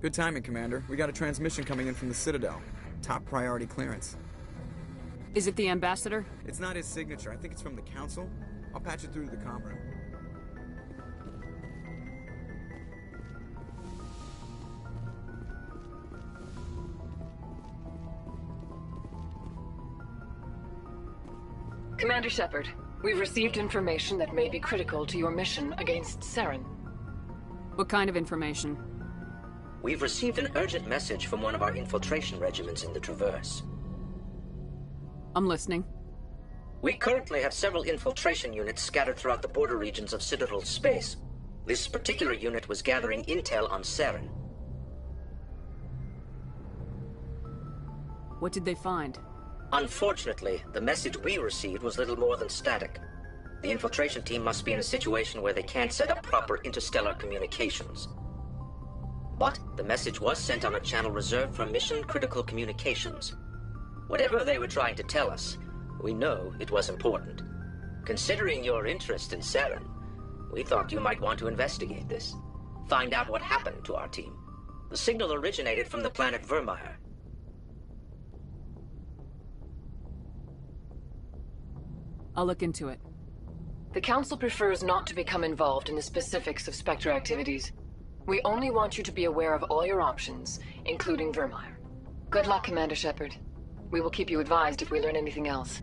Good timing, Commander. We got a transmission coming in from the Citadel. Top priority clearance. Is it the Ambassador? It's not his signature. I think it's from the Council. I'll patch it through to the comm room. Commander Shepard, we've received information that may be critical to your mission against Saren. What kind of information? We've received an urgent message from one of our infiltration regiments in the Traverse. I'm listening. We currently have several infiltration units scattered throughout the border regions of Citadel space. This particular unit was gathering intel on Saren. What did they find? Unfortunately, the message we received was little more than static. The infiltration team must be in a situation where they can't set up proper interstellar communications. But the message was sent on a channel reserved for mission-critical communications. Whatever they were trying to tell us, we know it was important. Considering your interest in Saren, we thought you might want to investigate this. Find out what happened to our team. The signal originated from the planet Virmire. I'll look into it. The Council prefers not to become involved in the specifics of Spectre activities. We only want you to be aware of all your options, including Virmire. Good luck, Commander Shepard. We will keep you advised if we learn anything else.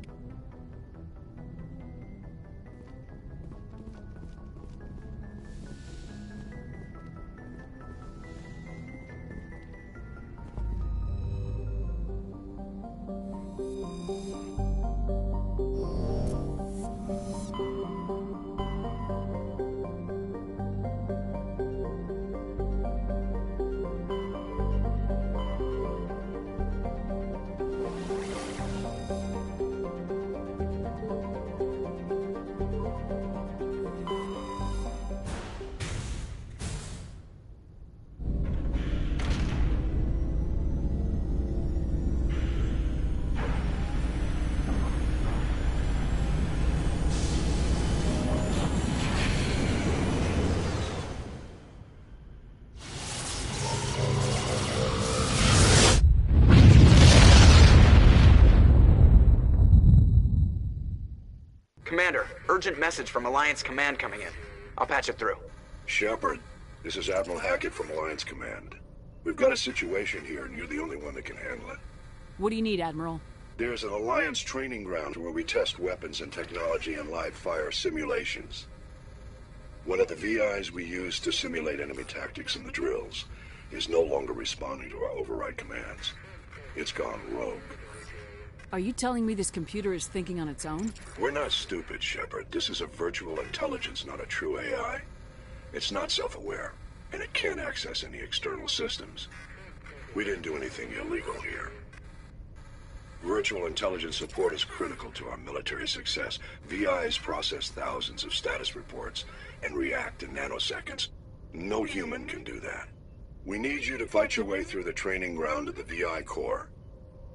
Commander, urgent message from Alliance Command coming in. I'll patch it through. Shepard, this is Admiral Hackett from Alliance Command. We've got a situation here, and you're the only one that can handle it. What do you need, Admiral? There's an Alliance training ground where we test weapons and technology in live-fire simulations. One of the VIs we use to simulate enemy tactics in the drills is no longer responding to our override commands. It's gone rogue. Are you telling me this computer is thinking on its own? We're not stupid, Shepard. This is a virtual intelligence, not a true AI. It's not self-aware, and it can't access any external systems. We didn't do anything illegal here. Virtual intelligence support is critical to our military success. VIs process thousands of status reports and react in nanoseconds. No human can do that. We need you to fight your way through the training ground of the VI core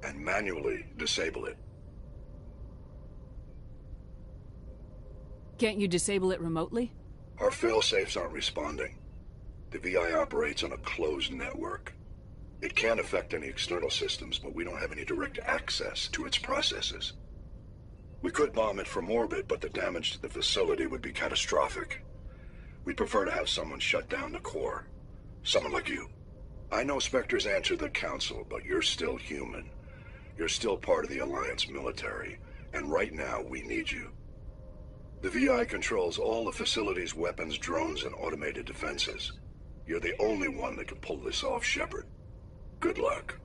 and manually disable it. Can't you disable it remotely? Our fail-safes aren't responding. The VI operates on a closed network. It can't affect any external systems, but we don't have any direct access to its processes. We could bomb it from orbit, but the damage to the facility would be catastrophic. We'd prefer to have someone shut down the core. Someone like you. I know Spectres answer the Council, but you're still human. You're still part of the Alliance military, and right now we need you. The VI controls all the facility's weapons, drones, and automated defenses. You're the only one that can pull this off, Shepard. Good luck.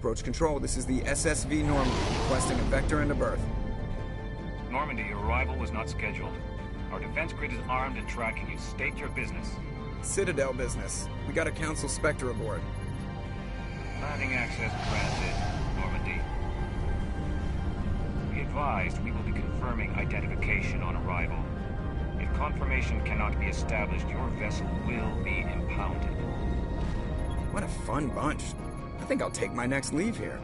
Approach control, this is the SSV Normandy, requesting a vector and a berth. Normandy, your arrival was not scheduled. Our defense grid is armed and tracking you. State your business. Citadel business. We got a Council Spectre aboard. Landing access granted, Normandy. Be advised, we will be confirming identification on arrival. If confirmation cannot be established, your vessel will be impounded. What a fun bunch. I think I'll take my next leave here.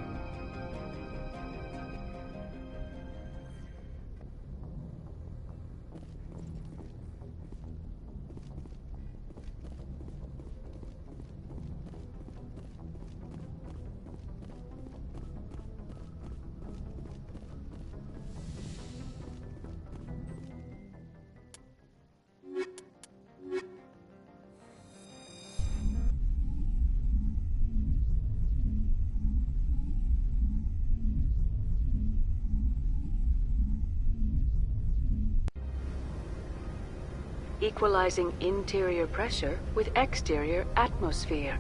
Equalizing interior pressure with exterior atmosphere.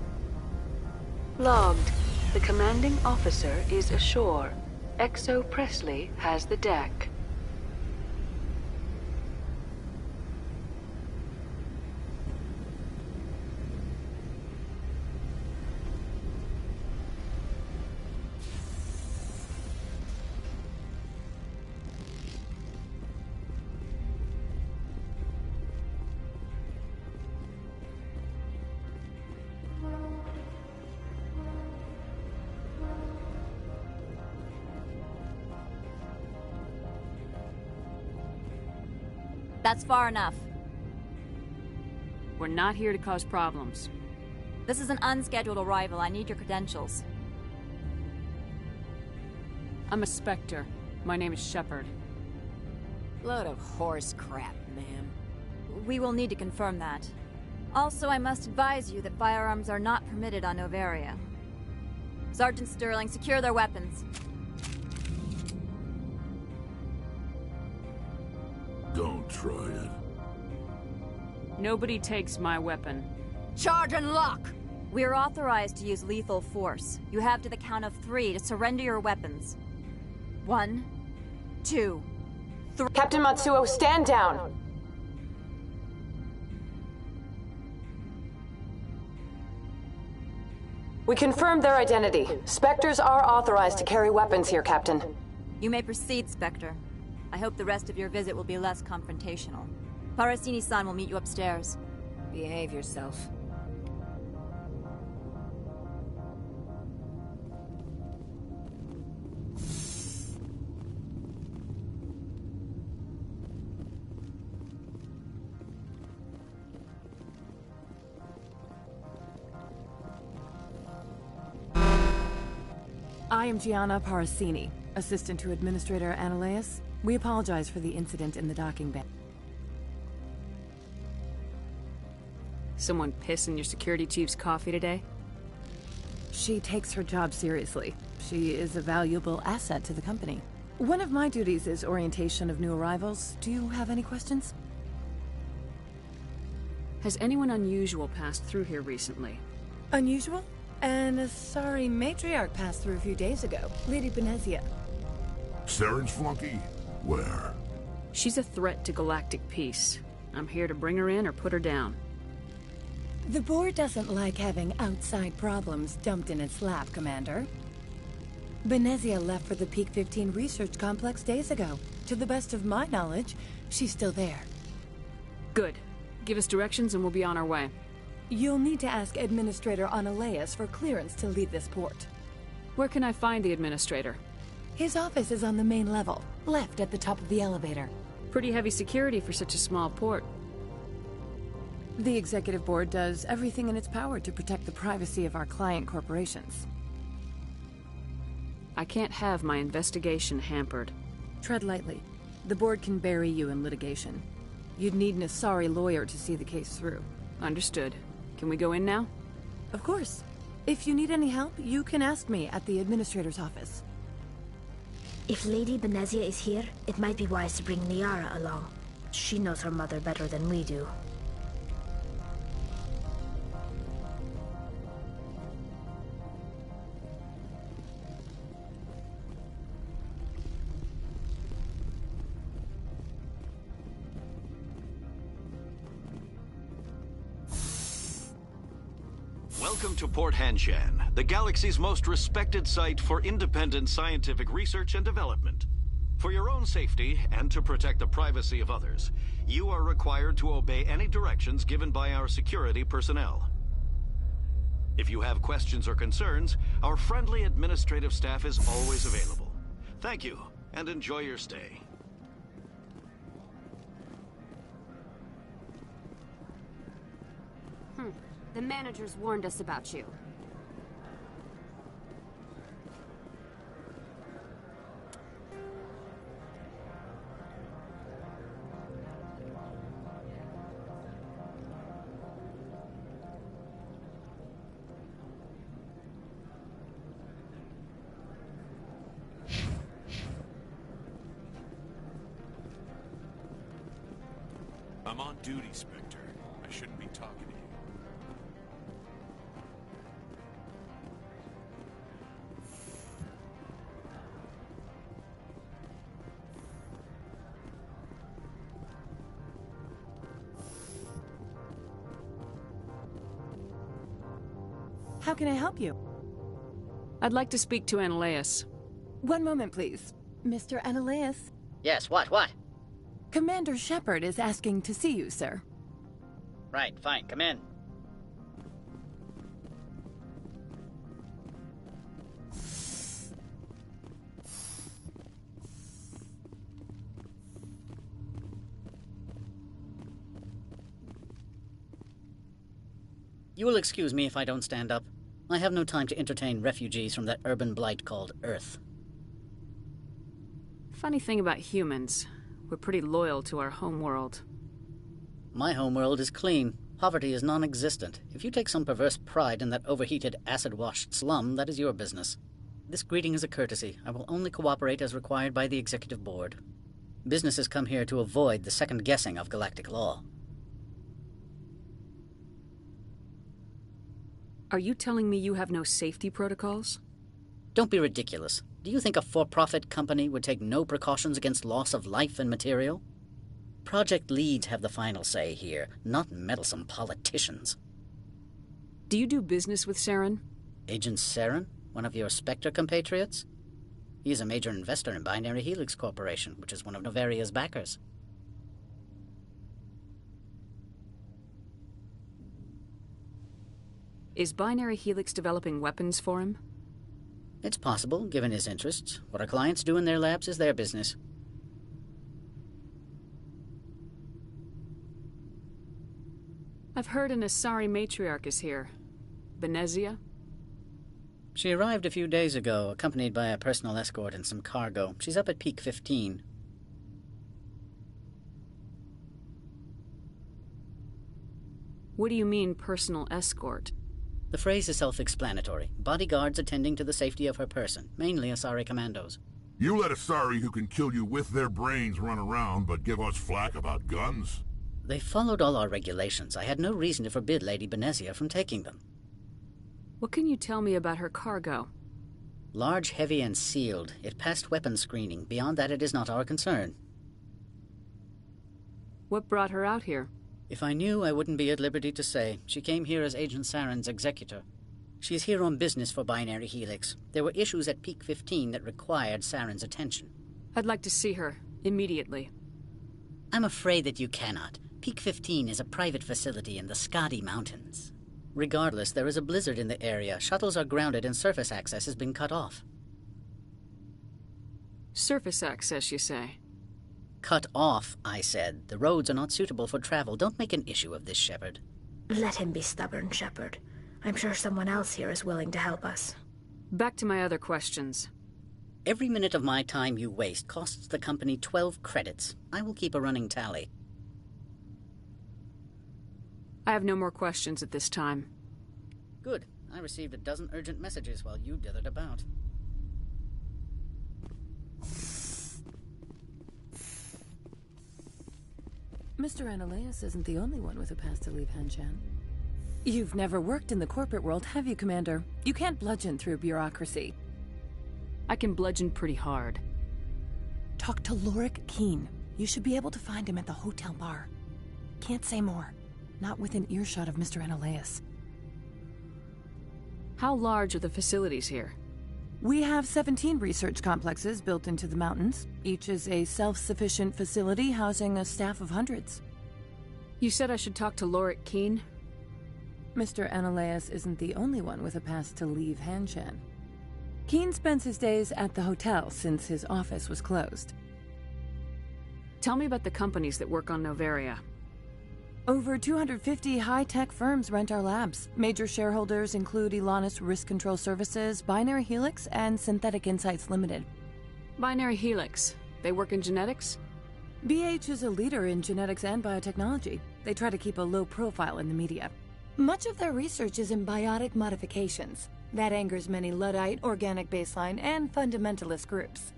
Logged. The commanding officer is ashore. Exo Presley has the deck. That's far enough. We're not here to cause problems. This is an unscheduled arrival. I need your credentials. I'm a Spectre. My name is Shepard. Load of horse crap, ma'am. We will need to confirm that. Also, I must advise you that firearms are not permitted on Noveria. Sergeant Sterling, secure their weapons. Don't try it. Nobody takes my weapon. Charge and lock! We're authorized to use lethal force. You have to the count of 3 to surrender your weapons. 1, 2, 3. Captain Matsuo, stand down! We confirmed their identity. Spectres are authorized to carry weapons here, Captain. You may proceed, Spectre. I hope the rest of your visit will be less confrontational. Parasini-san will meet you upstairs. Behave yourself. I am Gianna Parasini, assistant to Administrator Analeas. We apologize for the incident in the docking bay. Someone piss in your security chief's coffee today? She takes her job seriously. She is a valuable asset to the company. One of my duties is orientation of new arrivals. Do you have any questions? Has anyone unusual passed through here recently? Unusual? And a sorry matriarch passed through a few days ago. Lady Benezia. Saren's flunky? Where? She's a threat to galactic peace. I'm here to bring her in or put her down. The board doesn't like having outside problems dumped in its lap, Commander. Benezia left for the Peak 15 research complex days ago. To the best of my knowledge, she's still there. Good. Give us directions and we'll be on our way. You'll need to ask Administrator Analeas for clearance to leave this port. Where can I find the Administrator? His office is on the main level, left at the top of the elevator. Pretty heavy security for such a small port. The Executive Board does everything in its power to protect the privacy of our client corporations. I can't have my investigation hampered. Tread lightly. The Board can bury you in litigation. You'd need an Asari lawyer to see the case through. Understood. Can we go in now? Of course. If you need any help, you can ask me at the Administrator's office. If Lady Benezia is here, it might be wise to bring Liara along. She knows her mother better than we do. Welcome to Port Hanshan, the galaxy's most respected site for independent scientific research and development. For your own safety, and to protect the privacy of others, you are required to obey any directions given by our security personnel. If you have questions or concerns, our friendly administrative staff is always available. Thank you, and enjoy your stay. The managers warned us about you. I'm on duty, Spectre. I shouldn't be talking to you. How can I help you? I'd like to speak to Analeas. One moment, please. Mr. Analeas? Yes, what? Commander Shepard is asking to see you, sir. Right, fine, come in. You will excuse me if I don't stand up. I have no time to entertain refugees from that urban blight called Earth. Funny thing about humans, we're pretty loyal to our homeworld. My homeworld is clean. Poverty is non-existent. If you take some perverse pride in that overheated, acid-washed slum, that is your business. This greeting is a courtesy. I will only cooperate as required by the Executive Board. Businesses come here to avoid the second-guessing of galactic law. Are you telling me you have no safety protocols? Don't be ridiculous. Do you think a for-profit company would take no precautions against loss of life and material? Project leads have the final say here, not meddlesome politicians. Do you do business with Saren? Agent Saren? One of your Spectre compatriots? He is a major investor in Binary Helix Corporation, which is one of Novaria's backers. Is Binary Helix developing weapons for him? It's possible, given his interests. What our clients do in their labs is their business. I've heard an Asari matriarch is here. Benezia? She arrived a few days ago, accompanied by a personal escort and some cargo. She's up at Peak 15. What do you mean, personal escort? The phrase is self-explanatory. Bodyguards attending to the safety of her person, mainly Asari commandos. You let Asari who can kill you with their brains run around, but give us flack about guns? They followed all our regulations. I had no reason to forbid Lady Benezia from taking them. What can you tell me about her cargo? Large, heavy, and sealed. It passed weapons screening. Beyond that, it is not our concern. What brought her out here? If I knew, I wouldn't be at liberty to say. She came here as Agent Saren's executor. She is here on business for Binary Helix. There were issues at Peak 15 that required Saren's attention. I'd like to see her, immediately. I'm afraid that you cannot. Peak 15 is a private facility in the Skadi Mountains. Regardless, there is a blizzard in the area. Shuttles are grounded and surface access has been cut off. Surface access, you say? Cut off, I said. The roads are not suitable for travel. Don't make an issue of this, Shepard. Let him be stubborn, Shepard. I'm sure someone else here is willing to help us. Back to my other questions. Every minute of my time you waste costs the company 12 credits. I will keep a running tally. I have no more questions at this time. Good. I received a dozen urgent messages while you dithered about. Mr. Analeas isn't the only one with a pass to leave Hanshan. You've never worked in the corporate world, have you, Commander? You can't bludgeon through bureaucracy. I can bludgeon pretty hard. Talk to Lorik Keen. You should be able to find him at the hotel bar. Can't say more. Not within earshot of Mr. Analeas. How large are the facilities here? We have 17 research complexes built into the mountains. Each is a self-sufficient facility housing a staff of hundreds. You said I should talk to Lorik Keen? Mr. Analaeus isn't the only one with a pass to leave Hanshan. Keen spends his days at the hotel since his office was closed. Tell me about the companies that work on Noveria. Over 250 high-tech firms rent our labs. Major shareholders include Elanus Risk Control Services, Binary Helix, and Synthetic Insights Limited. Binary Helix. They work in genetics? BH is a leader in genetics and biotechnology. They try to keep a low profile in the media. Much of their research is in biotic modifications. That angers many Luddite, organic baseline, and fundamentalist groups.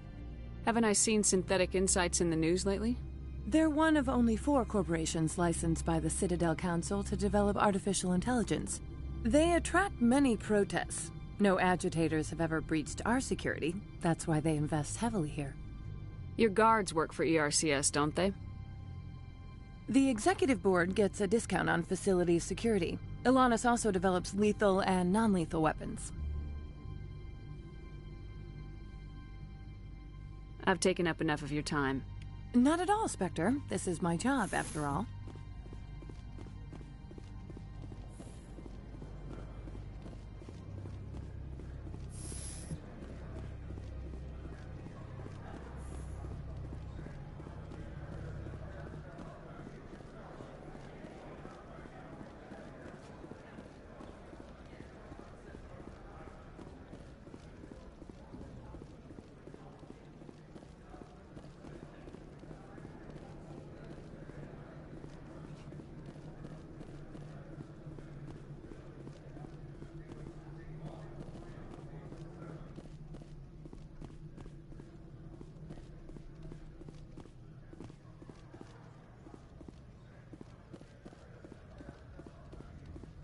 Haven't I seen Synthetic Insights in the news lately? They're one of only 4 corporations licensed by the Citadel Council to develop artificial intelligence. They attract many protests. No agitators have ever breached our security. That's why they invest heavily here. Your guards work for ERCS, don't they? The executive board gets a discount on facility security. Elanus also develops lethal and non-lethal weapons. I've taken up enough of your time. Not at all, Spectre. This is my job, after all.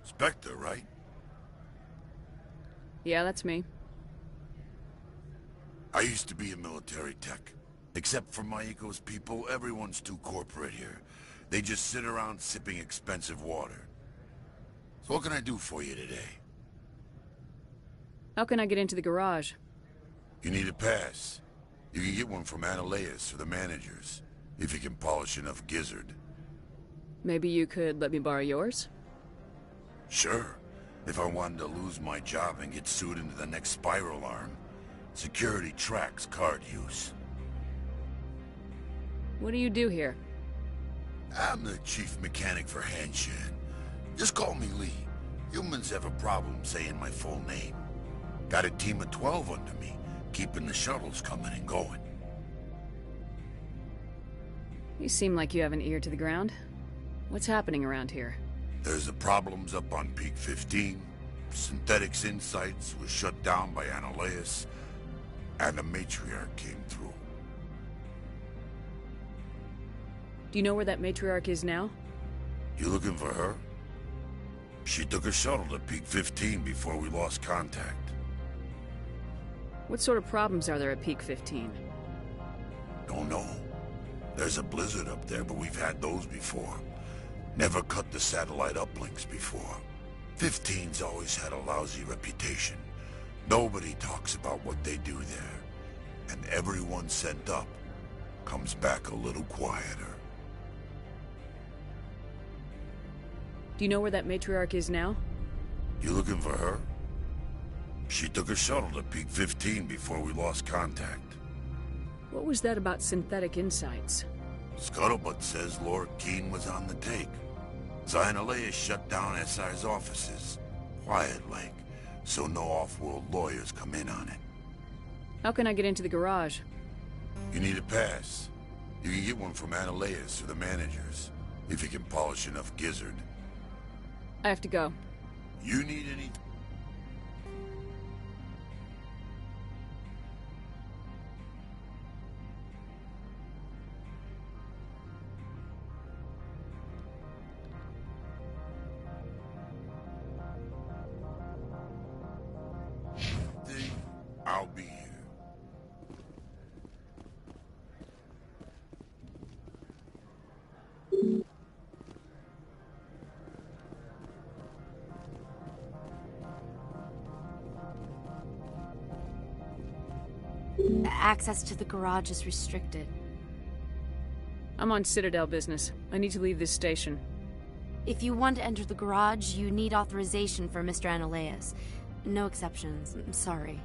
Spectre, right? Yeah, that's me. I used to be a military tech. Except for Maiko's people, everyone's too corporate here. They just sit around sipping expensive water. So what can I do for you today? How can I get into the garage? You need a pass. You can get one from Analaeus or the managers, if you can polish enough gizzard. Maybe you could let me borrow yours? Sure. If I wanted to lose my job and get sued into the next spiral arm, security tracks card use. What do you do here? I'm the chief mechanic for Hanshan. Just call me Lee. Humans have a problem saying my full name. Got a team of 12 under me, keeping the shuttles coming and going. You seem like you have an ear to the ground. What's happening around here? There's the problems up on Peak 15. Synthetic Insights was shut down by Analaeus, and the Matriarch came through. Do you know where that Matriarch is now? You looking for her? She took a shuttle to Peak 15 before we lost contact. What sort of problems are there at Peak 15? Don't know. There's a blizzard up there, but we've had those before. Never cut the satellite uplinks before. 15's always had a lousy reputation. Nobody talks about what they do there. And everyone sent up comes back a little quieter. Do you know where that Matriarch is now? You looking for her? She took a shuttle to Peak 15 before we lost contact. What was that about Synthetic Insights? Scuttlebutt says Lorik Keen was on the take. Analaeus shut down SI's offices. Quiet-like, so no off-world lawyers come in on it. How can I get into the garage? You need a pass. You can get one from Analaeus or the managers, if you can polish enough gizzard. I have to go. You need any... I'll be here. Access to the garage is restricted. I'm on Citadel business. I need to leave this station. If you want to enter the garage, you need authorization for Mr. Analeas. No exceptions. I'm sorry.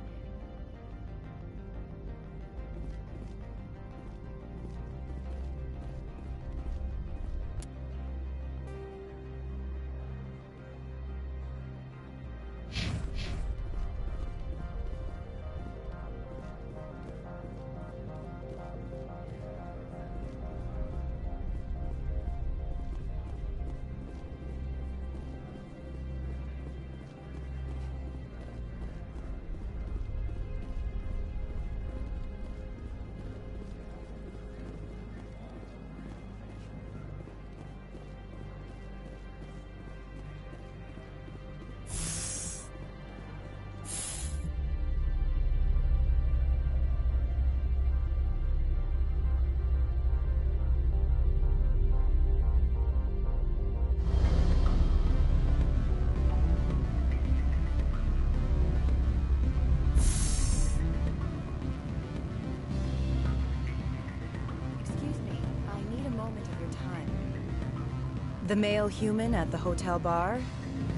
The male human at the hotel bar?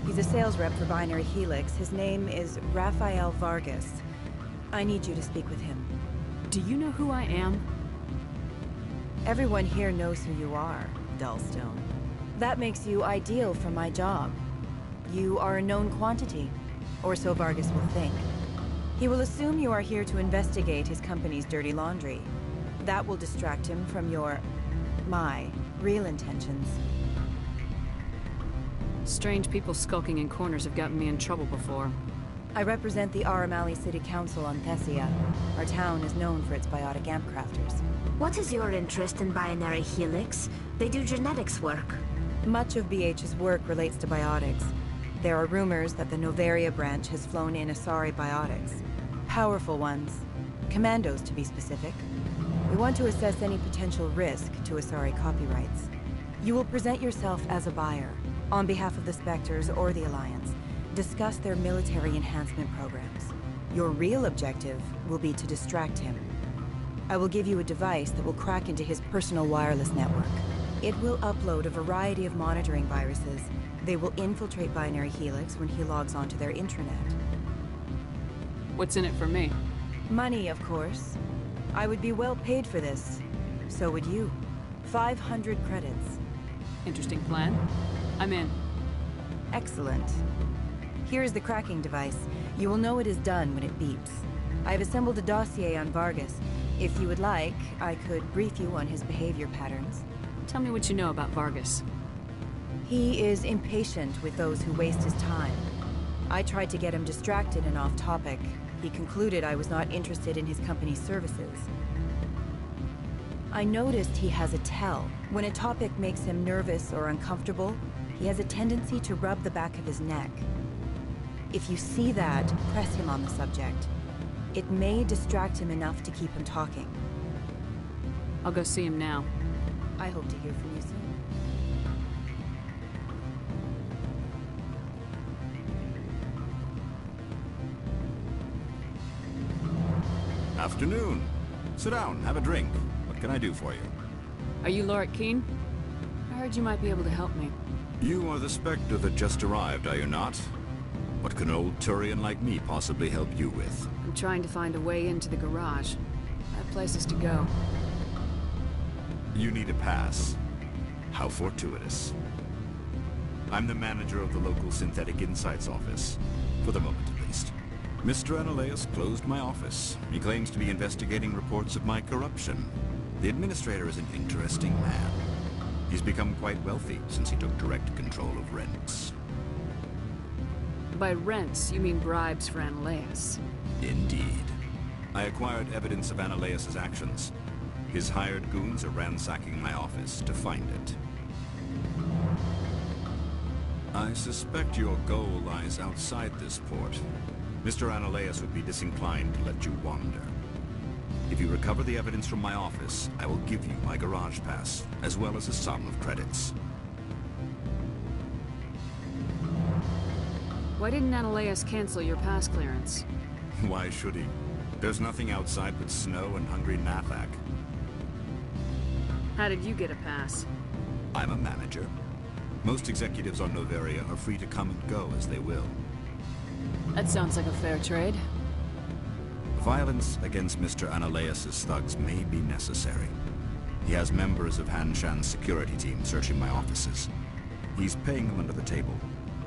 He's a sales rep for Binary Helix. His name is Rafael Vargas. I need you to speak with him. Do you know who I am? Everyone here knows who you are, Dullstone. That makes you ideal for my job. You are a known quantity, or so Vargas will think. He will assume you are here to investigate his company's dirty laundry. That will distract him from my real intentions. Strange people skulking in corners have gotten me in trouble before. I represent the Aramali City Council on Thessia. Our town is known for its biotic amp crafters. What is your interest in Binary Helix? They do genetics work. Much of BH's work relates to biotics. There are rumors that the Noveria branch has flown in Asari biotics. Powerful ones. Commandos, to be specific. We want to assess any potential risk to Asari copyrights. You will present yourself as a buyer, on behalf of the Spectres or the Alliance. Discuss their military enhancement programs. Your real objective will be to distract him. I will give you a device that will crack into his personal wireless network. It will upload a variety of monitoring viruses. They will infiltrate Binary Helix when he logs onto their intranet. What's in it for me? Money, of course. I would be well paid for this. So would you. 500 credits. Interesting plan. I'm in. Excellent. Here is the cracking device. You will know it is done when it beeps. I have assembled a dossier on Vargas. If you would like, I could brief you on his behavior patterns. Tell me what you know about Vargas. He is impatient with those who waste his time. I tried to get him distracted and off topic. He concluded I was not interested in his company's services. I noticed he has a tell. When a topic makes him nervous or uncomfortable, he has a tendency to rub the back of his neck. If you see that, press him on the subject. It may distract him enough to keep him talking. I'll go see him now. I hope to hear from you soon. Afternoon. Sit down, have a drink. What can I do for you? Are you Lorik Qian? I heard you might be able to help me. You are the Spectre that just arrived, are you not? What can an old Turian like me possibly help you with? I'm trying to find a way into the garage. I have places to go. You need a pass. How fortuitous. I'm the manager of the local Synthetic Insights office. For the moment, at least. Mr. Analeas closed my office. He claims to be investigating reports of my corruption. The administrator is an interesting man. He's become quite wealthy since he took direct control of rents. By rents, you mean bribes for Analeas. Indeed. I acquired evidence of Analeas' actions. His hired goons are ransacking my office to find it. I suspect your goal lies outside this port. Mr. Analeas would be disinclined to let you wander. If you recover the evidence from my office, I will give you my garage pass, as well as a sum of credits. Why didn't Analeas cancel your pass clearance? Why should he? There's nothing outside but snow and hungry Nafak. How did you get a pass? I'm a manager. Most executives on Noveria are free to come and go as they will. That sounds like a fair trade. Violence against Mr. Analeas' thugs may be necessary. He has members of Han Shan's security team searching my offices. He's paying them under the table.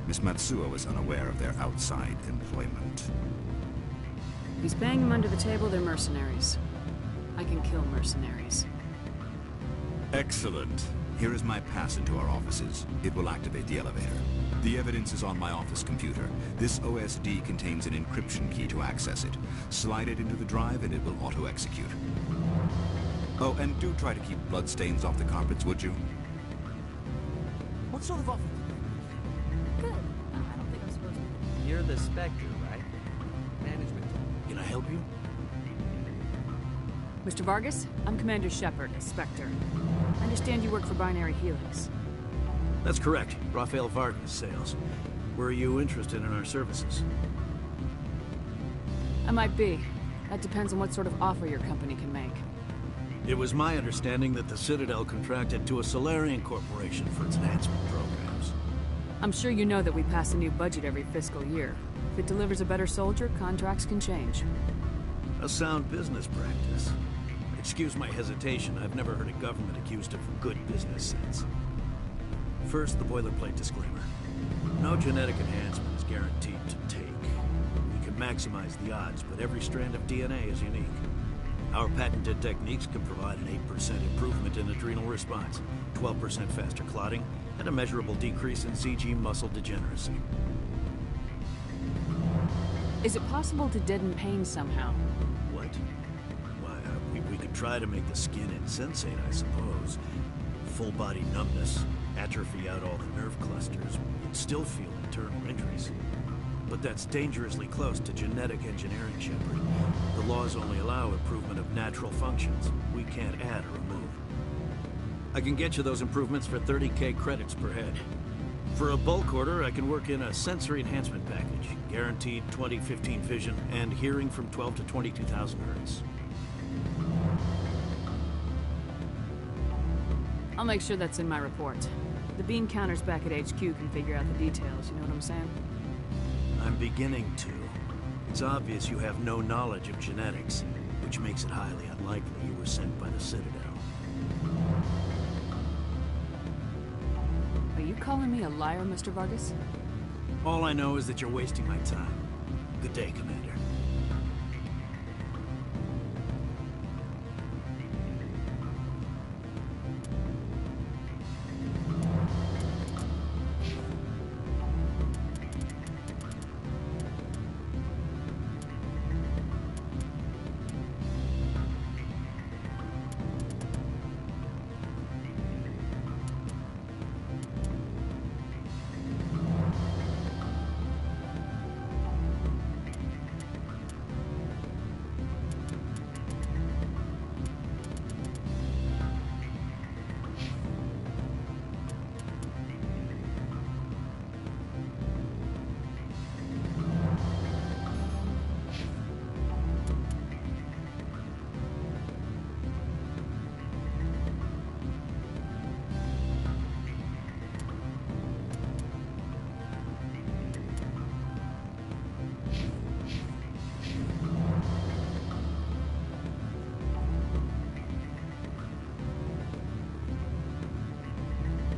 Miss Matsuo is unaware of their outside employment. If he's paying them under the table, they're mercenaries. I can kill mercenaries. Excellent. Here is my pass into our offices. It will activate the elevator. The evidence is on my office computer. This OSD contains an encryption key to access it. Slide it into the drive and it will auto-execute. Oh, and do try to keep bloodstains off the carpets, would you? What sort of offer? Good. I don't think I'm supposed to. You're the Spectre, right? Management. Can I help you? Mr. Vargas, I'm Commander Shepard, a Spectre. I understand you work for Binary Helix. That's correct. Rafael Vargas, sales. Were you interested in our services? I might be. That depends on what sort of offer your company can make. It was my understanding that the Citadel contracted to a Solarian corporation for its enhancement programs. I'm sure you know that we pass a new budget every fiscal year. If it delivers a better soldier, contracts can change. A sound business practice. Excuse my hesitation, I've never heard a government accused of good business sense. First, the boilerplate disclaimer. No genetic enhancement is guaranteed to take. We can maximize the odds, but every strand of DNA is unique. Our patented techniques can provide an 8% improvement in adrenal response, 12% faster clotting, and a measurable decrease in CG muscle degeneracy. Is it possible to deaden pain somehow? What? Why, we could try to make the skin insensate, I suppose. Full body numbness, atrophy out all the nerve clusters, you'd still feel internal injuries. But that's dangerously close to genetic engineering, Shepard. The laws only allow improvement of natural functions. We can't add or remove. I can get you those improvements for 30K credits per head. For a bulk order, I can work in a sensory enhancement package. Guaranteed 20/15 vision and hearing from 12 to 22,000 hertz. I'll make sure that's in my report. The bean counters back at HQ can figure out the details, you know what I'm saying? I'm beginning to. It's obvious you have no knowledge of genetics, which makes it highly unlikely you were sent by the Citadel. Are you calling me a liar, Mr. Vargas? All I know is that you're wasting my time. Good day, Commander.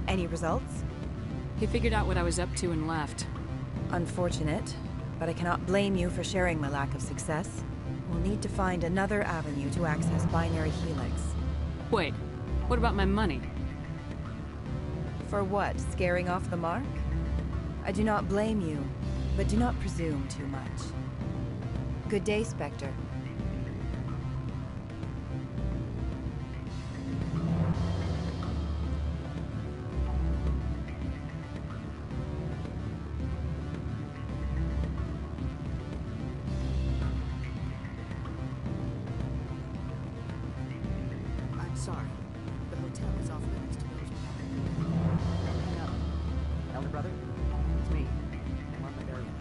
Any results? He figured out what I was up to and left. Unfortunate, but I cannot blame you for sharing my lack of success. We'll need to find another avenue to access Binary Helix. Wait, what about my money? For what? Scaring off the mark? I do not blame you, but do not presume too much. Good day, Spectre. Sorry. The hotel is off limits to those without a hang up. Elder brother? It's me. I'm on Bavaria.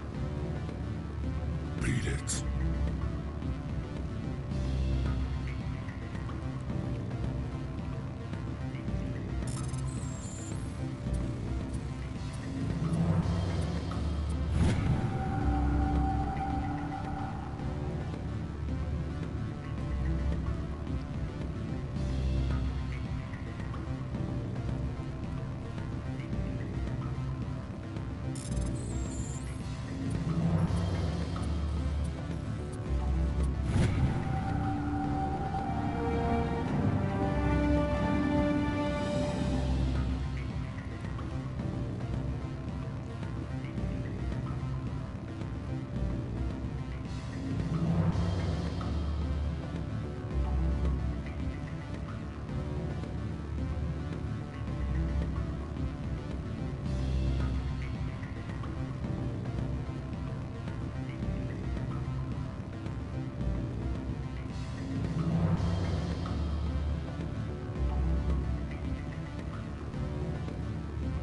Beat it.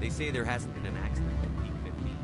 They say there hasn't been an accident with Peak 15.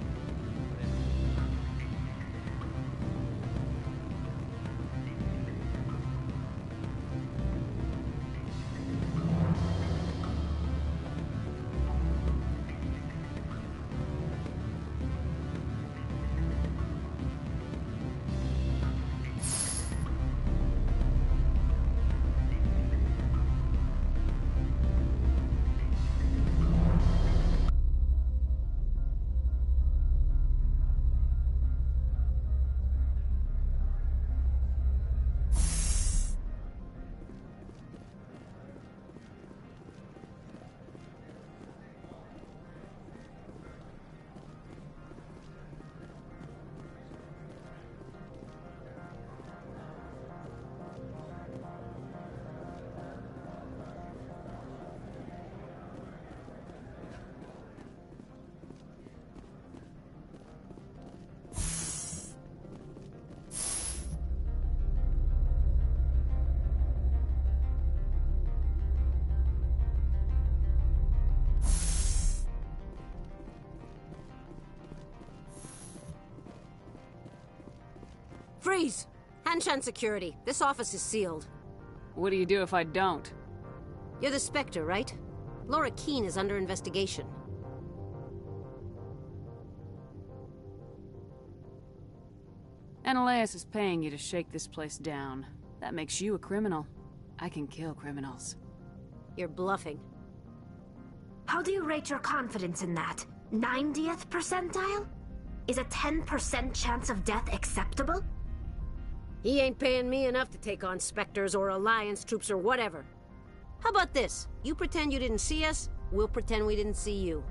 Freeze! Hanshan security. This office is sealed. What do you do if I don't? You're the Spectre, right? Laura Keene is under investigation. Ananias is paying you to shake this place down. That makes you a criminal. I can kill criminals. You're bluffing. How do you rate your confidence in that? 90th percentile? Is a 10% chance of death acceptable? He ain't paying me enough to take on Spectres or Alliance troops or whatever. How about this? You pretend you didn't see us, we'll pretend we didn't see you.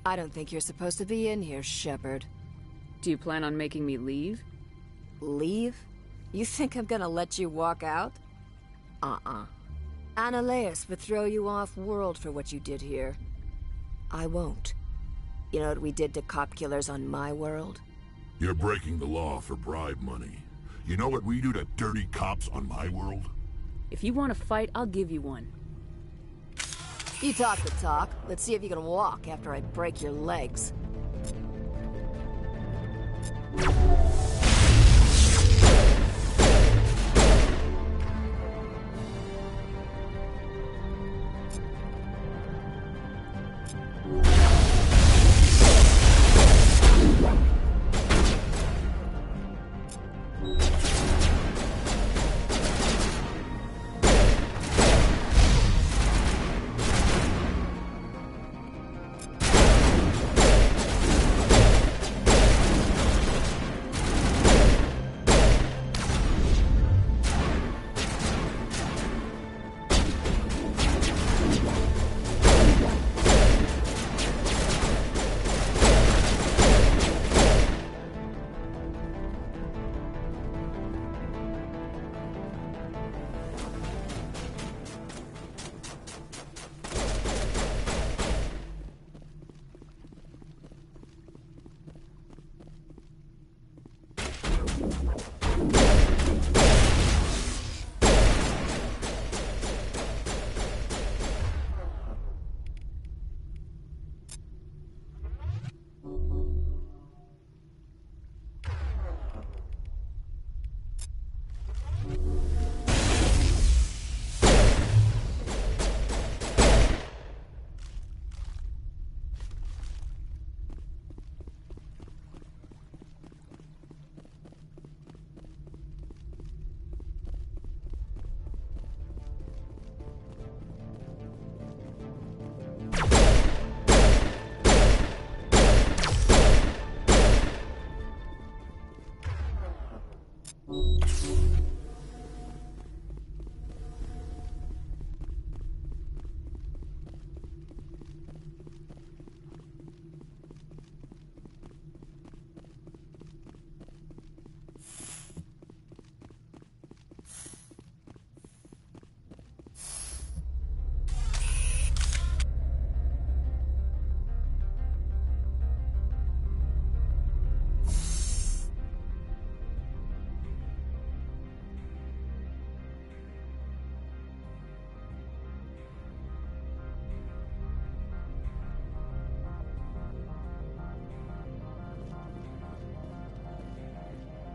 I don't think you're supposed to be in here, Shepard. Do you plan on making me leave? Leave? You think I'm gonna let you walk out? Uh-uh. Annaleas would throw you off-world for what you did here. I won't. You know what we did to cop killers on my world? You're breaking the law for bribe money. You know what we do to dirty cops on my world? If you want to fight, I'll give you one. You talk the talk. Let's see if you can walk after I break your legs.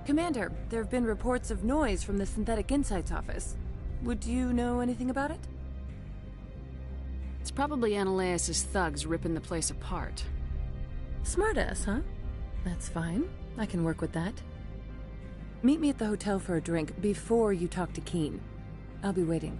Commander, there have been reports of noise from the Synthetic Insights office. Would you know anything about it? It's probably Annaleas' thugs ripping the place apart. Smartass, huh? That's fine. I can work with that. Meet me at the hotel for a drink before you talk to Keen. I'll be waiting.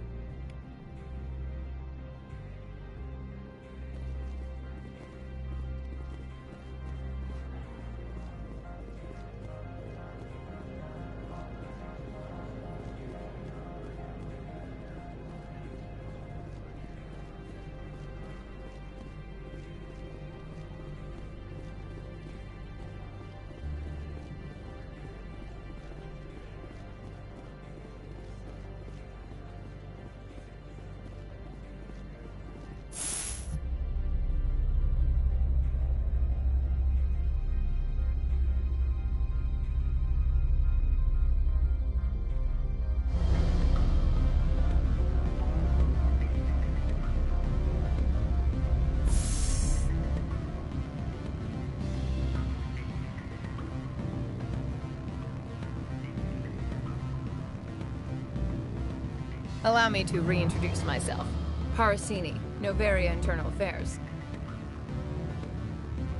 Allow me to reintroduce myself. Parasini, Noveria Internal Affairs.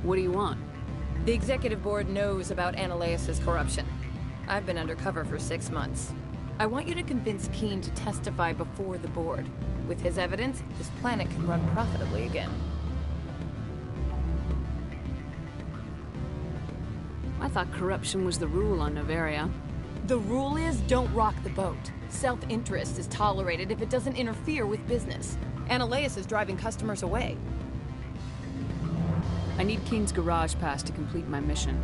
What do you want? The Executive Board knows about Annaleas' corruption. I've been undercover for 6 months. I want you to convince Keen to testify before the Board. With his evidence, this planet can run profitably again. I thought corruption was the rule on Noveria. The rule is don't rock the boat. Self-interest is tolerated if it doesn't interfere with business. Analeus is driving customers away. I need Keen's garage pass to complete my mission.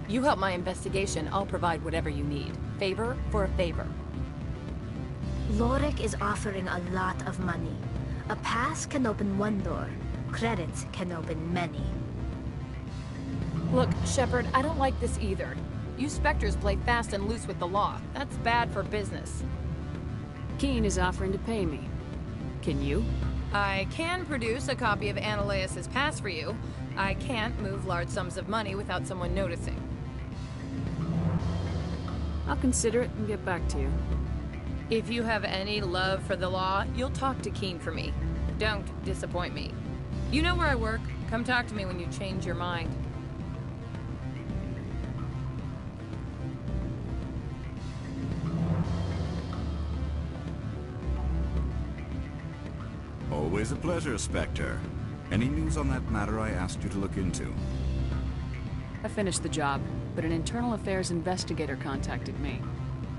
You help my investigation, I'll provide whatever you need. Favor for a favor. Lorik is offering a lot of money. A pass can open one door. Credits can open many. Look, Shepard, I don't like this either. You Spectres play fast and loose with the law. That's bad for business. Keen is offering to pay me. Can you? I can produce a copy of Analeus' pass for you. I can't move large sums of money without someone noticing. I'll consider it and get back to you. If you have any love for the law, you'll talk to Keen for me. Don't disappoint me. You know where I work. Come talk to me when you change your mind. Always a pleasure, Spectre. Any news on that matter I asked you to look into? I finished the job, but an internal affairs investigator contacted me.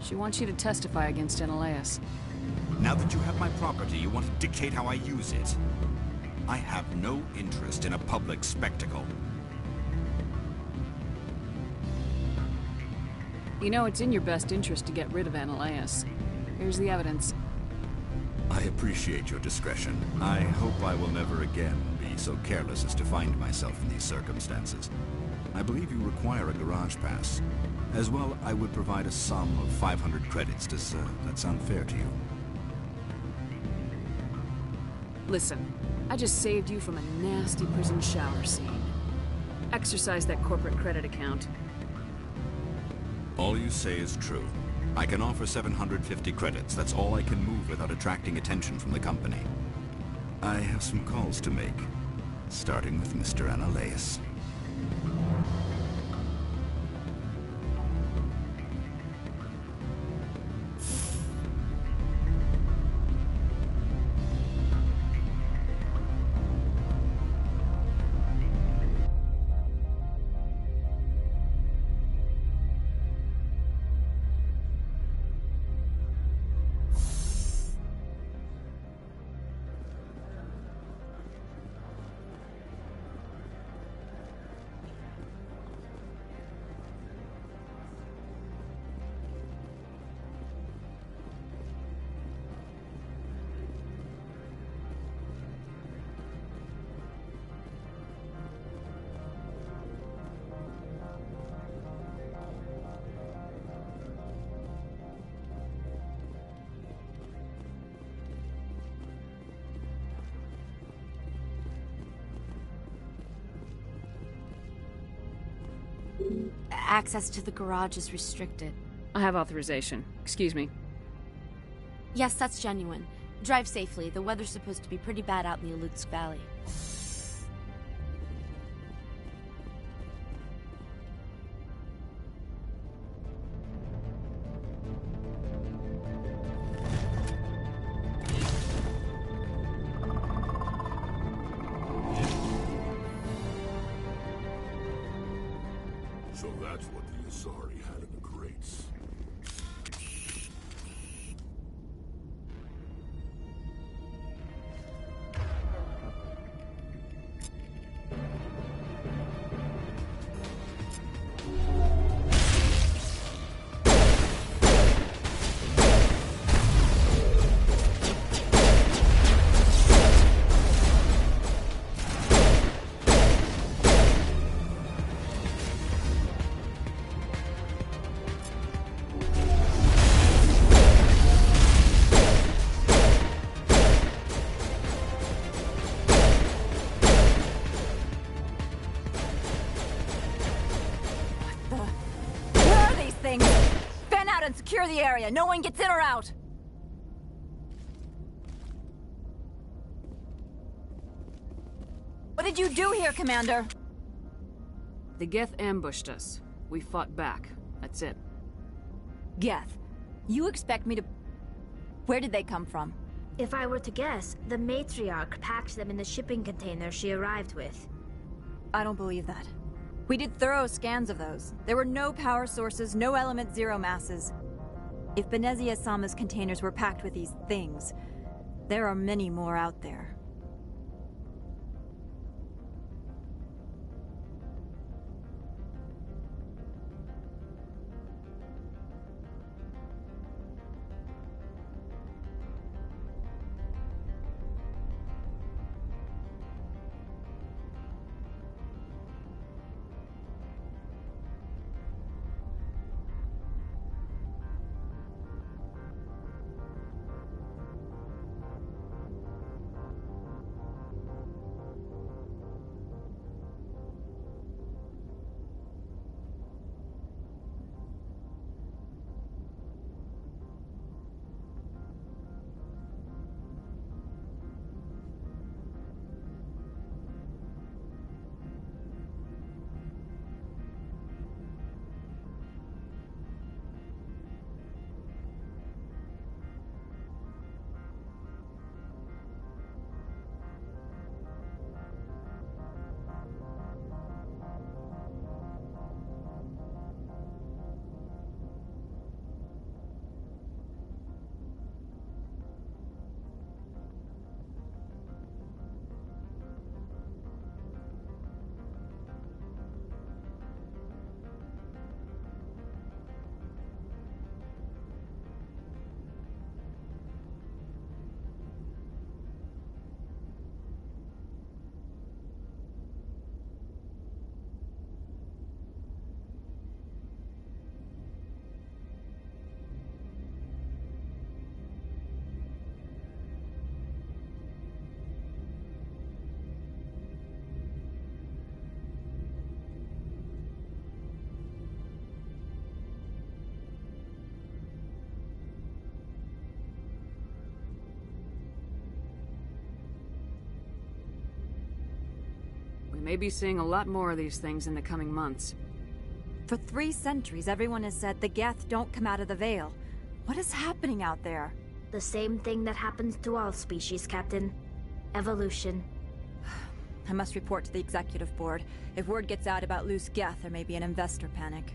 She wants you to testify against Analeus. Now that you have my property, you want to dictate how I use it. I have no interest in a public spectacle. You know it's in your best interest to get rid of Analeus. Here's the evidence. I appreciate your discretion. I hope I will never again be so careless as to find myself in these circumstances. I believe you require a garage pass. As well, I would provide a sum of 500 credits. Does that sound fair to you? Listen, I just saved you from a nasty prison shower scene. Exercise that corporate credit account. All you say is true. I can offer 750 credits. That's all I can move without attracting attention from the company. I have some calls to make, starting with Mr. Analeus. Access to the garage is restricted. I have authorization. Excuse me. Yes, that's genuine. Drive safely. The weather's supposed to be pretty bad out in the Alutsk Valley. So that's what the Asari had in the crates. Secure the area. No one gets in or out. What did you do here, Commander? The Geth ambushed us. We fought back. That's it. Geth, you expect me to... Where did they come from? If I were to guess, the matriarch packed them in the shipping container she arrived with. I don't believe that. We did thorough scans of those. There were no power sources, no element zero masses. If Benezia Sama's containers were packed with these things, there are many more out there. We may be seeing a lot more of these things in the coming months. For 3 centuries, everyone has said the Geth don't come out of the Veil. What is happening out there? The same thing that happens to all species, Captain. Evolution. I must report to the Executive Board. If word gets out about loose Geth, there may be an investor panic.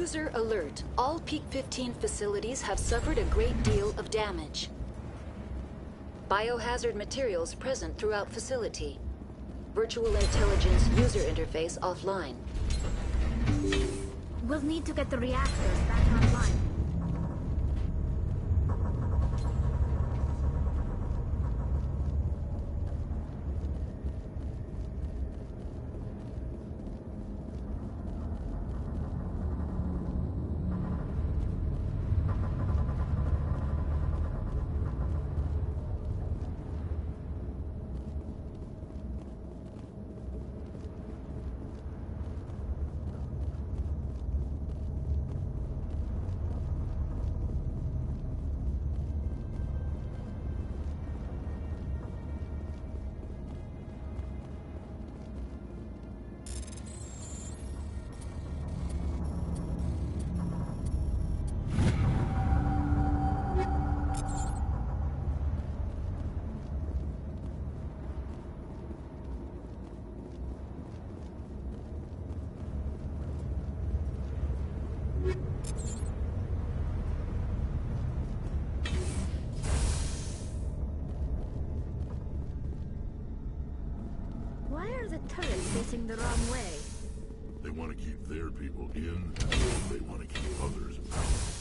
User alert. All Peak 15 facilities have suffered a great deal of damage. Biohazard materials present throughout facility. Virtual intelligence user interface offline. We'll need to get the reactors back online. Why are the turrets facing the wrong way? They want to keep their people in, they want to keep others out.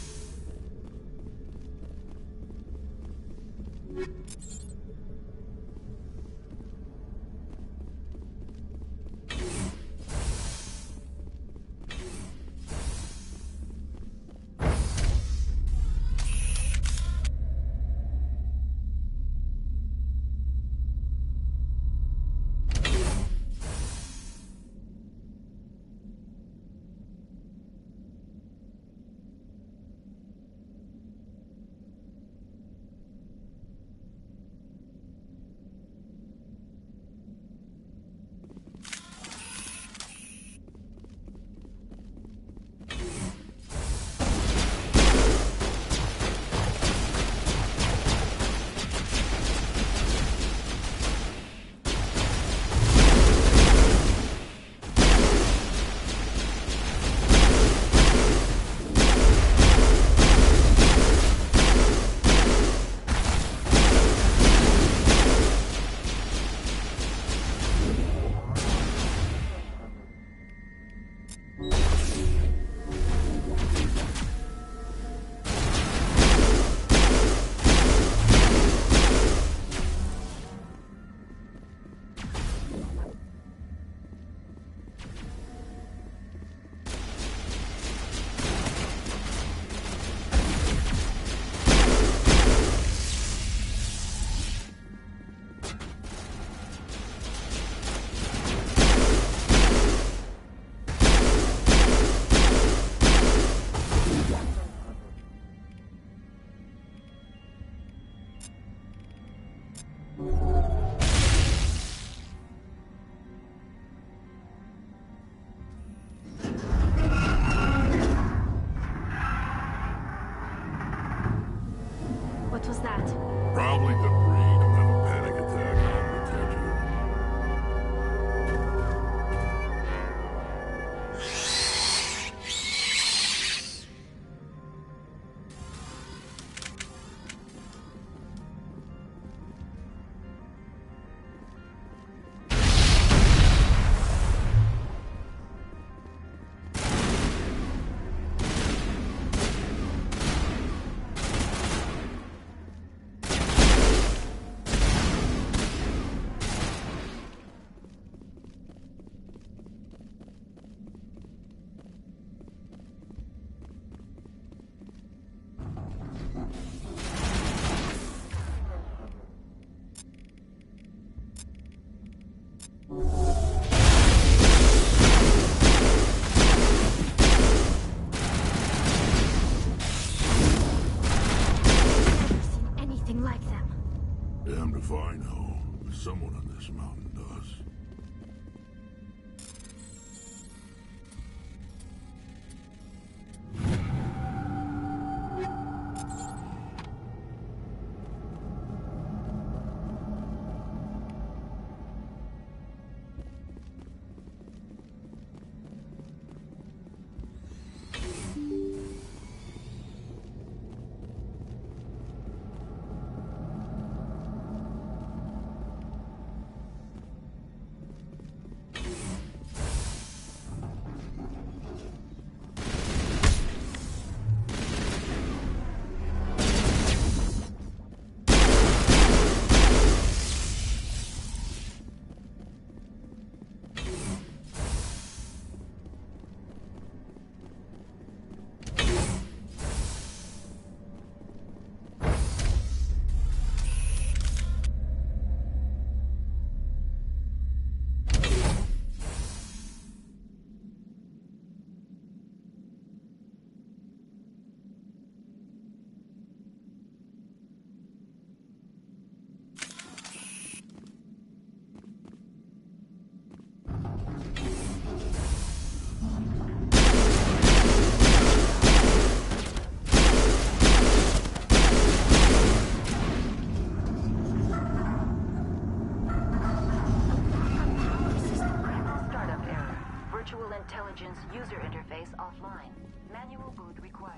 Startup error. Virtual intelligence user interface offline. Manual boot required.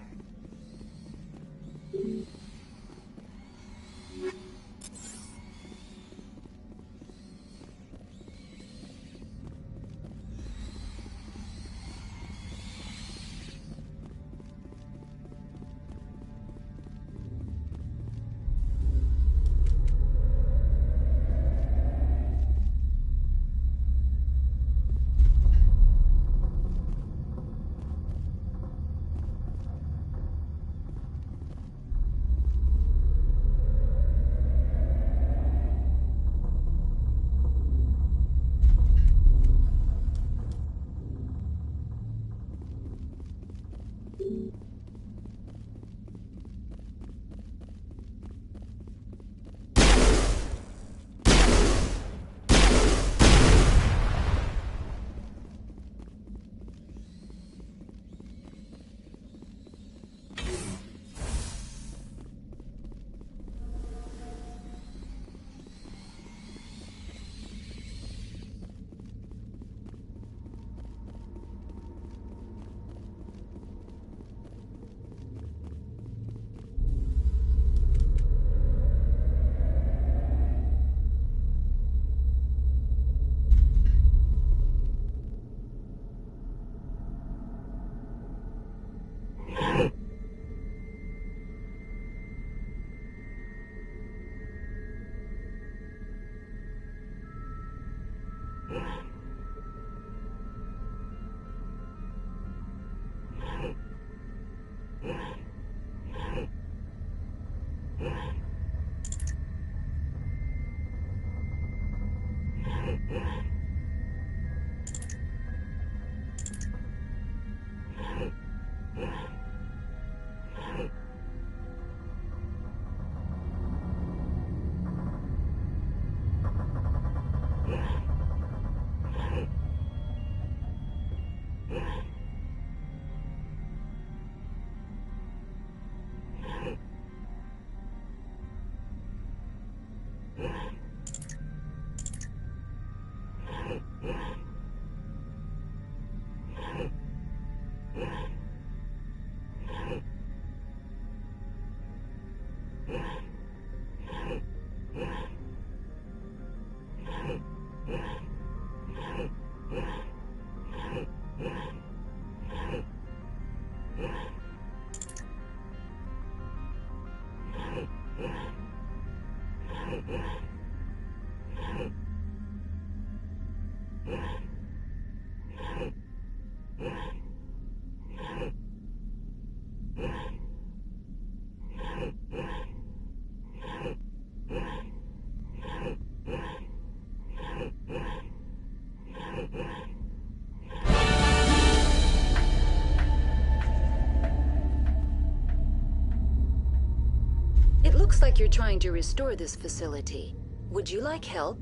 Looks like you're trying to restore this facility. Would you like help?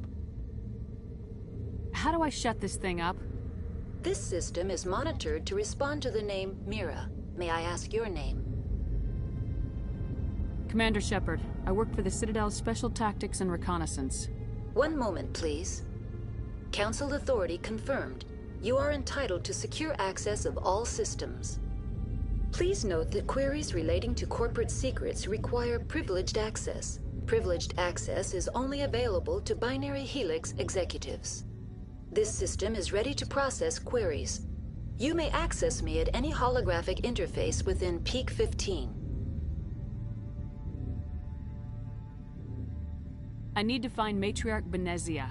How do I shut this thing up? This system is monitored to respond to the name Mira. May I ask your name? Commander Shepard. I work for the Citadel's Special Tactics and Reconnaissance. One moment, please. Council authority confirmed. You are entitled to secure access of all systems. Please note that queries relating to corporate secrets require privileged access. Privileged access is only available to Binary Helix executives. This system is ready to process queries. You may access me at any holographic interface within Peak 15. I need to find Matriarch Benezia.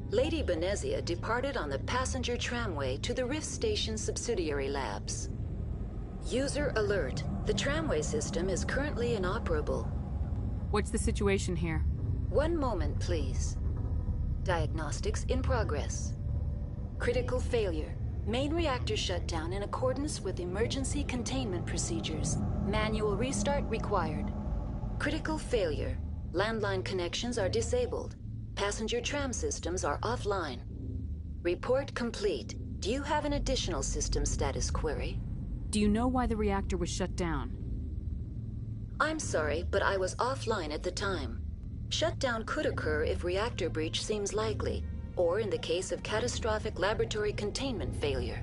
Lady Benezia departed on the passenger tramway to the Rift Station subsidiary labs. User alert. The tramway system is currently inoperable. What's the situation here? One moment, please. Diagnostics in progress. Critical failure. Main reactor shut down in accordance with emergency containment procedures. Manual restart required. Critical failure. Landline connections are disabled. Passenger tram systems are offline. Report complete. Do you have an additional system status query? Do you know why the reactor was shut down? I'm sorry, but I was offline at the time. Shutdown could occur if reactor breach seems likely, or in the case of catastrophic laboratory containment failure.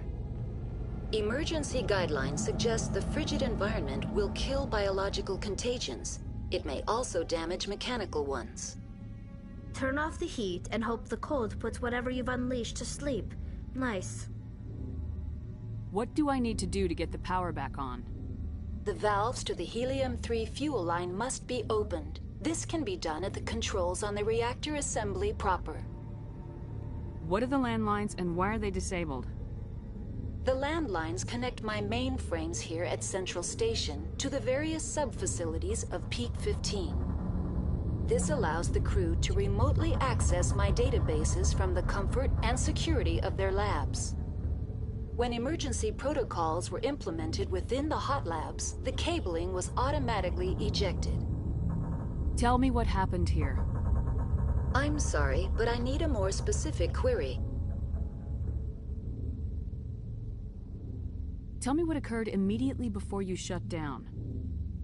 Emergency guidelines suggest the frigid environment will kill biological contagions. It may also damage mechanical ones. Turn off the heat and hope the cold puts whatever you've unleashed to sleep. Nice. What do I need to do to get the power back on? The valves to the helium-3 fuel line must be opened. This can be done at the controls on the reactor assembly proper. What are the landlines and why are they disabled? The landlines connect my mainframes here at Central Station to the various sub-facilities of Peak 15. This allows the crew to remotely access my databases from the comfort and security of their labs. When emergency protocols were implemented within the hot labs, the cabling was automatically ejected. Tell me what happened here. I'm sorry, but I need a more specific query. Tell me what occurred immediately before you shut down.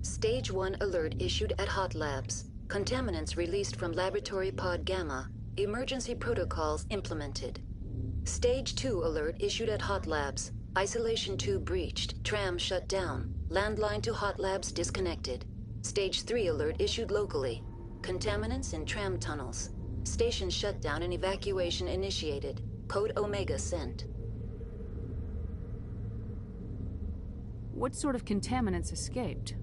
Stage 1 alert issued at Hot Labs. Contaminants released from Laboratory Pod Gamma. Emergency protocols implemented. Stage 2 alert issued at Hot Labs. Isolation tube breached. Tram shut down. Landline to Hot Labs disconnected. Stage 3 alert issued locally. Contaminants in tram tunnels. Station shutdown and evacuation initiated. Code Omega sent. What sort of contaminants escaped?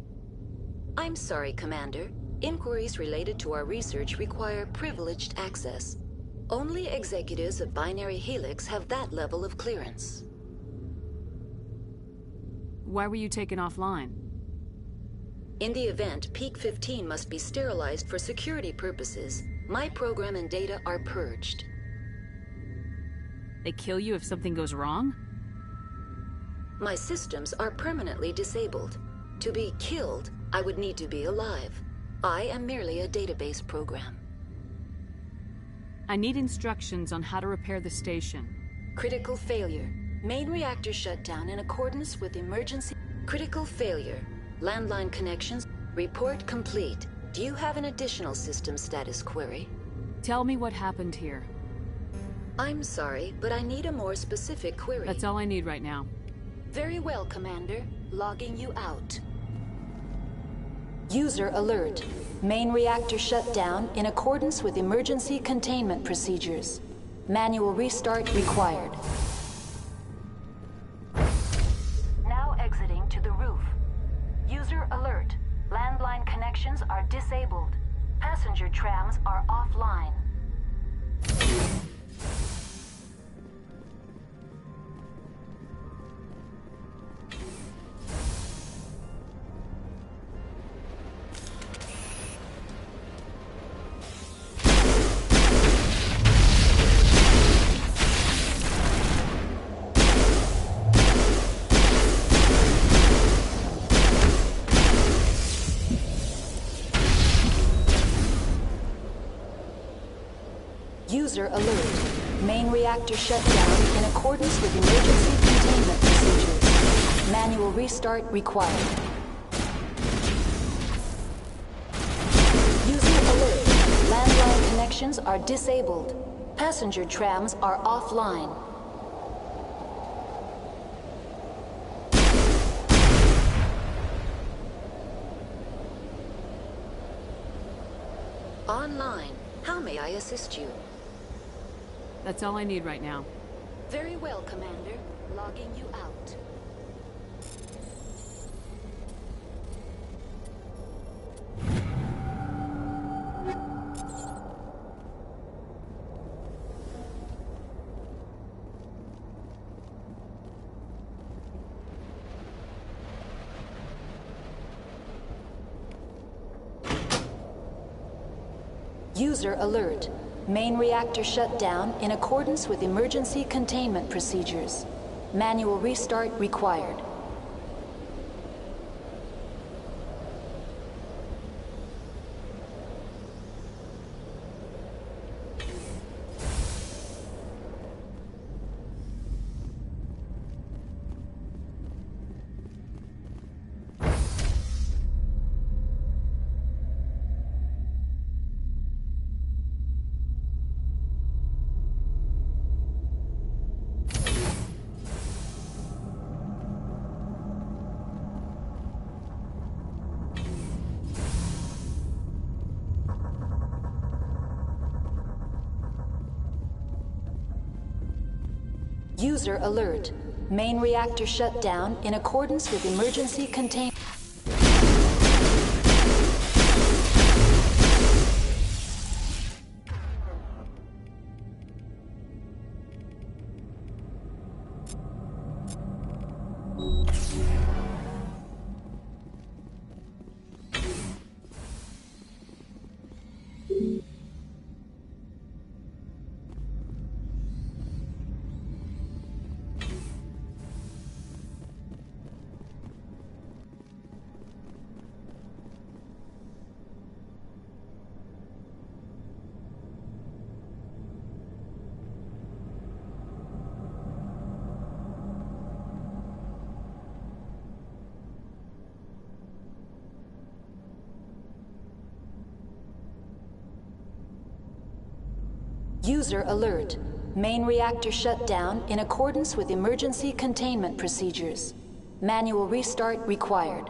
I'm sorry, Commander. Inquiries related to our research require privileged access. Only executives of Binary Helix have that level of clearance. Why were you taken offline? In the event, Peak 15 must be sterilized for security purposes. My program and data are purged. They kill you if something goes wrong? My systems are permanently disabled. To be killed, I would need to be alive. I am merely a database program. I need instructions on how to repair the station. Critical failure. Main reactor shut down in accordance with emergency... Critical failure. Landline connections. Report complete. Do you have an additional system status query? Tell me what happened here. I'm sorry, but I need a more specific query. That's all I need right now. Very well, Commander. Logging you out. User alert. Main reactor shut down in accordance with emergency containment procedures. Manual restart required. Now exiting to the roof. User alert. Landline connections are disabled. Passenger trams are offline. User alert. Main reactor shut down in accordance with emergency containment procedures. Manual restart required. User alert. Landline connections are disabled. Passenger trams are offline. Online. How may I assist you? That's all I need right now. Very well, Commander. Logging you out. User alert. Main reactor shut down in accordance with emergency containment procedures. Manual restart required. User alert. Main reactor shut down in accordance with emergency containment. User alert. Main reactor shut down in accordance with emergency containment procedures. Manual restart required.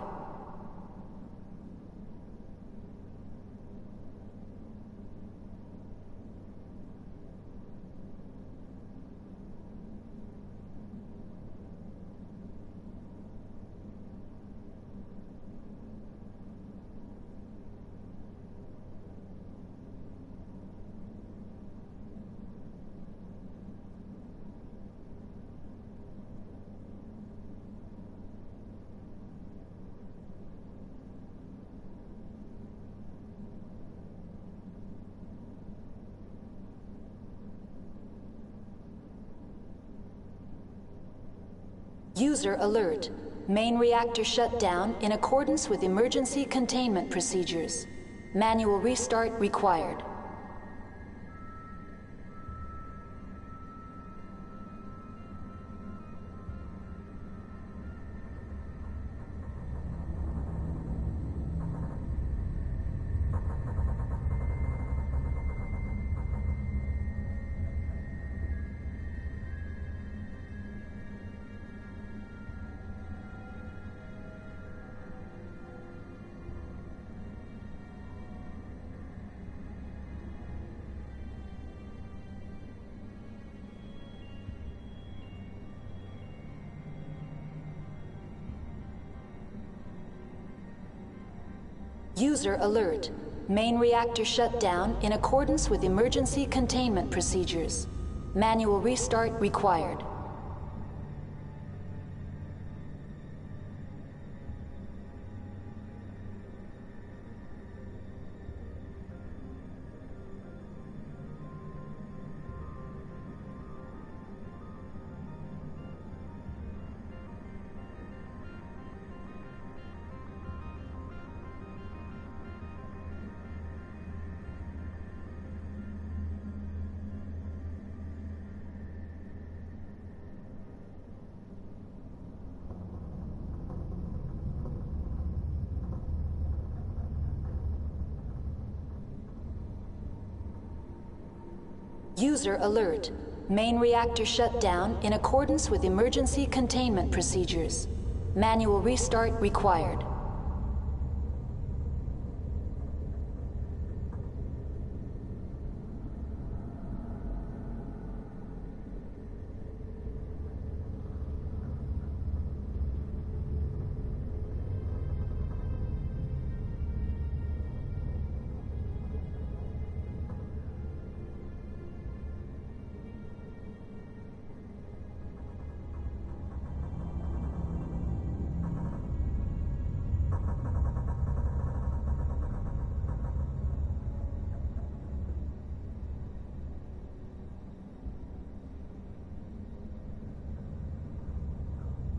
User alert. Main reactor shut down in accordance with emergency containment procedures. Manual restart required. User alert. Main reactor shut down in accordance with emergency containment procedures. Manual restart required. User alert. Main reactor shut down in accordance with emergency containment procedures. Manual restart required.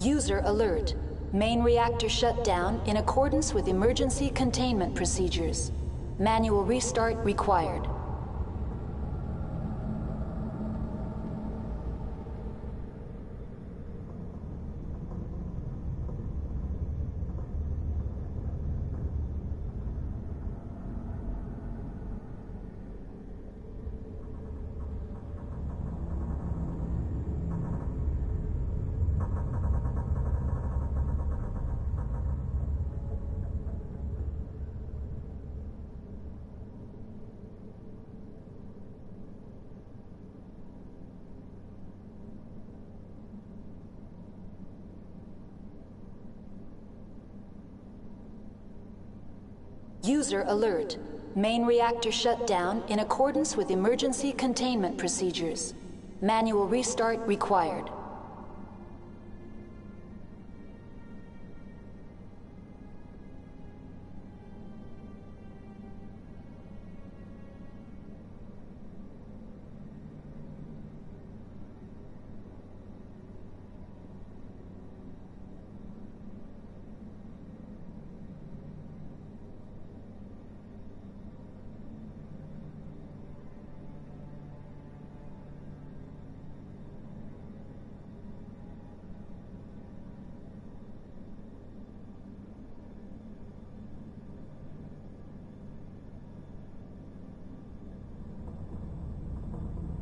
User alert. Main reactor shut down in accordance with emergency containment procedures. Manual restart required. User alert. Main reactor shut down in accordance with emergency containment procedures. Manual restart required.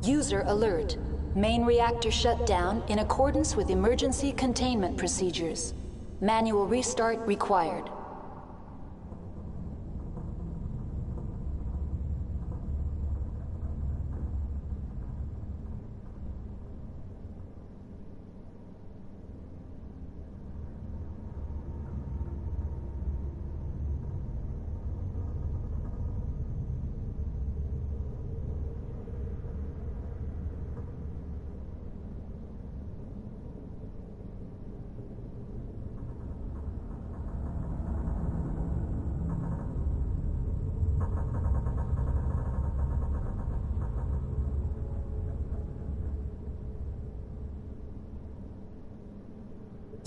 User alert. Main reactor shut down in accordance with emergency containment procedures. Manual restart required.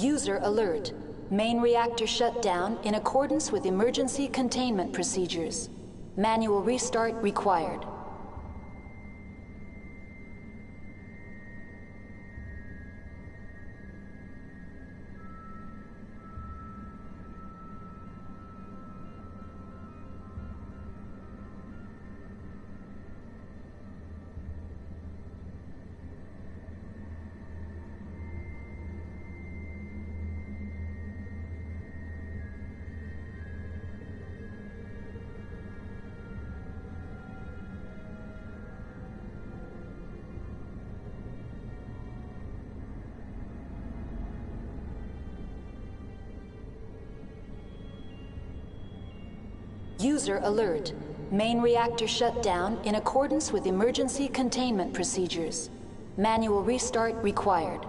User alert. Main reactor shut down in accordance with emergency containment procedures. Manual restart required. User alert. Main reactor shut down in accordance with emergency containment procedures. Manual restart required.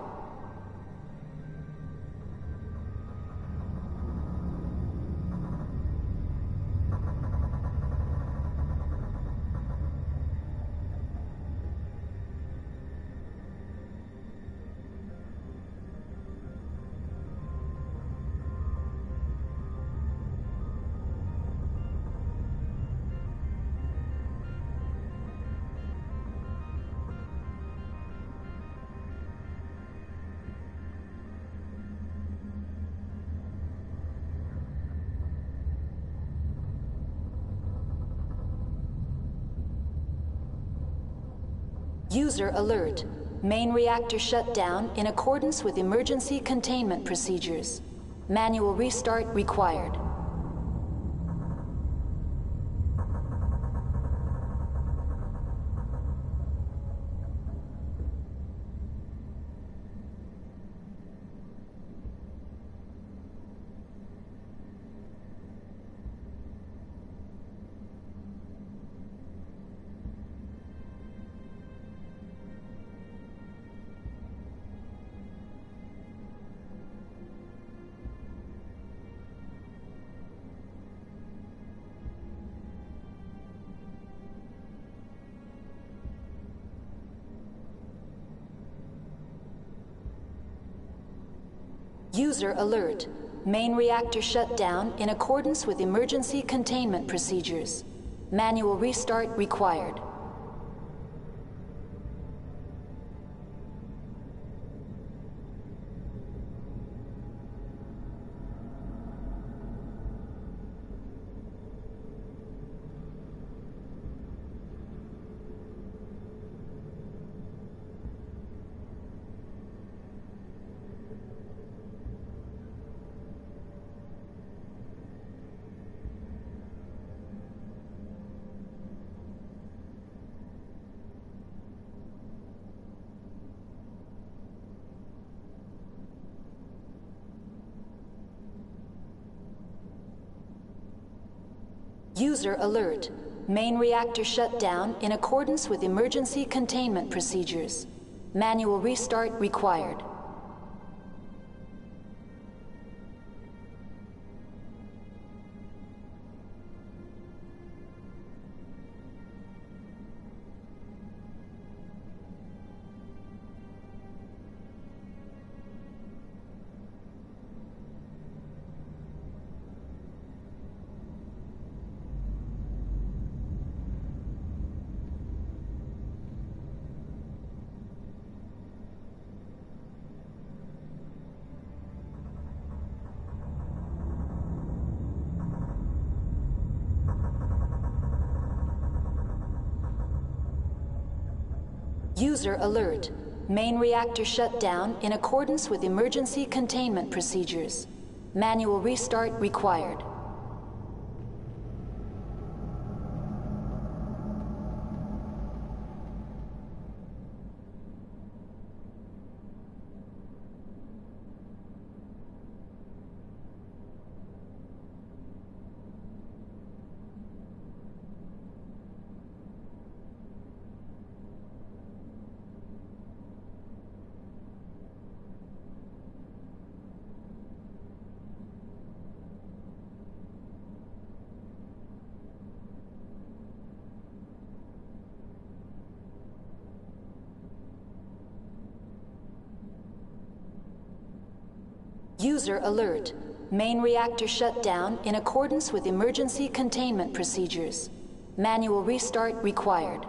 User alert. Main reactor shut down in accordance with emergency containment procedures. Manual restart required. User alert. Main reactor shut down in accordance with emergency containment procedures. Manual restart required. User alert. Main reactor shut down in accordance with emergency containment procedures. Manual restart required. User alert. Main reactor shut down in accordance with emergency containment procedures. Manual restart required. User alert. Main reactor shut down in accordance with emergency containment procedures. Manual restart required.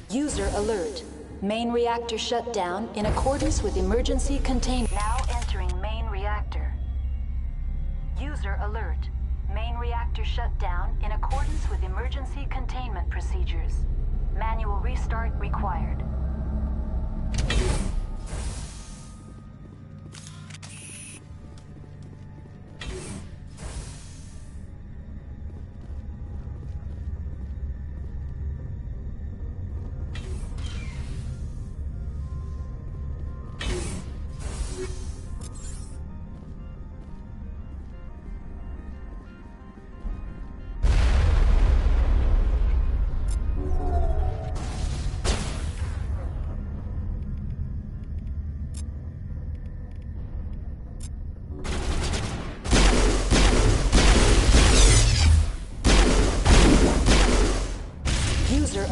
User alert. Main reactor shut down in accordance with emergency containment. Now entering main reactor. User alert. Main reactor shut down in accordance with emergency containment procedures. Manual restart required.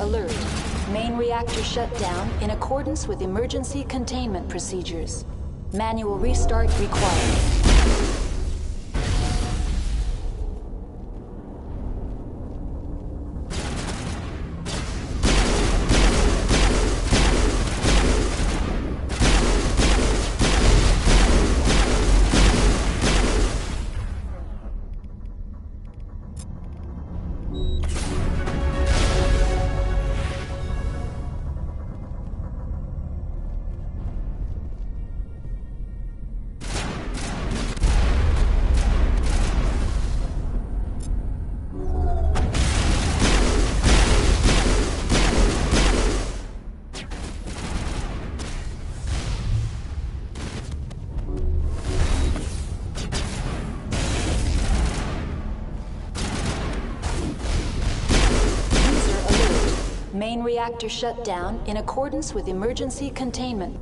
Alert. Main reactor shut down in accordance with emergency containment procedures. Manual restart required. Main reactor shut down in accordance with emergency containment.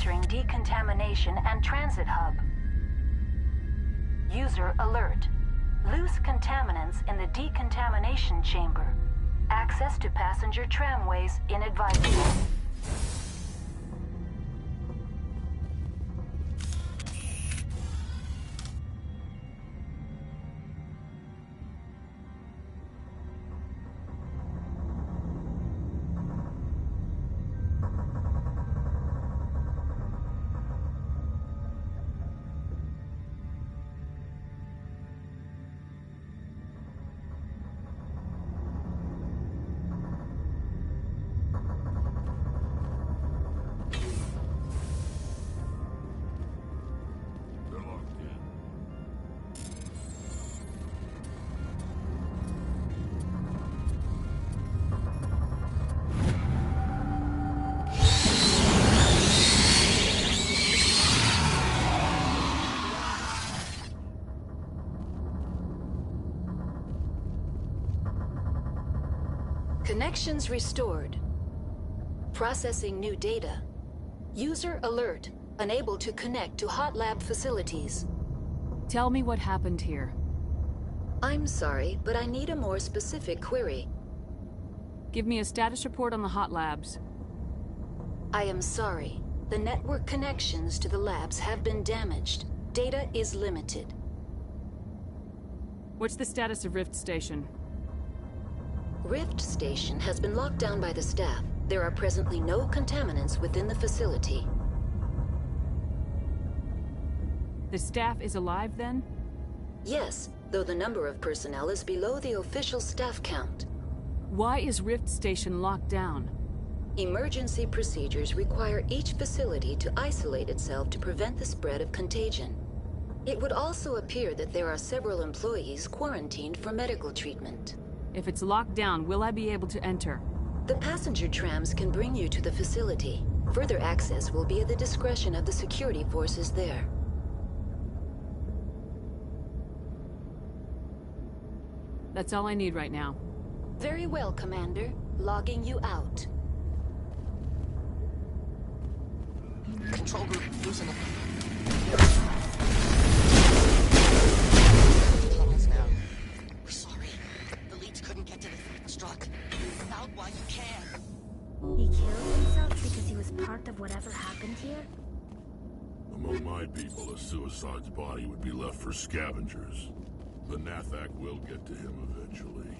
Entering decontamination and transit hub. User alert. Loose contaminants in the decontamination chamber. Access to passenger tramways inadvisable. Connections restored. Processing new data. User alert. Unable to connect to hot lab facilities. Tell me what happened here. I'm sorry, but I need a more specific query. Give me a status report on the hot labs. I am sorry. The network connections to the labs have been damaged. Data is limited. What's the status of Rift Station? Rift Station has been locked down by the staff. There are presently no contaminants within the facility. The staff is alive, then? Yes, though the number of personnel is below the official staff count. Why is Rift Station locked down? Emergency procedures require each facility to isolate itself to prevent the spread of contagion. It would also appear that there are several employees quarantined for medical treatment. If it's locked down, will I be able to enter? The passenger trams can bring you to the facility. Further access will be at the discretion of the security forces there. That's all I need right now. Very well, Commander. Logging you out. Control group, losing it. Tunnels now. We're sorry. The leads couldn't get to the thing that struck. Out while you can. He killed himself because he was part of whatever happened here? Among my people, a suicide's body would be left for scavengers. The Nathak will get to him eventually.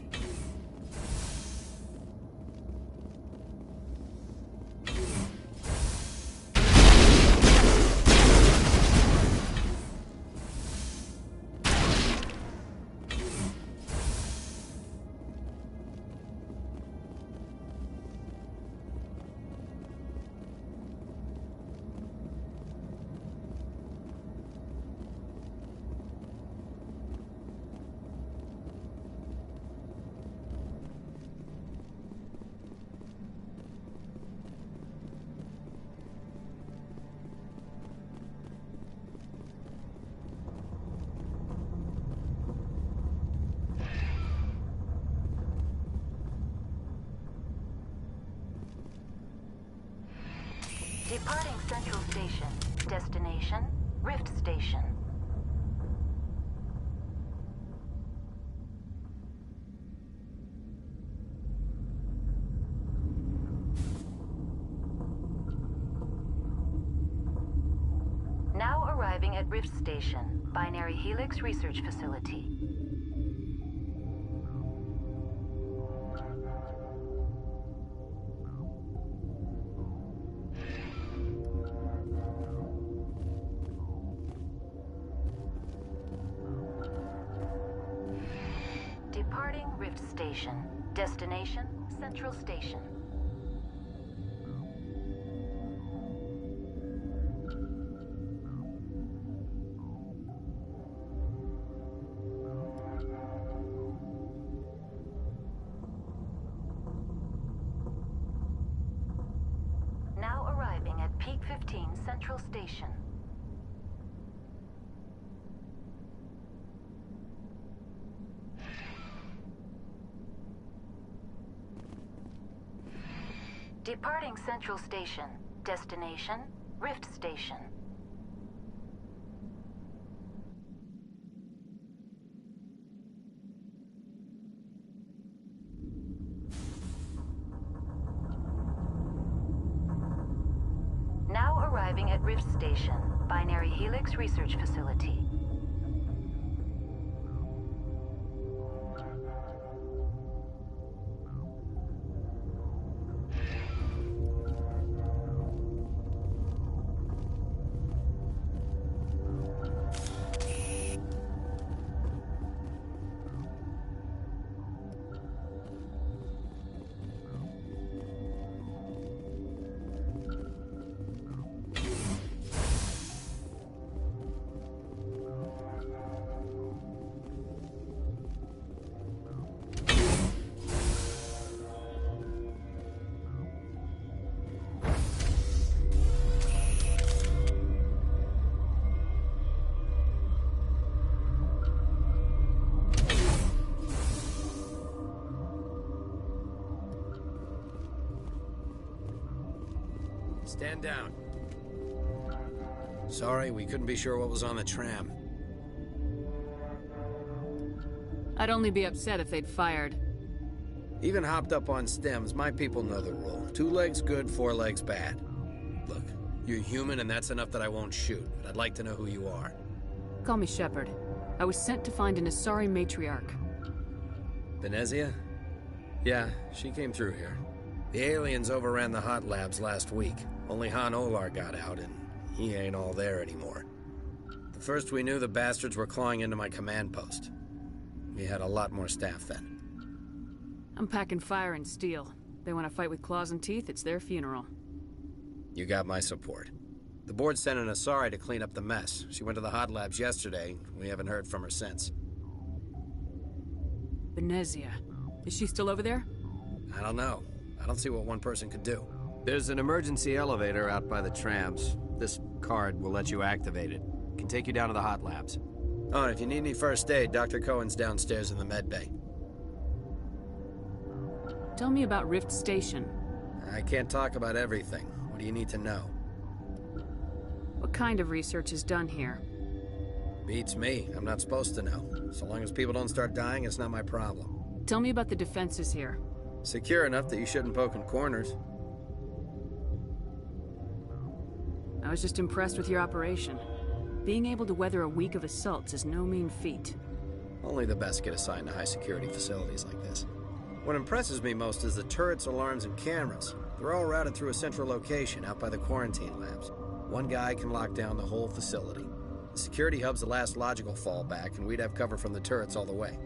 Departing Central Station. Destination, Rift Station. Now arriving at Rift Station, Binary Helix Research Facility. Departing Rift Station. Destination, Central Station. Now arriving at Peak 15 Central Station. Departing Central Station. Destination, Rift Station. Now arriving at Rift Station, Binary Helix Research Facility. Stand down. Sorry, we couldn't be sure what was on the tram. I'd only be upset if they'd fired. Even hopped up on stems, my people know the rule. 2 legs good, 4 legs bad. Look, you're human and that's enough that I won't shoot, but I'd like to know who you are. Call me Shepard. I was sent to find an Asari matriarch. Benezia? Yeah, she came through here. The aliens overran the hot labs last week. Only Han Olar got out, and he ain't all there anymore. The first we knew, the bastards were clawing into my command post. We had a lot more staff then. I'm packing fire and steel. They want to fight with claws and teeth, it's their funeral. You got my support. The board sent an Asari to clean up the mess. She went to the hot labs yesterday. We haven't heard from her since. Benezia. Is she still over there? I don't know. I don't see what one person could do. There's an emergency elevator out by the trams. This card will let you activate it. Can take you down to the hot labs. Oh, and if you need any first aid, Dr. Cohen's downstairs in the med bay. Tell me about Rift Station. I can't talk about everything. What do you need to know? What kind of research is done here? Beats me. I'm not supposed to know. So long as people don't start dying, it's not my problem. Tell me about the defenses here. Secure enough that you shouldn't poke in corners. I was just impressed with your operation. Being able to weather a week of assaults is no mean feat. Only the best get assigned to high-security facilities like this. What impresses me most is the turrets, alarms, and cameras. They're all routed through a central location out by the quarantine labs. One guy can lock down the whole facility. The security hub's the last logical fallback, and we'd have cover from the turrets all the way.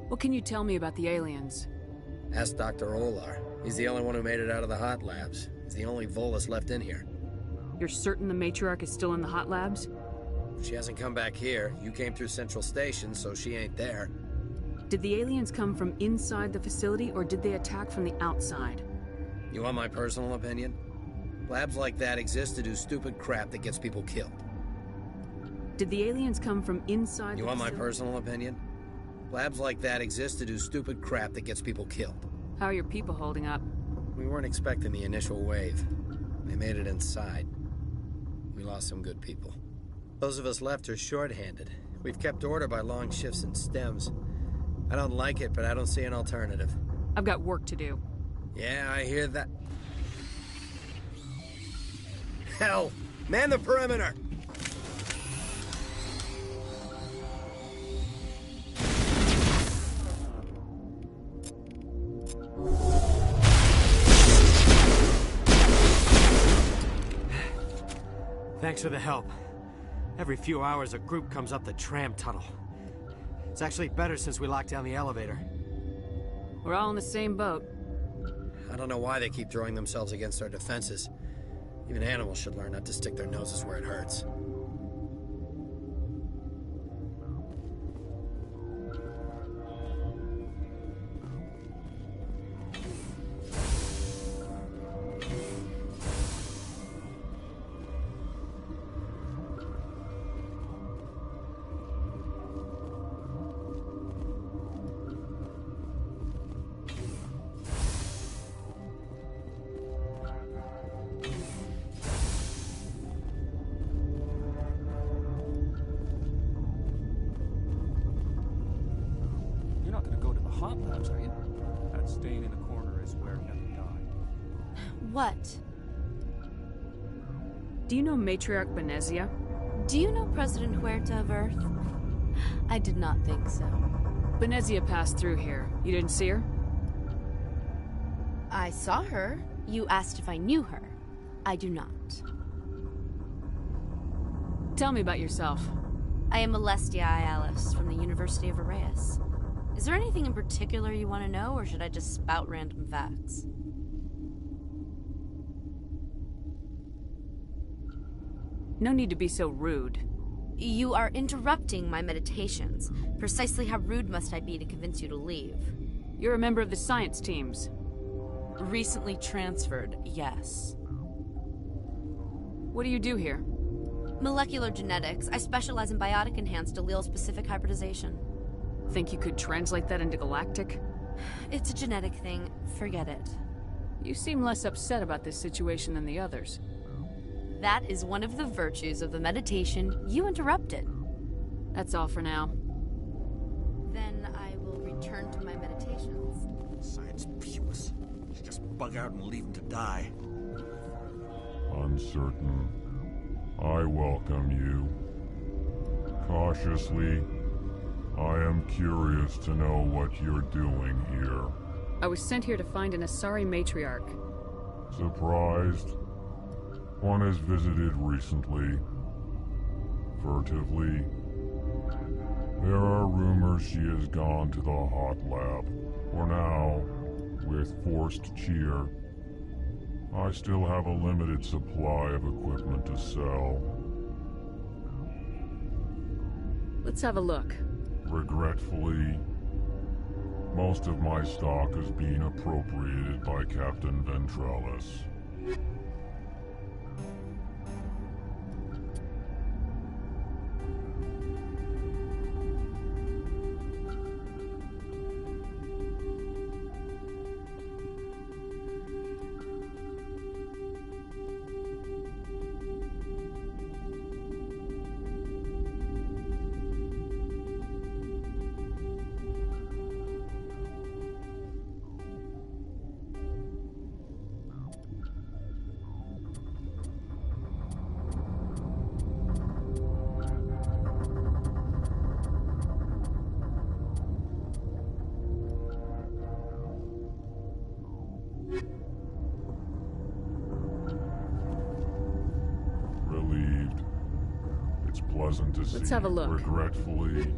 What can you tell me about the aliens? Ask Dr. Olar. He's the only one who made it out of the hot labs. He's the only Volus left in here. You're certain the matriarch is still in the hot labs? She hasn't come back here. You came through Central Station, so she ain't there. Did the aliens come from inside the facility, or did they attack from the outside? You want my personal opinion? Labs like that exist to do stupid crap that gets people killed. Did the aliens come from inside You the want my facility? personal opinion? Labs like that exist to do stupid crap that gets people killed. How are your people holding up? We weren't expecting the initial wave. They made it inside. We lost some good people. Those of us left are short-handed. We've kept order by long shifts and stems. I don't like it, but I don't see an alternative. I've got work to do. Yeah, I hear that. Hell! Man the perimeter! Thanks for the help. Every few hours, a group comes up the tram tunnel. It's actually better since we locked down the elevator. We're all in the same boat. I don't know why they keep throwing themselves against our defenses. Even animals should learn not to stick their noses where it hurts. hot labs, are you? That stain in the corner is where Heather died. What? Do you know Matriarch Benezia? Do you know President Huerta of Earth? I did not think so. Benezia passed through here. You didn't see her? I saw her. You asked if I knew her. I do not. Tell me about yourself. I am Alestia Ialis from the University of Arraeus. Is there anything in particular you want to know, or should I just spout random facts? No need to be so rude. You are interrupting my meditations. Precisely how rude must I be to convince you to leave? You're a member of the science teams. Recently transferred, yes. What do you do here? Molecular genetics. I specialize in biotic-enhanced allele-specific hybridization. Think you could translate that into galactic? It's a genetic thing. Forget it. You seem less upset about this situation than the others. That is one of the virtues of the meditation you interrupted. That's all for now. Then I will return to my meditations. Science puce. Should just bug out and leave him to die. Uncertain. I welcome you. Cautiously, I am curious to know what you're doing here. I was sent here to find an Asari matriarch. Surprised? One has visited recently. Furtively. There are rumors she has gone to the hot lab. For now, with forced cheer, I still have a limited supply of equipment to sell. Let's have a look. Regretfully, most of my stock is being appropriated by Captain Ventralis. Pleasant to see. Let's have a look. Regretfully.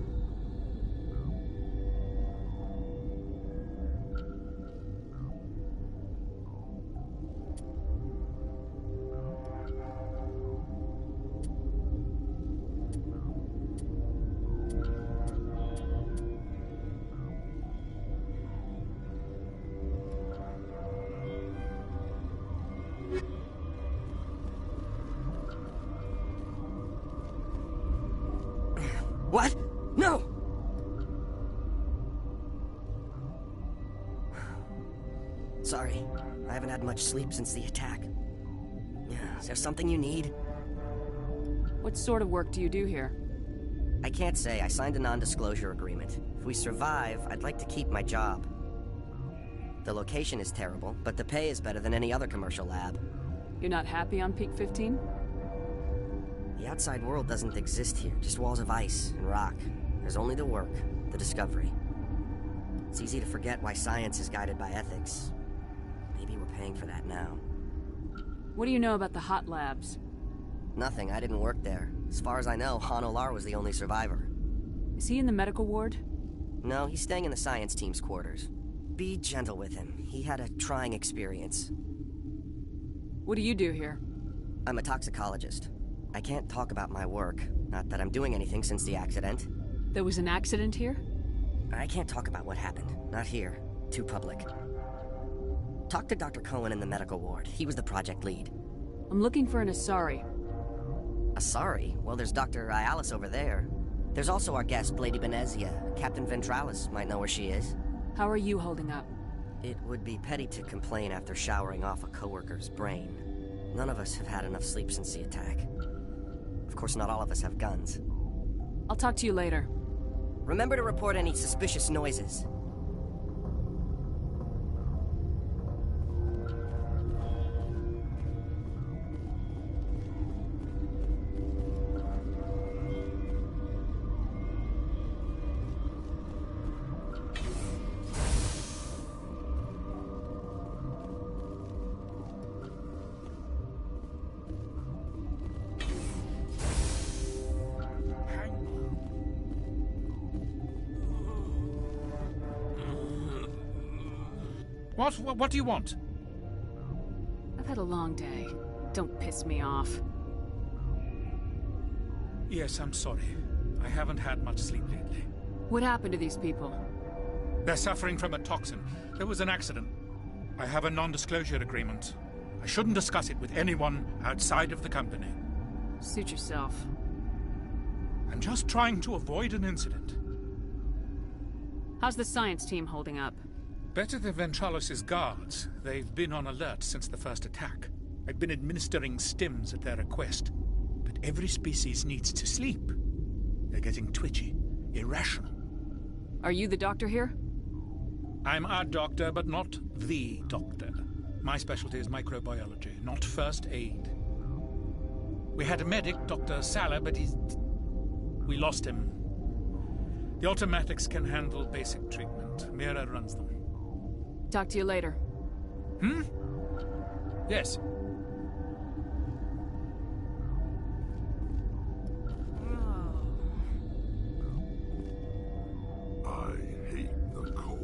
What? No! Sorry, I haven't had much sleep since the attack. Is there something you need? What sort of work do you do here? I can't say. I signed a non-disclosure agreement. If we survive, I'd like to keep my job. The location is terrible, but the pay is better than any other commercial lab. You're not happy on Peak 15? The outside world doesn't exist here, just walls of ice and rock. There's only the work, the discovery. It's easy to forget why science is guided by ethics. Maybe we're paying for that now. What do you know about the hot labs? Nothing, I didn't work there. As far as I know, Han Olar was the only survivor. Is he in the medical ward? No, he's staying in the science team's quarters. Be gentle with him. He had a trying experience. What do you do here? I'm a toxicologist. I can't talk about my work. Not that I'm doing anything since the accident. There was an accident here? I can't talk about what happened. Not here. Too public. Talk to Dr. Cohen in the medical ward. He was the project lead. I'm looking for an Asari. Asari? Well, there's Dr. Ialis over there. There's also our guest, Lady Benezia. Captain Ventralis might know where she is. How are you holding up? It would be petty to complain after showering off a coworker's brain. None of us have had enough sleep since the attack. Of course, not all of us have guns. I'll talk to you later. Remember to report any suspicious noises. What do you want? I've had a long day. Don't piss me off. Yes, I'm sorry. I haven't had much sleep lately. What happened to these people? They're suffering from a toxin. There was an accident. I have a non-disclosure agreement. I shouldn't discuss it with anyone outside of the company. Suit yourself. I'm just trying to avoid an incident. How's the science team holding up? Better than Ventralos' guards. They've been on alert since the first attack. I've been administering stims at their request. But every species needs to sleep. They're getting twitchy, irrational. Are you the doctor here? I'm a doctor, but not the doctor. My specialty is microbiology, not first aid. We had a medic, Dr. Salah, but we lost him. The automatics can handle basic treatment. Mira runs them. Talk to you later. Yes. I hate the cold.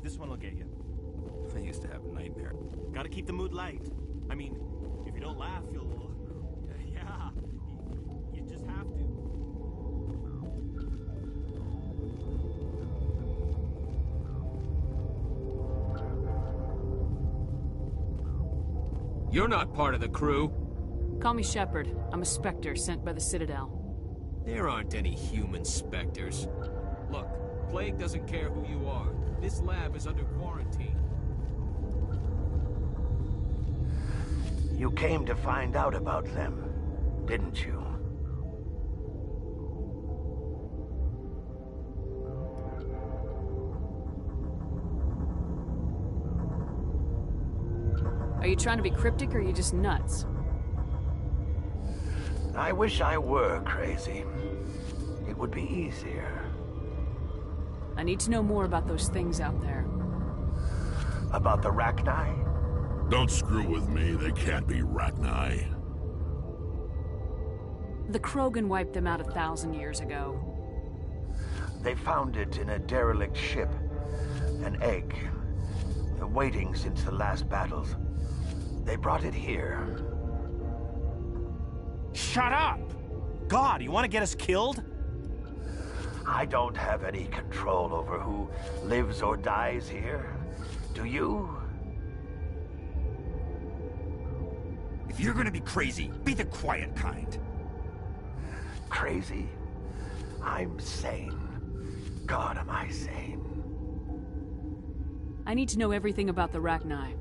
This one will get you. I used to have a nightmare. Gotta keep the mood light. I mean, if you don't laugh, you'll... yeah, you just have to. You're not part of the crew. Call me Shepard. I'm a Spectre sent by the Citadel. There aren't any human Spectres. Look, Plague doesn't care who you are. This lab is under quarantine. You came to find out about them, didn't you? Are you trying to be cryptic or are you just nuts? I wish I were crazy. It would be easier. I need to know more about those things out there. About the Rachni? Don't screw with me, they can't be Rachni. The Krogan wiped them out 1,000 years ago. They found it in a derelict ship. An egg. Waiting since the last battles. They brought it here. Shut up! God, you want to get us killed? I don't have any control over who lives or dies here. Do you? If you're gonna be crazy, be the quiet kind. Crazy? I'm sane. God, am I sane? I need to know everything about the Rachni.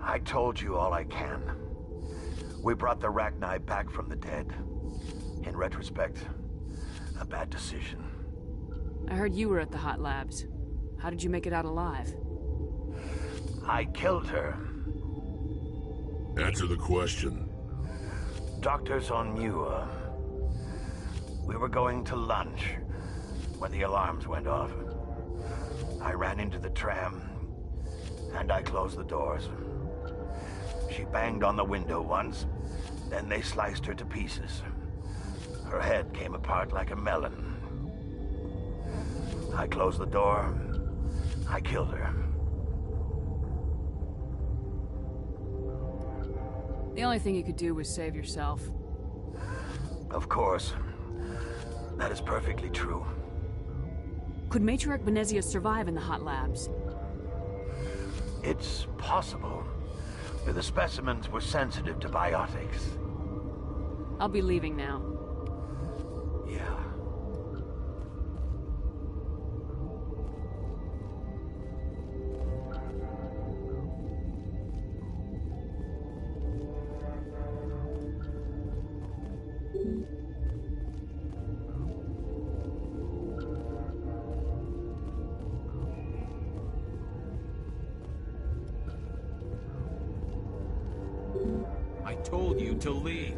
I told you all I can. We brought the Rachni back from the dead. In retrospect, a bad decision. I heard you were at the Hot Labs. How did you make it out alive? I killed her. Answer the question. Doctors on Muir. We were going to lunch when the alarms went off. I ran into the tram, and I closed the doors. She banged on the window once, then they sliced her to pieces. Her head came apart like a melon. I closed the door. I killed her. The only thing you could do was save yourself. Of course. That is perfectly true. Could Matriarch Benezia survive in the hot labs? It's possible. The specimens were sensitive to biotics. I'll be leaving now. Yeah. I told you to leave.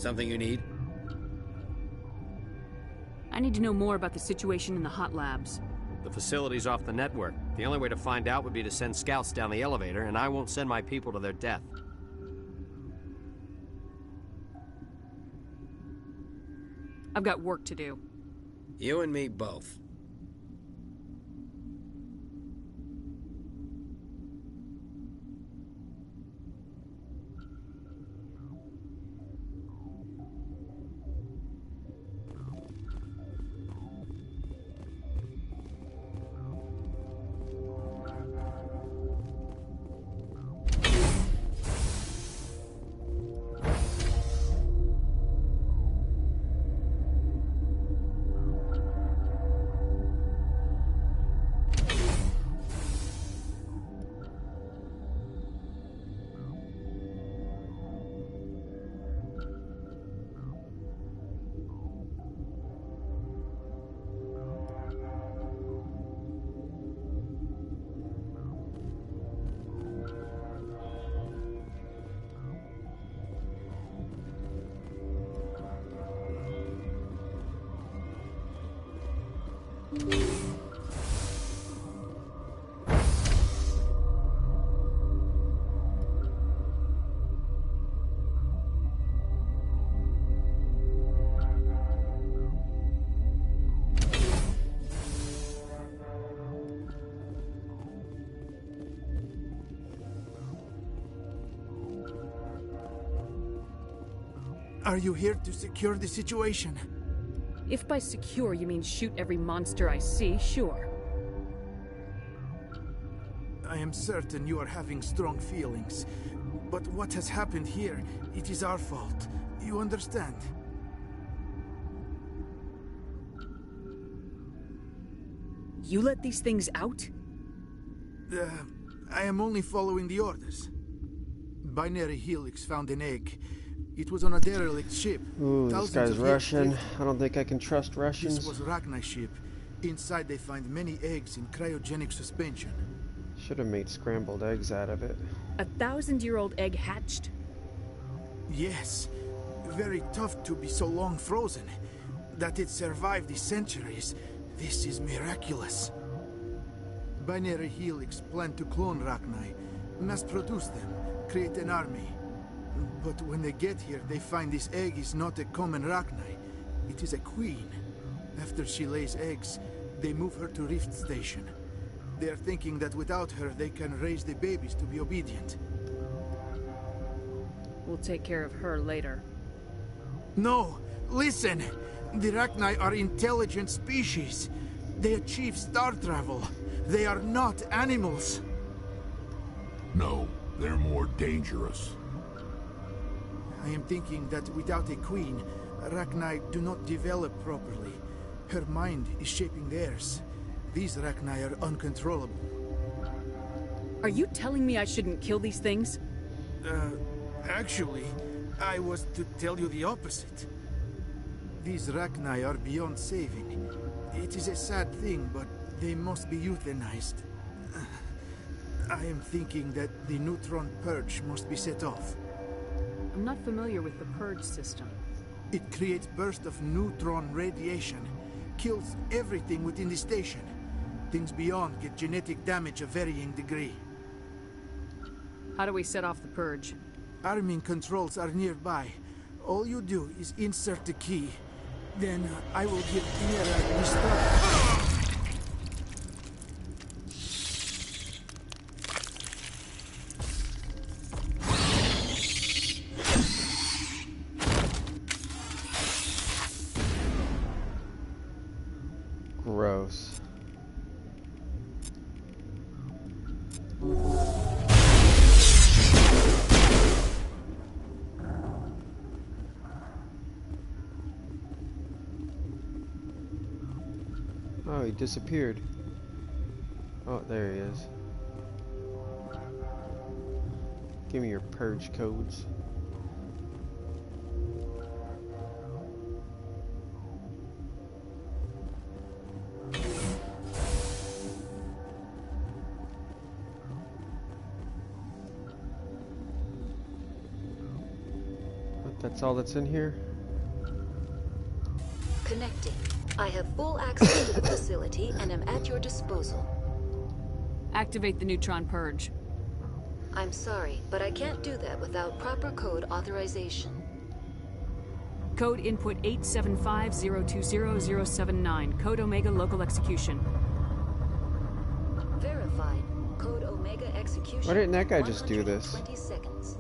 Something you need? I need to know more about the situation in the hot labs. The facility's off the network. The only way to find out would be to send scouts down the elevator, and I won't send my people to their death. I've got work to do. You and me both. Are you here to secure the situation? If by secure you mean shoot every monster I see, sure. I am certain you are having strong feelings. But what has happened here, it is our fault. You understand? You let these things out? I am only following the orders. Binary Helix found an egg. It was on a derelict ship. Ooh, this guy's Russian. I don't think I can trust Russians. This was Rachni's ship. Inside they find many eggs in cryogenic suspension. Should have made scrambled eggs out of it. 1,000-year-old egg hatched? Yes. Very tough to be so long frozen. That it survived the centuries. This is miraculous. Binary Helix planned to clone Rachni, mass produce them, create an army. But when they get here, they find this egg is not a common Rachni. It is a queen. After she lays eggs, they move her to Rift Station. They are thinking that without her, they can raise the babies to be obedient. We'll take care of her later. No! Listen! The Rachni are intelligent species. They achieve star travel. They are not animals. No, they're more dangerous. I am thinking that without a queen, Rachni do not develop properly. Her mind is shaping theirs. These Rachni are uncontrollable. Are you telling me I shouldn't kill these things? Actually, I was to tell you the opposite. These Rachni are beyond saving. It is a sad thing, but they must be euthanized. I am thinking that the neutron purge must be set off. I'm not familiar with the purge system. It creates bursts of neutron radiation, kills everything within the station. Things beyond get genetic damage of varying degree. How do we set off the purge? Arming controls are nearby. All you do is insert the key. Then I will give Mira the start. Gross. Oh, he disappeared. Oh, there he is. Give me your purge codes. That's all that's in here? Connecting. I have full access to the facility and am at your disposal. Activate the neutron purge. I'm sorry, but I can't do that without proper code authorization. Code input 875020079. Code Omega local execution. Verified. Code Omega execution. Why didn't that guy just do this? 20 seconds.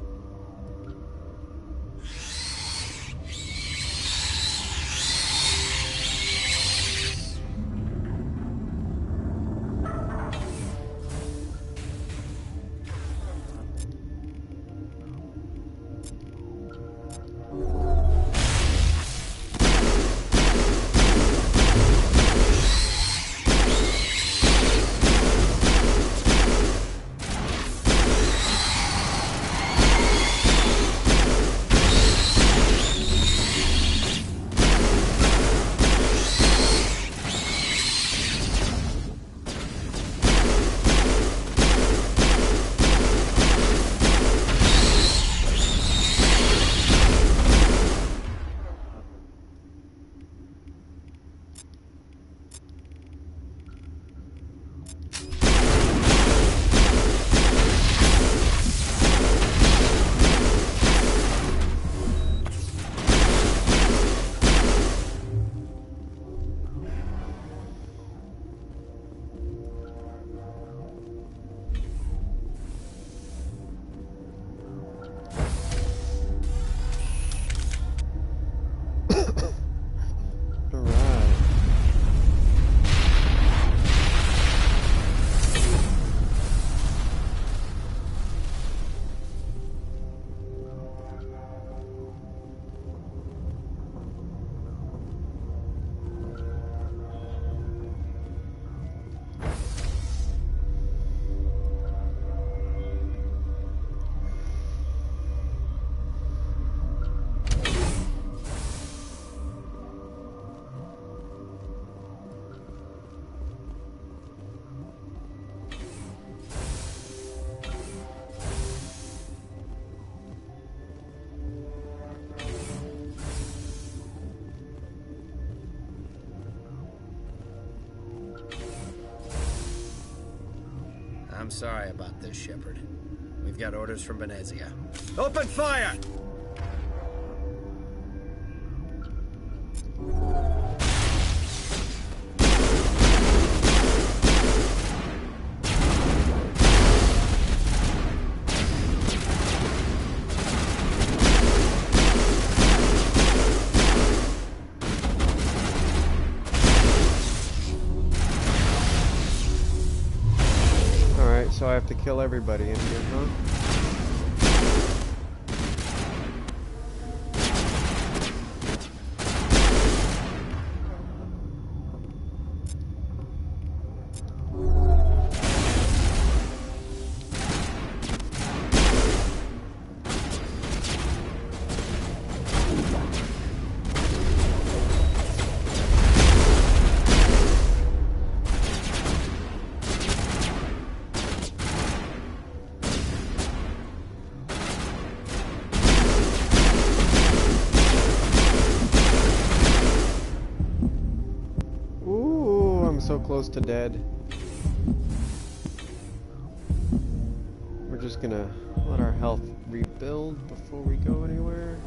I'm sorry about this, Shepard. We've got orders from Benezia. Open fire! So I have to kill everybody in here, huh? So close to dead. We're just gonna let our health rebuild before we go anywhere.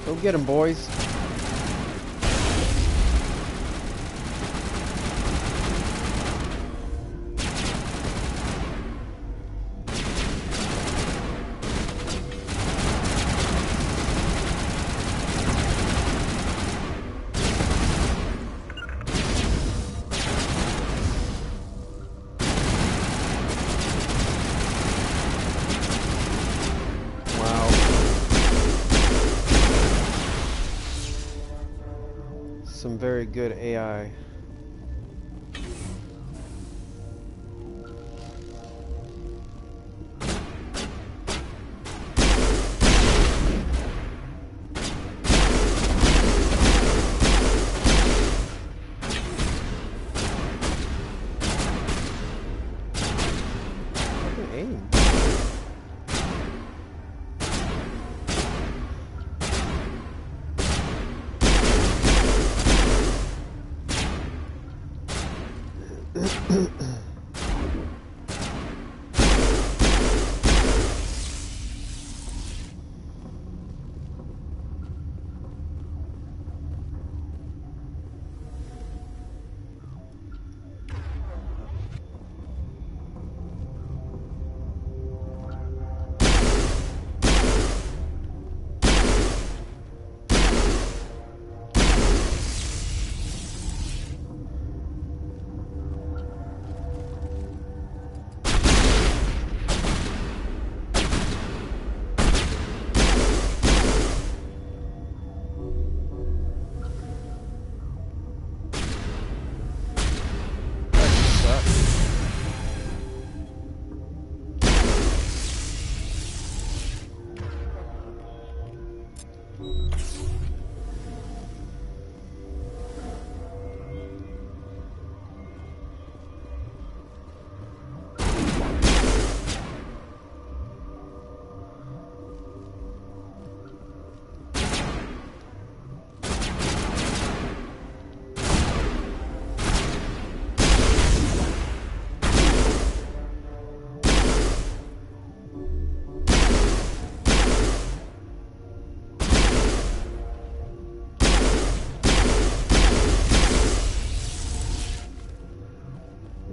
Go get him, boys. Some very good AI. Aim.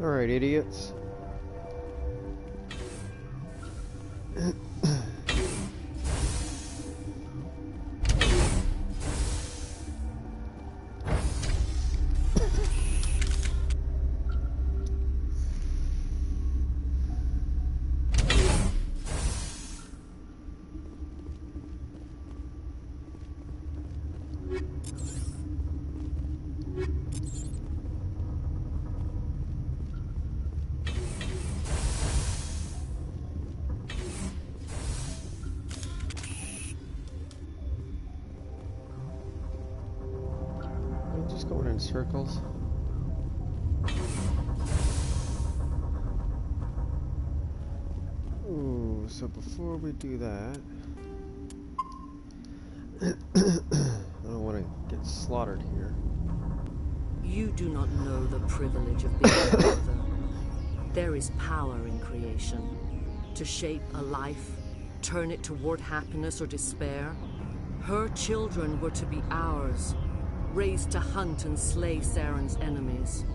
Alright, idiots. Just going in circles. Ooh, so before we do that, I don't want to get slaughtered here. You do not know the privilege of being a mother. There is power in creation. To shape a life, turn it toward happiness or despair. Her children were to be ours, raised to hunt and slay Saren's enemies.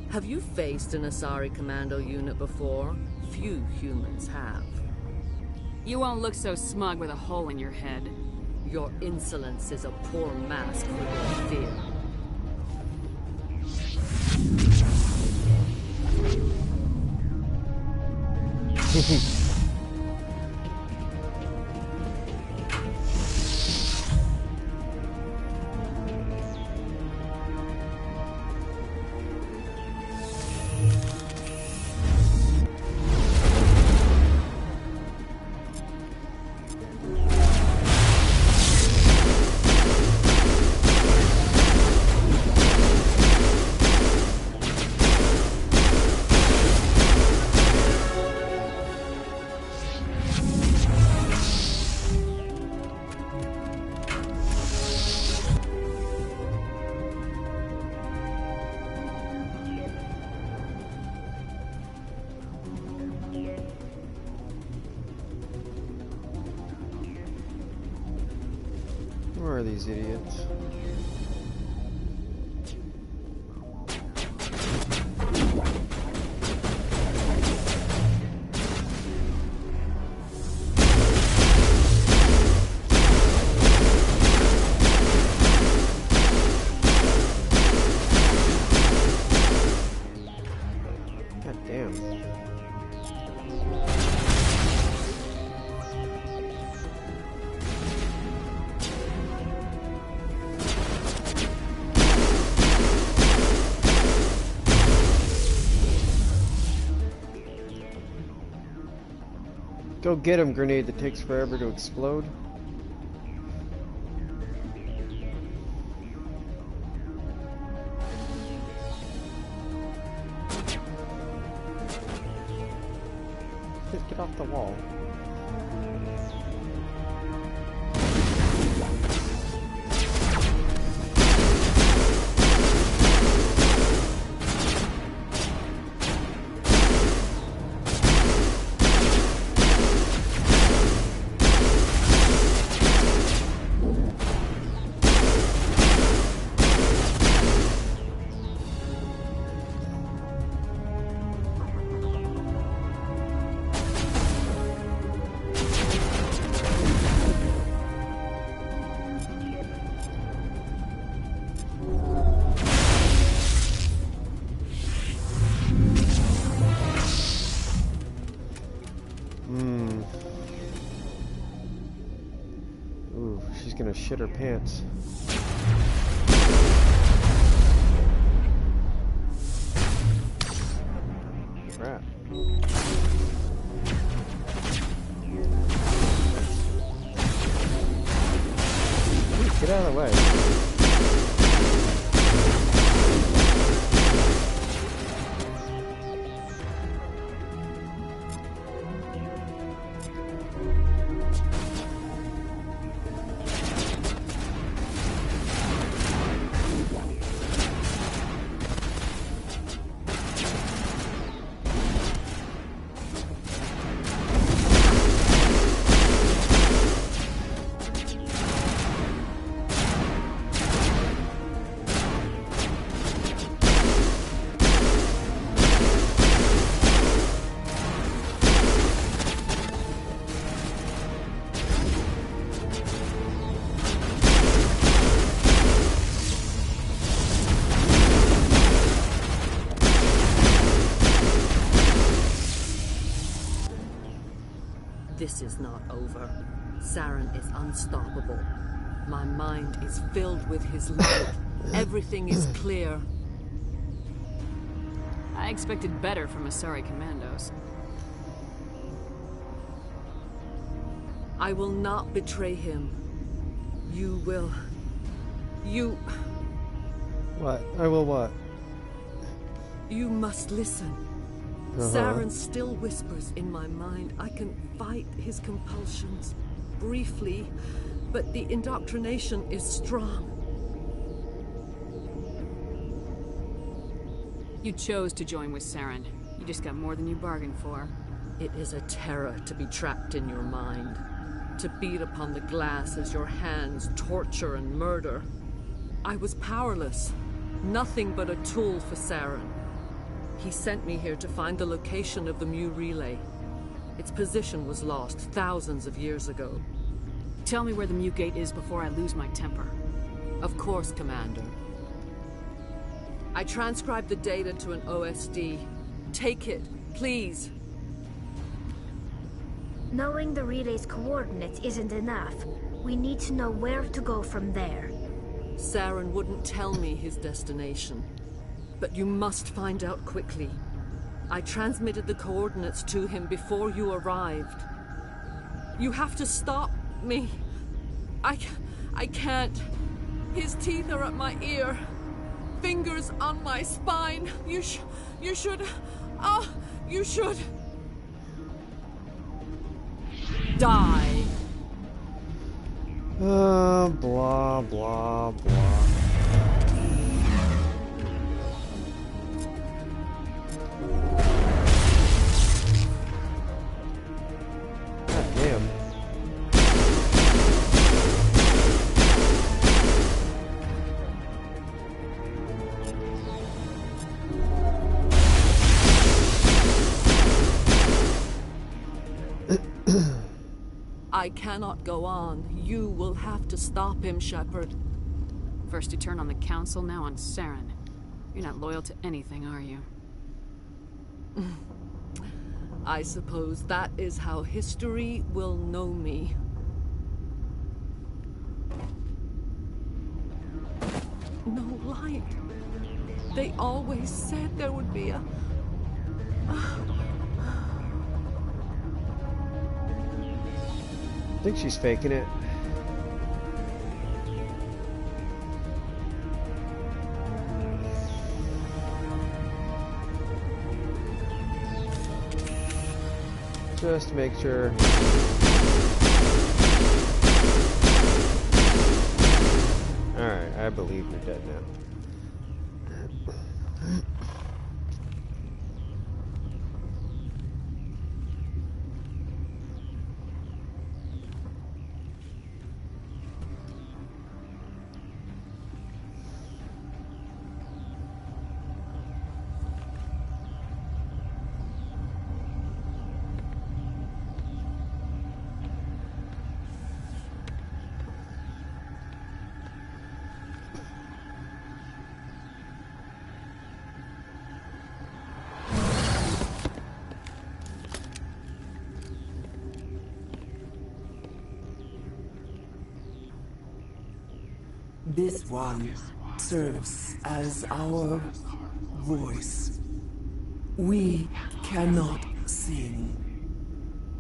Have you faced an Asari commando unit before? Few humans have. You won't look so smug with a hole in your head. Your insolence is a poor mask for your fear. Where are these idiots? God damn. Go get him, grenade that takes forever to explode. Just get off the wall. Ooh, she's gonna shit her pants. Crap. Ooh, get out of the way. This is not over. Saren is unstoppable. My mind is filled with his light. Everything is clear. I expected better from Asari commandos. I will not betray him. You will... You... What? I will what? You must listen. Saren still whispers in my mind. I can fight his compulsions, briefly, but the indoctrination is strong. You chose to join with Saren. You just got more than you bargained for. It is a terror to be trapped in your mind, to beat upon the glass as your hands torture and murder. I was powerless, nothing but a tool for Saren. He sent me here to find the location of the Mu relay. Its position was lost thousands of years ago. Tell me where the Mu gate is before I lose my temper. Of course, Commander. I transcribed the data to an OSD. Take it, please. Knowing the relay's coordinates isn't enough. We need to know where to go from there. Saren wouldn't tell me his destination. But you must find out quickly. I transmitted the coordinates to him before you arrived. You have to stop me. I can't. His teeth are at my ear. Fingers on my spine. You should... Oh, you should... Die. Blah, blah, blah. God damn. I cannot go on. You will have to stop him, Shepard. First you turn on the Council, now on Saren. You're not loyal to anything, are you? I suppose that is how history will know me. No light. They always said there would be a... I think she's faking it. Just make sure. Alright, I believe you're dead now. This one serves as our voice. We cannot sing.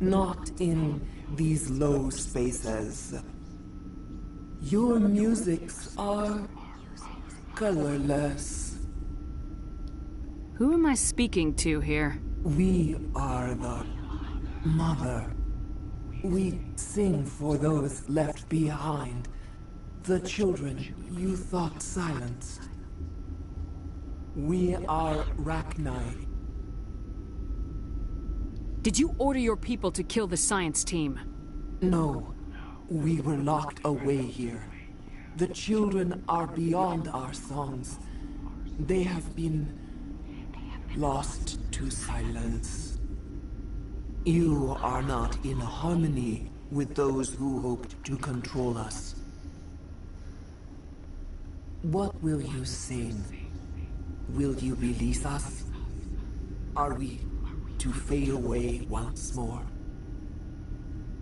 Not in these low spaces. Your musics are colorless. Who am I speaking to here? We are the Mother. We sing for those left behind. The children you thought silenced. We are Rachni. Did you order your people to kill the science team? No. We were locked away here. The children are beyond our songs. They have been lost to silence. You are not in harmony with those who hoped to control us. What will you sing? Will you release us? Are we to fade away once more?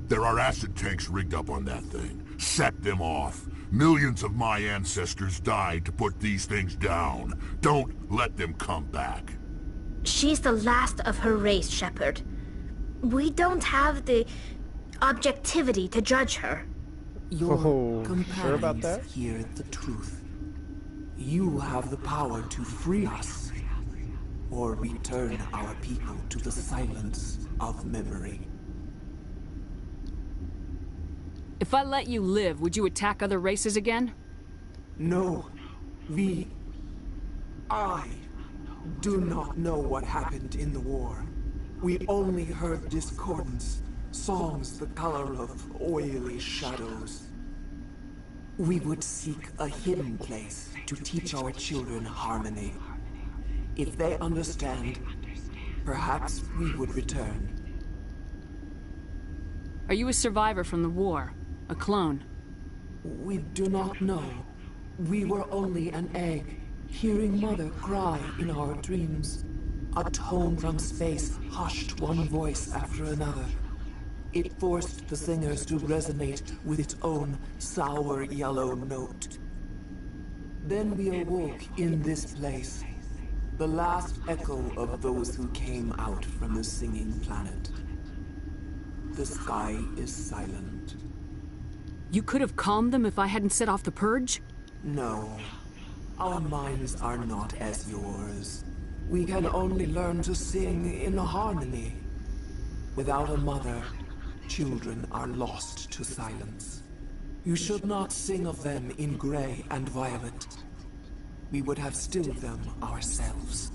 There are acid tanks rigged up on that thing. Set them off. Millions of my ancestors died to put these things down. Don't let them come back. She's the last of her race, Shepard. We don't have the objectivity to judge her. Your companions sure about that? hear the truth. You have the power to free us, or return our people to the silence of memory. If I let you live, would you attack other races again? No. I do not know what happened in the war. We only heard discordance, songs the color of oily shadows. We would seek a hidden place to teach our children harmony. If they understand, perhaps we would return. Are you a survivor from the war? A clone? We do not know. We were only an egg, hearing Mother cry in our dreams. A tone from space hushed one voice after another. It forced the singers to resonate with its own sour yellow note. Then we awoke in this place, the last echo of those who came out from the singing planet. The sky is silent. You could have calmed them if I hadn't set off the purge? No. Our minds are not as yours. We can only learn to sing in harmony. Without a mother, children are lost to silence. You should not sing of them in gray and violet. We would have stilled them ourselves.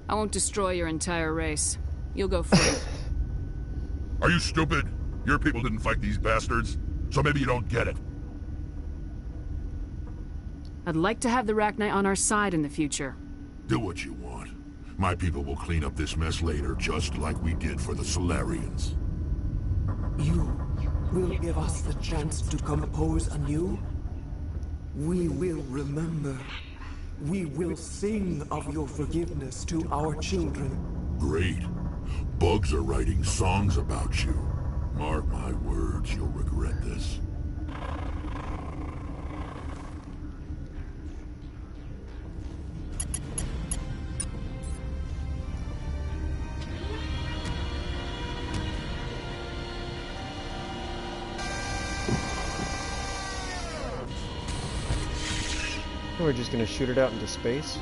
I won't destroy your entire race. You'll go free. Are you stupid? Your people didn't fight these bastards, so maybe you don't get it. I'd like to have the Rachni on our side in the future. Do what you want. My people will clean up this mess later, just like we did for the Solarians. You will give us the chance to compose anew? We will remember. We will sing of your forgiveness to our children. Great. Bugs are writing songs about you. Mark my words, you'll regret this. We're just gonna shoot it out into space.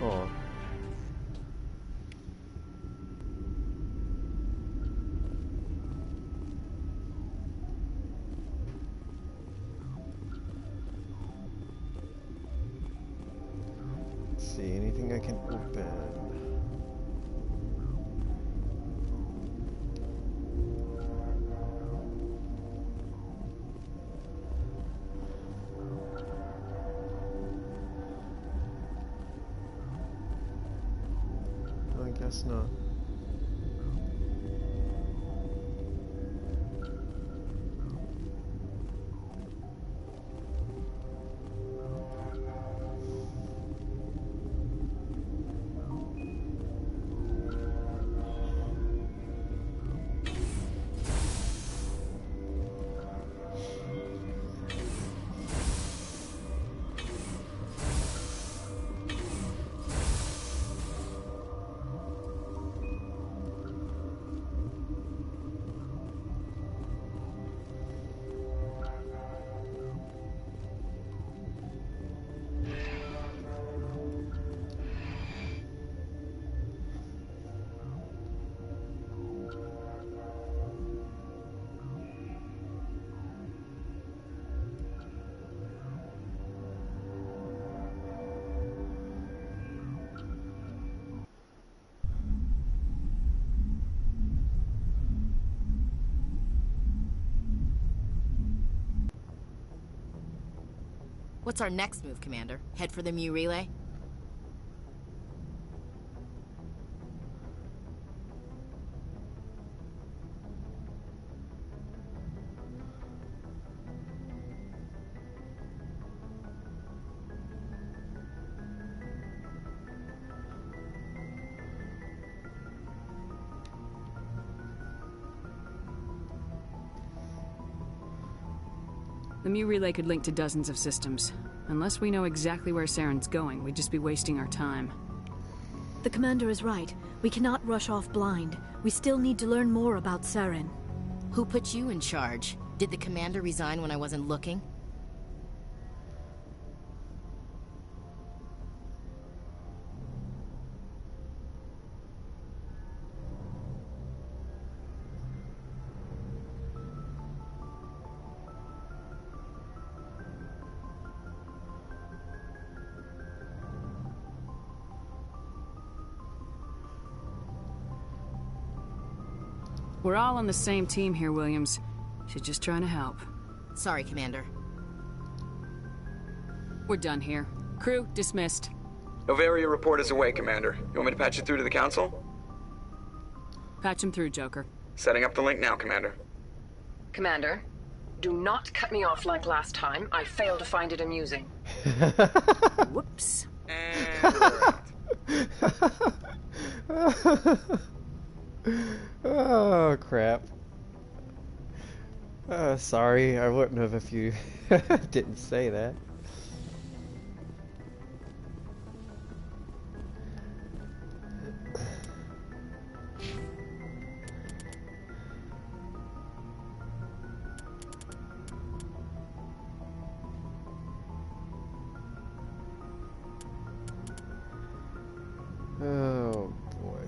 Oh. Let's see, anything I can open? I guess not. What's our next move, Commander? Head for the Mu relay? The Mu relay could link to dozens of systems. Unless we know exactly where Saren's going, we'd just be wasting our time. The Commander is right. We cannot rush off blind. We still need to learn more about Saren. Who put you in charge? Did the Commander resign when I wasn't looking? We're all on the same team here, Williams. She's just trying to help. Sorry, Commander. We're done here. Crew, dismissed. Novaria report is away, Commander. You want me to patch it through to the Council? Patch him through, Joker. Setting up the link now, Commander. Commander, do not cut me off like last time. I failed to find it amusing. Whoops. And Oh, crap. Sorry, I wouldn't have if you didn't say that. Oh, boy.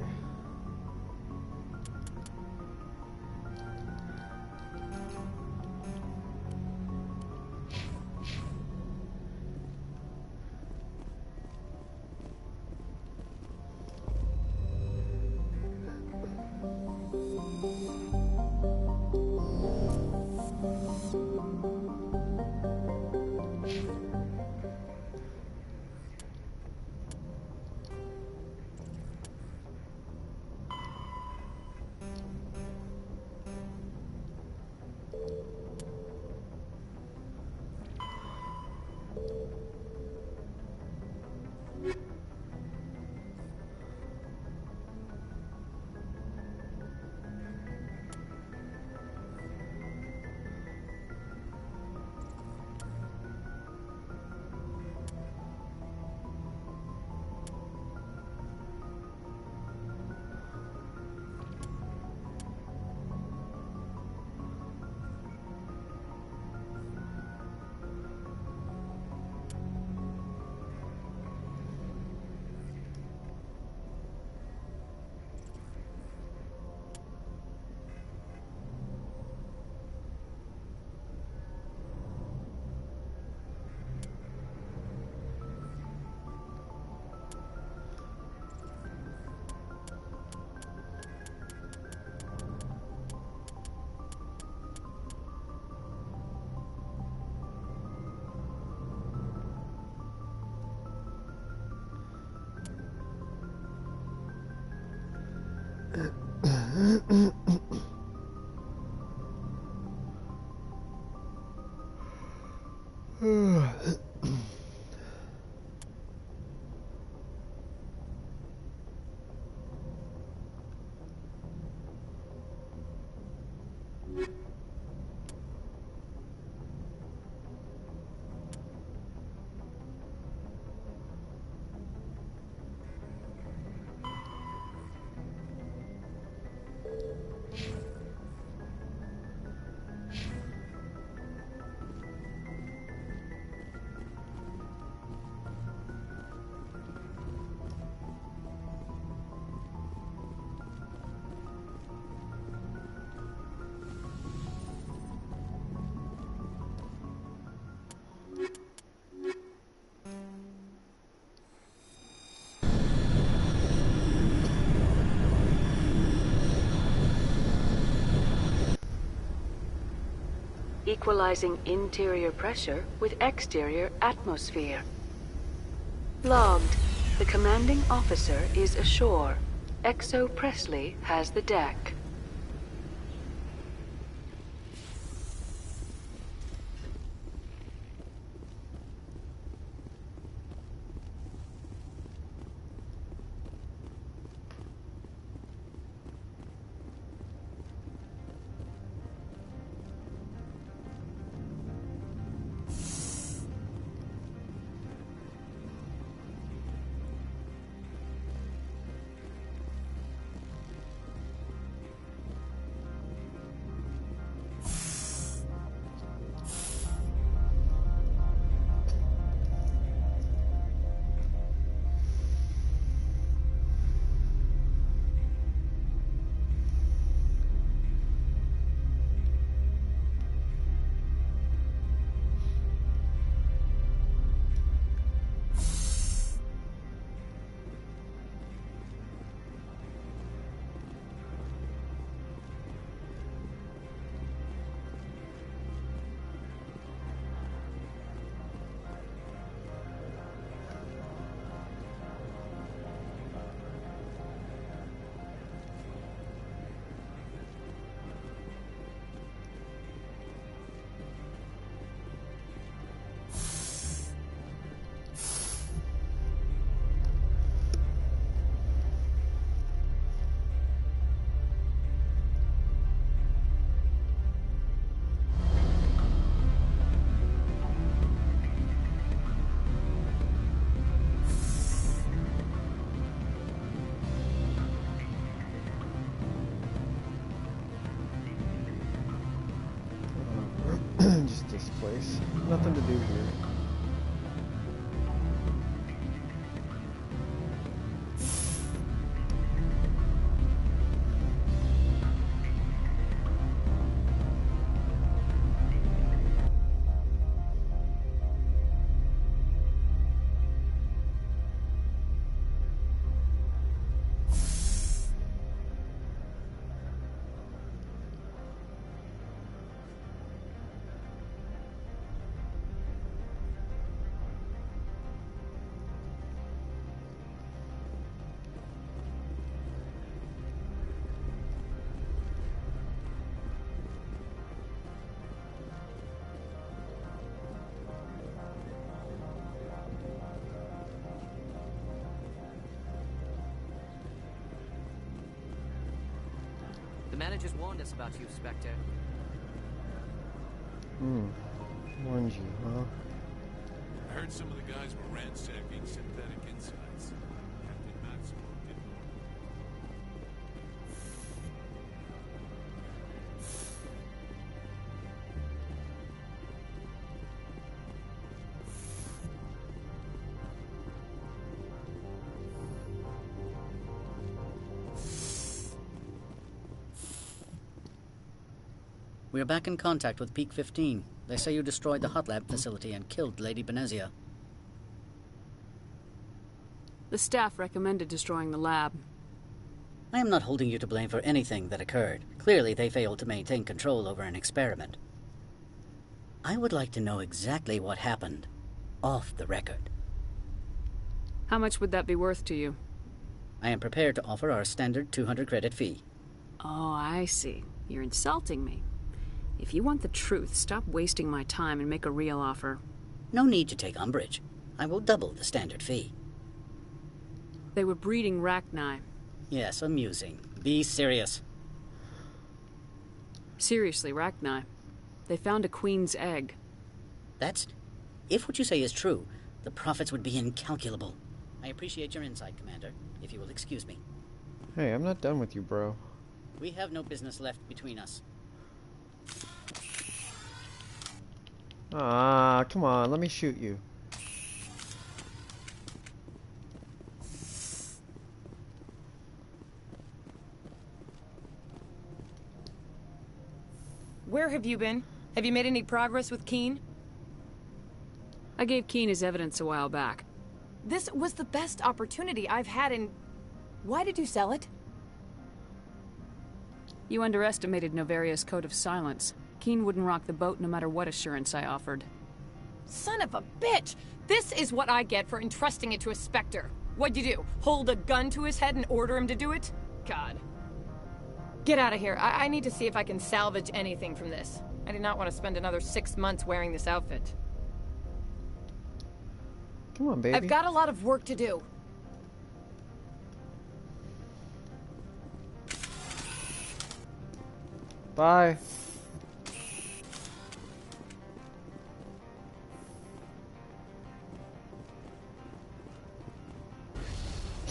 Equalizing interior pressure with exterior atmosphere. Logged. The commanding officer is ashore. Exo Presley has the deck. Just this place. Nothing to do here. The managers warned us about you, Spectre. Warned you, huh? I heard some of the guys were ransacking synthetic insides. Captain Maximo didn't know. We're back in contact with Peak 15. They say you destroyed the hot lab facility and killed Lady Benezia. The staff recommended destroying the lab. I am not holding you to blame for anything that occurred. Clearly, they failed to maintain control over an experiment. I would like to know exactly what happened, off the record. How much would that be worth to you? I am prepared to offer our standard 200 credit fee. Oh, I see. You're insulting me. If you want the truth, stop wasting my time and make a real offer. No need to take umbrage. I will double the standard fee. They were breeding Rachni. Yes, amusing. Be serious. Seriously, Rachni. They found a queen's egg. If what you say is true, the profits would be incalculable. I appreciate your insight, Commander, if you will excuse me. Hey, I'm not done with you, bro. We have no business left between us. Ah, come on, let me shoot you. Where have you been? Have you made any progress with Keen? I gave Keen his evidence a while back. This was the best opportunity I've had in... Why did you sell it? You underestimated Novaria's code of silence. Keen wouldn't rock the boat no matter what assurance I offered. Son of a bitch! This is what I get for entrusting it to a Spectre. What'd you do? Hold a gun to his head and order him to do it? God. Get out of here. I need to see if I can salvage anything from this. I do not want to spend another 6 months wearing this outfit. Come on, baby. I've got a lot of work to do. Bye.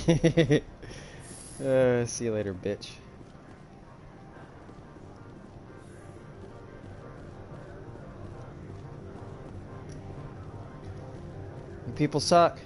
See you later, bitch. You people suck.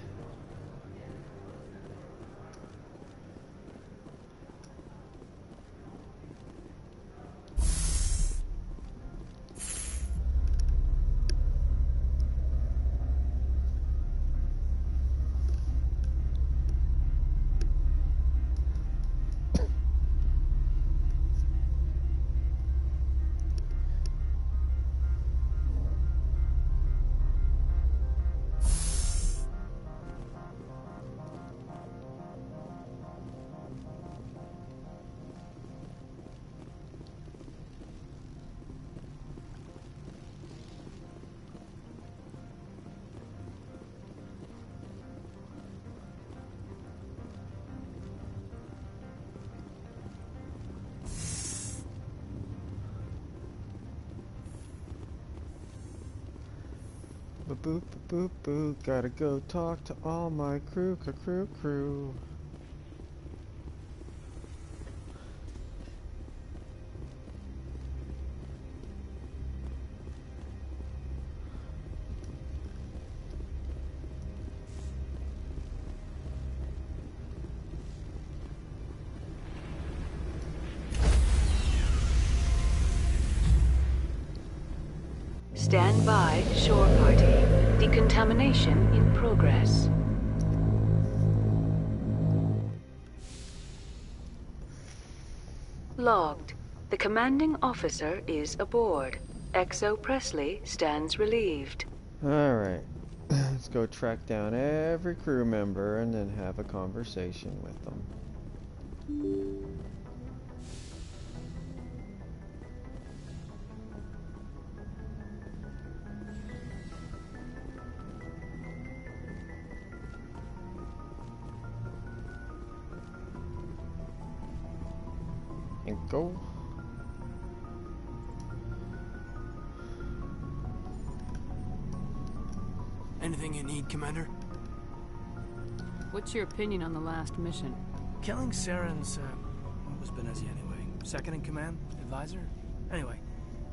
Boop, boop, boop, gotta go talk to all my crew. Stand by, shore party. Decontamination in progress. Logged. The commanding officer is aboard. XO Presley stands relieved. Alright. Let's go track down every crew member and then have a conversation with them. And go. Anything you need, Commander? What's your opinion on the last mission? Killing Saren's, what was Benezi anyway? Second in command? Advisor? Anyway,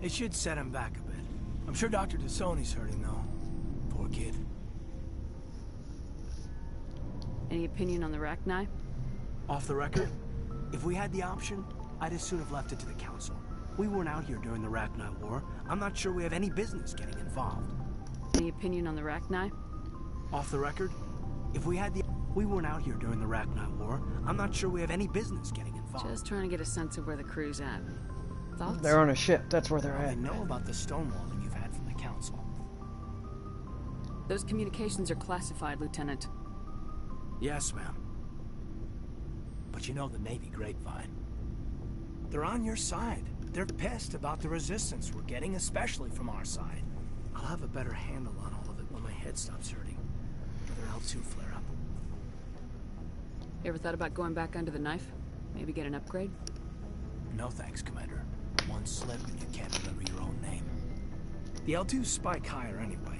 it should set him back a bit. I'm sure Dr. T'Soni's hurting, though. Poor kid. Any opinion on the Rachni? Off the record, if we had the option, I'd as soon have left it to the Council. We weren't out here during the Rachni War. I'm not sure we have any business getting involved. Any opinion on the Rachni? Off the record, if we had the... We weren't out here during the Rachni War. I'm not sure we have any business getting involved. Just trying to get a sense of where the crew's at. Thoughts? They're on a ship. That's where they're I at. know about the stonewalling you've had from the Council. Those communications are classified, Lieutenant. Yes, ma'am. But you know the Navy grapevine. They're on your side. They're pissed about the resistance we're getting, especially from our side. I'll have a better handle on all of it when my head stops hurting. Another L2 flare-up. You ever thought about going back under the knife? Maybe get an upgrade? No thanks, Commander. One slip and you can't remember your own name. The L2s spike higher anyway.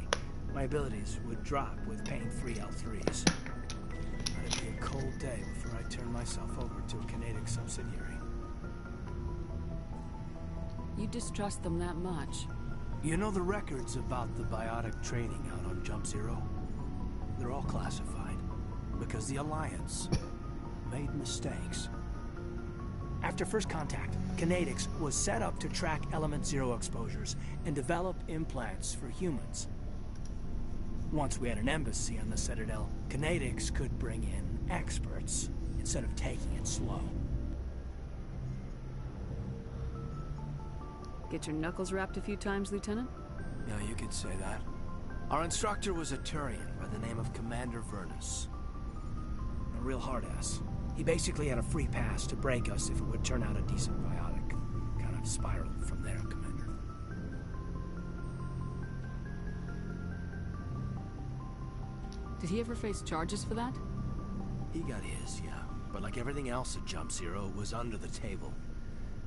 My abilities would drop with paying 3 L3s. It'd be a cold day before I turn myself over to a Canadic subsidiary. You distrust them that much? You know the records about the biotic trading out on Jump Zero? They're all classified, because the Alliance made mistakes. After first contact, Canadix was set up to track Element Zero exposures and develop implants for humans. Once we had an embassy on the Citadel, Canadix could bring in experts instead of taking it slow. Get your knuckles rapped a few times, Lieutenant? Yeah, you could say that. Our instructor was a Turian by the name of Commander Vernus. A real hard-ass. He basically had a free pass to break us if it would turn out a decent biotic. Kind of spiraled from there, Commander. Did he ever face charges for that? He got his, yeah. But like everything else at Jump Zero, it was under the table.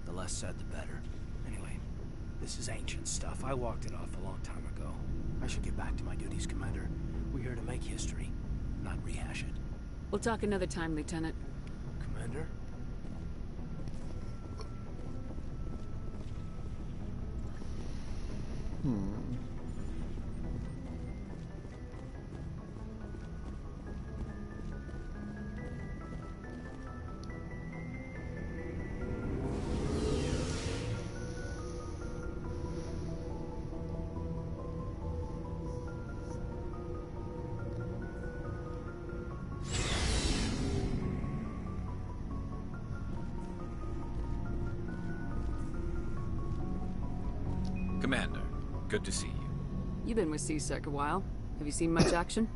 The less said, the better. Anyway, this is ancient stuff. I walked it off a long time ago. I should get back to my duties, Commander. We're here to make history, not rehash it. We'll talk another time, Lieutenant. Commander? Commander, good to see you. You've been with C-Sec a while. Have you seen much action?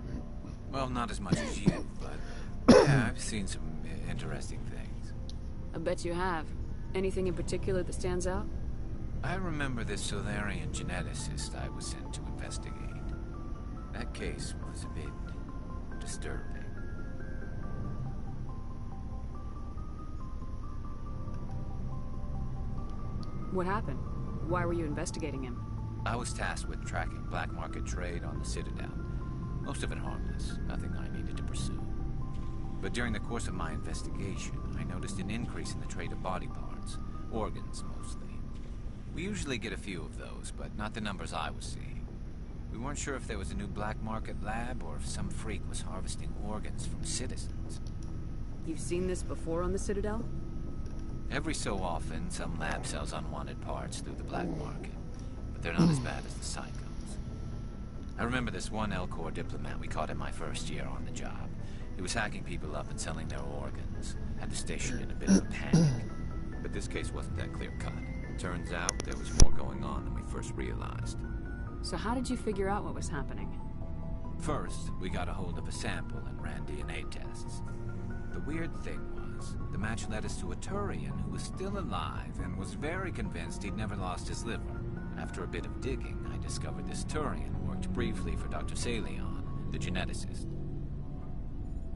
Well, not as much as you, but yeah, I've seen some interesting things. I bet you have. Anything in particular that stands out? I remember this Solarian geneticist I was sent to investigate. That case was a bit disturbing. What happened? Why were you investigating him? I was tasked with tracking black market trade on the Citadel. Most of it harmless, nothing I needed to pursue. But during the course of my investigation, I noticed an increase in the trade of body parts, organs mostly. We usually get a few of those, but not the numbers I was seeing. We weren't sure if there was a new black market lab or if some freak was harvesting organs from citizens. You've seen this before on the Citadel? Every so often, some lab sells unwanted parts through the black market, but they're not as bad as the Psychos. I remember this one Elcor diplomat we caught in my first year on the job. He was hacking people up and selling their organs. Had the station in a bit of a panic. But this case wasn't that clear-cut. Turns out there was more going on than we first realized. So how did you figure out what was happening? First, we got a hold of a sample and ran DNA tests. The weird thing was, the match led us to a Turian who was still alive and was very convinced he'd never lost his liver. After a bit of digging, I discovered this Turian worked briefly for Dr. Salion, the geneticist.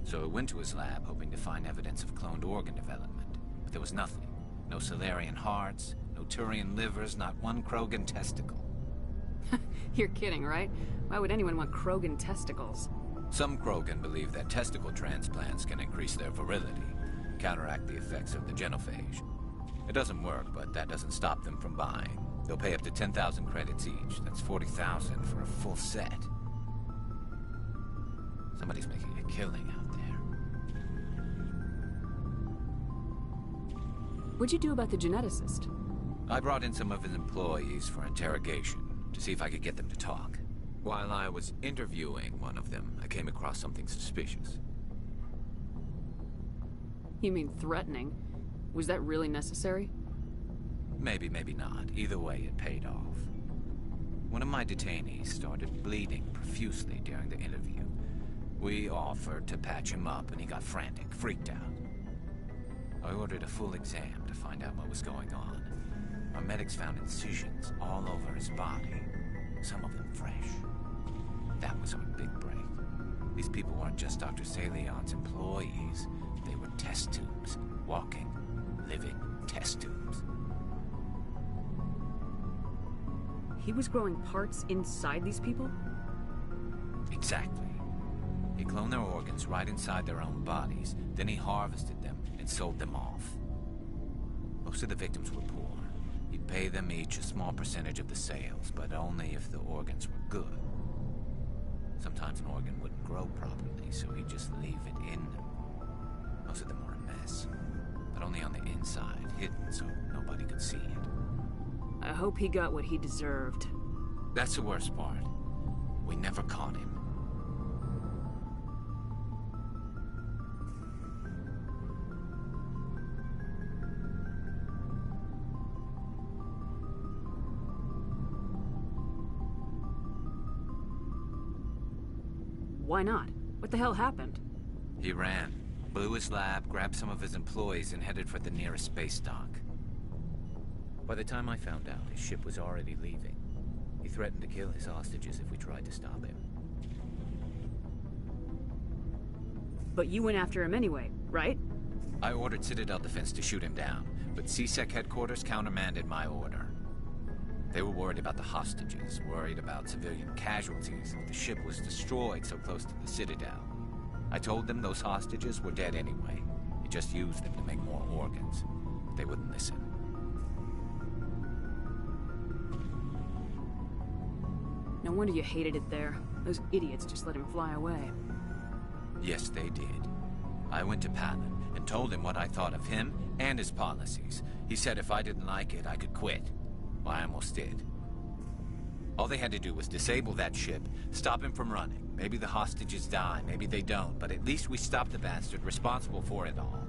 So I went to his lab hoping to find evidence of cloned organ development, but there was nothing. No Solarian hearts, no Turian livers, not one Krogan testicle. You're kidding, right? Why would anyone want Krogan testicles? Some Krogan believe that testicle transplants can increase their virility, counteract the effects of the genophage. It doesn't work, but that doesn't stop them from buying. They'll pay up to 10,000 credits each. That's 40,000 for a full set. Somebody's making a killing out there. What'd you do about the geneticist? I brought in some of his employees for interrogation, to see if I could get them to talk. While I was interviewing one of them, I came across something suspicious. You mean threatening? Was that really necessary? Maybe, maybe not. Either way, it paid off. One of my detainees started bleeding profusely during the interview. We offered to patch him up, and he got frantic, freaked out. I ordered a full exam to find out what was going on. Our medics found incisions all over his body, some of them fresh. That was our big break. These people weren't just Dr. Salion's employees. They were test tubes. Walking, living test tubes. He was growing parts inside these people? Exactly. He cloned their organs right inside their own bodies. Then he harvested them and sold them off. Most of the victims were poor. He'd pay them each a small percentage of the sales, but only if the organs were good. Sometimes an organ wouldn't grow properly, so he'd just leave it in them. Most of them were a mess, but only on the inside, hidden so nobody could see it. I hope he got what he deserved. That's the worst part. We never caught him. Why not? What the hell happened? He ran, blew his lab, grabbed some of his employees, and headed for the nearest space dock. By the time I found out, his ship was already leaving. He threatened to kill his hostages if we tried to stop him. But you went after him anyway, right? I ordered Citadel Defense to shoot him down, but CSEC headquarters countermanded my order. They were worried about the hostages, worried about civilian casualties if the ship was destroyed so close to the Citadel. I told them those hostages were dead anyway. He just used them to make more organs. They wouldn't listen. No wonder you hated it there. Those idiots just let him fly away. Yes, they did. I went to Palin and told him what I thought of him and his policies. He said if I didn't like it, I could quit. Well, I almost did. All they had to do was disable that ship, stop him from running. Maybe the hostages die, maybe they don't, but at least we stopped the bastard responsible for it all.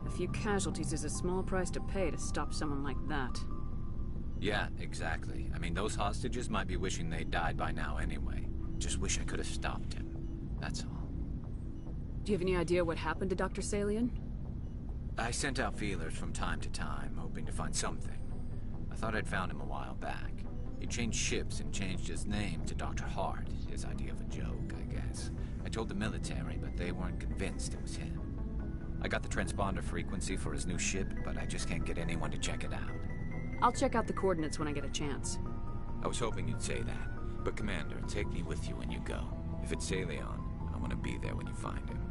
A few casualties is a small price to pay to stop someone like that. Yeah, exactly. I mean, those hostages might be wishing they'd died by now anyway. Just wish I could have stopped him. That's all. Do you have any idea what happened to Dr. Salion? I sent out feelers from time to time, hoping to find something. I thought I'd found him a while back. He changed ships and changed his name to Dr. Hart, his idea of a joke, I guess. I told the military, but they weren't convinced it was him. I got the transponder frequency for his new ship, but I just can't get anyone to check it out. I'll check out the coordinates when I get a chance. I was hoping you'd say that. But Commander, take me with you when you go. If it's Salion, I want to be there when you find him.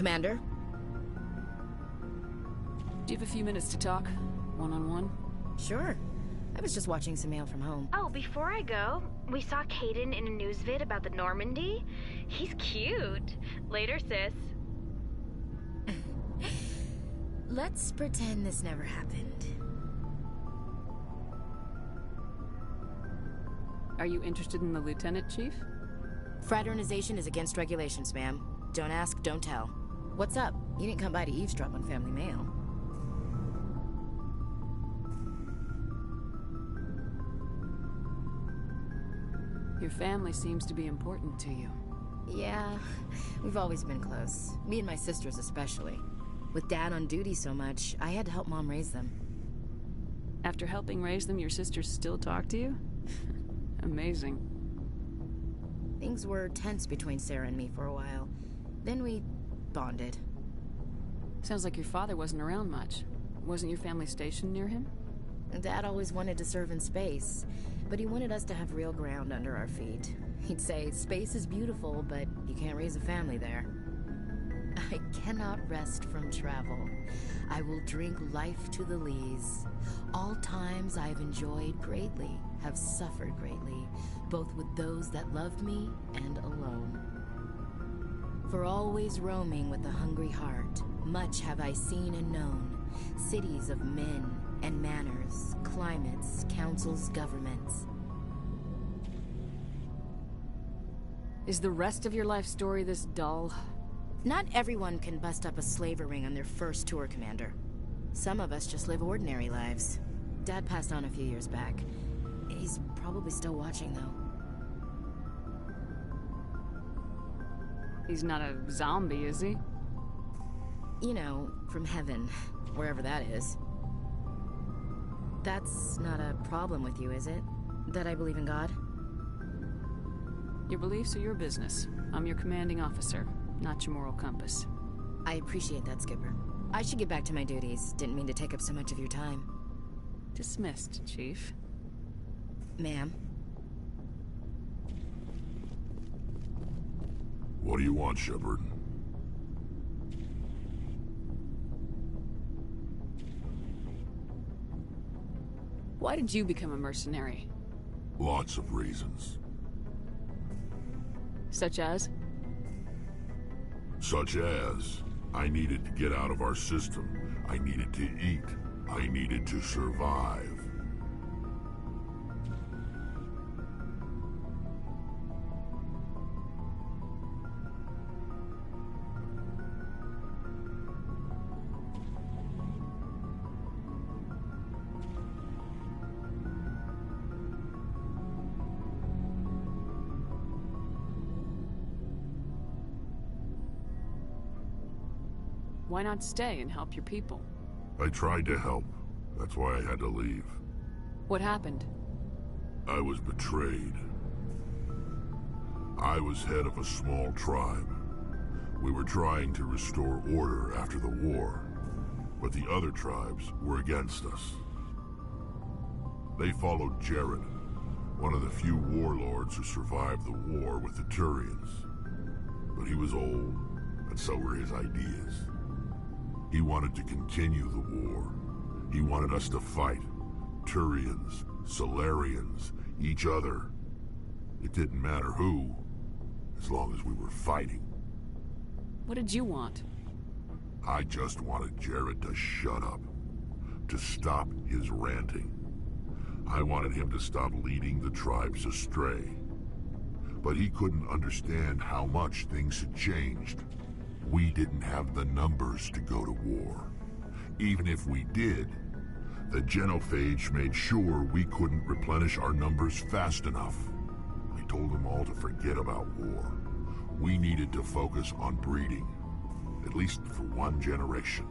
Commander? Do you have a few minutes to talk? One-on-one? Sure. I was just watching some mail from home. Oh, before I go, we saw Caden in a news vid about the Normandy. He's cute. Later, sis. Let's pretend this never happened. Are you interested in the Lieutenant, Chief? Fraternization is against regulations, ma'am. Don't ask, don't tell. What's up? You didn't come by to eavesdrop on family mail. Your family seems to be important to you. Yeah, we've always been close. Me and my sisters especially. With Dad on duty so much, I had to help Mom raise them. After helping raise them, your sisters still talk to you? Amazing. Things were tense between Sarah and me for a while. Then we bonded. Sounds like your father wasn't around much. Wasn't your family stationed near him? Dad always wanted to serve in space, but he wanted us to have real ground under our feet. He'd say, space is beautiful, but you can't raise a family there. I cannot rest from travel. I will drink life to the lees. All times I've enjoyed greatly, have suffered greatly, both with those that loved me and alone. For always roaming with a hungry heart, much have I seen and known, cities of men and manners, climates, councils, governments. Is the rest of your life story this dull? Not everyone can bust up a slaver ring on their first tour, Commander. Some of us just live ordinary lives. Dad passed on a few years back. He's probably still watching, though. He's not a zombie, is he? You know, from heaven, wherever that is. That's not a problem with you, is it? That I believe in God? Your beliefs are your business. I'm your commanding officer, not your moral compass. I appreciate that, Skipper. I should get back to my duties. Didn't mean to take up so much of your time. Dismissed, Chief. Ma'am? What do you want, Shepard? Why did you become a mercenary? Lots of reasons. Such as? Such as, I needed to get out of our system. I needed to eat. I needed to survive. Why not stay and help your people? I tried to help. That's why I had to leave. What happened? I was betrayed. I was head of a small tribe. We were trying to restore order after the war, but the other tribes were against us. They followed Jared, one of the few warlords who survived the war with the Turians. But he was old, and so were his ideas. He wanted to continue the war. He wanted us to fight. Turians, Solarians, each other. It didn't matter who, as long as we were fighting. What did you want? I just wanted Jared to shut up. To stop his ranting. I wanted him to stop leading the tribes astray. But he couldn't understand how much things had changed. We didn't have the numbers to go to war. Even if we did, the genophage made sure we couldn't replenish our numbers fast enough. I told them all to forget about war. We needed to focus on breeding, at least for one generation.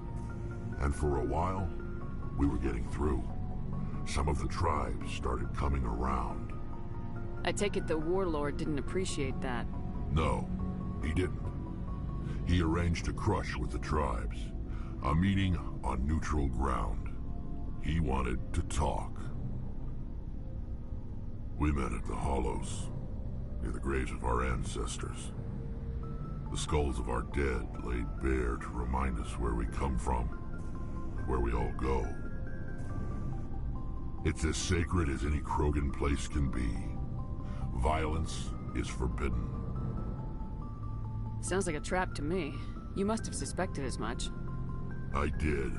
And for a while, we were getting through. Some of the tribes started coming around. I take it the warlord didn't appreciate that. No, he didn't. He arranged a crush with the tribes. A meeting on neutral ground. He wanted to talk. We met at the Hollows, near the graves of our ancestors. The skulls of our dead laid bare to remind us where we come from, and where we all go. It's as sacred as any Krogan place can be. Violence is forbidden. Sounds like a trap to me. You must have suspected as much. I did.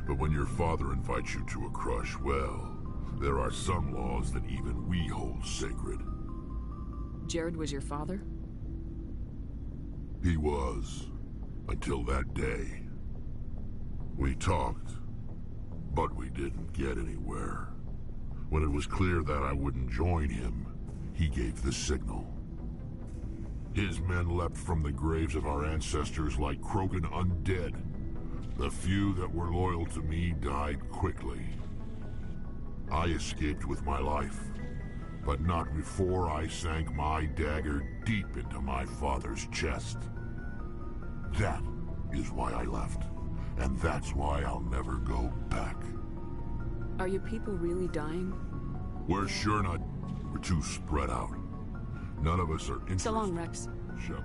But when your father invites you to a crush, well, there are some laws that even we hold sacred. Jared was your father? He was. Until that day. We talked, but we didn't get anywhere. When it was clear that I wouldn't join him, he gave the signal. His men leapt from the graves of our ancestors like Krogan undead. The few that were loyal to me died quickly. I escaped with my life, but not before I sank my dagger deep into my father's chest. That is why I left, and that's why I'll never go back. Are your people really dying? We're sure not. We're too spread out. None of us are interested. So long, Rex. Shepard.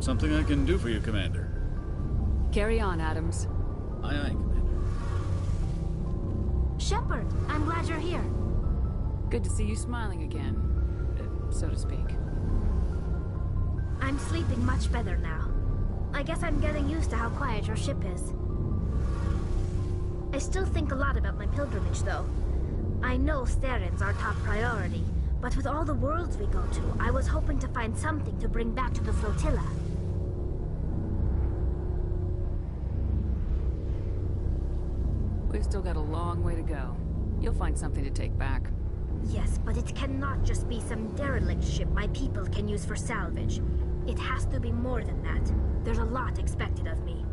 Something I can do for you, Commander. Carry on, Adams. Aye, aye, Commander. Shepard, I'm glad you're here. Good to see you smiling again, so to speak. I'm sleeping much better now. I guess I'm getting used to how quiet your ship is. I still think a lot about my pilgrimage, though. I know Steren's our top priority, but with all the worlds we go to, I was hoping to find something to bring back to the flotilla. We've still got a long way to go. You'll find something to take back. Yes, but it cannot just be some derelict ship my people can use for salvage. It has to be more than that. There's a lot expected of me.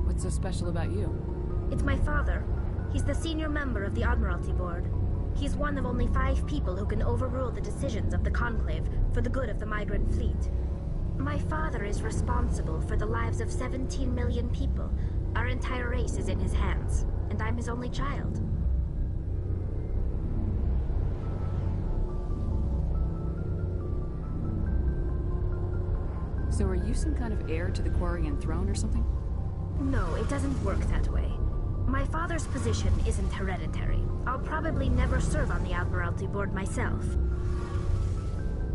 What's so special about you? It's my father. He's the senior member of the Admiralty Board. He's one of only 5 people who can overrule the decisions of the Conclave for the good of the migrant fleet. My father is responsible for the lives of 17 million people. Our entire race is in his hands, and I'm his only child. So are you some kind of heir to the Quarian throne or something? No, it doesn't work that way. My father's position isn't hereditary. I'll probably never serve on the Admiralty Board myself.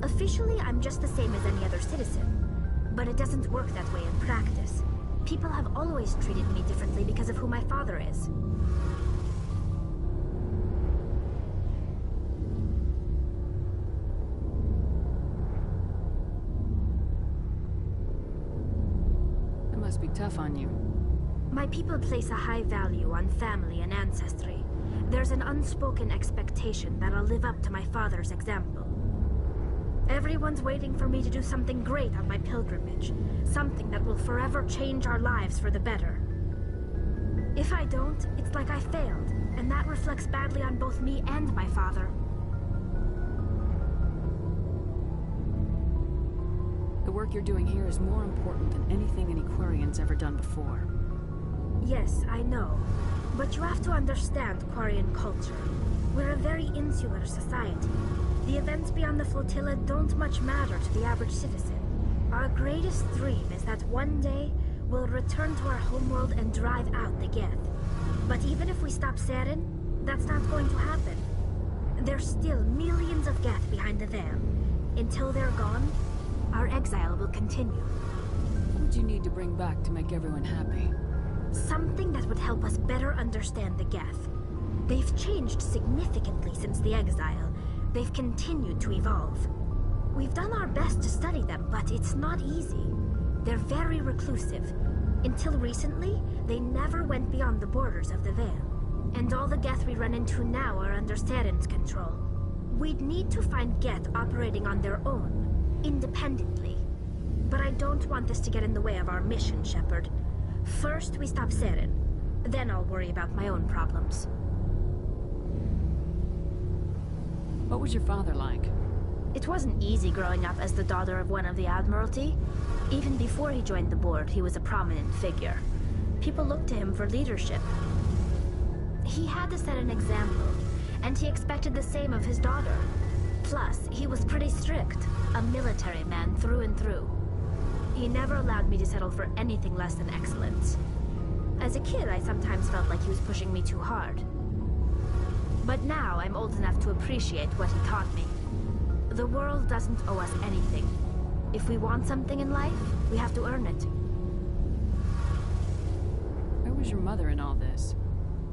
Officially, I'm just the same as any other citizen. But it doesn't work that way in practice. People have always treated me differently because of who my father is. It must be tough on you. My people place a high value on family and ancestry. There's an unspoken expectation that I'll live up to my father's example. Everyone's waiting for me to do something great on my pilgrimage. Something that will forever change our lives for the better. If I don't, it's like I failed, and that reflects badly on both me and my father. The work you're doing here is more important than anything any Quarian's ever done before. Yes, I know. But you have to understand Quarian culture. We're a very insular society. The events beyond the flotilla don't much matter to the average citizen. Our greatest dream is that one day we'll return to our homeworld and drive out the Geth. But even if we stop Saren, that's not going to happen. There's still millions of Geth behind the veil. Until they're gone, our exile will continue. What would you need to bring back to make everyone happy? Something that would help us better understand the Geth. They've changed significantly since the exile. They've continued to evolve. We've done our best to study them, but it's not easy. They're very reclusive. Until recently, they never went beyond the borders of the Veil. And all the Geth we run into now are under Saren's control. We'd need to find Geth operating on their own, independently. But I don't want this to get in the way of our mission, Shepard. First, we stop Saren. Then I'll worry about my own problems. What was your father like? It wasn't easy growing up as the daughter of one of the Admiralty. Even before he joined the board, he was a prominent figure. People looked to him for leadership. He had to set an example, and he expected the same of his daughter. Plus, he was pretty strict, a military man through and through. He never allowed me to settle for anything less than excellence. As a kid, I sometimes felt like he was pushing me too hard. But now I'm old enough to appreciate what he taught me. The world doesn't owe us anything. If we want something in life, we have to earn it. Where was your mother in all this?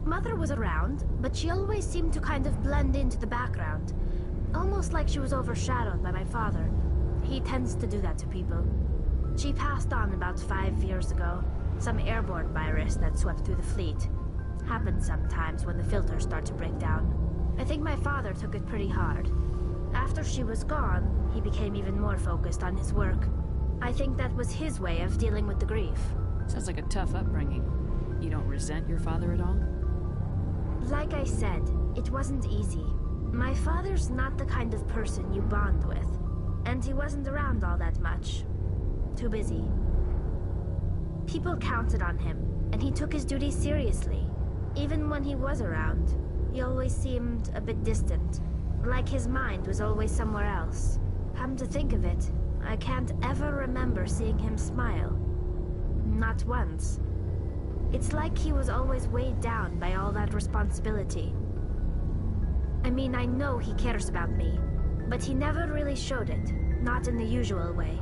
Mother was around, but she always seemed to kind of blend into the background. Almost like she was overshadowed by my father. He tends to do that to people. She passed on about 5 years ago. Some airborne virus that swept through the fleet. Happens sometimes when the filters start to break down. I think my father took it pretty hard. After she was gone, he became even more focused on his work. I think that was his way of dealing with the grief. Sounds like a tough upbringing. You don't resent your father at all? Like I said, it wasn't easy. My father's not the kind of person you bond with. And he wasn't around all that much. Too busy. People counted on him, and he took his duties seriously. Even when he was around, he always seemed a bit distant. Like his mind was always somewhere else. Come to think of it, I can't ever remember seeing him smile. Not once. It's like he was always weighed down by all that responsibility. I mean, I know he cares about me, but he never really showed it, not in the usual way.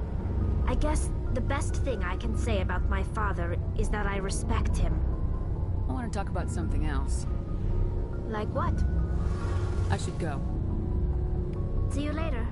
I guess the best thing I can say about my father is that I respect him. I want to talk about something else. Like what? I should go. See you later.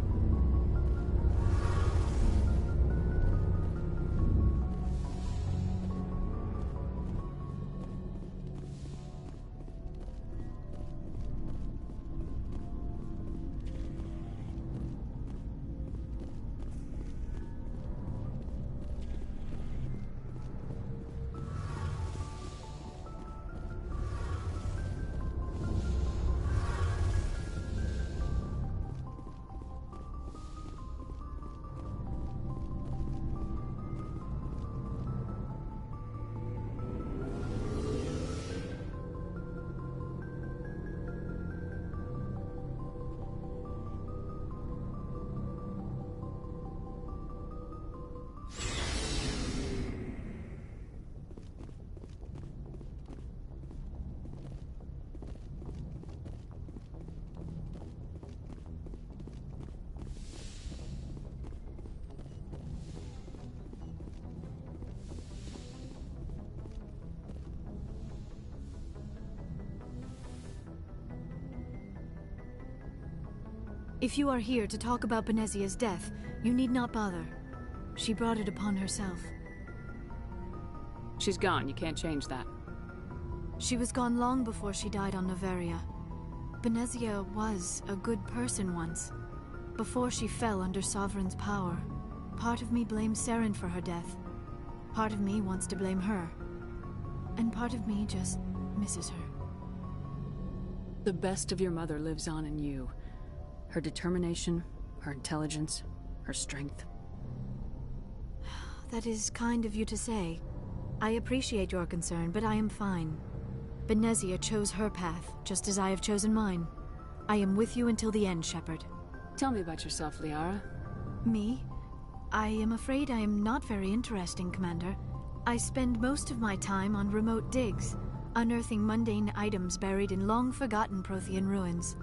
If you are here to talk about Benezia's death, you need not bother. She brought it upon herself. She's gone. You can't change that. She was gone long before she died on Noveria. Benezia was a good person once. Before she fell under Sovereign's power, part of me blames Saren for her death. Part of me wants to blame her. And part of me just misses her. The best of your mother lives on in you. Her determination, her intelligence, her strength. That is kind of you to say. I appreciate your concern, but I am fine. Benezia chose her path, just as I have chosen mine. I am with you until the end, Shepard. Tell me about yourself, Liara. Me? I am afraid I am not very interesting, Commander. I spend most of my time on remote digs, unearthing mundane items buried in long-forgotten Prothean ruins.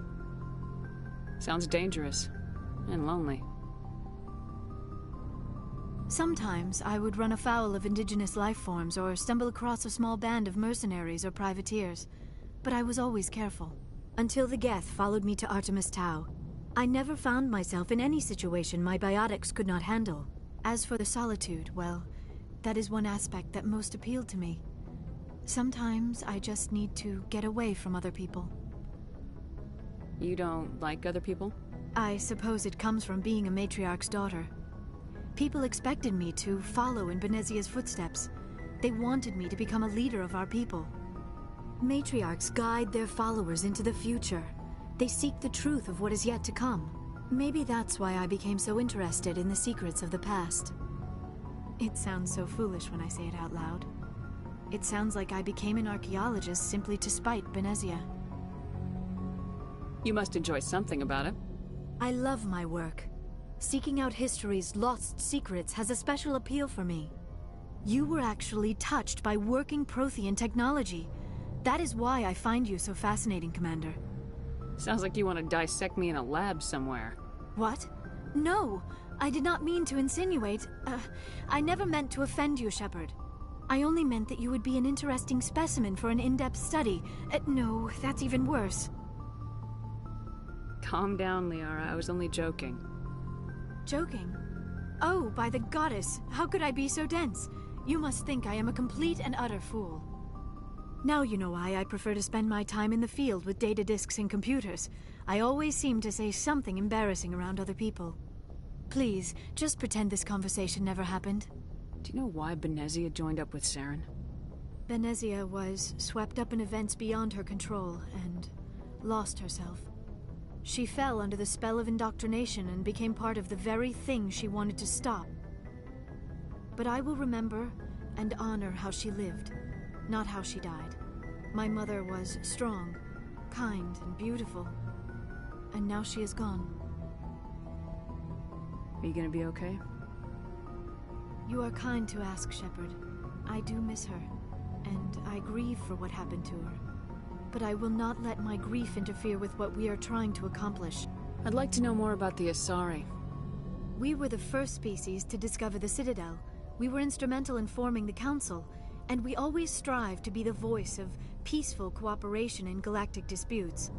Sounds dangerous. And lonely. Sometimes I would run afoul of indigenous life forms or stumble across a small band of mercenaries or privateers. But I was always careful. Until the Geth followed me to Artemis Tau. I never found myself in any situation my biotics could not handle. As for the solitude, well, that is one aspect that most appealed to me. Sometimes I just need to get away from other people. You don't like other people? I suppose it comes from being a matriarch's daughter. People expected me to follow in Benezia's footsteps. They wanted me to become a leader of our people. Matriarchs guide their followers into the future. They seek the truth of what is yet to come. Maybe that's why I became so interested in the secrets of the past. It sounds so foolish when I say it out loud. It sounds like I became an archaeologist simply to spite Benezia. You must enjoy something about it. I love my work. Seeking out history's lost secrets has a special appeal for me. You were actually touched by working Prothean technology. That is why I find you so fascinating, Commander. Sounds like you want to dissect me in a lab somewhere. What? No! I did not mean to insinuate. I never meant to offend you, Shepard. I only meant that you would be an interesting specimen for an in-depth study. No, that's even worse. Calm down, Liara. I was only joking. Joking? Oh, by the goddess, how could I be so dense? You must think I am a complete and utter fool. Now you know why I prefer to spend my time in the field with data disks and computers. I always seem to say something embarrassing around other people. Please, just pretend this conversation never happened. Do you know why Benezia joined up with Saren? Benezia was swept up in events beyond her control and lost herself. She fell under the spell of indoctrination and became part of the very thing she wanted to stop. But I will remember and honor how she lived, not how she died. My mother was strong, kind, and beautiful. And now she is gone. Are you gonna be okay? You are kind to ask, Shepard. I do miss her, and I grieve for what happened to her. But I will not let my grief interfere with what we are trying to accomplish. I'd like to know more about the Asari. We were the first species to discover the Citadel. We were instrumental in forming the Council, and we always strive to be the voice of peaceful cooperation in galactic disputes.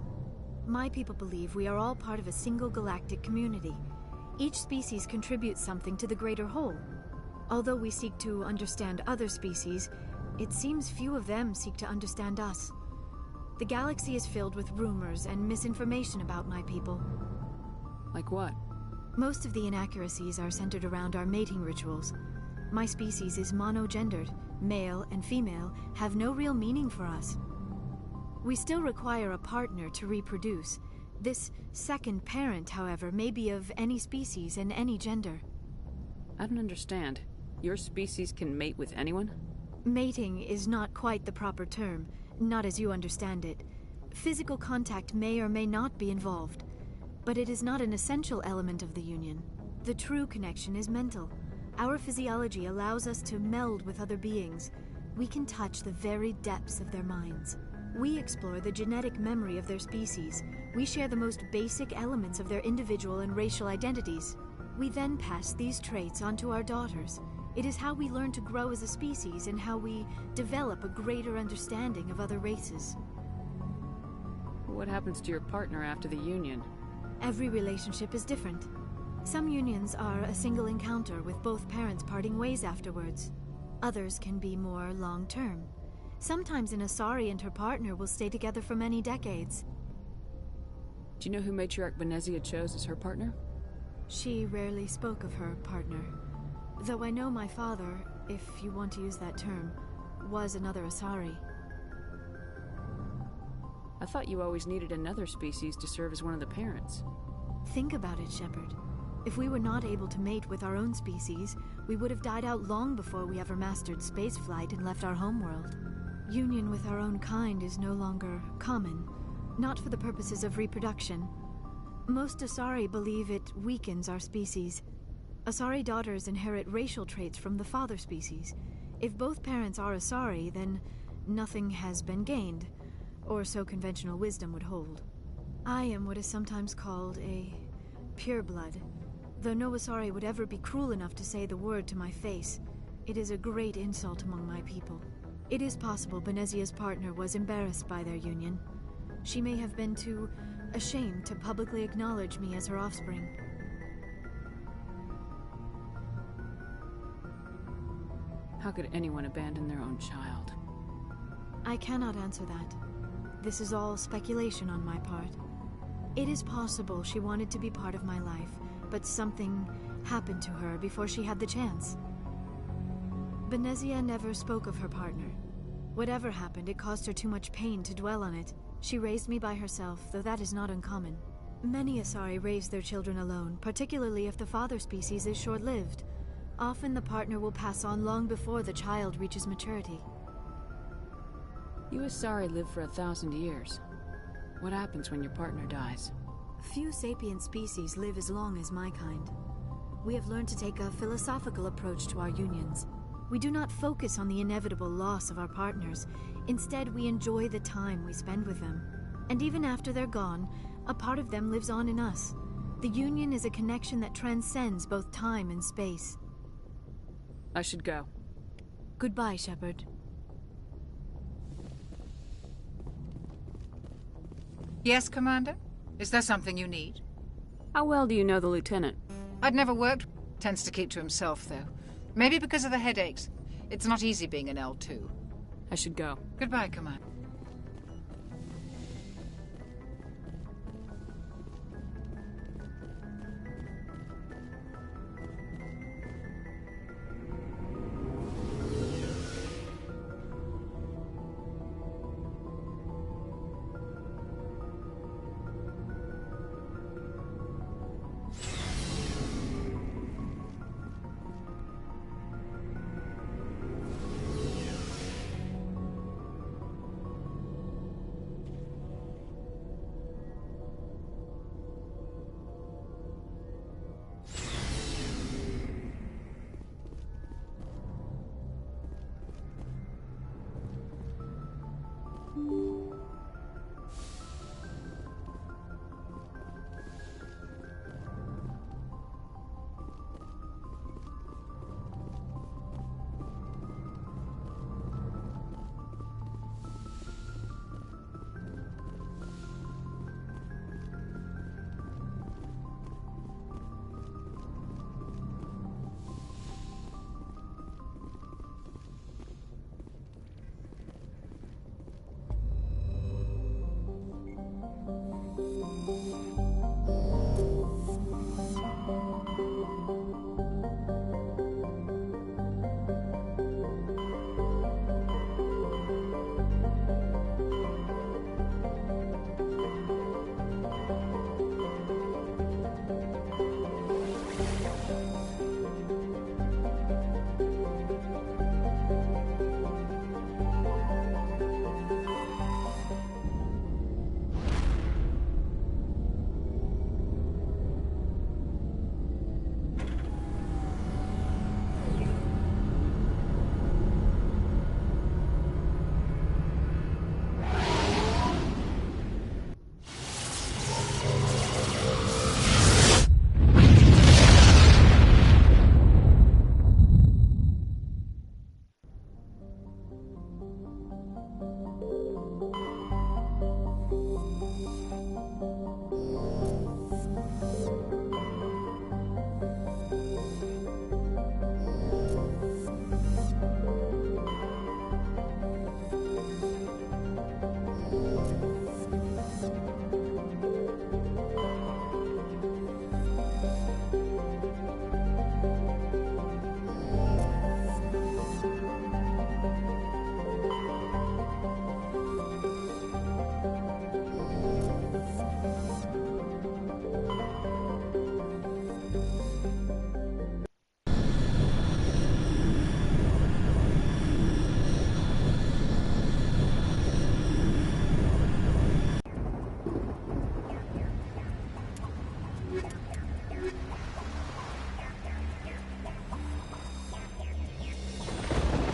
My people believe we are all part of a single galactic community. Each species contributes something to the greater whole. Although we seek to understand other species, it seems few of them seek to understand us. The galaxy is filled with rumors and misinformation about my people. Like what? Most of the inaccuracies are centered around our mating rituals. My species is monogendered. Male and female have no real meaning for us. We still require a partner to reproduce. This second parent, however, may be of any species and any gender. I don't understand. Your species can mate with anyone? Mating is not quite the proper term, not as you understand it. Physical contact may or may not be involved, but it is not an essential element of the union. The true connection is mental. Our physiology allows us to meld with other beings. We can touch the very depths of their minds. We explore the genetic memory of their species. We share the most basic elements of their individual and racial identities. We then pass these traits onto our daughters. It is how we learn to grow as a species and how we develop a greater understanding of other races. What happens to your partner after the union? Every relationship is different. Some unions are a single encounter with both parents parting ways afterwards. Others can be more long-term. Sometimes an Asari and her partner will stay together for many decades. Do you know who Matriarch Benezia chose as her partner? She rarely spoke of her partner. Though I know my father, if you want to use that term, was another Asari. I thought you always needed another species to serve as one of the parents. Think about it, Shepard. If we were not able to mate with our own species, we would have died out long before we ever mastered spaceflight and left our homeworld. Union with our own kind is no longer common, not for the purposes of reproduction. Most Asari believe it weakens our species. Asari daughters inherit racial traits from the father species. If both parents are Asari, then nothing has been gained, or so conventional wisdom would hold. I am what is sometimes called a pureblood. Though no Asari would ever be cruel enough to say the word to my face, it is a great insult among my people. It is possible Benezia's partner was embarrassed by their union. She may have been too ashamed to publicly acknowledge me as her offspring. How could anyone abandon their own child? I cannot answer that. This is all speculation on my part. It is possible she wanted to be part of my life, but something happened to her before she had the chance. Benezia never spoke of her partner. Whatever happened, it caused her too much pain to dwell on it. She raised me by herself, though that is not uncommon. Many Asari raise their children alone, particularly if the father species is short-lived. Often the partner will pass on long before the child reaches maturity. You Asari live for 1,000 years. What happens when your partner dies? Few sapient species live as long as my kind. We have learned to take a philosophical approach to our unions. We do not focus on the inevitable loss of our partners. Instead, we enjoy the time we spend with them. And even after they're gone, a part of them lives on in us. The union is a connection that transcends both time and space. I should go. Goodbye, Shepard. Yes, Commander? Is there something you need? How well do you know the Lieutenant? I'd never worked. Tends to keep to himself, though. Maybe because of the headaches. It's not easy being an L2. I should go. Goodbye, Commander.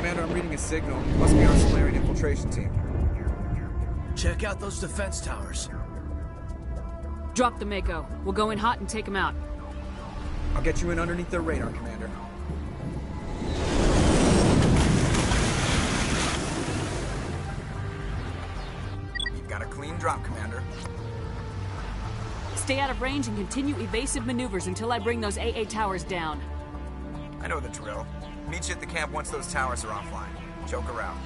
Commander, I'm reading a signal. Must be our Solarian infiltration team. Check out those defense towers. Drop the Mako. We'll go in hot and take them out. I'll get you in underneath their radar, Commander. You've got a clean drop, Commander. Stay out of range and continue evasive maneuvers until I bring those AA towers down. I know the drill. Meet you at the camp once those towers are offline. Joker out.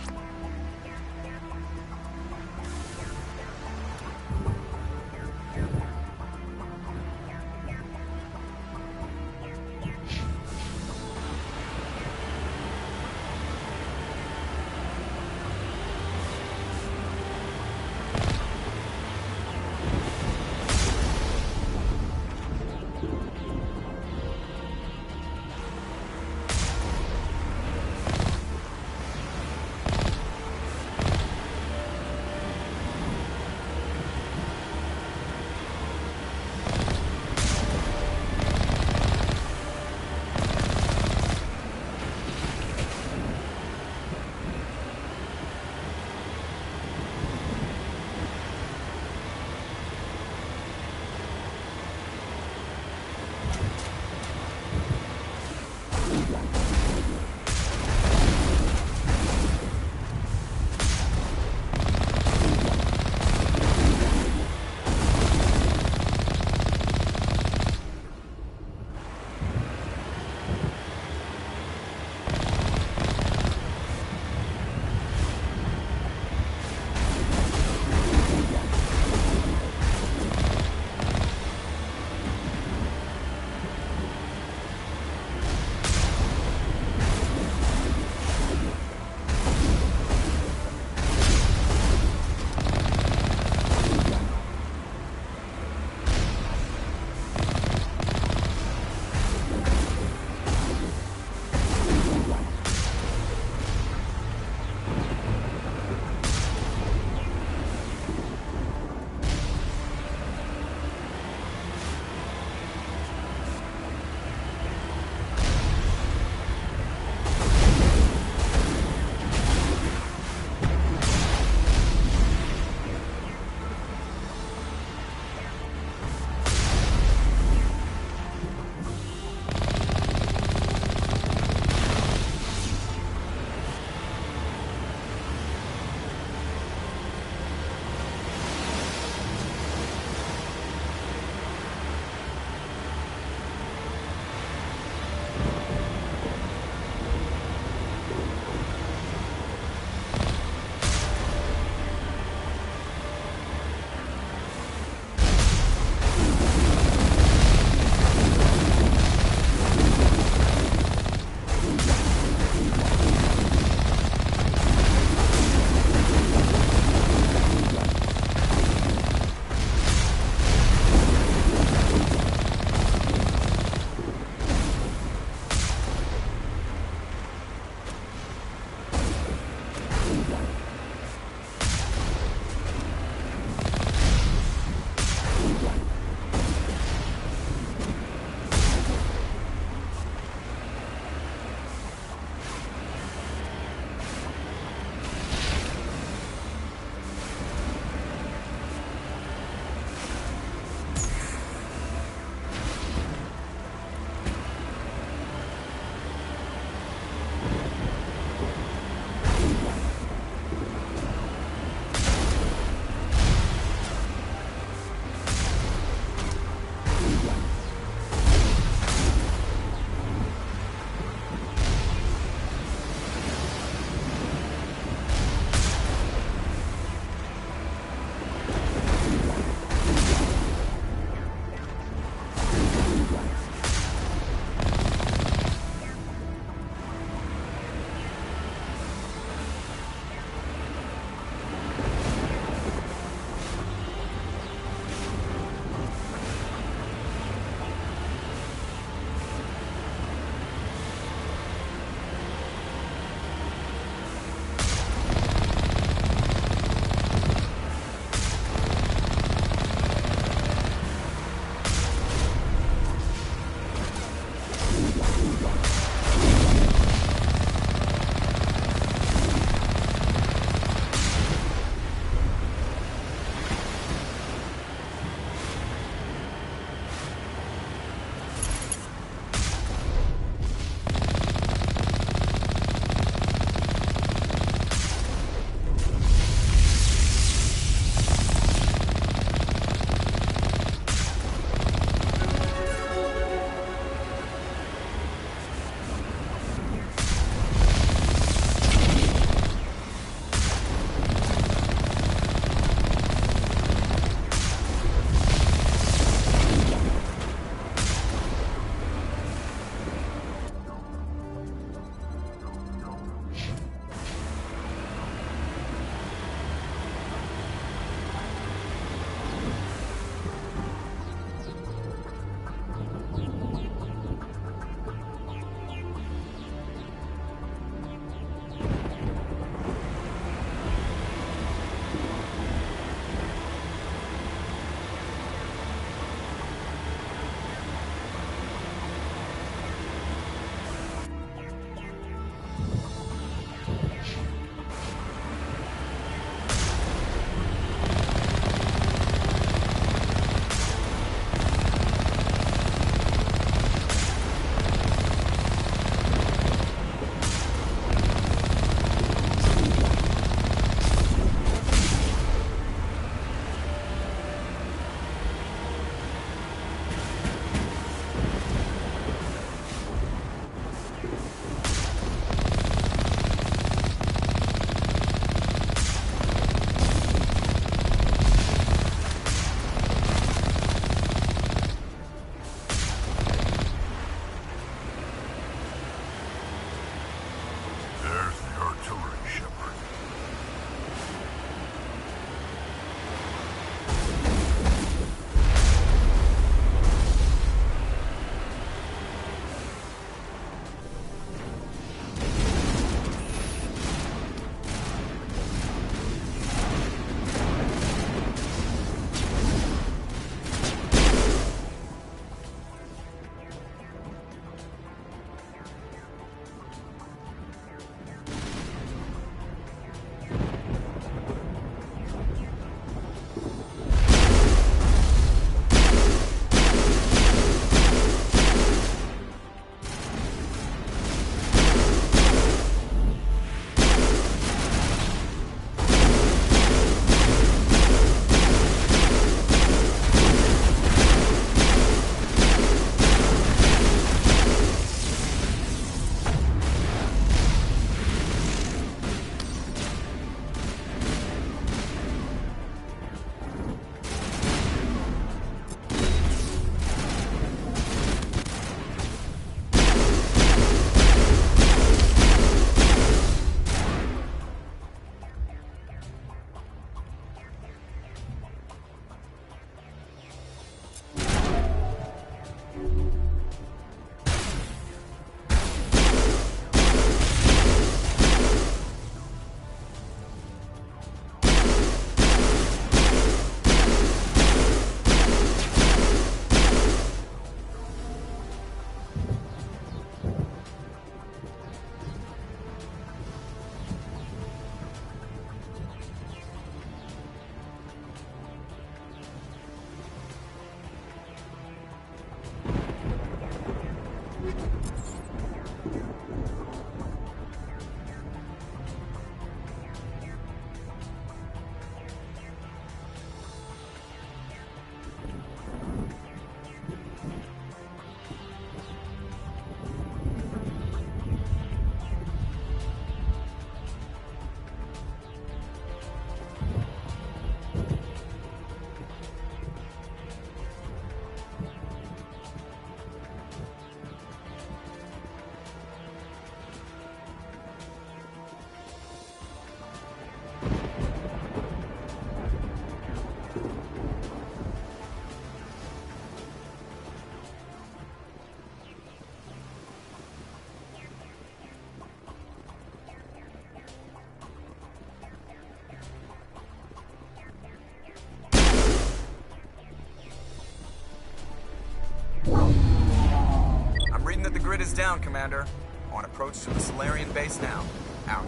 Unit is down, Commander. On approach to the Solarian base now. Out.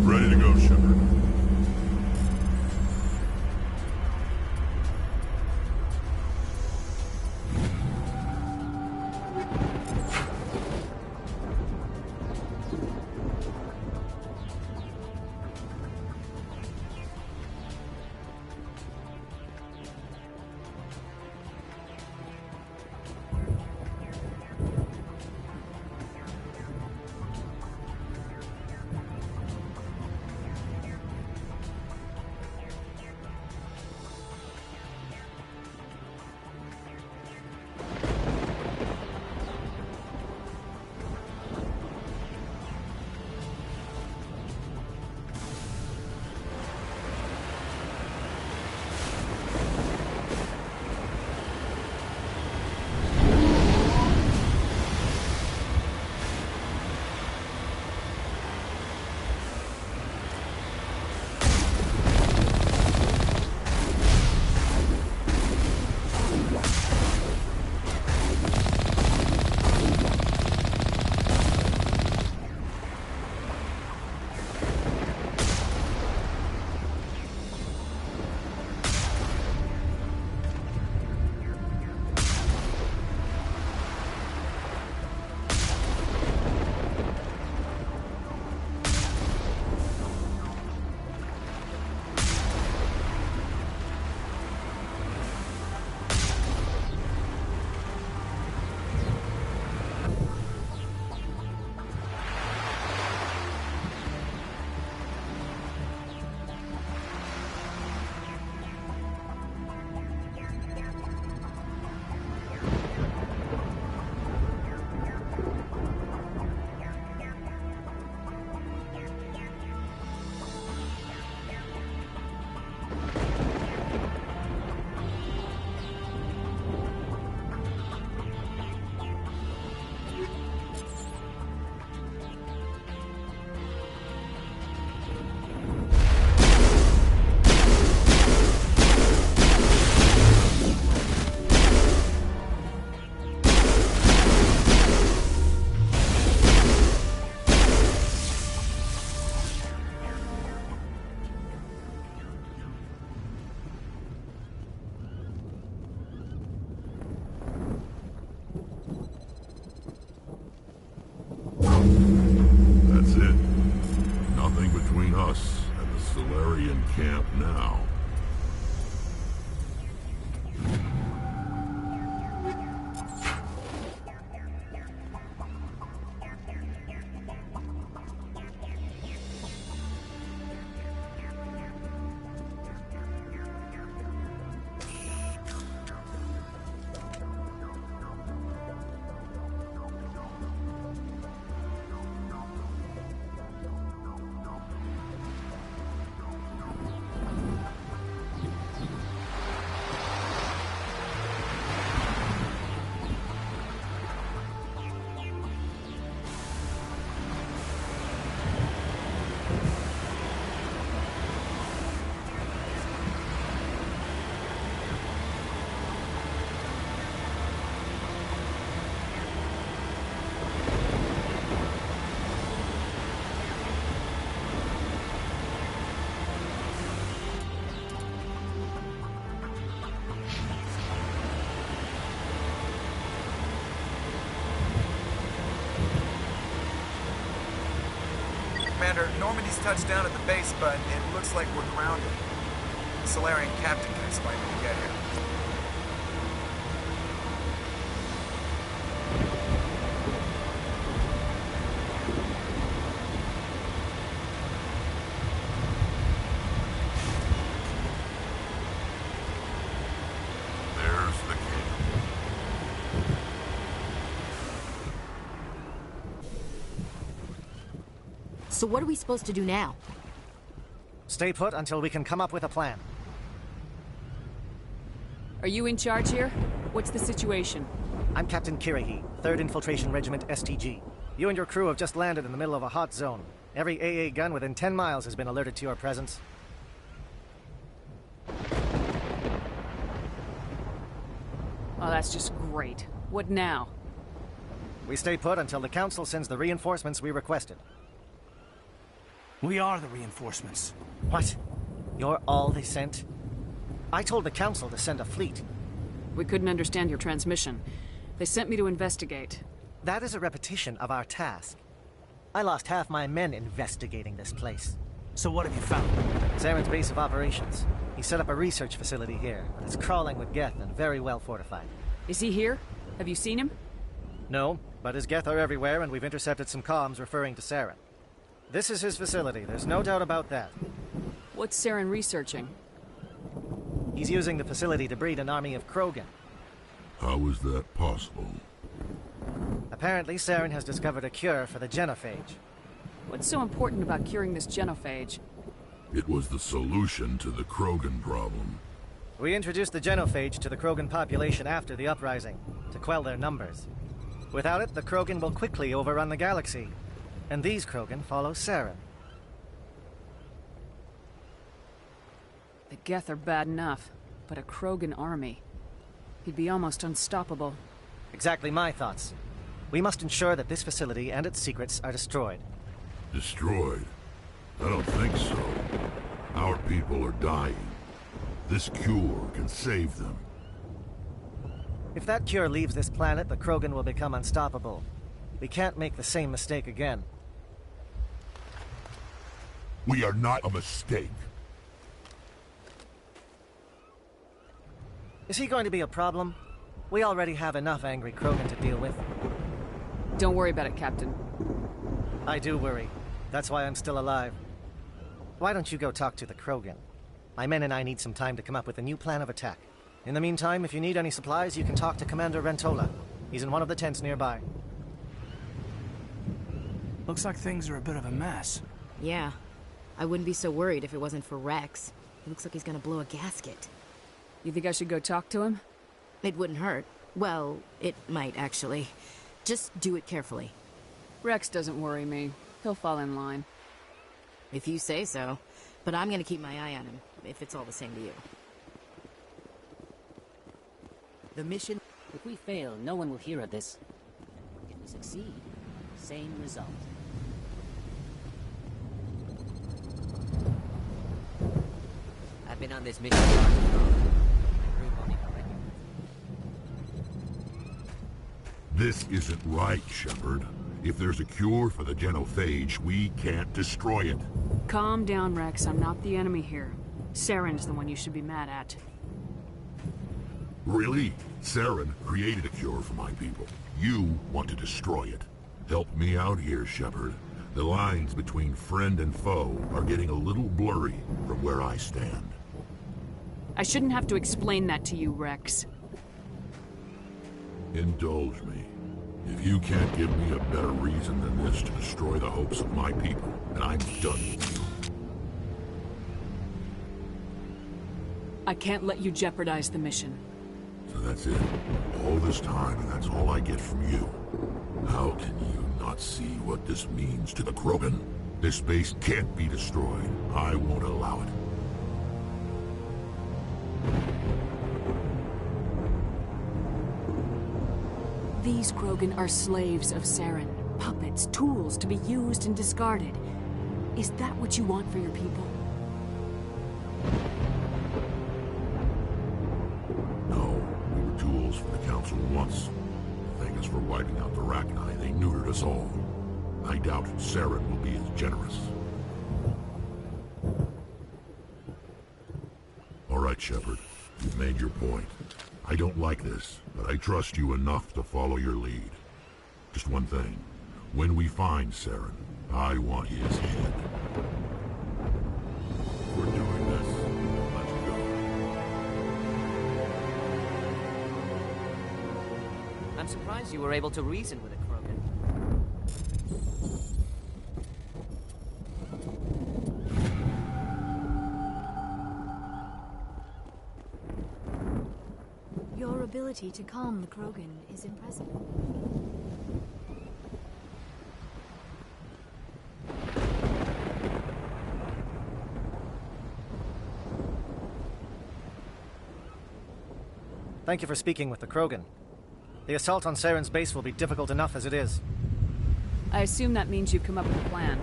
Ready to go, Shepard. That's it. Nothing between us and the Solarian camp now. Commander, Normandy's touched down at the base, but it looks like we're grounded. The Solarian captain can explain when we get here. There's the camp. So what are we supposed to do now? Stay put until we can come up with a plan. Are you in charge here? What's the situation? I'm Captain Kirrahe, 3rd Infiltration Regiment STG. You and your crew have just landed in the middle of a hot zone. Every AA gun within 10 miles has been alerted to your presence. Oh, that's just great. What now? We stay put until the Council sends the reinforcements we requested. We are the reinforcements. What? You're all they sent? I told the Council to send a fleet. We couldn't understand your transmission. They sent me to investigate. That is a repetition of our task. I lost half my men investigating this place. So what have you found? Saren's base of operations. He set up a research facility here, but it's crawling with Geth and very well fortified. Is he here? Have you seen him? No, but his Geth are everywhere, and we've intercepted some comms referring to Saren. This is his facility, there's no doubt about that. What's Saren researching? He's using the facility to breed an army of Krogan. How is that possible? Apparently, Saren has discovered a cure for the genophage. What's so important about curing this genophage? It was the solution to the Krogan problem. We introduced the genophage to the Krogan population after the uprising, to quell their numbers. Without it, the Krogan will quickly overrun the galaxy. And these Krogan follow Saren. The Geth are bad enough, but a Krogan army. He'd be almost unstoppable. Exactly my thoughts. We must ensure that this facility and its secrets are destroyed. Destroyed? I don't think so. Our people are dying. This cure can save them. If that cure leaves this planet, the Krogan will become unstoppable. We can't make the same mistake again. We are not a mistake. Is he going to be a problem? We already have enough angry Krogan to deal with. Don't worry about it, Captain. I do worry. That's why I'm still alive. Why don't you go talk to the Krogan? My men and I need some time to come up with a new plan of attack. In the meantime, if you need any supplies, you can talk to Commander Rentola. He's in one of the tents nearby. Looks like things are a bit of a mess. Yeah. I wouldn't be so worried if it wasn't for Rex. He looks like he's gonna blow a gasket. You think I should go talk to him? It wouldn't hurt. Well, it might, actually. Just do it carefully. Rex doesn't worry me. He'll fall in line. If you say so. But I'm gonna keep my eye on him, if it's all the same to you. The mission, if we fail, no one will hear of this. If we succeed, same result. I've been on this mission far too long. Crew won't even recognize me. This isn't right, Shepard. If there's a cure for the genophage, we can't destroy it. Calm down, Rex. I'm not the enemy here. Saren's the one you should be mad at. Really? Saren created a cure for my people. You want to destroy it. Help me out here, Shepard. The lines between friend and foe are getting a little blurry from where I stand. I shouldn't have to explain that to you, Rex. Indulge me. If you can't give me a better reason than this to destroy the hopes of my people, then I'm done with you. I can't let you jeopardize the mission. So that's it. All this time, and that's all I get from you. How can you not see what this means to the Krogan? This base can't be destroyed. I won't allow it. These Krogan are slaves of Saren. Puppets, tools to be used and discarded. Is that what you want for your people? No, we were tools for the Council once. Thank us for wiping out the Rachni. They neutered us all. I doubt Saren will be as generous. All right, Shepard. You've made your point. I don't like this, but I trust you enough to follow your lead. Just one thing. When we find Saren, I want his head. We're doing this. Let's go. I'm surprised you were able to reason with a Krogan. Your ability to calm the Krogan is impressive. Thank you for speaking with the Krogan. The assault on Saren's base will be difficult enough as it is. I assume that means you've come up with a plan.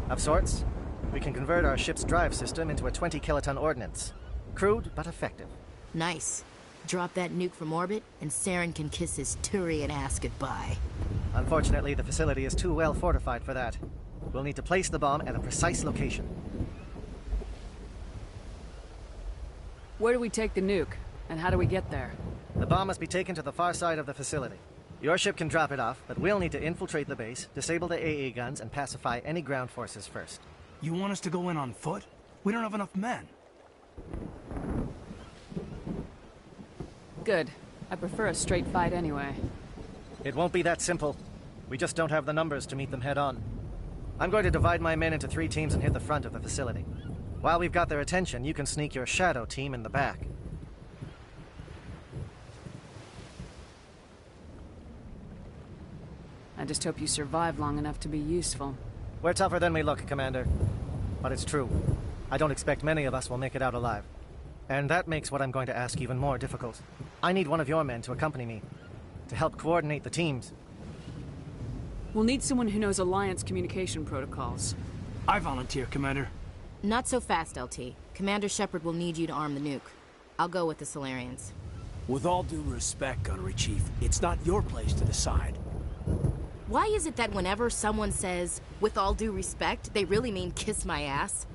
Of sorts. We can convert our ship's drive system into a 20-kiloton ordnance. Crude, but effective. Nice. Drop that nuke from orbit, and Saren can kiss his Turian ass goodbye. Unfortunately, the facility is too well fortified for that. We'll need to place the bomb at a precise location. Where do we take the nuke? And how do we get there? The bomb must be taken to the far side of the facility. Your ship can drop it off, but we'll need to infiltrate the base, disable the AA guns, and pacify any ground forces first. You want us to go in on foot? We don't have enough men. Good. I prefer a straight fight anyway. It won't be that simple. We just don't have the numbers to meet them head-on. I'm going to divide my men into 3 teams and hit the front of the facility. While we've got their attention, you can sneak your shadow team in the back. I just hope you survive long enough to be useful. We're tougher than we look, Commander. But it's true. I don't expect many of us will make it out alive. And that makes what I'm going to ask even more difficult. I need one of your men to accompany me, to help coordinate the teams. We'll need someone who knows Alliance communication protocols. I volunteer, Commander. Not so fast, LT. Commander Shepard will need you to arm the nuke. I'll go with the Solarians. With all due respect, Gunnery Chief, it's not your place to decide. Why is it that whenever someone says, with all due respect, they really mean kiss my ass?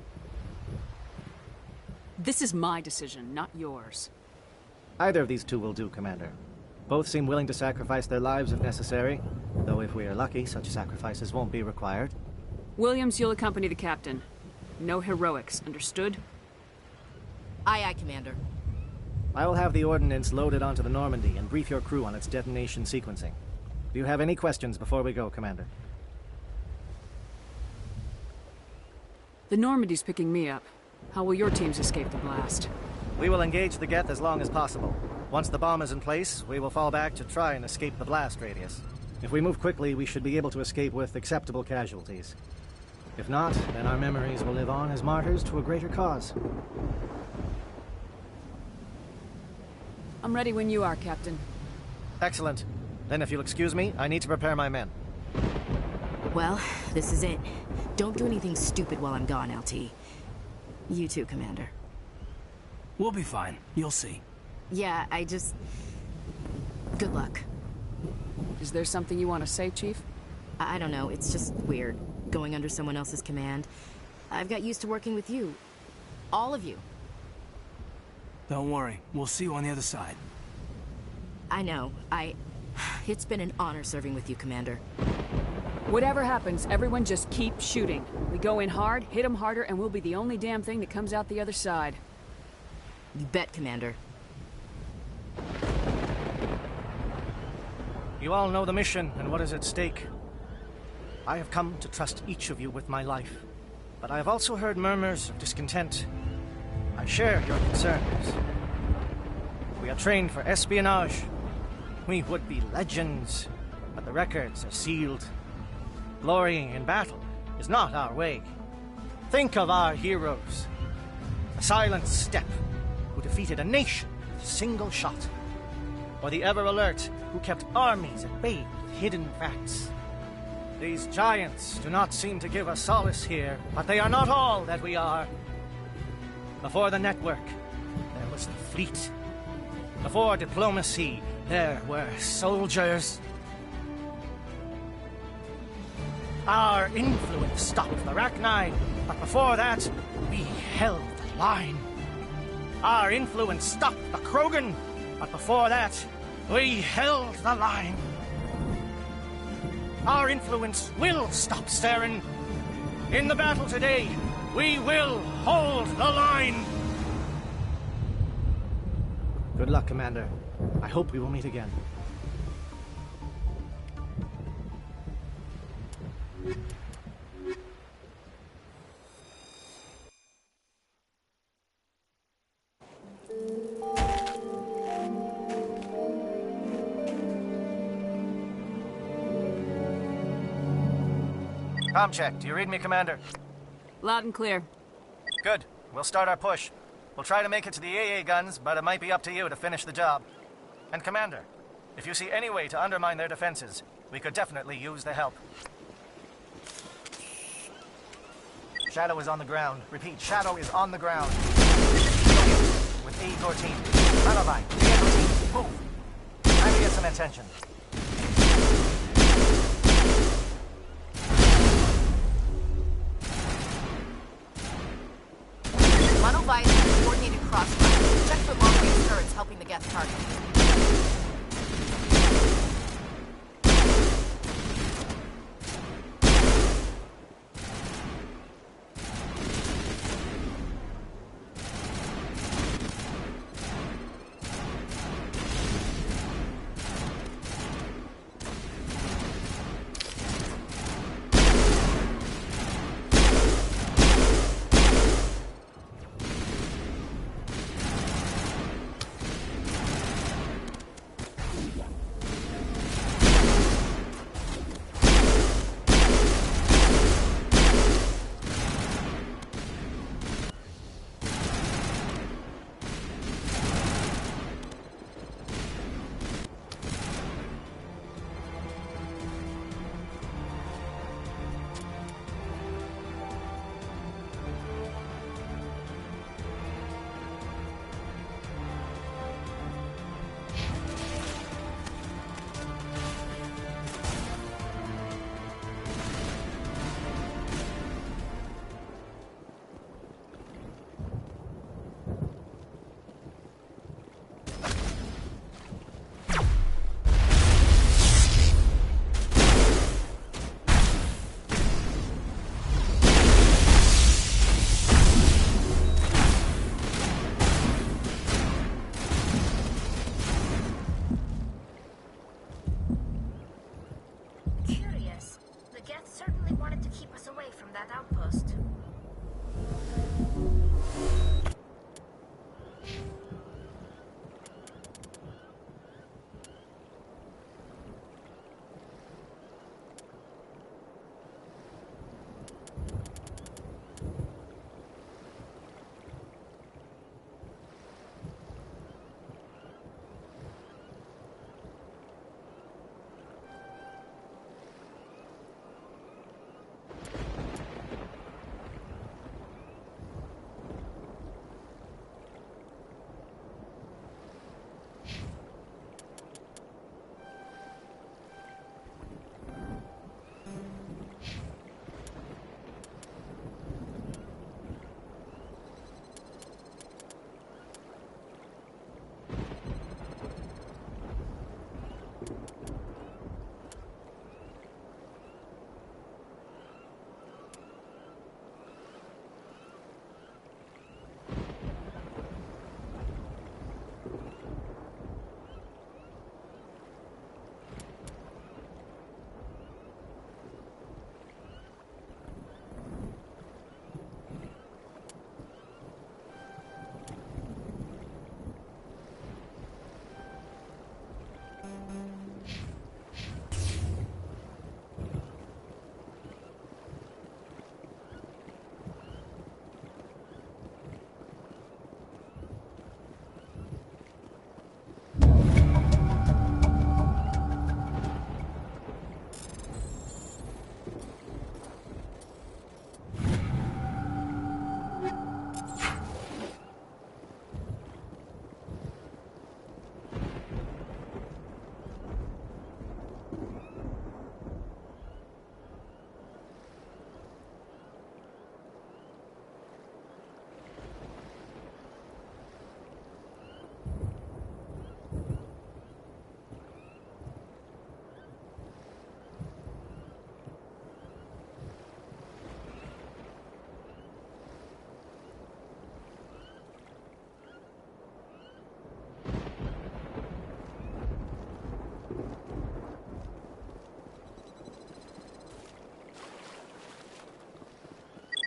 This is my decision, not yours. Either of these two will do, Commander. Both seem willing to sacrifice their lives if necessary, though if we are lucky, such sacrifices won't be required. Williams, you'll accompany the captain. No heroics, understood? Aye, aye, Commander. I will have the ordnance loaded onto the Normandy and brief your crew on its detonation sequencing. Do you have any questions before we go, Commander? The Normandy's picking me up. How will your teams escape the blast? We will engage the Geth as long as possible. Once the bomb is in place, we will fall back to try and escape the blast radius. If we move quickly, we should be able to escape with acceptable casualties. If not, then our memories will live on as martyrs to a greater cause. I'm ready when you are, Captain. Excellent. Then if you'll excuse me, I need to prepare my men. Well, this is it. Don't do anything stupid while I'm gone, LT. You too, Commander. We'll be fine. You'll see. Yeah, good luck. Is there something you want to say, Chief? I don't know, it's just weird, going under someone else's command. I've got used to working with you. All of you. Don't worry, we'll see you on the other side. I know, It's been an honor serving with you, Commander. Whatever happens, everyone just keep shooting. We go in hard, hit them harder, and we'll be the only damn thing that comes out the other side. You bet, Commander. You all know the mission and what is at stake. I have come to trust each of you with my life, but I have also heard murmurs of discontent. I share your concerns. We are trained for espionage. We would be legends, but the records are sealed. Glorying in battle is not our way. Think of our heroes. The Silent Step, who defeated a nation with a single shot. Or the Ever Alert, who kept armies at bay with hidden facts. These giants do not seem to give us solace here, but they are not all that we are. Before the network, there was the fleet. Before diplomacy, there were soldiers. Our influence stopped the Rachni, but before that, we held the line. Our influence stopped the Krogan, but before that, we held the line. Our influence will stop Saren. In the battle today, we will hold the line. Good luck, Commander. I hope we will meet again. Comm check. Do you read me, Commander? Loud and clear. Good. We'll start our push. We'll try to make it to the AA guns, but it might be up to you to finish the job. And Commander, If you see any way to undermine their defenses, we could definitely use the help. Shadow is on the ground. Repeat, Shadow is on the ground. With E-14. Malavai, E-14, move. Time to get some attention. Malavai is a coordinated crossfire. Check for long-range turrets helping the Geth target.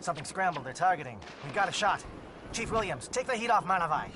Something scrambled. They're targeting. We've got a shot. Chief Williams, take the heat off Malavai.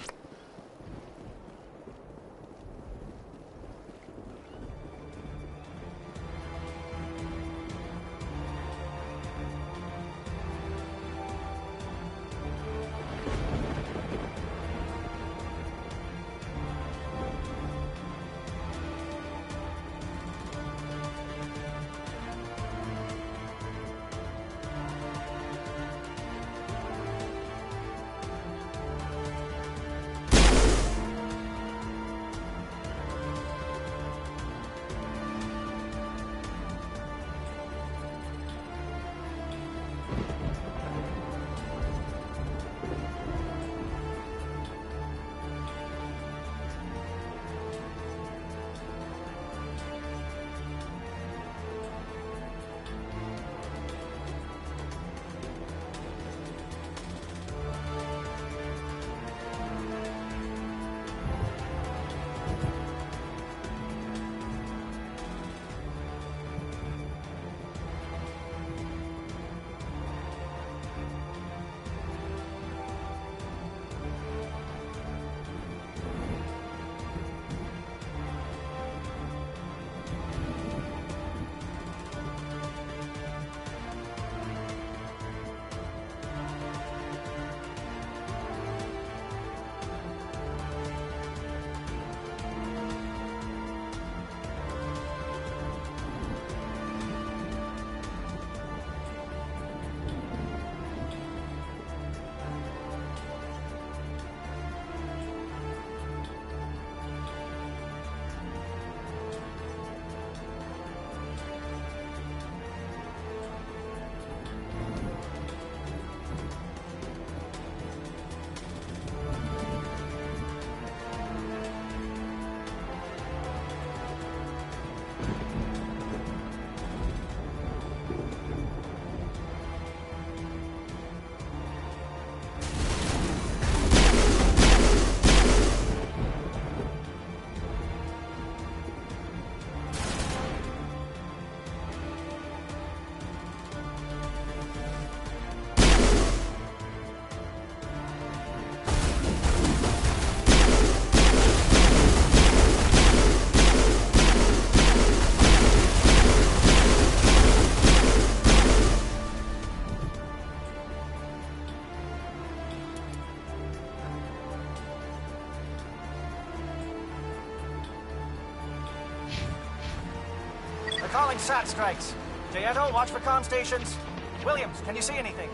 Calling SAT strikes. Jayeto, watch for comm stations. Williams, can you see anything?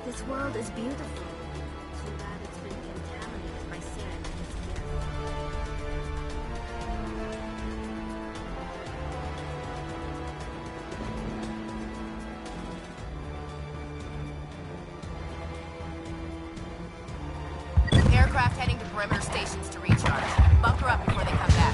This world is beautiful. Too bad it's been contaminated by Saren and his gift. Aircraft heading to perimeter stations to recharge. Bunker up before they come back.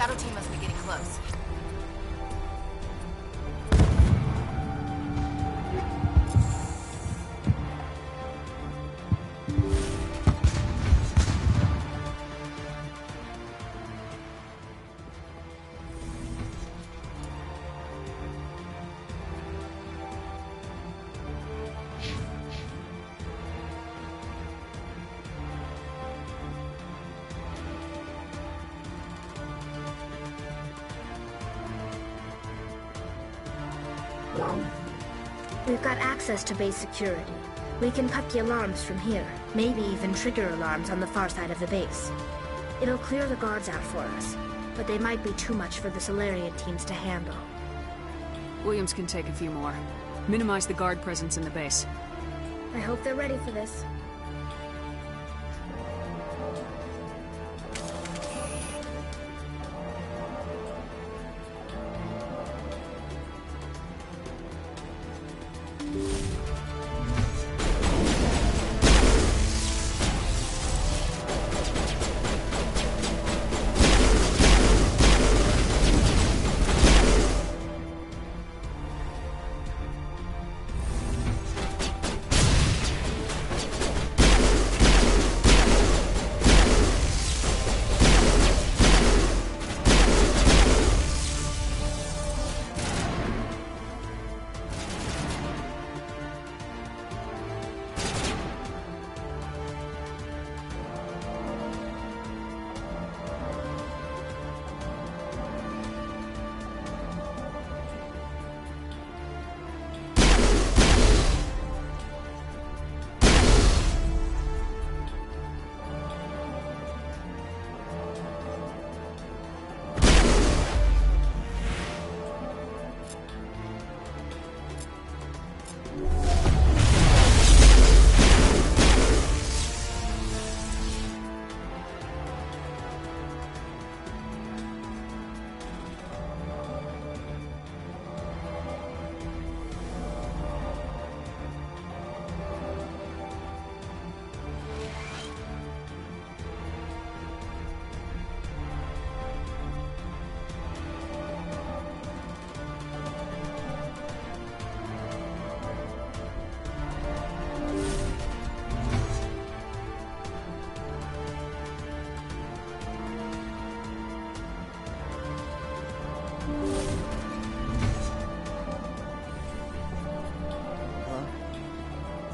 Shadow team must be getting close. We've got access to base security. We can cut the alarms from here, maybe even trigger alarms on the far side of the base. It'll clear the guards out for us, but they might be too much for the Solarian teams to handle. Williams can take a few more. Minimize the guard presence in the base. I hope they're ready for this.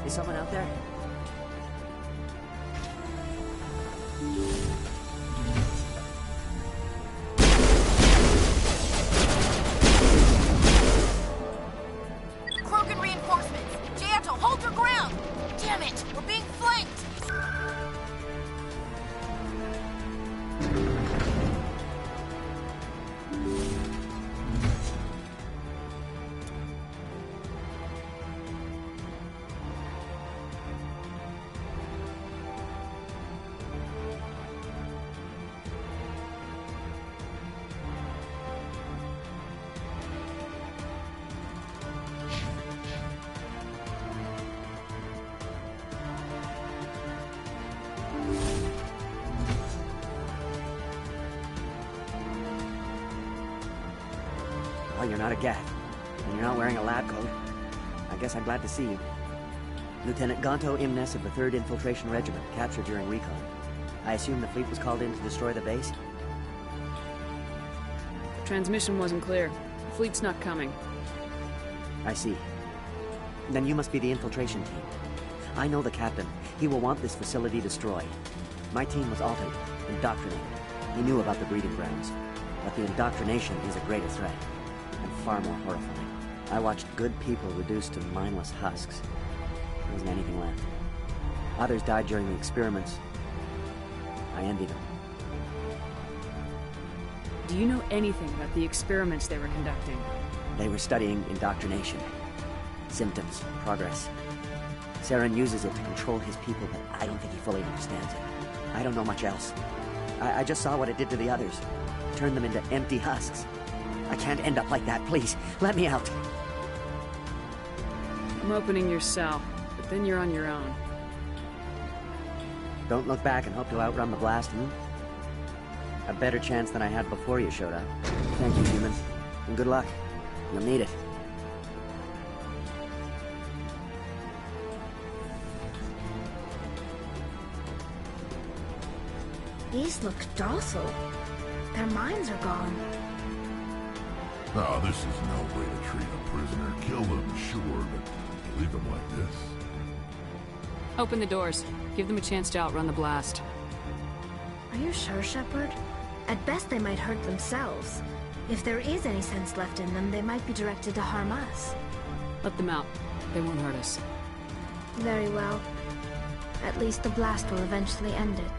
Is someone out there? Krogan reinforcements! Jato, hold your ground! Damn it! We're being flanked! Well, you're not a Geth, and you're not wearing a lab coat. I guess I'm glad to see you. Lieutenant Gonto Imnes of the 3rd Infiltration Regiment, captured during recon. I assume the fleet was called in to destroy the base? The transmission wasn't clear. The fleet's not coming. I see. Then you must be the infiltration team. I know the captain. He will want this facility destroyed. My team was altered, indoctrinated. He knew about the breeding grounds. But the indoctrination is a greater threat, and far more horrifying. I watched good people reduced to mindless husks. There wasn't anything left. Others died during the experiments. I envy them. Do you know anything about the experiments they were conducting? They were studying indoctrination. Symptoms, progress. Saren uses it to control his people, but I don't think he fully understands it. I don't know much else. I just saw what it did to the others. Turned them into empty husks. I can't end up like that, please. Let me out. I'm opening your cell, but then you're on your own. Don't look back and hope to outrun the blast, A better chance than I had before you showed up. Thank you, human. And good luck. You'll need it. These look docile. Their minds are gone. No, this is no way to treat a prisoner. Kill them, sure, but leave them like this. Open the doors. Give them a chance to outrun the blast. Are you sure, Shepard? At best, they might hurt themselves. If there is any sense left in them, they might be directed to harm us. Let them out. They won't hurt us. Very well. At least the blast will eventually end it.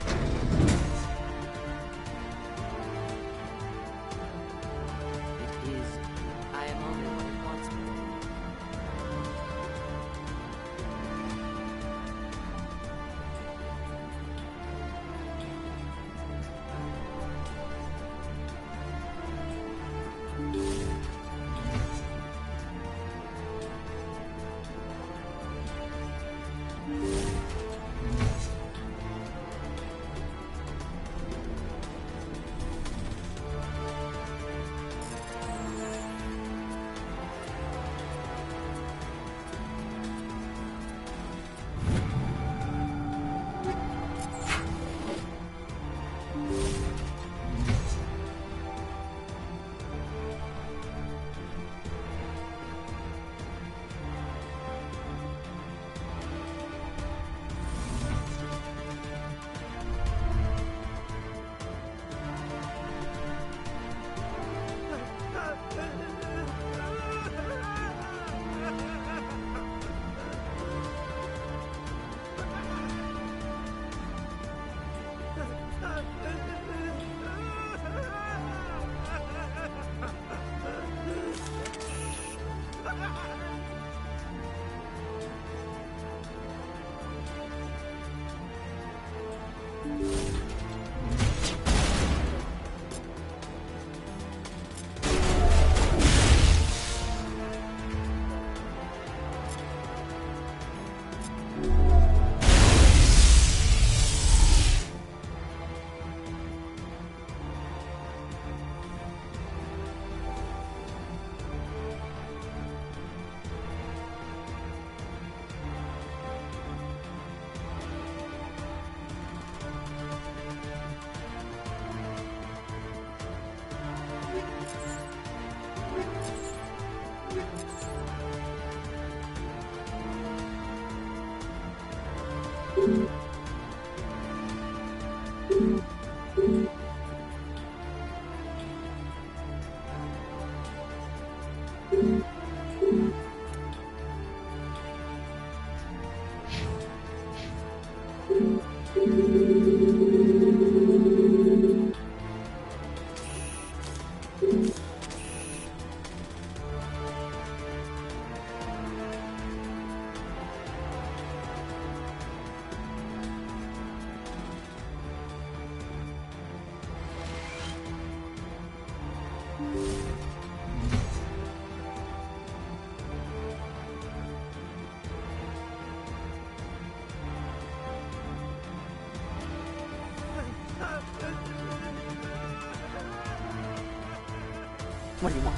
What do you want?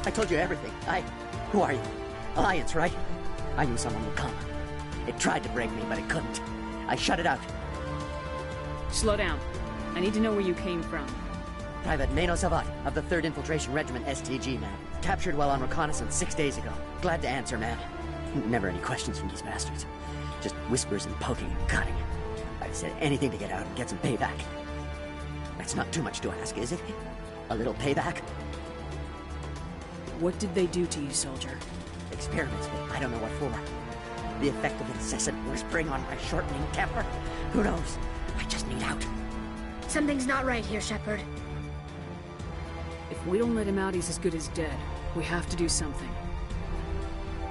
I told you everything. Who are you? Alliance, right? I knew someone would come. It tried to break me, but it couldn't. I shut it out. Slow down. I need to know where you came from. Private Mano Savat of the 3rd Infiltration Regiment STG, man. Captured while on reconnaissance 6 days ago. Glad to answer, man. Never any questions from these bastards. Just whispers and poking and cutting. I've said anything to get out and get some payback. That's not too much to ask, is it? A little payback? What did they do to you, soldier? Experiments, but I don't know what for. The effect of incessant whispering on my shortening temper? Who knows? I just need out. Something's not right here, Shepard. If we don't let him out, he's as good as dead. We have to do something.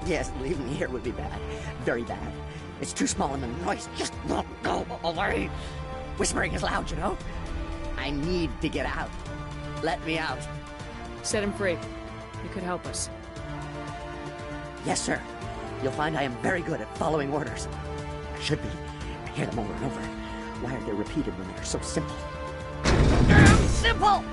Yes, leaving me here would be bad. Very bad. It's too small and the noise just won't go away. Whispering is loud, you know? I need to get out. Let me out. Set him free. You could help us. Yes, sir. You'll find I am very good at following orders. I should be. I hear them over and over. Why are they repeated when they're so simple? simple!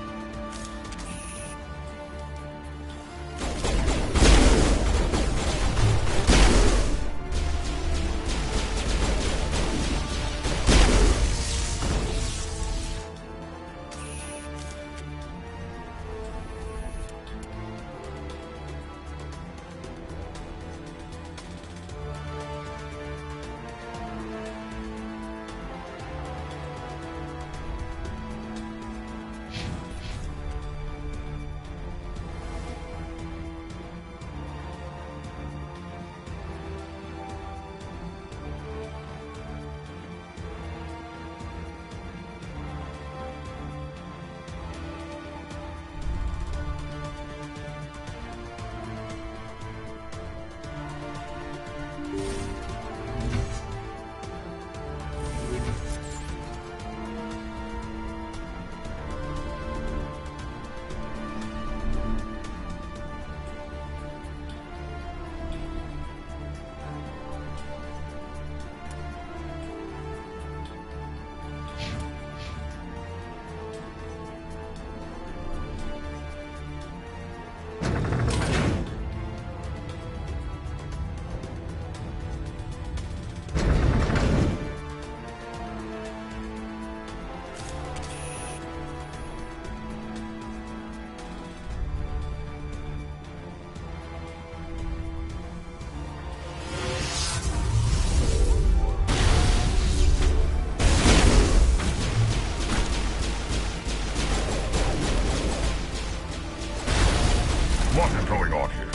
What is going on here?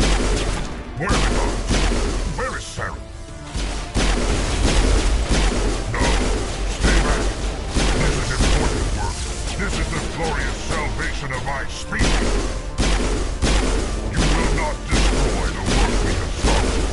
Where are the guards? Where is Saren? No, stay back. This is important work. This is the glorious salvation of my species. You will not destroy the work we have started.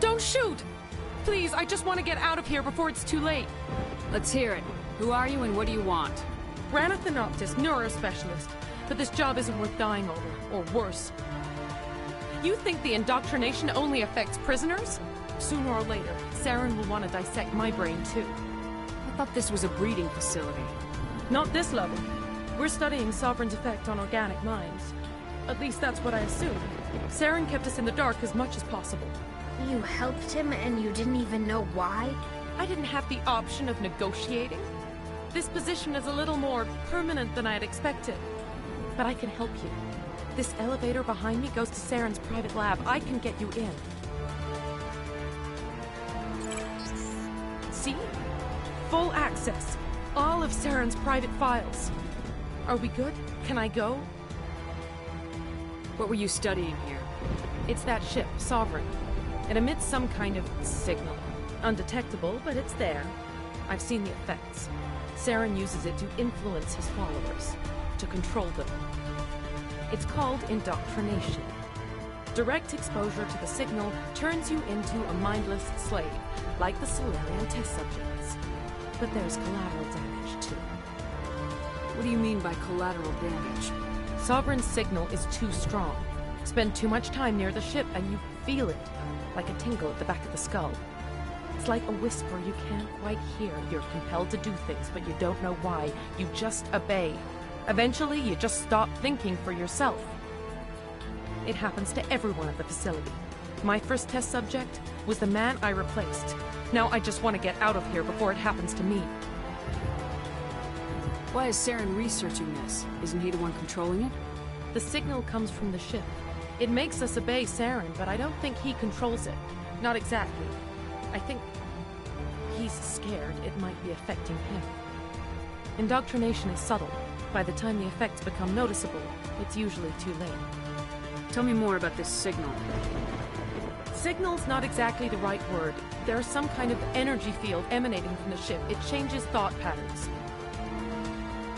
Don't shoot! Please, I just want to get out of here before it's too late. Let's hear it. Who are you and what do you want? Ranathan Optis, neurospecialist. But this job isn't worth dying over, or worse. You think the indoctrination only affects prisoners? Sooner or later, Saren will want to dissect my brain too. I thought this was a breeding facility. Not this level. We're studying Sovereign's effect on organic minds. At least that's what I assumed. Saren kept us in the dark as much as possible. You helped him and you didn't even know why? I didn't have the option of negotiating. This position is a little more permanent than I had expected. But I can help you. This elevator behind me goes to Saren's private lab. I can get you in. See? Full access. All of Saren's private files. Are we good? Can I go? What were you studying here? It's that ship, Sovereign. It emits some kind of signal. Undetectable, but it's there. I've seen the effects. Saren uses it to influence his followers, to control them. It's called indoctrination. Direct exposure to the signal turns you into a mindless slave, like the Solarian test subjects. But there's collateral damage, too. What do you mean by collateral damage? Sovereign's signal is too strong. Spend too much time near the ship and you feel it, like a tingle at the back of the skull. It's like a whisper you can't quite hear. You're compelled to do things, but you don't know why. You just obey. Eventually, you just stop thinking for yourself. It happens to everyone at the facility. My first test subject was the man I replaced. Now I just want to get out of here before it happens to me. Why is Saren researching this? Isn't he the one controlling it? The signal comes from the ship. It makes us obey Saren, but I don't think he controls it. Not exactly. I think he's scared it might be affecting him. Indoctrination is subtle. By the time the effects become noticeable, it's usually too late. Tell me more about this signal. Signal's not exactly the right word. There's some kind of energy field emanating from the ship. It changes thought patterns.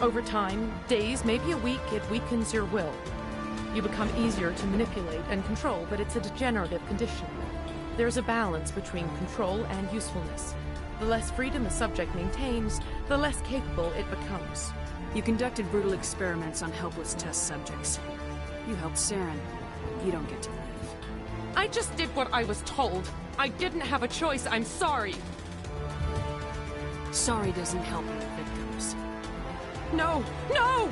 Over time, days, maybe a week, it weakens your will. You become easier to manipulate and control, but it's a degenerative condition. There's a balance between control and usefulness. The less freedom a subject maintains, the less capable it becomes. You conducted brutal experiments on helpless test subjects. You helped Saren. You don't get to live. I just did what I was told. I didn't have a choice. I'm sorry. Sorry doesn't help your victims. No! No!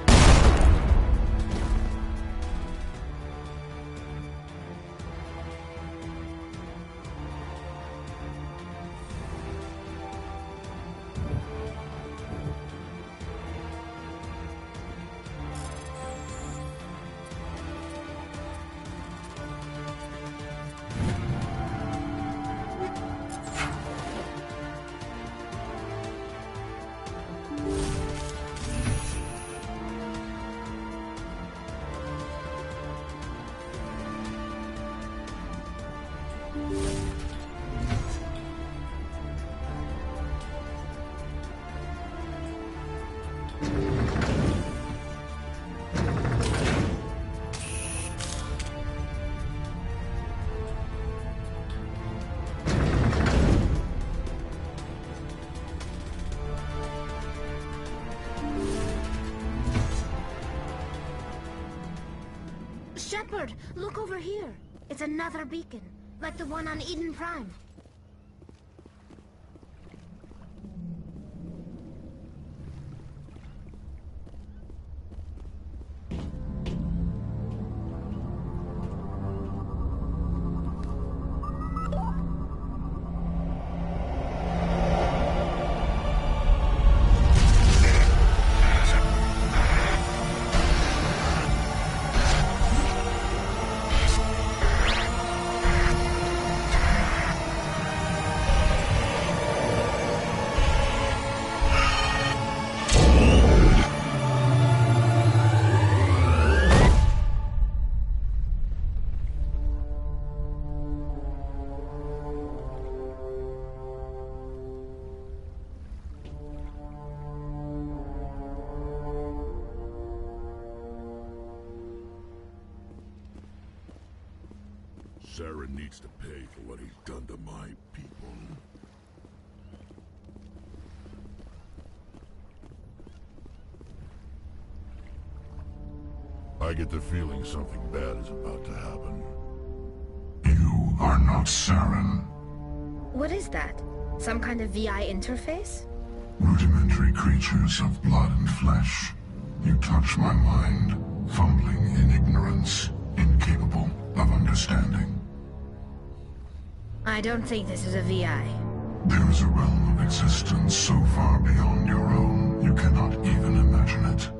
Shepard, look over here. It's another beacon, like the one on Eden Prime. Saren needs to pay for what he's done to my people. I get the feeling something bad is about to happen. You are not Saren. What is that? Some kind of VI interface? Rudimentary creatures of blood and flesh. You touch my mind, fumbling in ignorance, incapable of understanding. I don't think this is a VI. There is a realm of existence so far beyond your own, you cannot even imagine it.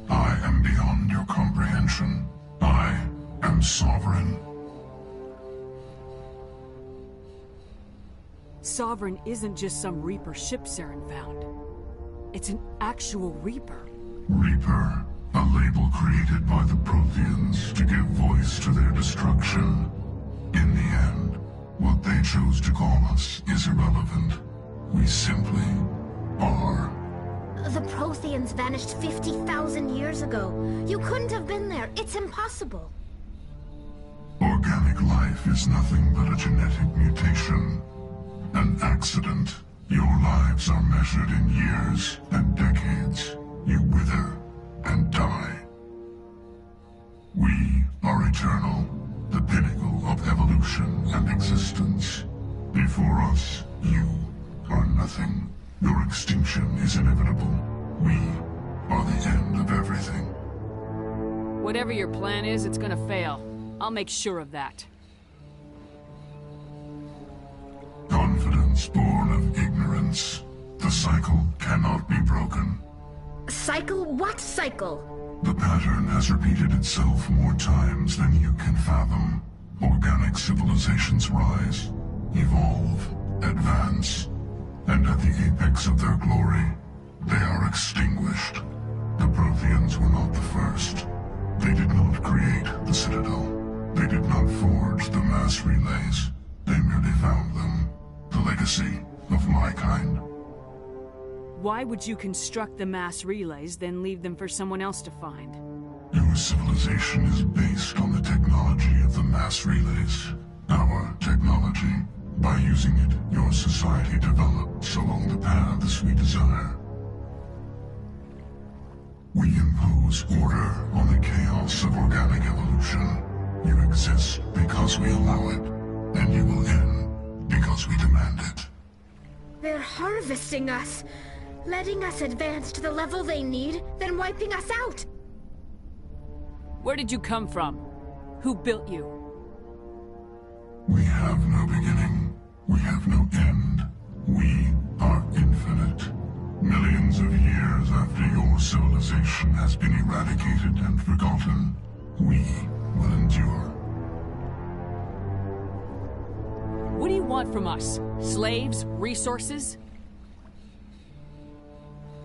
I am beyond your comprehension. I am sovereign. Sovereign isn't just some Reaper ship Saren found. It's an actual Reaper. Reaper, a label created by the Protheans to give voice to their destruction. In the end, what they chose to call us is irrelevant. We simply are. The Protheans vanished 50,000 years ago. You couldn't have been there. It's impossible. Organic life is nothing but a genetic mutation. An accident. Your lives are measured in years and decades. You wither and die. We are eternal, the pinnacle of evolution and existence. Before us, you are nothing. Your extinction is inevitable. We are the end of everything. Whatever your plan is, it's gonna fail. I'll make sure of that. Confidence born of ignorance. The cycle cannot be broken. Cycle? What cycle? The pattern has repeated itself more times than you can fathom. Organic civilizations rise, evolve, advance, and at the apex of their glory, they are extinguished. The Protheans were not the first. They did not create the Citadel. They did not forge the mass relays. They merely found them. The legacy of my kind. Why would you construct the mass relays, then leave them for someone else to find? Your civilization is based on the technology of the mass relays. Our technology. By using it, your society develops along the paths we desire. We impose order on the chaos of organic evolution. You exist because we allow it, and you will end because we demand it. They're harvesting us, letting us advance to the level they need, then wiping us out. Where did you come from? Who built you? We have no beginning. We have no end. We are infinite. Millions of years after your civilization has been eradicated and forgotten, we will endure. What do you want from us? Slaves? Resources?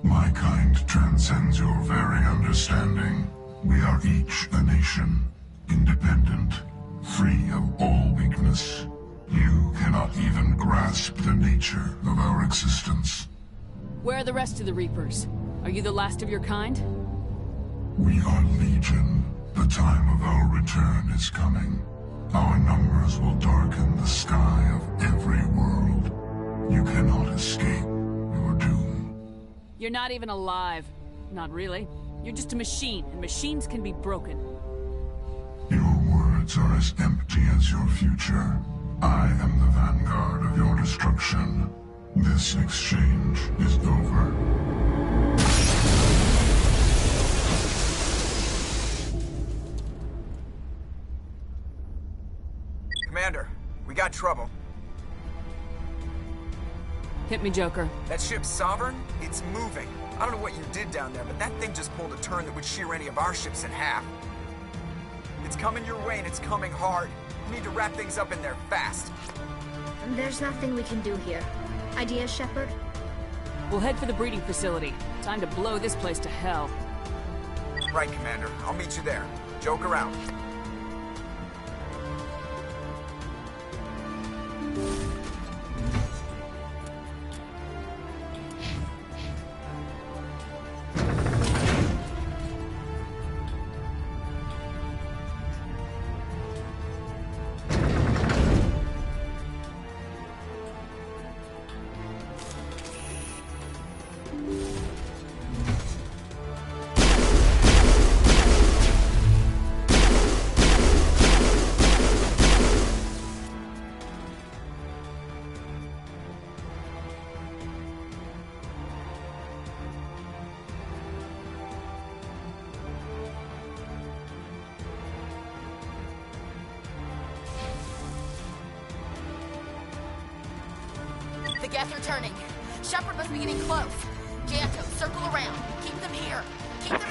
My kind transcends your very understanding. We are each a nation, independent, free of all weakness. You cannot even grasp the nature of our existence. Where are the rest of the Reapers? Are you the last of your kind? We are Legion. The time of our return is coming. Our numbers will darken the sky of every world. You cannot escape your doom. You're not even alive. Not really. You're just a machine, and machines can be broken. Your words are as empty as your future. I am the vanguard of your destruction. This exchange is over. Commander, we got trouble. Hit me, Joker. That ship's Sovereign? It's moving. I don't know what you did down there, but that thing just pulled a turn that would shear any of our ships in half. It's coming your way, and it's coming hard. You need to wrap things up in there fast. There's nothing we can do here. Ideas, Shepard? We'll head for the breeding facility. Time to blow this place to hell. Right, Commander. I'll meet you there. Joker out. The Geth are turning. Shepard must be getting close. Janto, circle around. Keep them here. Keep them...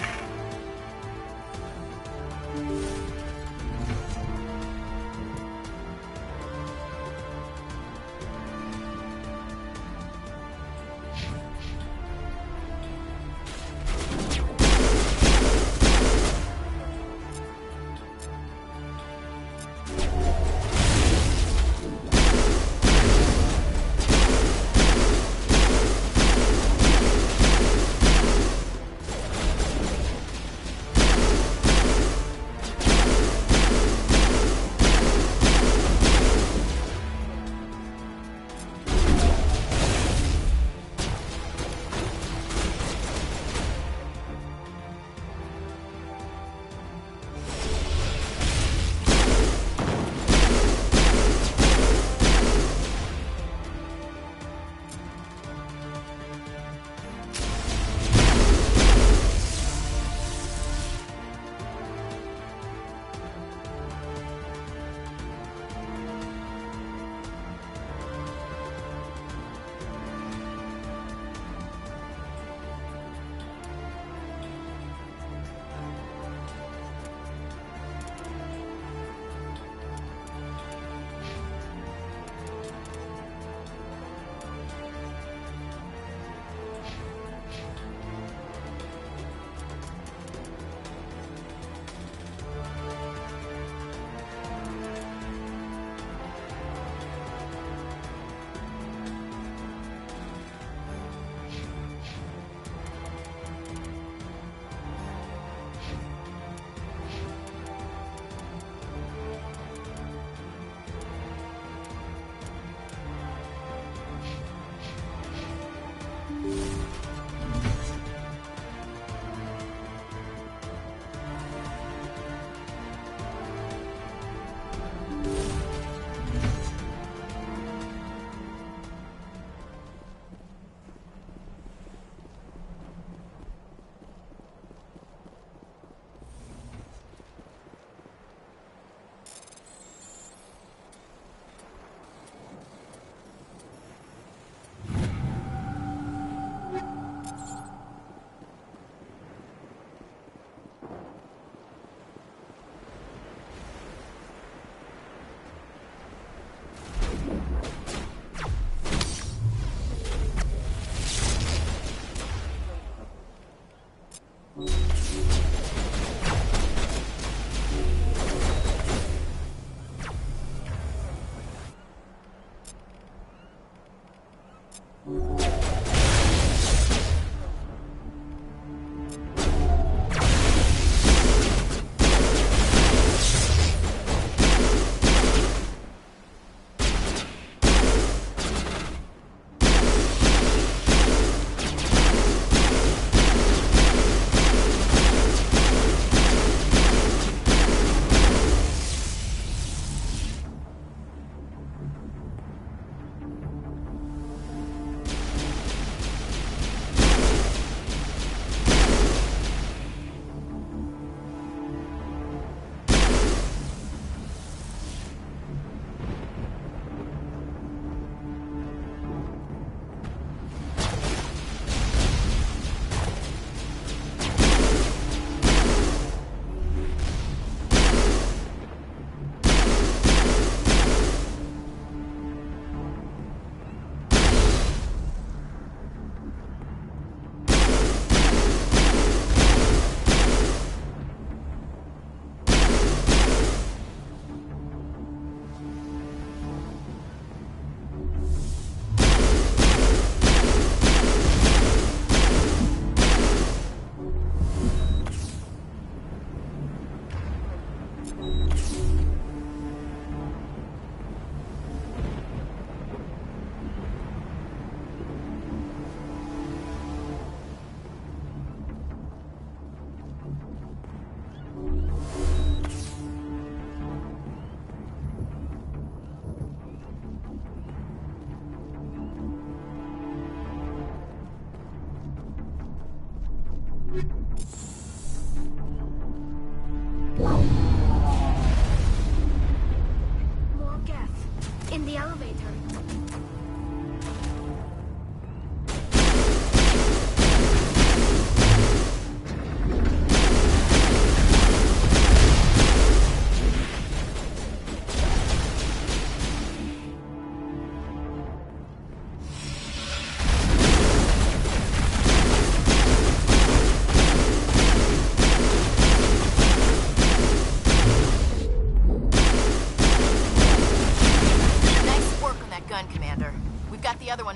In the elevator.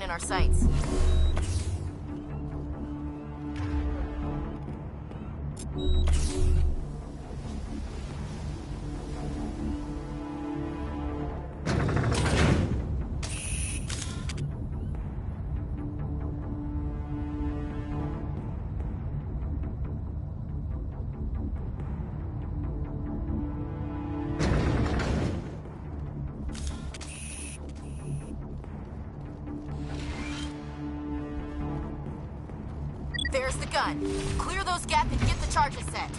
In our sights. There's the gun. Clear those gaps and get the charges set.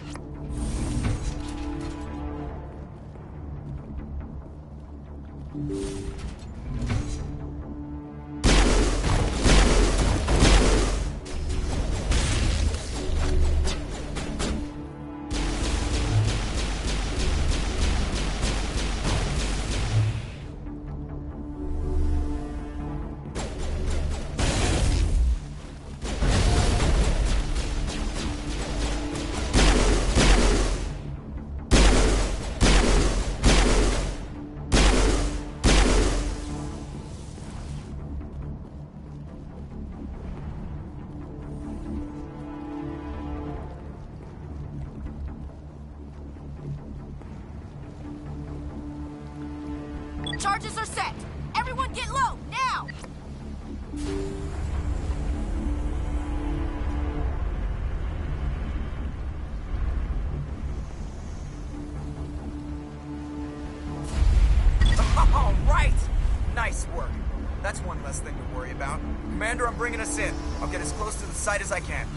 Charges are set. Everyone get low, now! All right! Nice work. That's one less thing to worry about. Commander, I'm bringing us in. I'll get as close to the site as I can.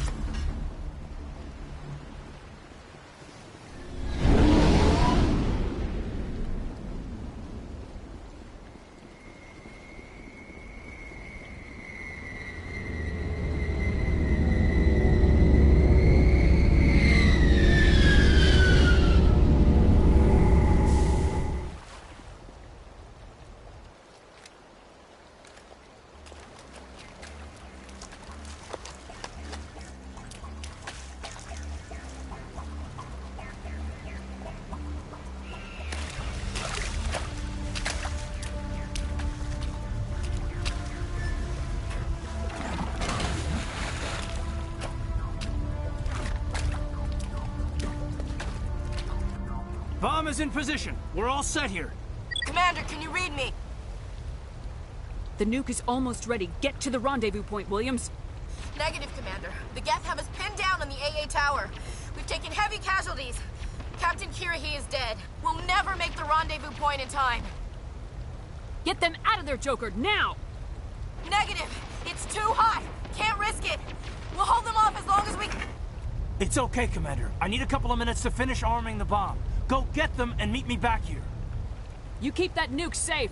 Bomb is in position. We're all set here. Commander, can you read me? The nuke is almost ready. Get to the rendezvous point, Williams. Negative, Commander. The Geth have us pinned down on the AA tower. We've taken heavy casualties. Captain Kirrahe is dead. We'll never make the rendezvous point in time. Get them out of there, Joker, now! Negative. It's too hot. Can't risk it. We'll hold them off as long as we... It's okay, Commander. I need a couple of minutes to finish arming the bomb. Go get them and meet me back here. You keep that nuke safe.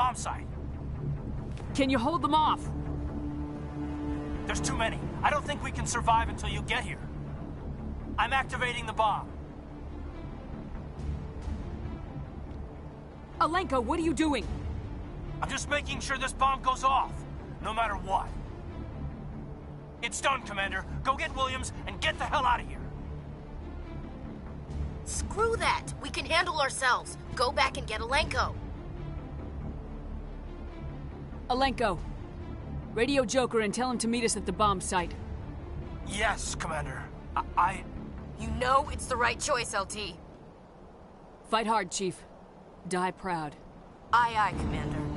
bomb site. Can you hold them off? There's too many. I don't think we can survive until you get here. I'm activating the bomb. Alenko, what are you doing? I'm just making sure this bomb goes off, no matter what. It's done, Commander. Go get Williams and get the hell out of here. Screw that! We can handle ourselves. Go back and get Alenko. Alenko, radio Joker and tell him to meet us at the bomb site. Yes, Commander. You know it's the right choice, LT. Fight hard, Chief. Die proud. Aye, aye, Commander.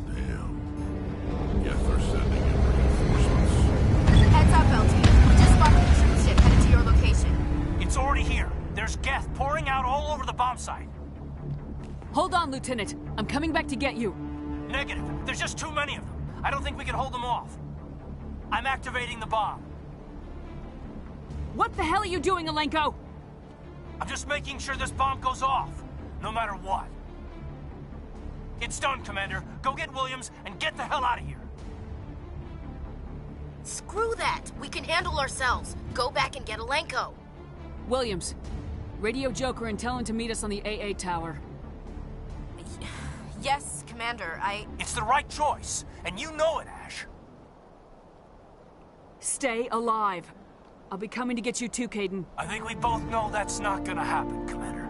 Damn. Yes, they're sending in reinforcements. Heads up, LT. We just spotted the troop ship headed to your location. It's already here. There's Geth pouring out all over the bomb site. Hold on, Lieutenant. I'm coming back to get you. Negative. There's just too many of them. I don't think we can hold them off. I'm activating the bomb. What the hell are you doing, Alenko? I'm just making sure this bomb goes off, no matter what. It's done, Commander. Go get Williams and get the hell out of here. Screw that. We can handle ourselves. Go back and get Alenko. Williams, radio Joker and tell him to meet us on the AA tower. Yes, Commander, It's the right choice, and you know it, Ash. Stay alive. I'll be coming to get you too, Kaidan. I think we both know that's not gonna happen, Commander.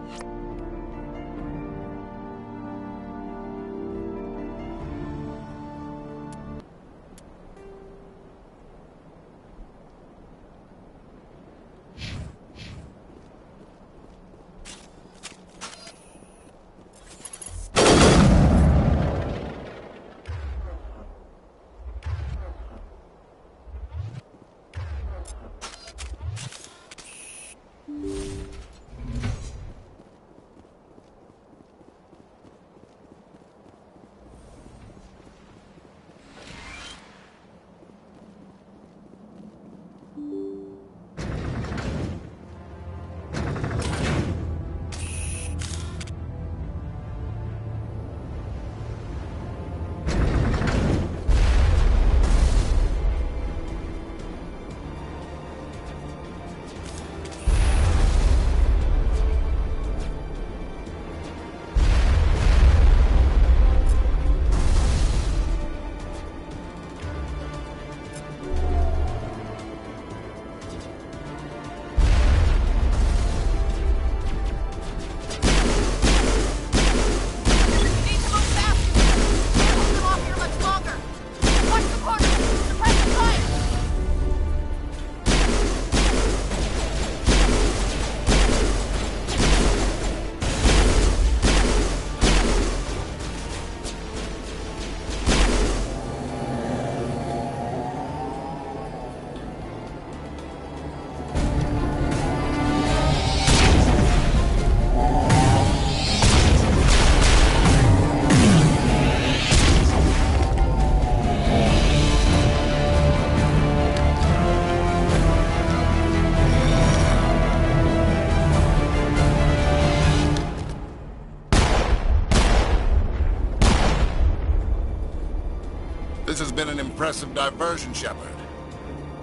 This has been an impressive diversion, Shepard.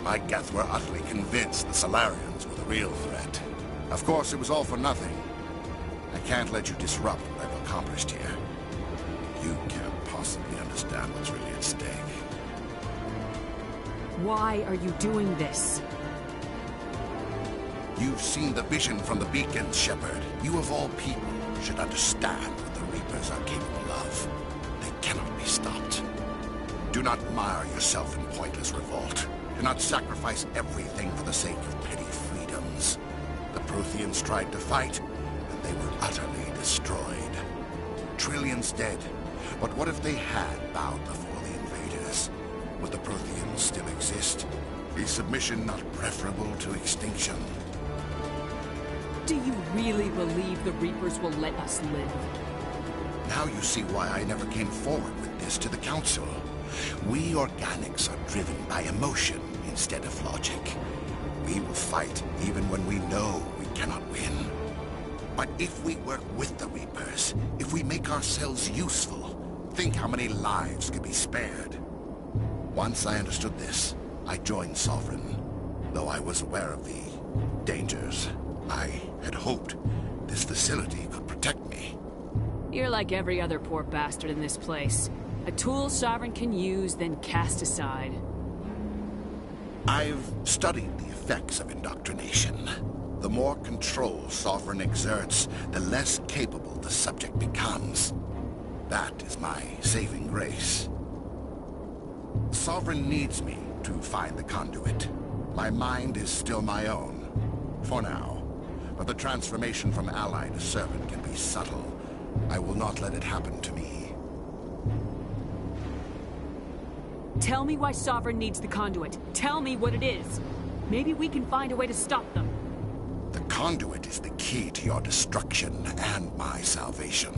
My Geth were utterly convinced the Salarians were the real threat. Of course, it was all for nothing. I can't let you disrupt what I've accomplished here. You can't possibly understand what's really at stake. Why are you doing this? You've seen the vision from the beacons, Shepard. You of all people should understand what the Reapers are capable of. They cannot be stopped. Do not mire yourself in pointless revolt. Do not sacrifice everything for the sake of petty freedoms. The Protheans tried to fight, and they were utterly destroyed. Trillions dead. But what if they had bowed before the invaders? Would the Protheans still exist? Is submission not preferable to extinction? Do you really believe the Reapers will let us live? Now you see why I never came forward with this to the Council. We organics are driven by emotion instead of logic. We will fight even when we know we cannot win. But if we work with the Reapers, if we make ourselves useful, think how many lives could be spared. Once I understood this, I joined Sovereign. Though I was aware of the dangers, I had hoped this facility could protect me. You're like every other poor bastard in this place. A tool Sovereign can use, then cast aside. I've studied the effects of indoctrination. The more control Sovereign exerts, the less capable the subject becomes. That is my saving grace. Sovereign needs me to find the conduit. My mind is still my own, for now. But the transformation from ally to servant can be subtle. I will not let it happen to me. Tell me why Sovereign needs the conduit. Tell me what it is. Maybe we can find a way to stop them. The conduit is the key to your destruction and my salvation.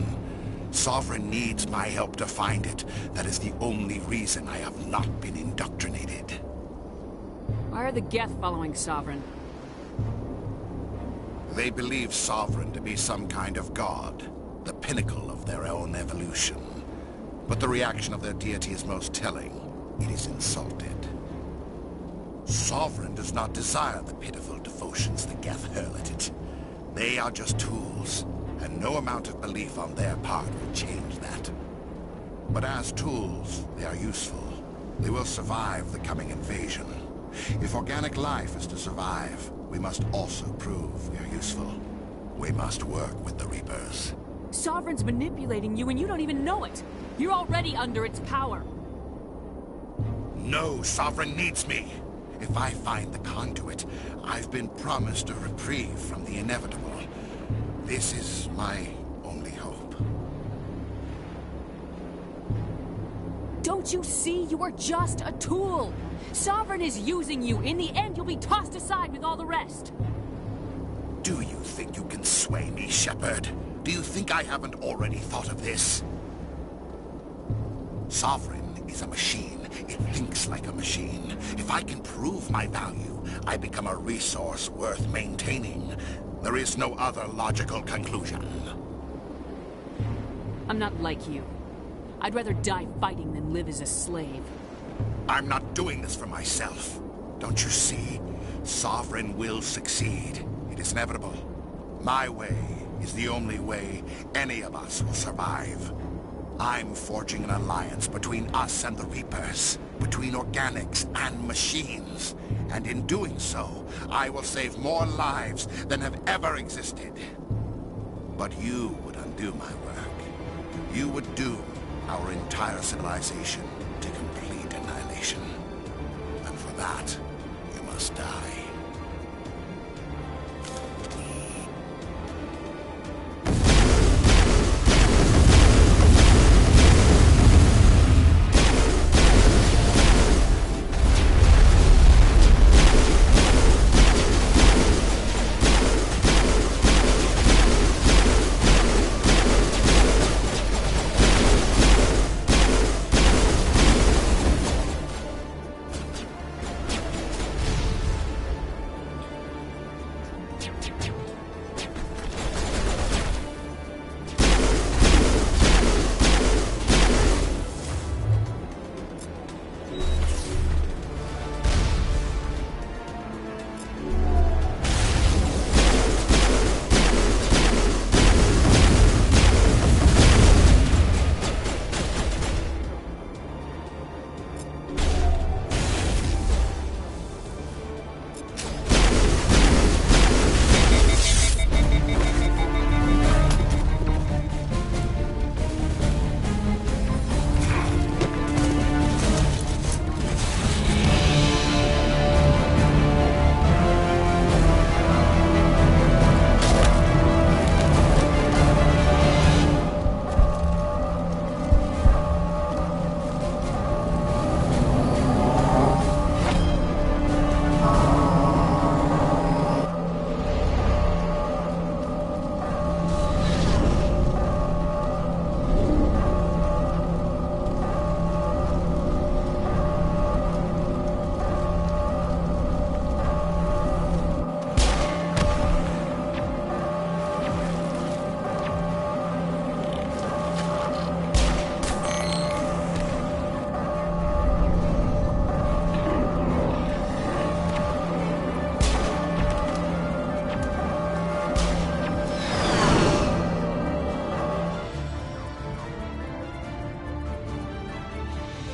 Sovereign needs my help to find it. That is the only reason I have not been indoctrinated. Why are the Geth following Sovereign? They believe Sovereign to be some kind of god, the pinnacle of their own evolution. But the reaction of their deity is most telling. It is insulted. Sovereign does not desire the pitiful devotions the Geth hurl at it. They are just tools, and no amount of belief on their part will change that. But as tools, they are useful. They will survive the coming invasion. If organic life is to survive, we must also prove we are useful. We must work with the Reapers. Sovereign's manipulating you and you don't even know it. You're already under its power. No, Sovereign needs me. If I find the conduit, I've been promised a reprieve from the inevitable. This is my only hope. Don't you see? You are just a tool. Sovereign is using you. In the end, you'll be tossed aside with all the rest. Do you think you can sway me, Shepard? Do you think I haven't already thought of this? Sovereign is a machine. It thinks like a machine. If I can prove my value, I become a resource worth maintaining. There is no other logical conclusion. I'm not like you. I'd rather die fighting than live as a slave. I'm not doing this for myself. Don't you see? Sovereign will succeed. It is inevitable. My way is the only way any of us will survive. I'm forging an alliance between us and the Reapers, between organics and machines. And in doing so, I will save more lives than have ever existed. But you would undo my work. You would doom our entire civilization to complete annihilation. And for that, you must die.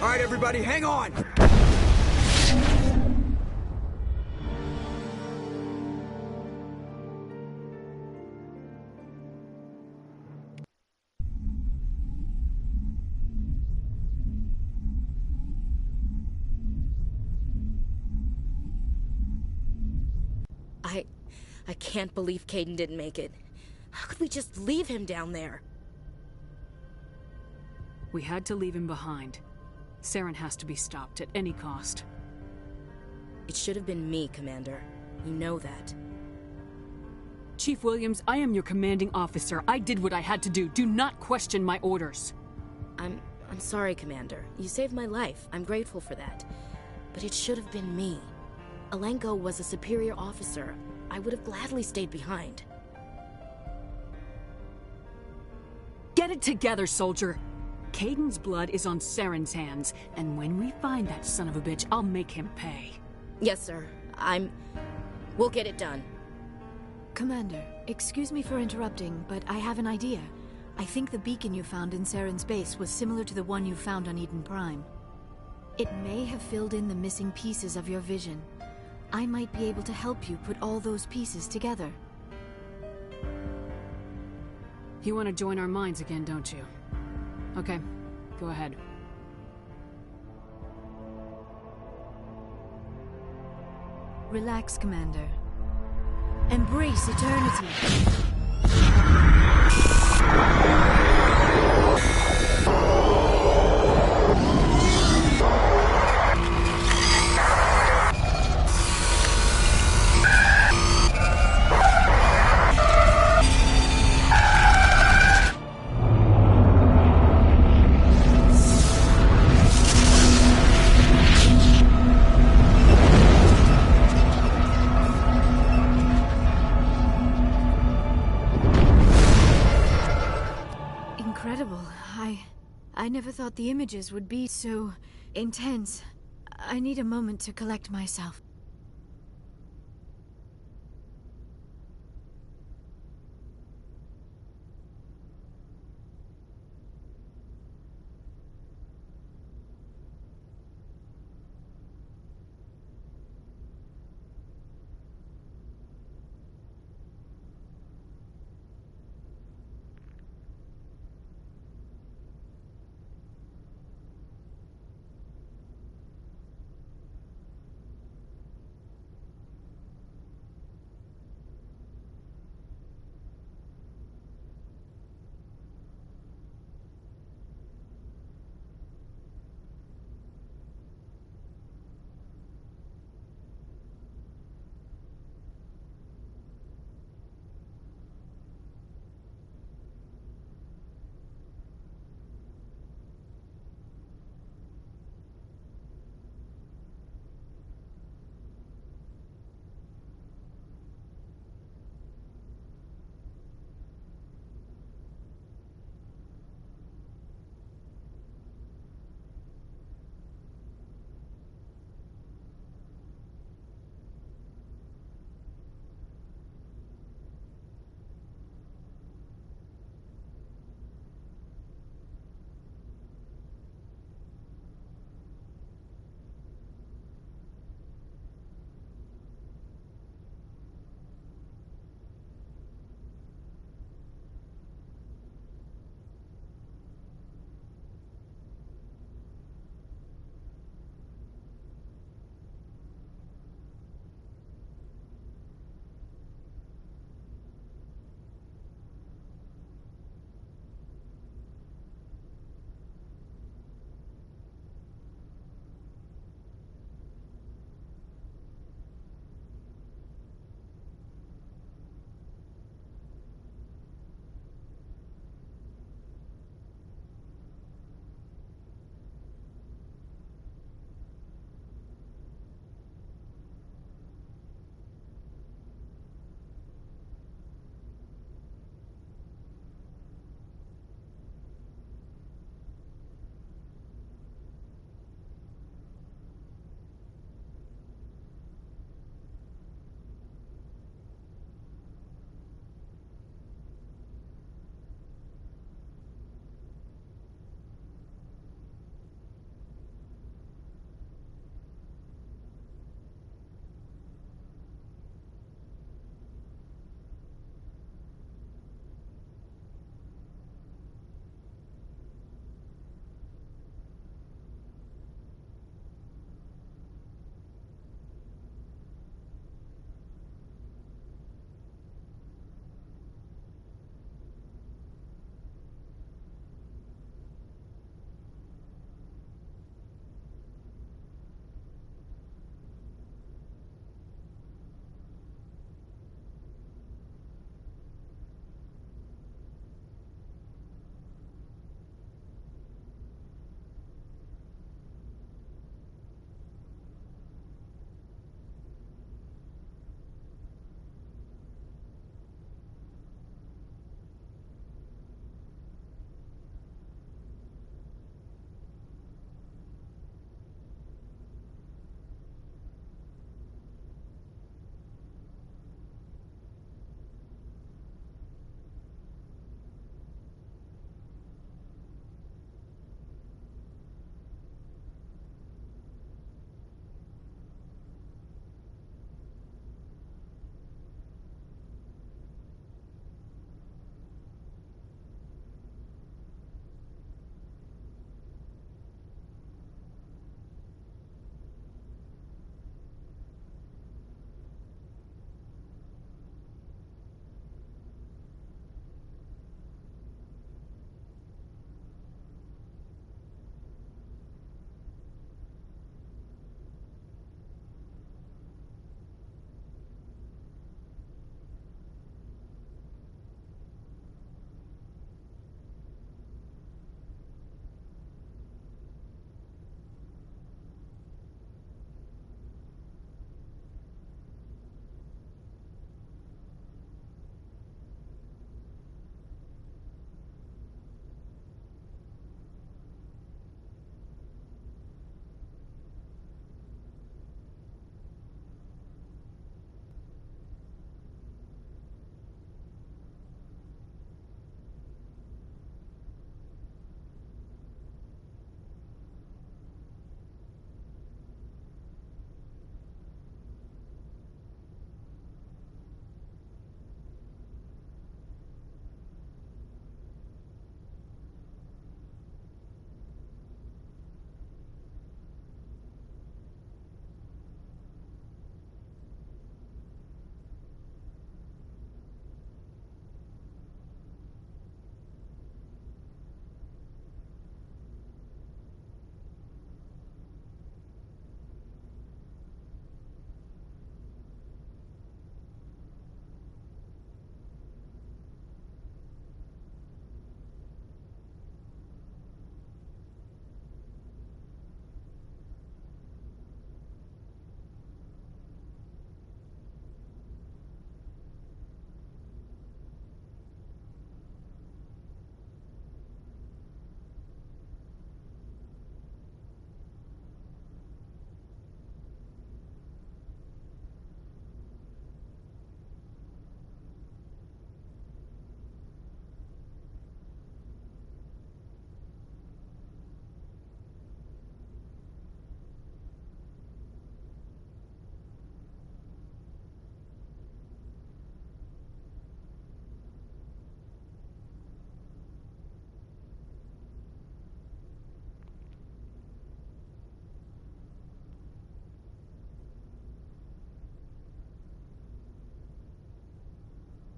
All right, everybody, hang on! I can't believe Kaidan didn't make it. How could we just leave him down there? We had to leave him behind. Saren has to be stopped at any cost. It should have been me, Commander. You know that. Chief Williams, I am your commanding officer. I did what I had to do. Do not question my orders. I'm sorry, Commander. You saved my life. I'm grateful for that. But it should have been me. Alenko was a superior officer. I would have gladly stayed behind. Get it together, soldier. Kaidan's blood is on Saren's hands, and when we find that son of a bitch, I'll make him pay. Yes, sir. We'll get it done. Commander, excuse me for interrupting, but I have an idea. I think the beacon you found in Saren's base was similar to the one you found on Eden Prime. It may have filled in the missing pieces of your vision. I might be able to help you put all those pieces together. You want to join our minds again, don't you? Okay, go ahead. Relax, Commander. Embrace eternity. Incredible. I never thought the images would be so intense. I need a moment to collect myself.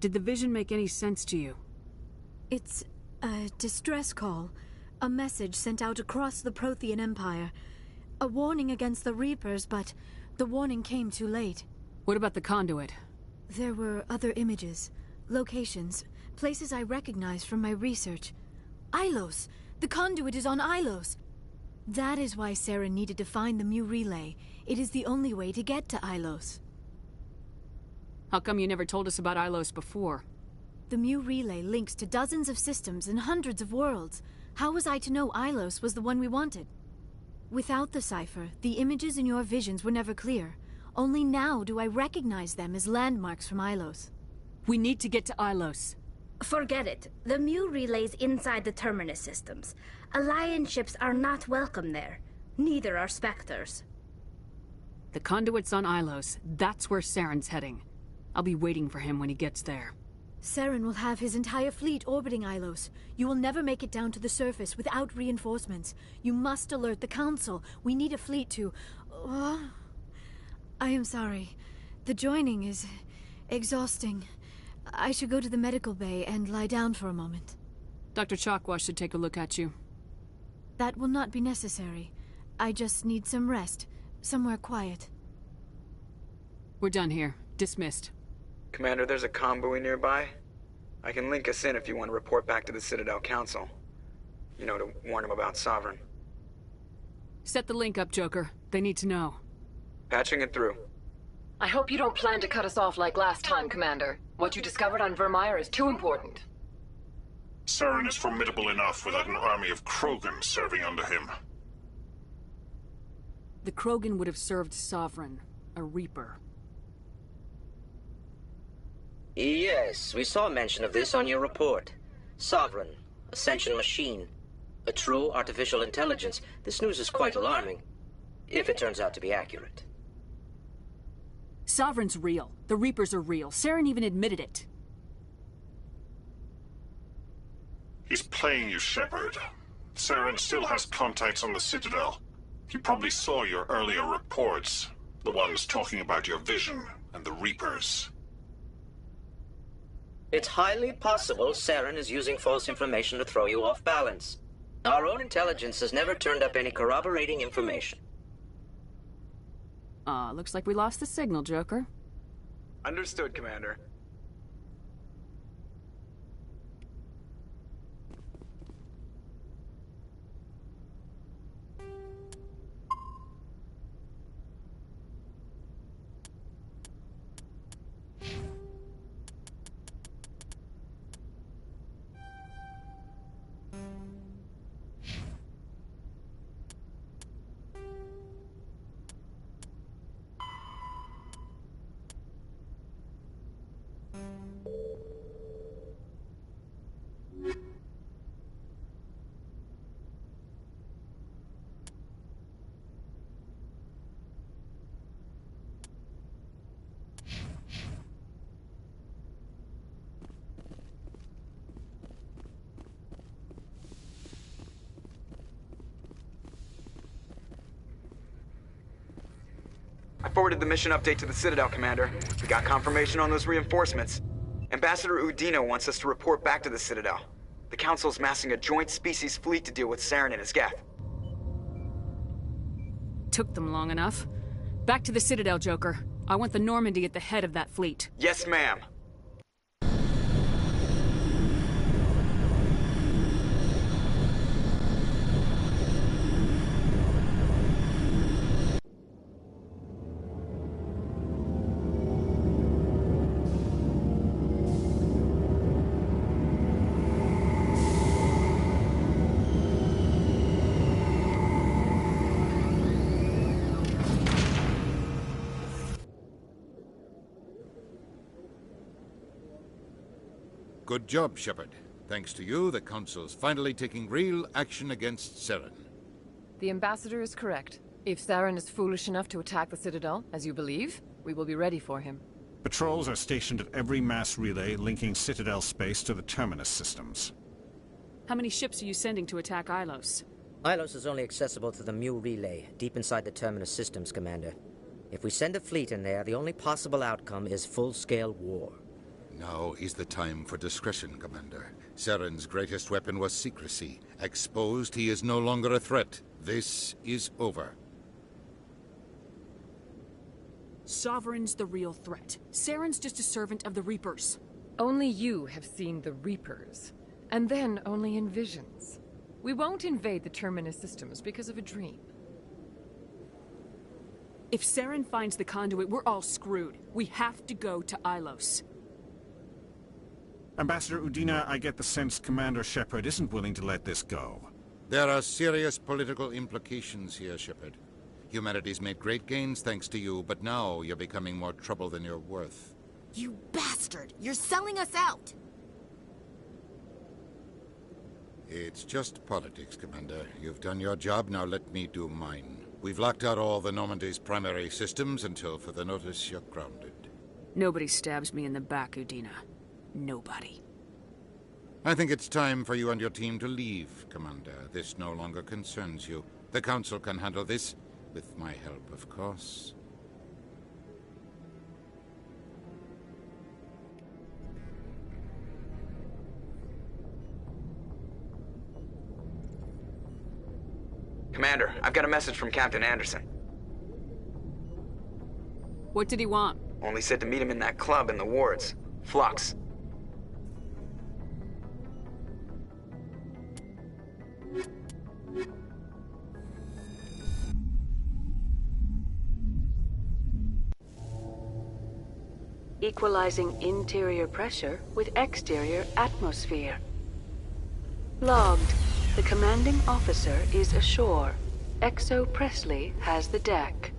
Did the vision make any sense to you? It's a distress call. A message sent out across the Prothean Empire. A warning against the Reapers, but the warning came too late. What about the conduit? There were other images, locations, places I recognized from my research. Ilos! The conduit is on Ilos! That is why Saren needed to find the Mu Relay. It is the only way to get to Ilos. How come you never told us about Ilos before? The Mu Relay links to dozens of systems and hundreds of worlds. How was I to know Ilos was the one we wanted? Without the cipher, the images in your visions were never clear. Only now do I recognize them as landmarks from Ilos. We need to get to Ilos. Forget it. The Mu Relay's inside the Terminus systems. Alliance ships are not welcome there. Neither are Spectres. The conduit's on Ilos. That's where Saren's heading. I'll be waiting for him when he gets there. Saren will have his entire fleet orbiting Ilos. You will never make it down to the surface without reinforcements. You must alert the Council. We need a fleet to... I am sorry. The joining is exhausting. I should go to the medical bay and lie down for a moment. Dr. Chakwas should take a look at you. That will not be necessary. I just need some rest. Somewhere quiet. We're done here. Dismissed. Commander, there's a convoy nearby. I can link us in if you want to report back to the Citadel Council. You know, to warn them about Sovereign. Set the link up, Joker. They need to know. Patching it through. I hope you don't plan to cut us off like last time, Commander. What you discovered on Virmire is too important. Saren is formidable enough without an army of Krogan serving under him. The Krogan would have served Sovereign, a Reaper. Yes, we saw mention of this on your report. Sovereign, Ascension machine, a true artificial intelligence. This news is quite alarming, if it turns out to be accurate. Sovereign's real. The Reapers are real. Saren even admitted it. He's playing you, Shepard. Saren still has contacts on the Citadel. He probably saw your earlier reports. The ones talking about your vision and the Reapers. It's highly possible Saren is using false information to throw you off balance. Our own intelligence has never turned up any corroborating information. Looks like we lost the signal, Joker. Understood, Commander. I forwarded the mission update to the Citadel, Commander. We got confirmation on those reinforcements. Ambassador Udina wants us to report back to the Citadel. The Council's massing a joint species fleet to deal with Saren and his Geth. Took them long enough. Back to the Citadel, Joker. I want the Normandy at the head of that fleet. Yes, ma'am. Good job, Shepard. Thanks to you, the Council's finally taking real action against Saren. The Ambassador is correct. If Saren is foolish enough to attack the Citadel, as you believe, we will be ready for him. Patrols are stationed at every mass relay linking Citadel space to the Terminus systems. How many ships are you sending to attack Ilos? Ilos is only accessible to the Mu Relay, deep inside the Terminus systems, Commander. If we send a fleet in there, the only possible outcome is full-scale war. Now is the time for discretion, Commander. Saren's greatest weapon was secrecy. Exposed, he is no longer a threat. This is over. Sovereign's the real threat. Saren's just a servant of the Reapers. Only you have seen the Reapers. And then only in visions. We won't invade the Terminus systems because of a dream. If Saren finds the conduit, we're all screwed. We have to go to Ilos. Ambassador Udina, I get the sense Commander Shepard isn't willing to let this go. There are serious political implications here, Shepard. Humanity's made great gains thanks to you, but now you're becoming more trouble than you're worth. You bastard! You're selling us out! It's just politics, Commander. You've done your job, now let me do mine. We've locked out all the Normandy's primary systems until further notice you're grounded. Nobody stabs me in the back, Udina. Nobody. I think it's time for you and your team to leave, Commander. This no longer concerns you. The Council can handle this, with my help, of course. Commander, I've got a message from Captain Anderson. What did he want? Only said to meet him in that club in the wards. Flux. Equalizing interior pressure with exterior atmosphere. Logged. The commanding officer is ashore. Exo Presley has the deck.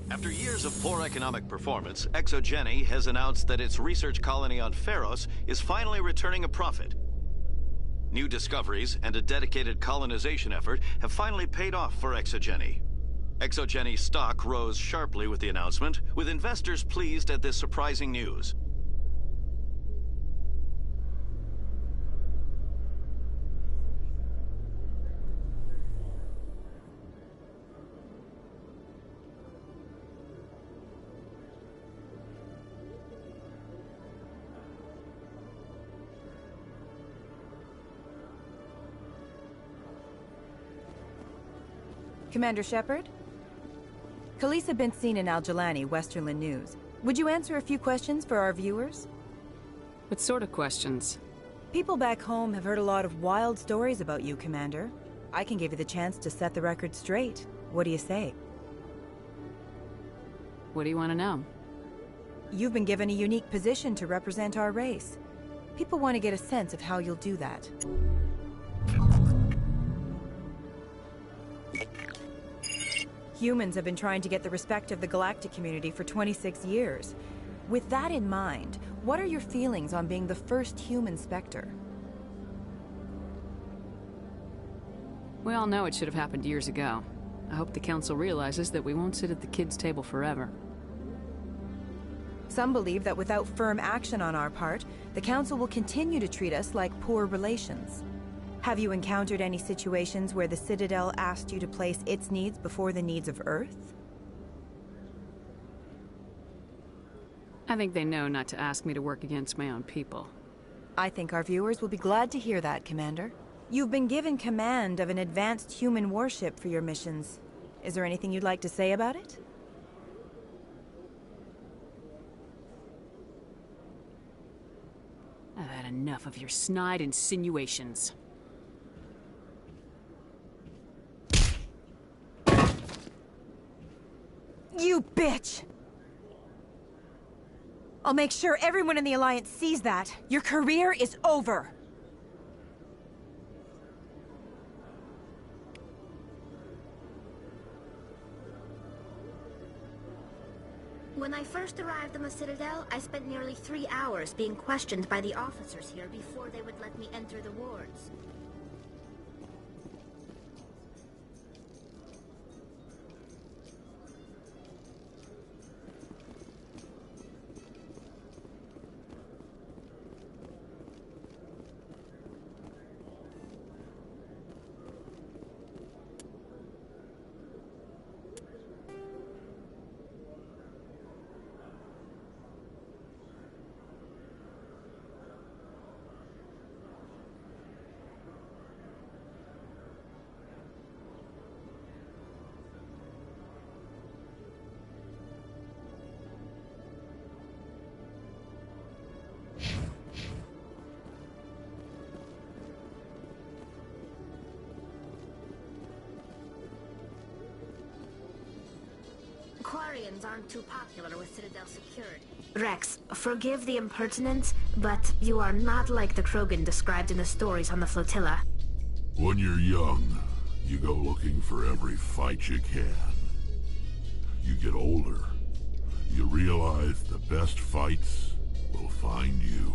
After years of poor economic performance, ExoGeni has announced that its research colony on Pharos is finally returning a profit. New discoveries and a dedicated colonization effort have finally paid off for ExoGeni. ExoGeni's stock rose sharply with the announcement, with investors pleased at this surprising news. Commander Shepard? Khalisah bint seen in Al-Jalani, Westerland News. Would you answer a few questions for our viewers? What sort of questions? People back home have heard a lot of wild stories about you, Commander. I can give you the chance to set the record straight. What do you say? What do you want to know? You've been given a unique position to represent our race. People want to get a sense of how you'll do that. Humans have been trying to get the respect of the galactic community for 26 years. With that in mind, what are your feelings on being the first human Spectre? We all know it should have happened years ago. I hope the Council realizes that we won't sit at the kids' table forever. Some believe that without firm action on our part, the Council will continue to treat us like poor relations. Have you encountered any situations where the Citadel asked you to place its needs before the needs of Earth? I think they know not to ask me to work against my own people. I think our viewers will be glad to hear that, Commander. You've been given command of an advanced human warship for your missions. Is there anything you'd like to say about it? I've had enough of your snide insinuations. You bitch! I'll make sure everyone in the Alliance sees that. Your career is over. When I first arrived on the Citadel, I spent nearly 3 hours being questioned by the officers here before they would let me enter the wards. Quarians aren't too popular with Citadel security. Rex, forgive the impertinence, but you are not like the Krogan described in the stories on the flotilla. When you're young, you go looking for every fight you can. You get older, you realize the best fights will find you.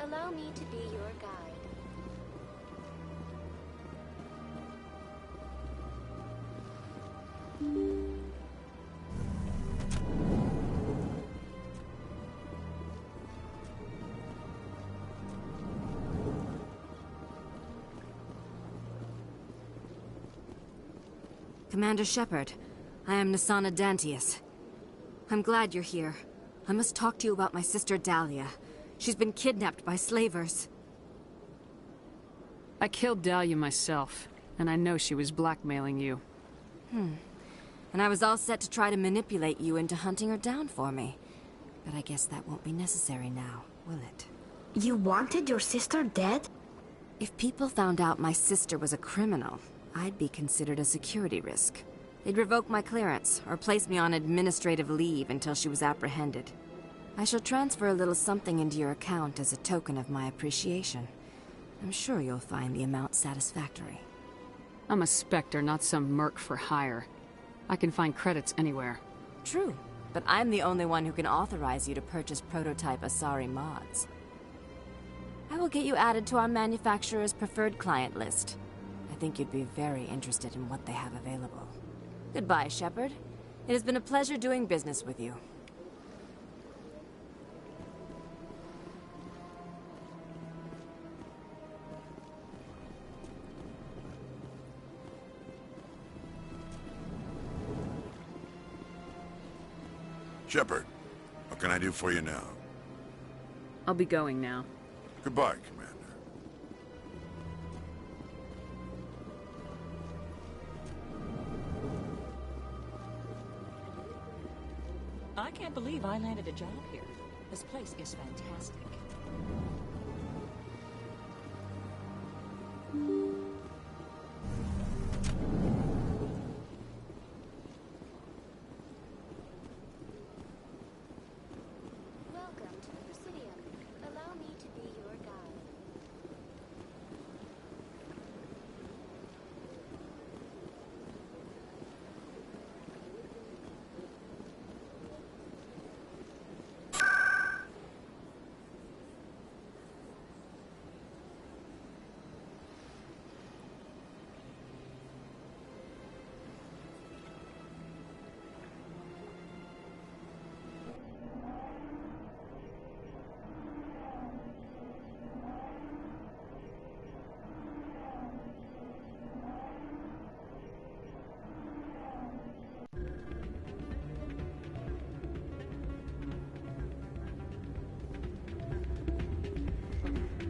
Allow me to be your guide. Commander Shepard, I am Nasana Dantius. I'm glad you're here. I must talk to you about my sister Dahlia. She's been kidnapped by slavers. I killed Dahlia myself, and I know she was blackmailing you. And I was all set to try to manipulate you into hunting her down for me. But I guess that won't be necessary now, will it? You wanted your sister dead? If people found out my sister was a criminal, I'd be considered a security risk. They'd revoke my clearance, or place me on administrative leave until she was apprehended. I shall transfer a little something into your account as a token of my appreciation. I'm sure you'll find the amount satisfactory. I'm a Spectre, not some merc for hire. I can find credits anywhere. True, but I'm the only one who can authorize you to purchase prototype Asari mods. I will get you added to our manufacturer's preferred client list. I think you'd be very interested in what they have available. Goodbye, Shepard. It has been a pleasure doing business with you. Shepard, what can I do for you now? I'll be going now. Goodbye, Commander. I can't believe I landed a job here. This place is fantastic. Welcome to the Presidium. Allow me to be your guide.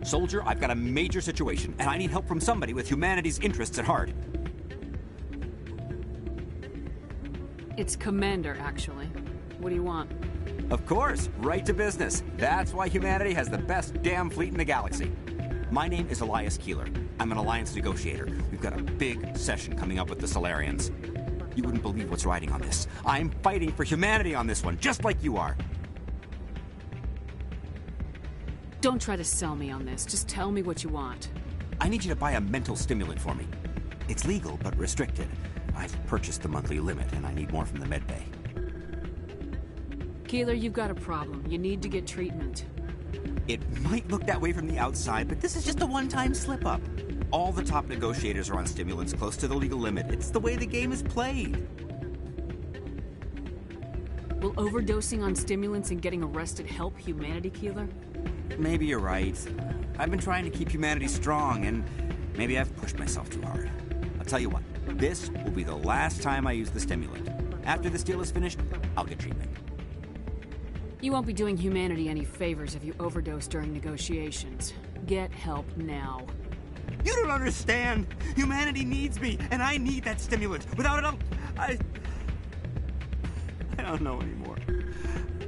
Soldier, I've got a major situation, and I need help from somebody with humanity's interests at heart. It's Commander, actually. What do you want? Of course, right to business. That's why humanity has the best damn fleet in the galaxy. My name is Elias Keeler. I'm an Alliance negotiator. We've got a big session coming up with the Solarians. You wouldn't believe what's riding on this. I'm fighting for humanity on this one, just like you are. Don't try to sell me on this. Just tell me what you want. I need you to buy a mental stimulant for me. It's legal, but restricted. I've purchased the monthly limit, and I need more from the medbay. Keeler, you've got a problem. You need to get treatment. It might look that way from the outside, but this is just a one-time slip-up. All the top negotiators are on stimulants close to the legal limit. It's the way the game is played. Will overdosing on stimulants and getting arrested help humanity, Keeler? Maybe you're right. I've been trying to keep humanity strong, and maybe I've pushed myself too hard. I'll tell you what, this will be the last time I use the stimulant. After this deal is finished, I'll get treatment. You won't be doing humanity any favors if you overdose during negotiations. Get help now. You don't understand! Humanity needs me, and I need that stimulant. Without it, I don't know anymore.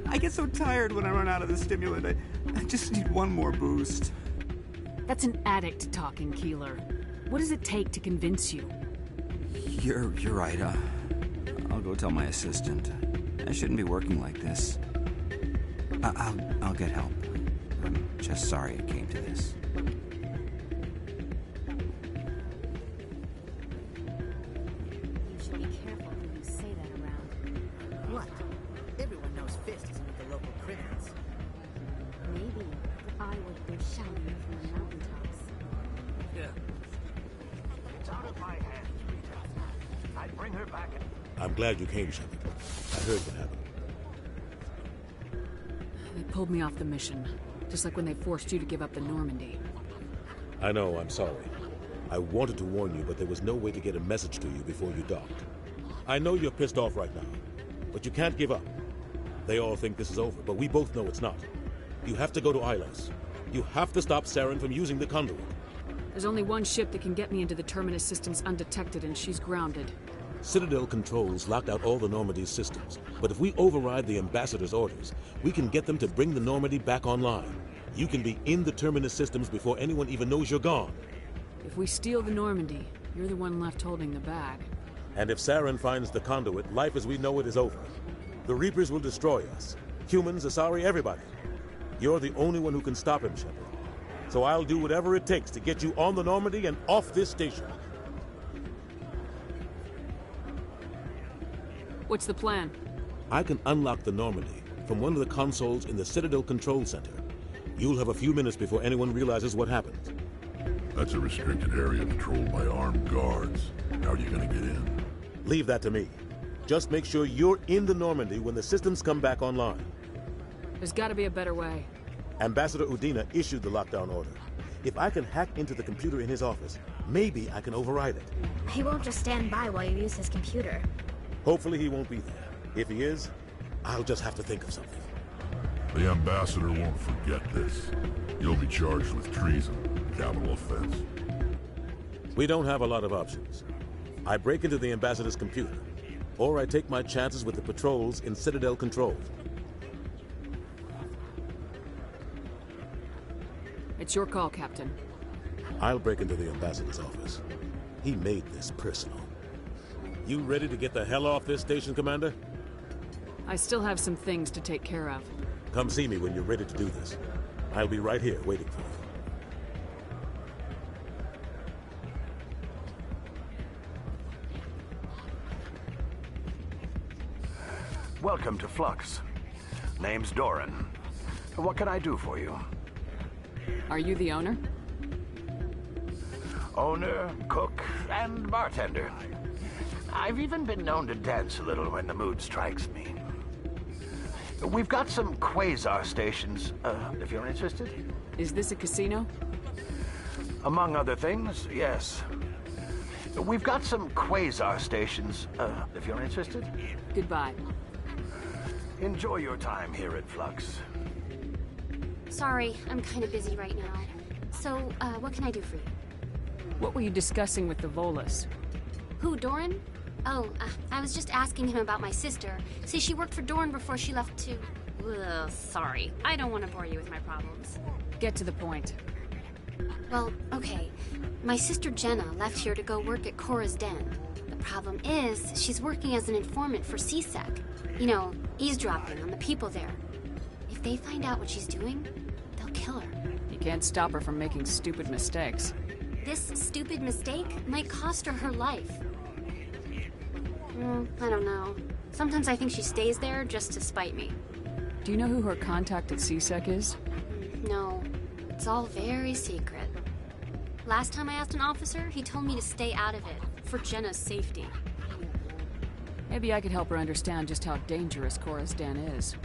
I get so tired when I run out of the stimulant. I just need one more boost. That's an addict talking, Keeler. What does it take to convince you? You're right. I'll go tell my assistant. I shouldn't be working like this. I'll get help. I'm just sorry it came to this. You should be careful who you say that around. What? Everyone knows Fist isn't with the local criminals. Maybe, but I would be shy. bring her back. I'm glad you came, Shepard. I heard what happened. They pulled me off the mission, just like when they forced you to give up the Normandy. I know, I'm sorry. I wanted to warn you, but there was no way to get a message to you before you docked. I know you're pissed off right now, but you can't give up. They all think this is over, but we both know it's not. You have to go to Ilos. You have to stop Saren from using the conduit. There's only one ship that can get me into the Terminus systems undetected, and she's grounded. Citadel controls locked out all the Normandy's systems, but if we override the Ambassador's orders, we can get them to bring the Normandy back online. You can be in the Terminus systems before anyone even knows you're gone. If we steal the Normandy, you're the one left holding the bag. And if Saren finds the conduit, life as we know it is over. The Reapers will destroy us. Humans, Asari, everybody. You're the only one who can stop him, Shepard. So I'll do whatever it takes to get you on the Normandy and off this station. What's the plan? I can unlock the Normandy from one of the consoles in the Citadel Control Center. You'll have a few minutes before anyone realizes what happened. That's a restricted area patrolled by armed guards. How are you gonna get in? Leave that to me. Just make sure you're in the Normandy when the systems come back online. There's gotta be a better way. Ambassador Udina issued the lockdown order. If I can hack into the computer in his office, maybe I can override it. He won't just stand by while you use his computer. Hopefully he won't be there. If he is, I'll just have to think of something. The Ambassador won't forget this. You'll be charged with treason, capital offense. We don't have a lot of options. I break into the Ambassador's computer, or I take my chances with the patrols in Citadel Control. It's your call, Captain. I'll break into the Ambassador's office. He made this personal. You ready to get the hell off this station, Commander? I still have some things to take care of. Come see me when you're ready to do this. I'll be right here waiting for you. Welcome to Flux. Name's Doran. What can I do for you? Are you the owner? Owner, cook, and bartender. I've even been known to dance a little when the mood strikes me. We've got some quasar stations, if you're interested. Is this a casino? Among other things, yes. We've got some quasar stations, if you're interested. Goodbye. Enjoy your time here at Flux. Sorry, I'm kind of busy right now. So, what can I do for you? What were you discussing with the Volus? Who, Doran? Oh, I was just asking him about my sister. See, she worked for Doran before she left to... Ugh, sorry. I don't want to bore you with my problems. Get to the point. Well, okay. My sister Jenna left here to go work at Cora's Den. The problem is, she's working as an informant for CSEC. You know, eavesdropping on the people there. If they find out what she's doing, they'll kill her. You can't stop her from making stupid mistakes. This stupid mistake might cost her her life. I don't know. Sometimes I think she stays there just to spite me. Do you know who her contact at CSEC is? No. It's all very secret. Last time I asked an officer, he told me to stay out of it, for Jenna's safety. Maybe I could help her understand just how dangerous Cora's Den is.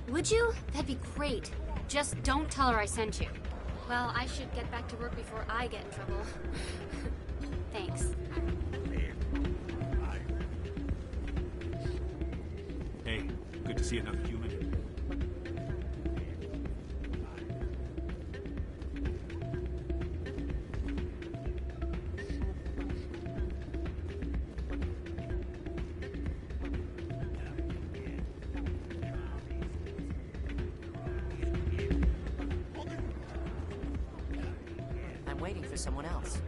Would you? That'd be great. Just don't tell her I sent you. Well, I should get back to work before I get in trouble. Thanks. Hey, good to see another human. I'm waiting for someone else.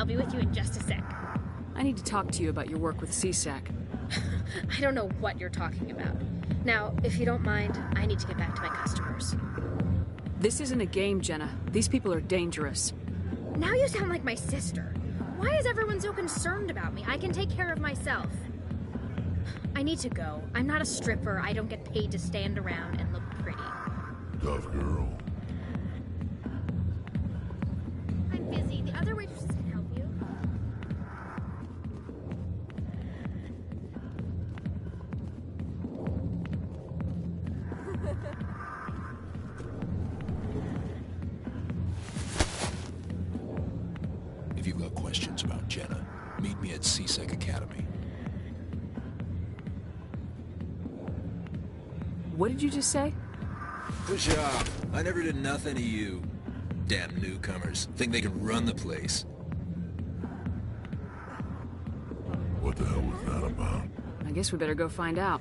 I'll be with you in just a sec. I need to talk to you about your work with CSAC. I don't know what you're talking about. Now, if you don't mind, I need to get back to my customers. This isn't a game, Jenna. These people are dangerous. Now you sound like my sister. Why is everyone so concerned about me? I can take care of myself. I need to go. I'm not a stripper. I don't get paid to stand around and look pretty. Tough girl. I'm busy. The other waitresses can help you. If you've got questions about Jenna, meet me at CSEC Academy. What did you just say? Push off. I never did nothing to you. Damn newcomers. Think they can run the place. What the hell was that about? I guess we better go find out.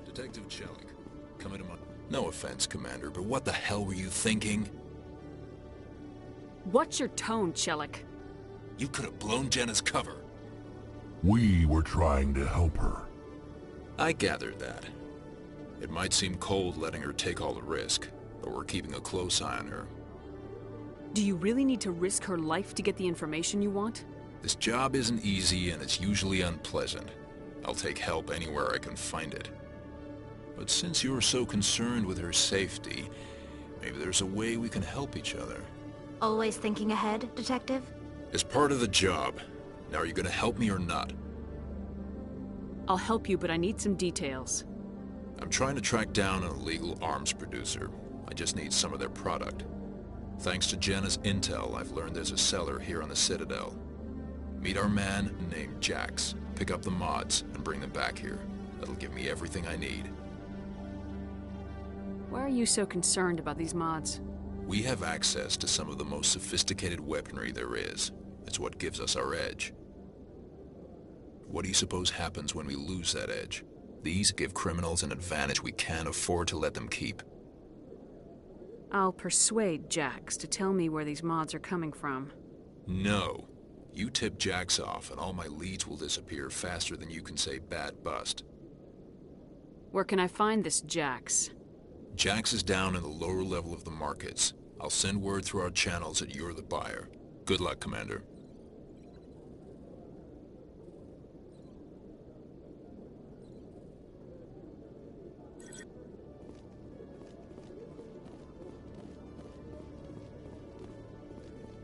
Detective Chelik, come into my... No offense, Commander, but what the hell were you thinking? What's your tone, Chelik? You could have blown Jenna's cover. We were trying to help her. I gathered that. It might seem cold letting her take all the risk, but we're keeping a close eye on her. Do you really need to risk her life to get the information you want? This job isn't easy and it's usually unpleasant. I'll take help anywhere I can find it. But since you're so concerned with her safety, maybe there's a way we can help each other. Always thinking ahead, Detective? It's part of the job. Now, are you gonna help me or not? I'll help you, but I need some details. I'm trying to track down an illegal arms producer. I just need some of their product. Thanks to Jenna's intel, I've learned there's a seller here on the Citadel. Meet our man named Jax. Pick up the mods and bring them back here. That'll give me everything I need. Why are you so concerned about these mods? We have access to some of the most sophisticated weaponry there is. It's what gives us our edge. What do you suppose happens when we lose that edge? These give criminals an advantage we can't afford to let them keep. I'll persuade Jax to tell me where these mods are coming from. No. You tip Jax off and all my leads will disappear faster than you can say bad bust. Where can I find this Jax? Jax is down in the lower level of the markets. I'll send word through our channels that you're the buyer. Good luck, Commander.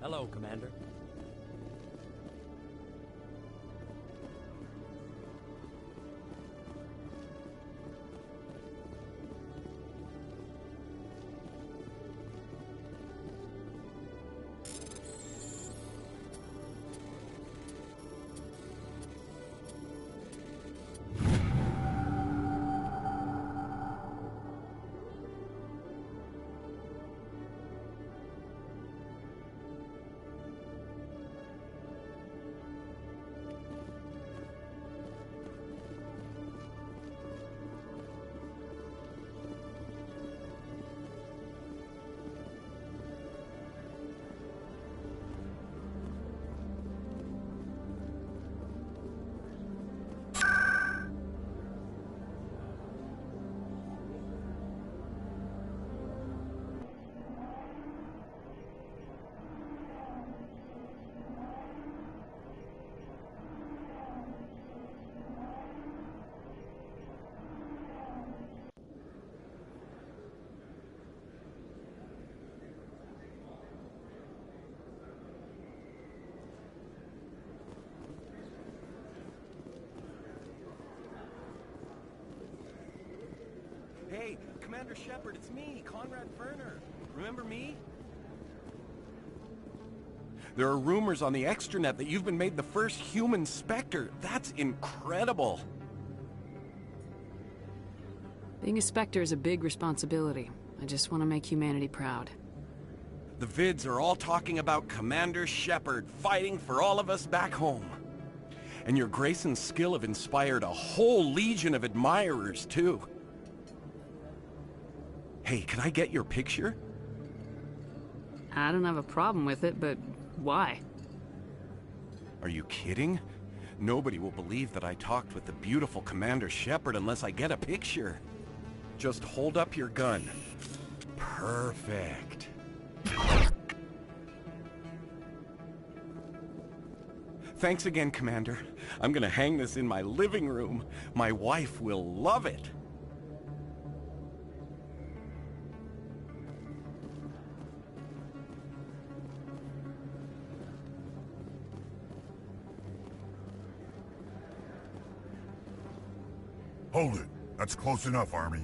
Hello, Commander. Hey, Commander Shepard, it's me, Conrad Werner. Remember me? There are rumors on the extranet that you've been made the first human Spectre. That's incredible. Being a Spectre is a big responsibility. I just want to make humanity proud. The vids are all talking about Commander Shepard fighting for all of us back home. And your grace and skill have inspired a whole legion of admirers, too. Hey, can I get your picture? I don't have a problem with it, but why? Are you kidding? Nobody will believe that I talked with the beautiful Commander Shepard unless I get a picture. Just hold up your gun. Perfect. Thanks again, Commander. I'm gonna hang this in my living room. My wife will love it. Hold it. That's close enough, Army.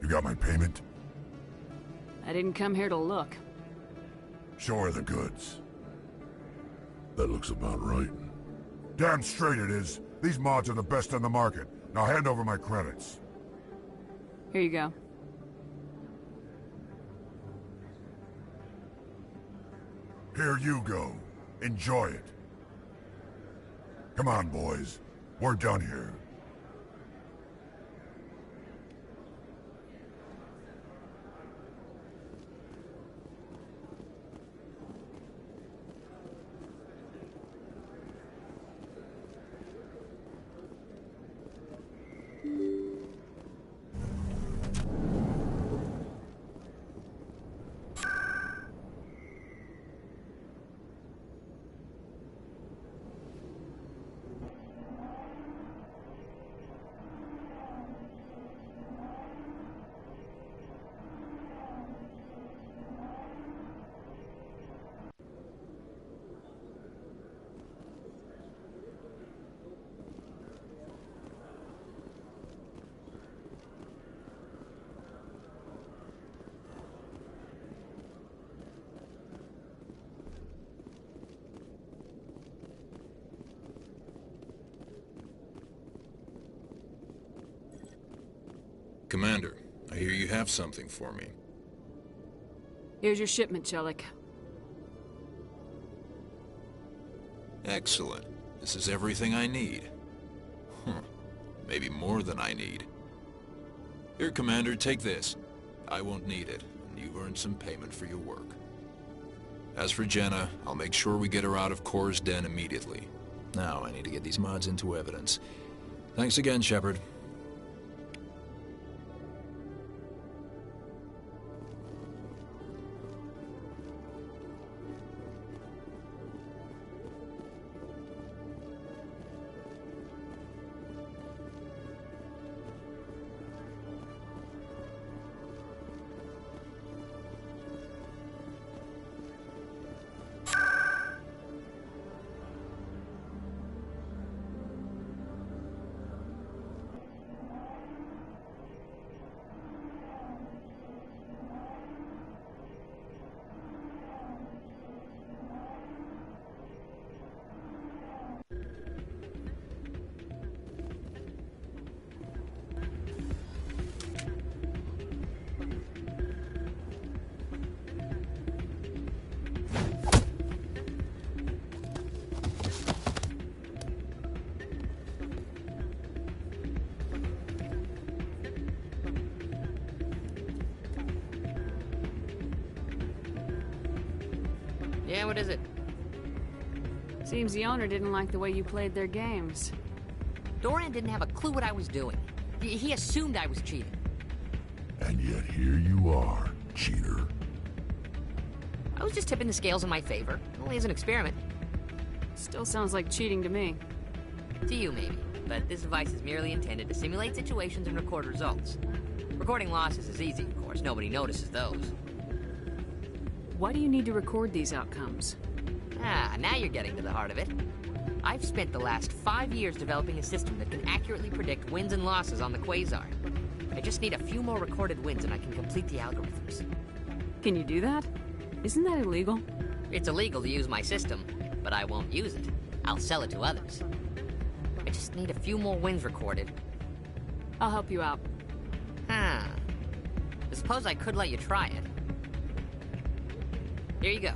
You got my payment? I didn't come here to look. Show her the goods. That looks about right. Damn straight it is. These mods are the best on the market. Now hand over my credits. Here you go. Here you go. Enjoy it. Come on, boys. We're done here. Commander, I hear you have something for me. Here's your shipment, Chelik. Excellent. This is everything I need. Maybe more than I need. Here, Commander, take this. I won't need it, and you've earned some payment for your work. As for Jenna, I'll make sure we get her out of Kor's den immediately. Now I need to get these mods into evidence. Thanks again, Shepard. Yeah, what is it? Seems the owner didn't like the way you played their games. Doran didn't have a clue what I was doing. He assumed I was cheating. And yet here you are, cheater. I was just tipping the scales in my favor, only as an experiment. Still sounds like cheating to me. To you, maybe. But this device is merely intended to simulate situations and record results. Recording losses is easy, of course. Nobody notices those. Why do you need to record these outcomes? Ah, now you're getting to the heart of it. I've spent the last 5 years developing a system that can accurately predict wins and losses on the Quasar. I just need a few more recorded wins and I can complete the algorithms. Can you do that? Isn't that illegal? It's illegal to use my system, but I won't use it. I'll sell it to others. I just need a few more wins recorded. I'll help you out. Huh. I suppose I could let you try it. Here you go.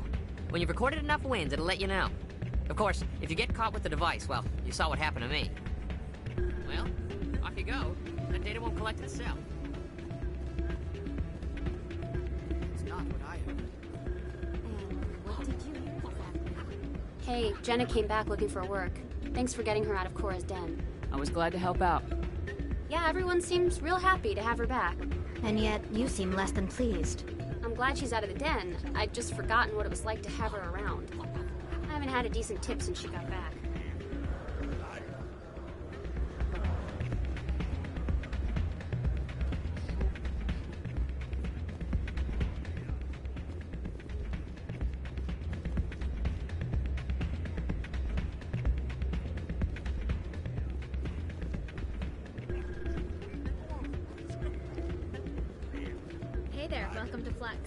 When you've recorded enough wins, it'll let you know. Of course, if you get caught with the device, well, you saw what happened to me. Well, off you go. That data won't collect itself. It's not what I heard. What did you hear? Hey, Jenna came back looking for work. Thanks for getting her out of Cora's den. I was glad to help out. Yeah, everyone seems real happy to have her back. And yet, you seem less than pleased. I'm glad she's out of the den. I'd just forgotten what it was like to have her around. I haven't had a decent tip since she got back. Hey there, welcome to Flex.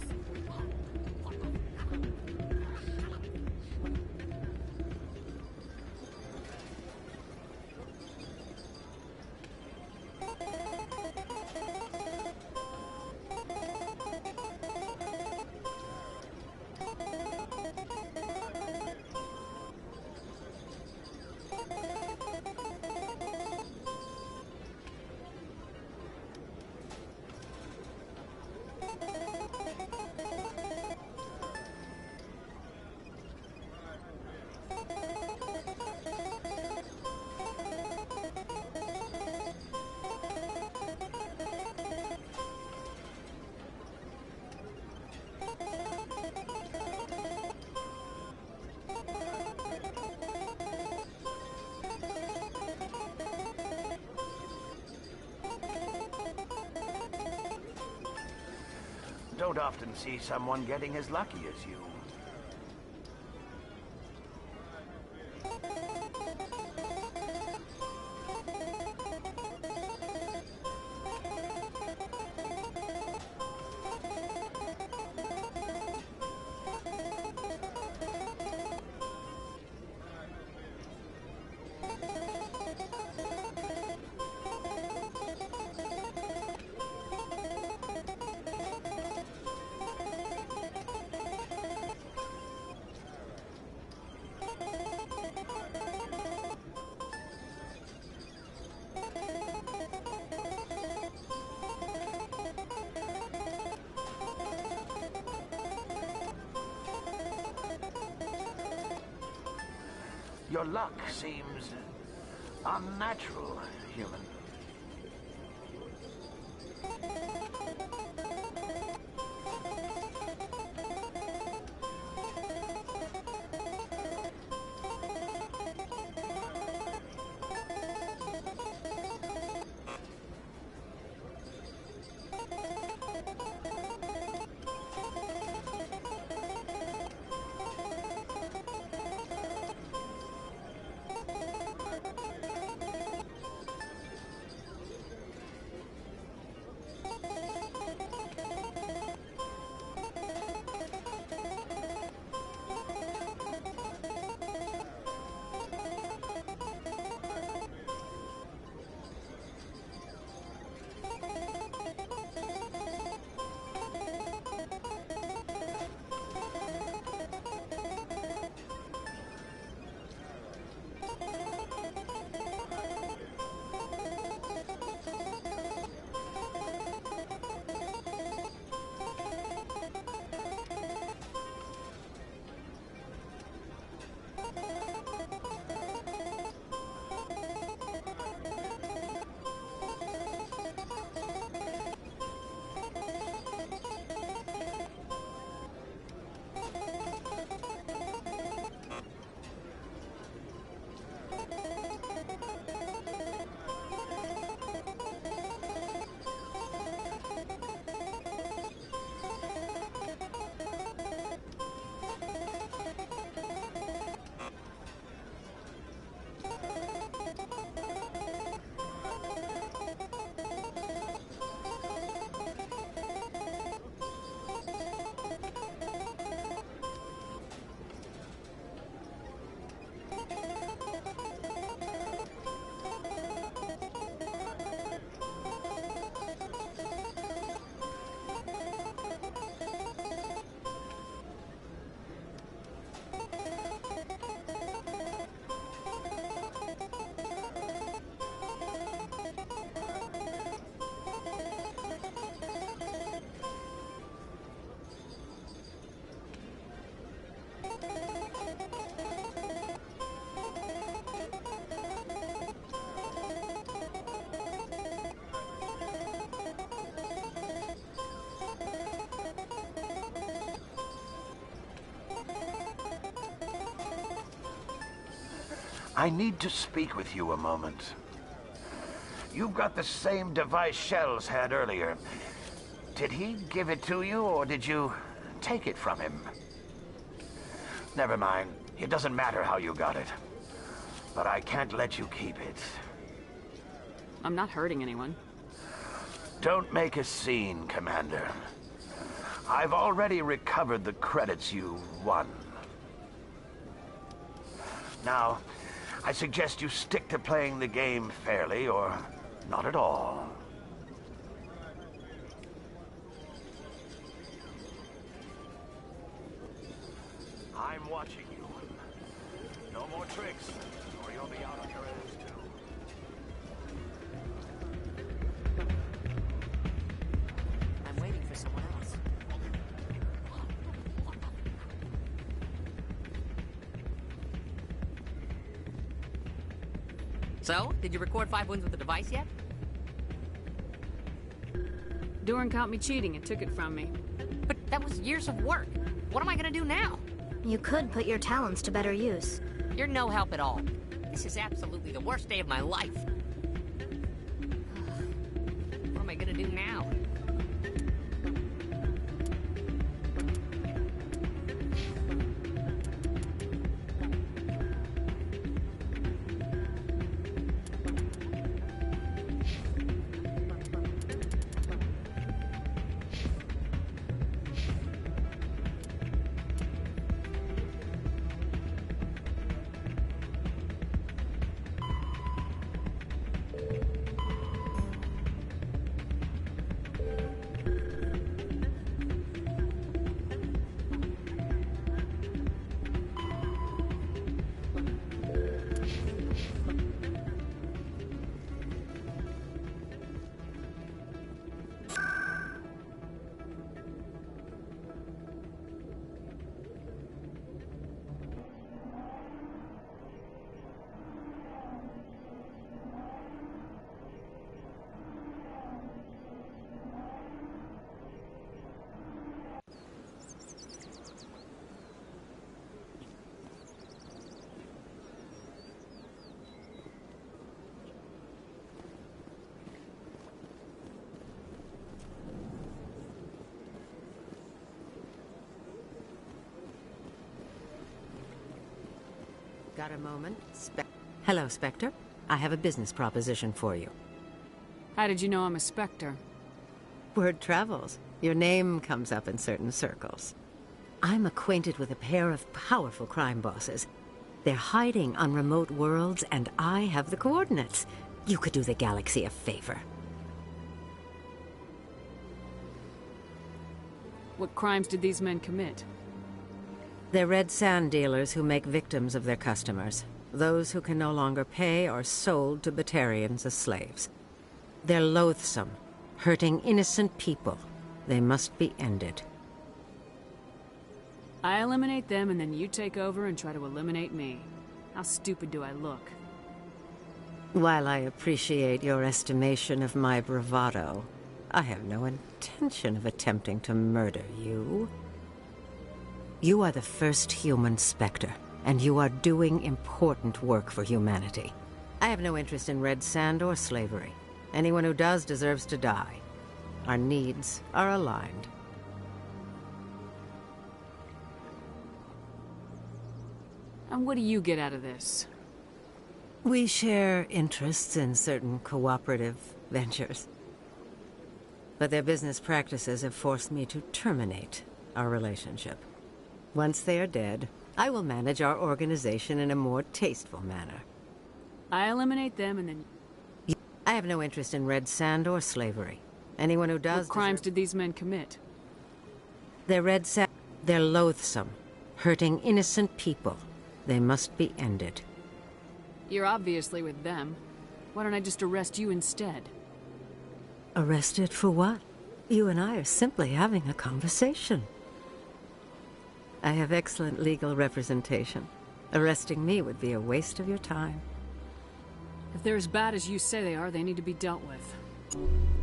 Don't often see someone getting as lucky as you. Your luck seems unnatural, human. I need to speak with you a moment. You've got the same device Shells had earlier. Did he give it to you, or did you take it from him? Never mind. It doesn't matter how you got it. But I can't let you keep it. I'm not hurting anyone. Don't make a scene, Commander. I've already recovered the credits you won. Now, I suggest you stick to playing the game fairly, or not at all. I'm watching you. No more tricks, or you'll be out on your ass too. I'm waiting for someone else. So, did you record 5 wins with the device yet? Duran caught me cheating and took it from me. But that was years of work. What am I gonna do now? You could put your talents to better use. You're no help at all. This is absolutely the worst day of my life. What am I gonna do now? Got a moment? Hello, Spectre. I have a business proposition for you. How did you know I'm a Spectre? Word travels. Your name comes up in certain circles. I'm acquainted with a pair of powerful crime bosses. They're hiding on remote worlds, and I have the coordinates. You could do the galaxy a favor. What crimes did these men commit? They're red sand dealers who make victims of their customers. Those who can no longer pay are sold to Batarians as slaves. They're loathsome, hurting innocent people. They must be ended. I eliminate them and then you take over and try to eliminate me. How stupid do I look? While I appreciate your estimation of my bravado, I have no intention of attempting to murder you. You are the first human Spectre, and you are doing important work for humanity. I have no interest in red sand or slavery. Anyone who does deserves to die. Our needs are aligned. And what do you get out of this? We share interests in certain cooperative ventures. But their business practices have forced me to terminate our relationship. Once they are dead, I will manage our organization in a more tasteful manner. I eliminate them and then... I have no interest in red sand or slavery. Anyone who does... What crimes did these men commit? They're red sand... They're loathsome, hurting innocent people. They must be ended. You're obviously with them. Why don't I just arrest you instead? Arrested for what? You and I are simply having a conversation. I have excellent legal representation. Arresting me would be a waste of your time. If they're as bad as you say they are, they need to be dealt with.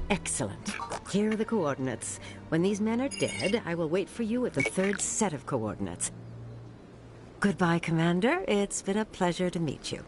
Excellent. Here are the coordinates. When these men are dead, I will wait for you at the third set of coordinates. Goodbye, Commander. It's been a pleasure to meet you.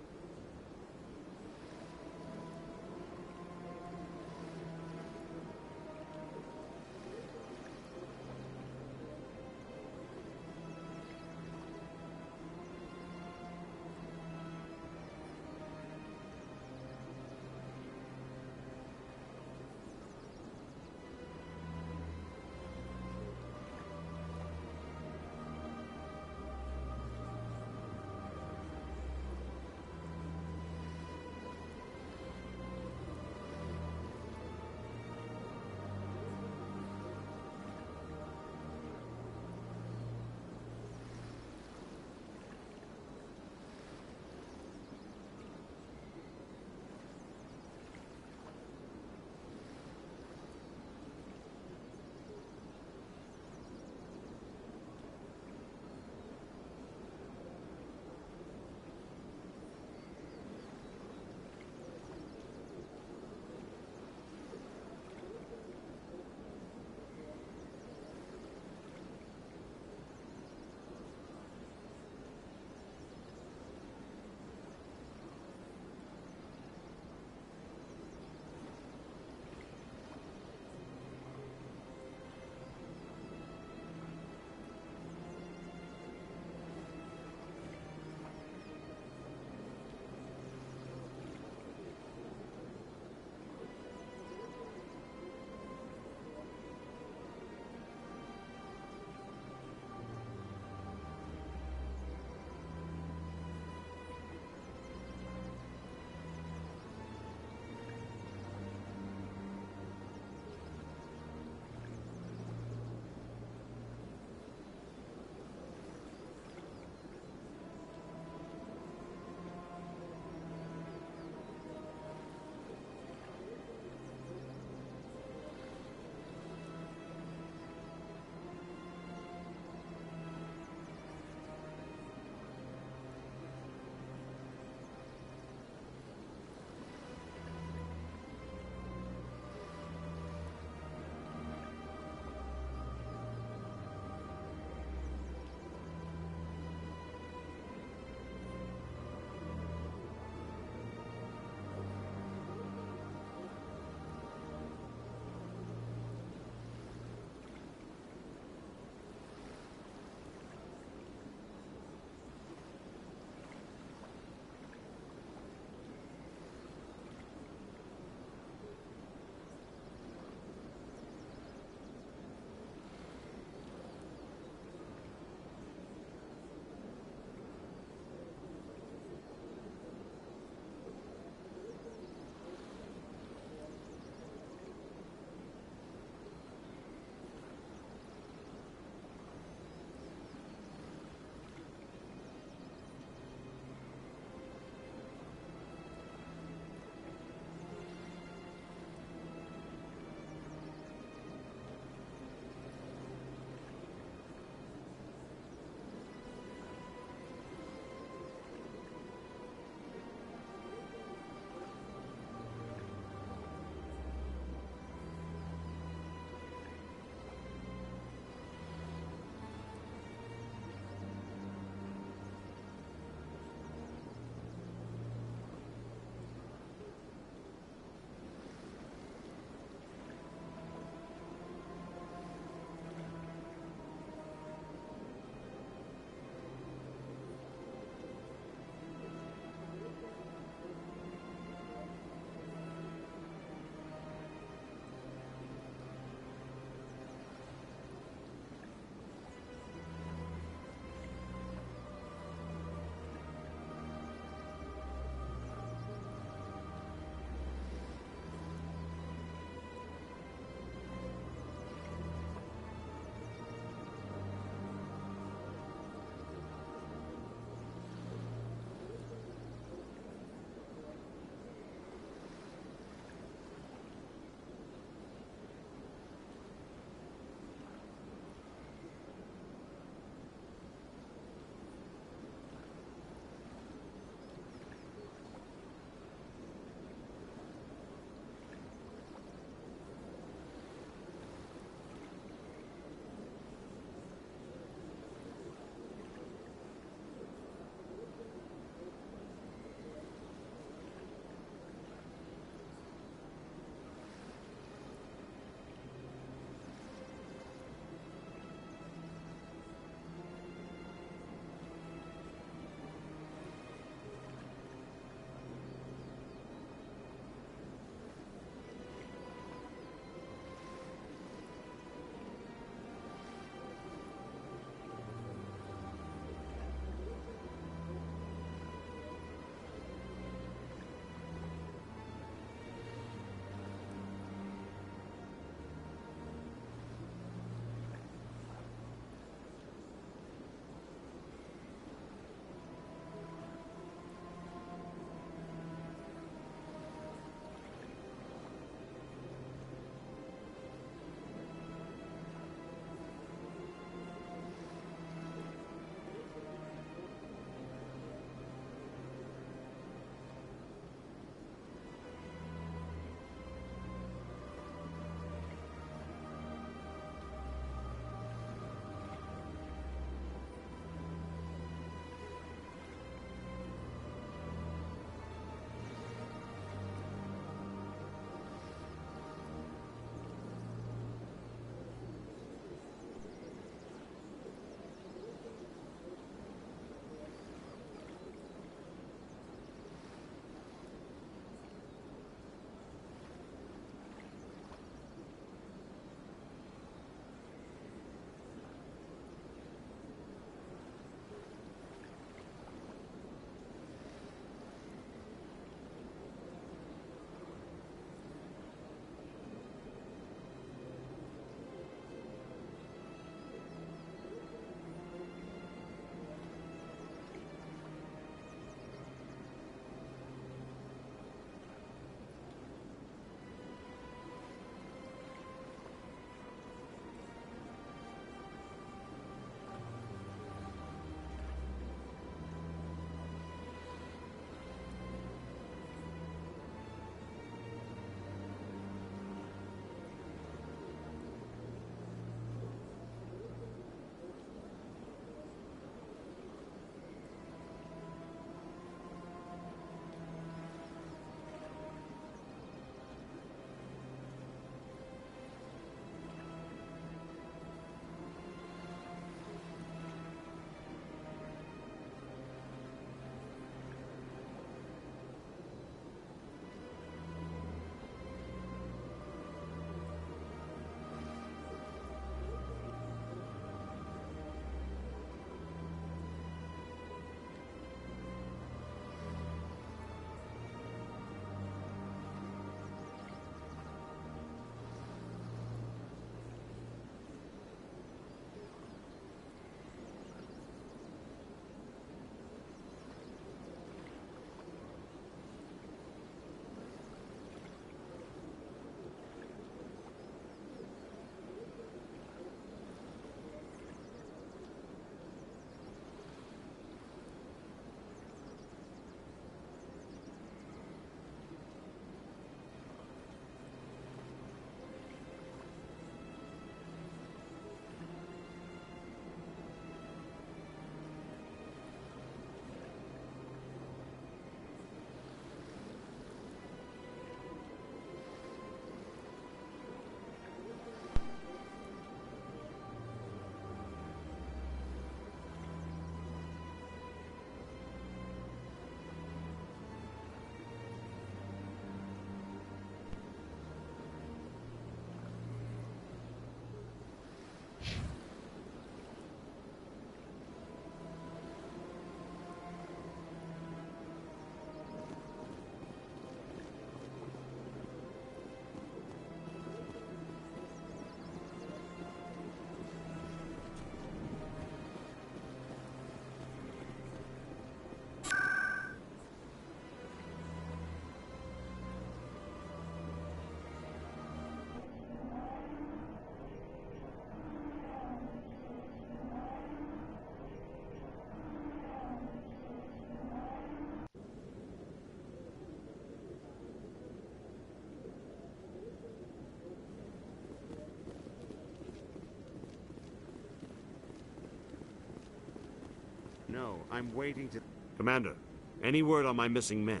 No, I'm waiting to... Commander, any word on my missing men?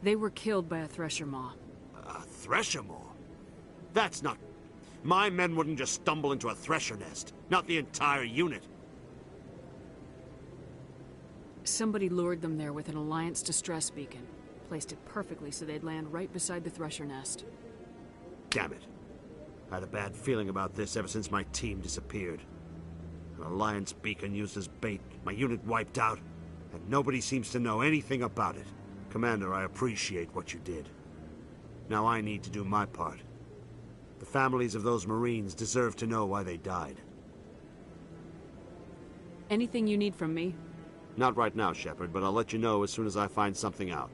They were killed by a Thresher Maw. A Thresher Maw? That's not... My men wouldn't just stumble into a Thresher nest. Not the entire unit. Somebody lured them there with an Alliance distress beacon. Placed it perfectly so they'd land right beside the Thresher nest. Damn it. I had a bad feeling about this ever since my team disappeared. An Alliance beacon used as bait, my unit wiped out, and nobody seems to know anything about it. Commander, I appreciate what you did. Now I need to do my part. The families of those Marines deserve to know why they died. Anything you need from me? Not right now, Shepard, but I'll let you know as soon as I find something out.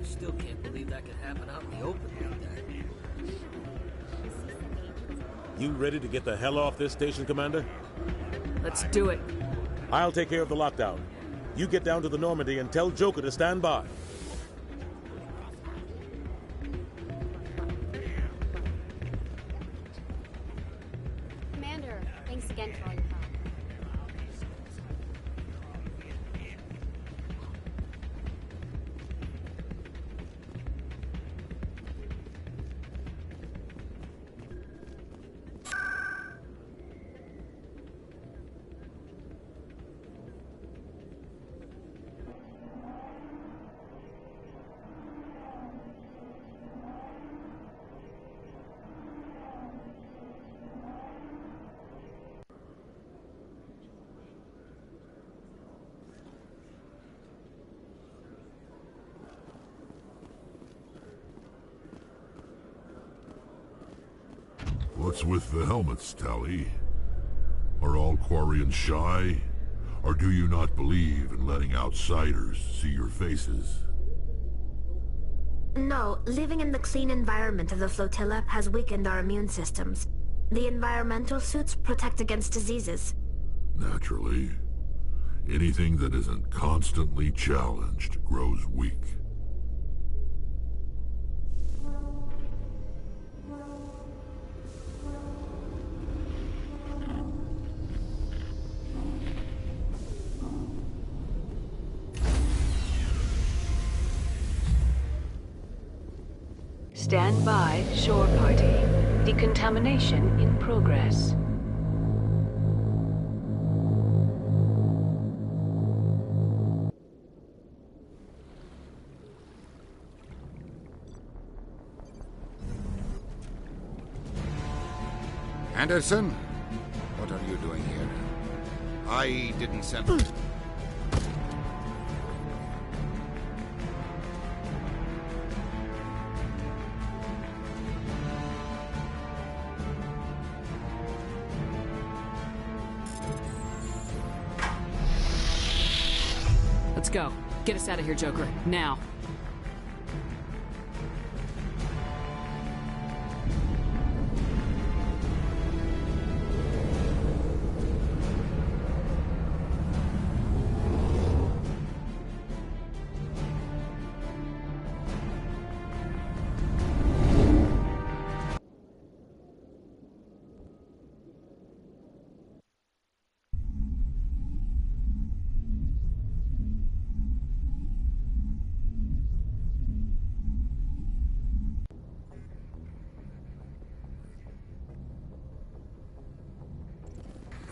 Still can't believe that could happen out in the open like that. You ready to get the hell off this station, Commander? Let's do it. I'll take care of the lockdown. You get down to the Normandy and tell Joker to stand by. Commander, thanks again for all your help. What's with the helmets, Tali? Are all Quarians shy? Or do you not believe in letting outsiders see your faces? No, living in the clean environment of the flotilla has weakened our immune systems. The environmental suits protect against diseases. Naturally. Anything that isn't constantly challenged grows weak. Stand by, shore party. Decontamination in progress. Anderson? What are you doing here? I didn't send... Let's go. Get us out of here, Joker. Now.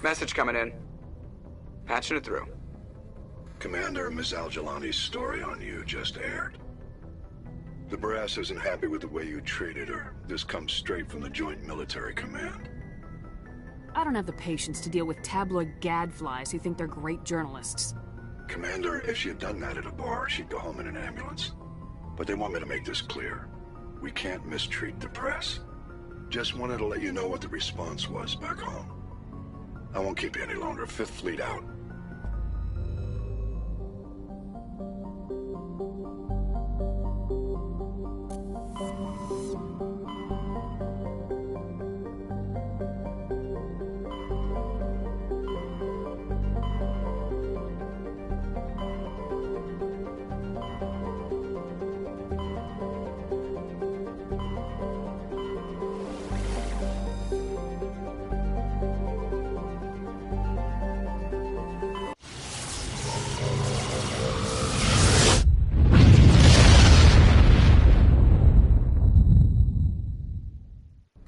Message coming in. Patching it through. Commander, Ms. Al-Jalani's story on you just aired. The brass isn't happy with the way you treated her. This comes straight from the Joint Military Command. I don't have the patience to deal with tabloid gadflies who think they're great journalists. Commander, if she had done that at a bar, she'd go home in an ambulance. But they want me to make this clear. We can't mistreat the press. Just wanted to let you know what the response was back home. I won't keep you any longer. Fifth Fleet out.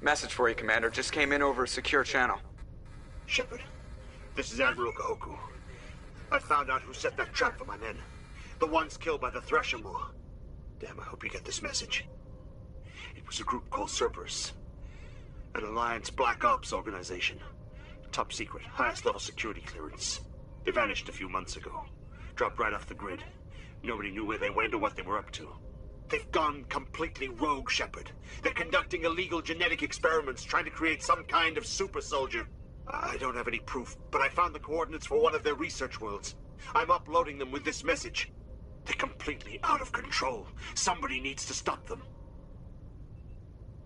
Message for you, Commander. Just came in over a secure channel. Shepard, this is Admiral Kahoku. I found out who set that trap for my men. The ones killed by the Thresher Maw. Damn, I hope you get this message. It was a group called Cerberus. An Alliance Black Ops organization. Top secret, highest level security clearance. They vanished a few months ago. Dropped right off the grid. Nobody knew where they went or what they were up to. They've gone completely rogue, Shepard. They're conducting illegal genetic experiments, trying to create some kind of super soldier. I don't have any proof, but I found the coordinates for one of their research worlds. I'm uploading them with this message. They're completely out of control. Somebody needs to stop them.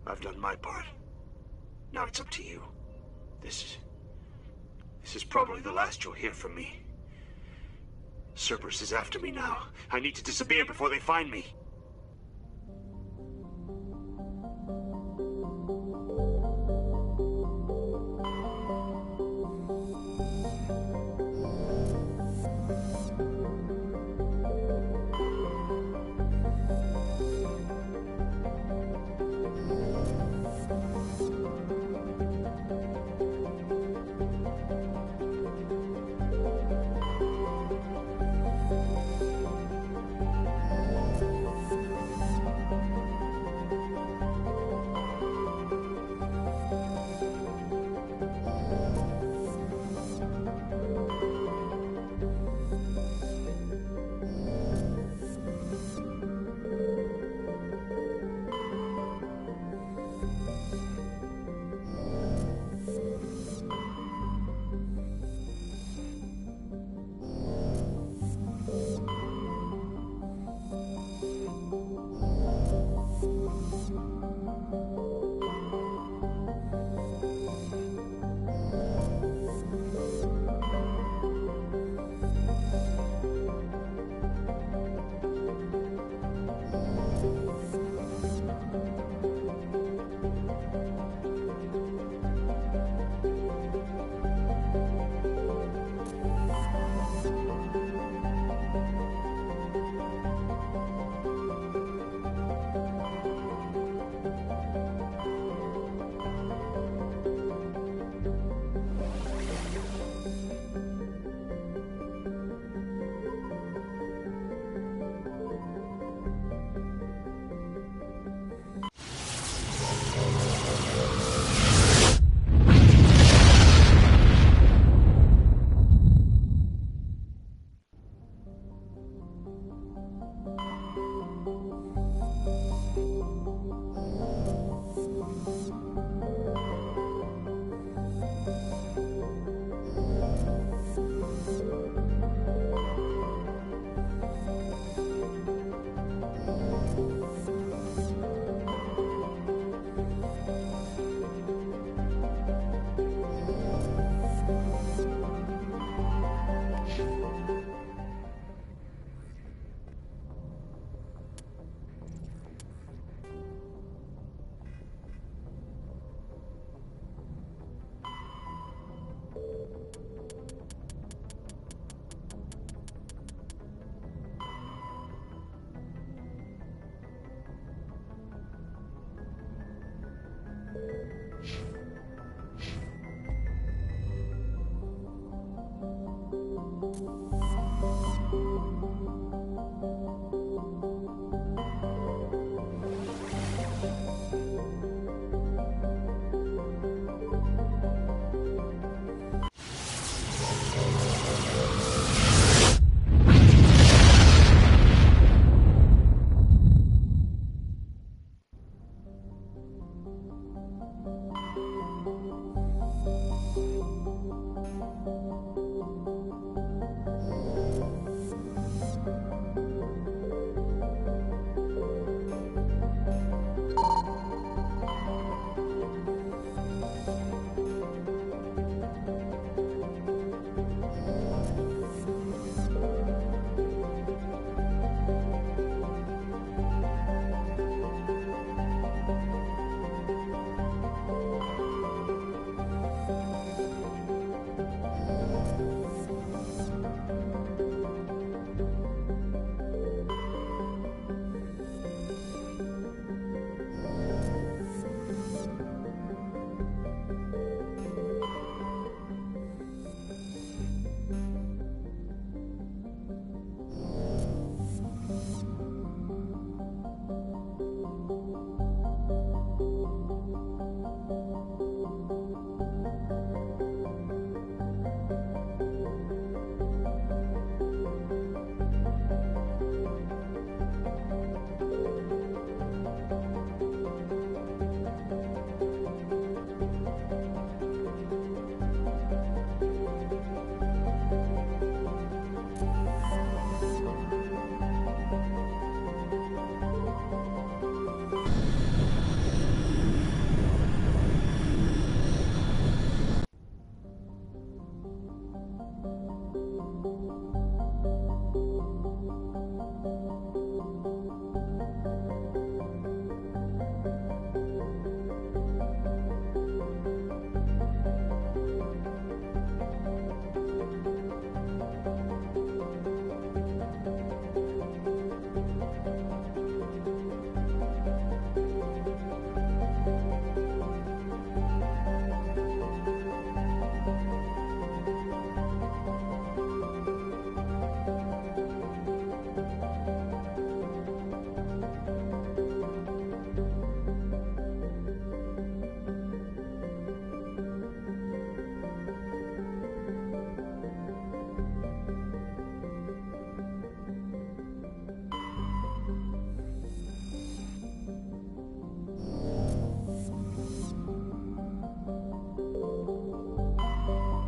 I've done my part. Now it's up to you. This is probably the last you'll hear from me. Cerberus is after me now. I need to disappear before they find me.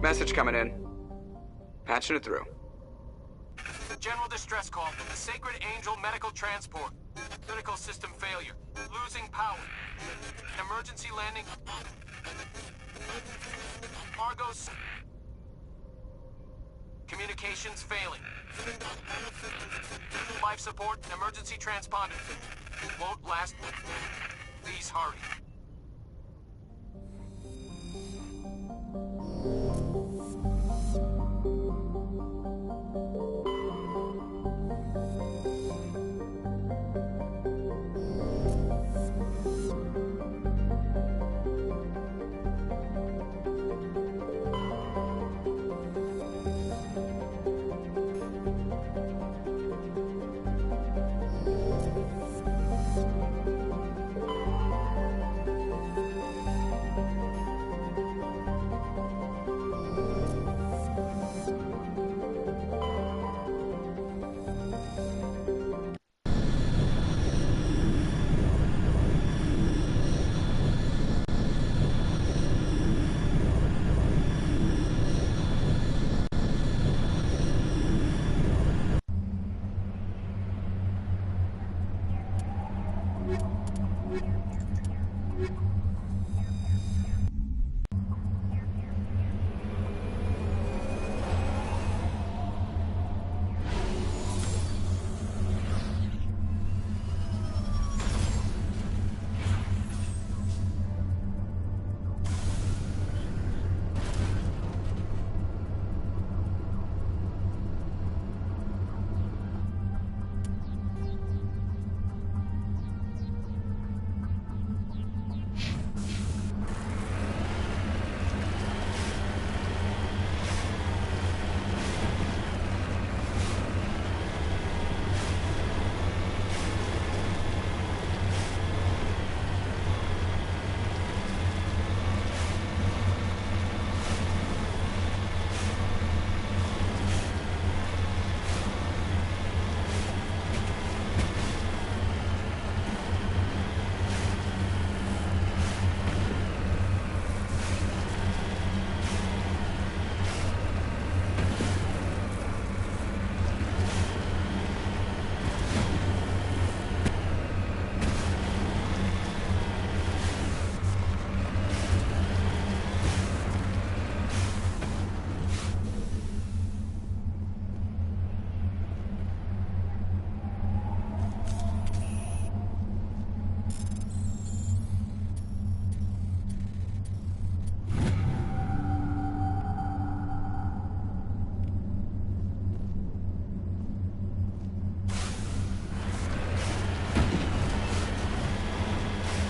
Message coming in. Patching it through. General distress call. Sacred Angel Medical Transport. Critical system failure. Losing power. Emergency landing. Argos. Communications failing. Life support and emergency transponder. Won't last. Please hurry.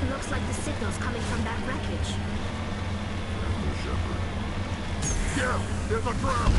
Looks like the signal's coming from that wreckage. Yeah, there's a trap!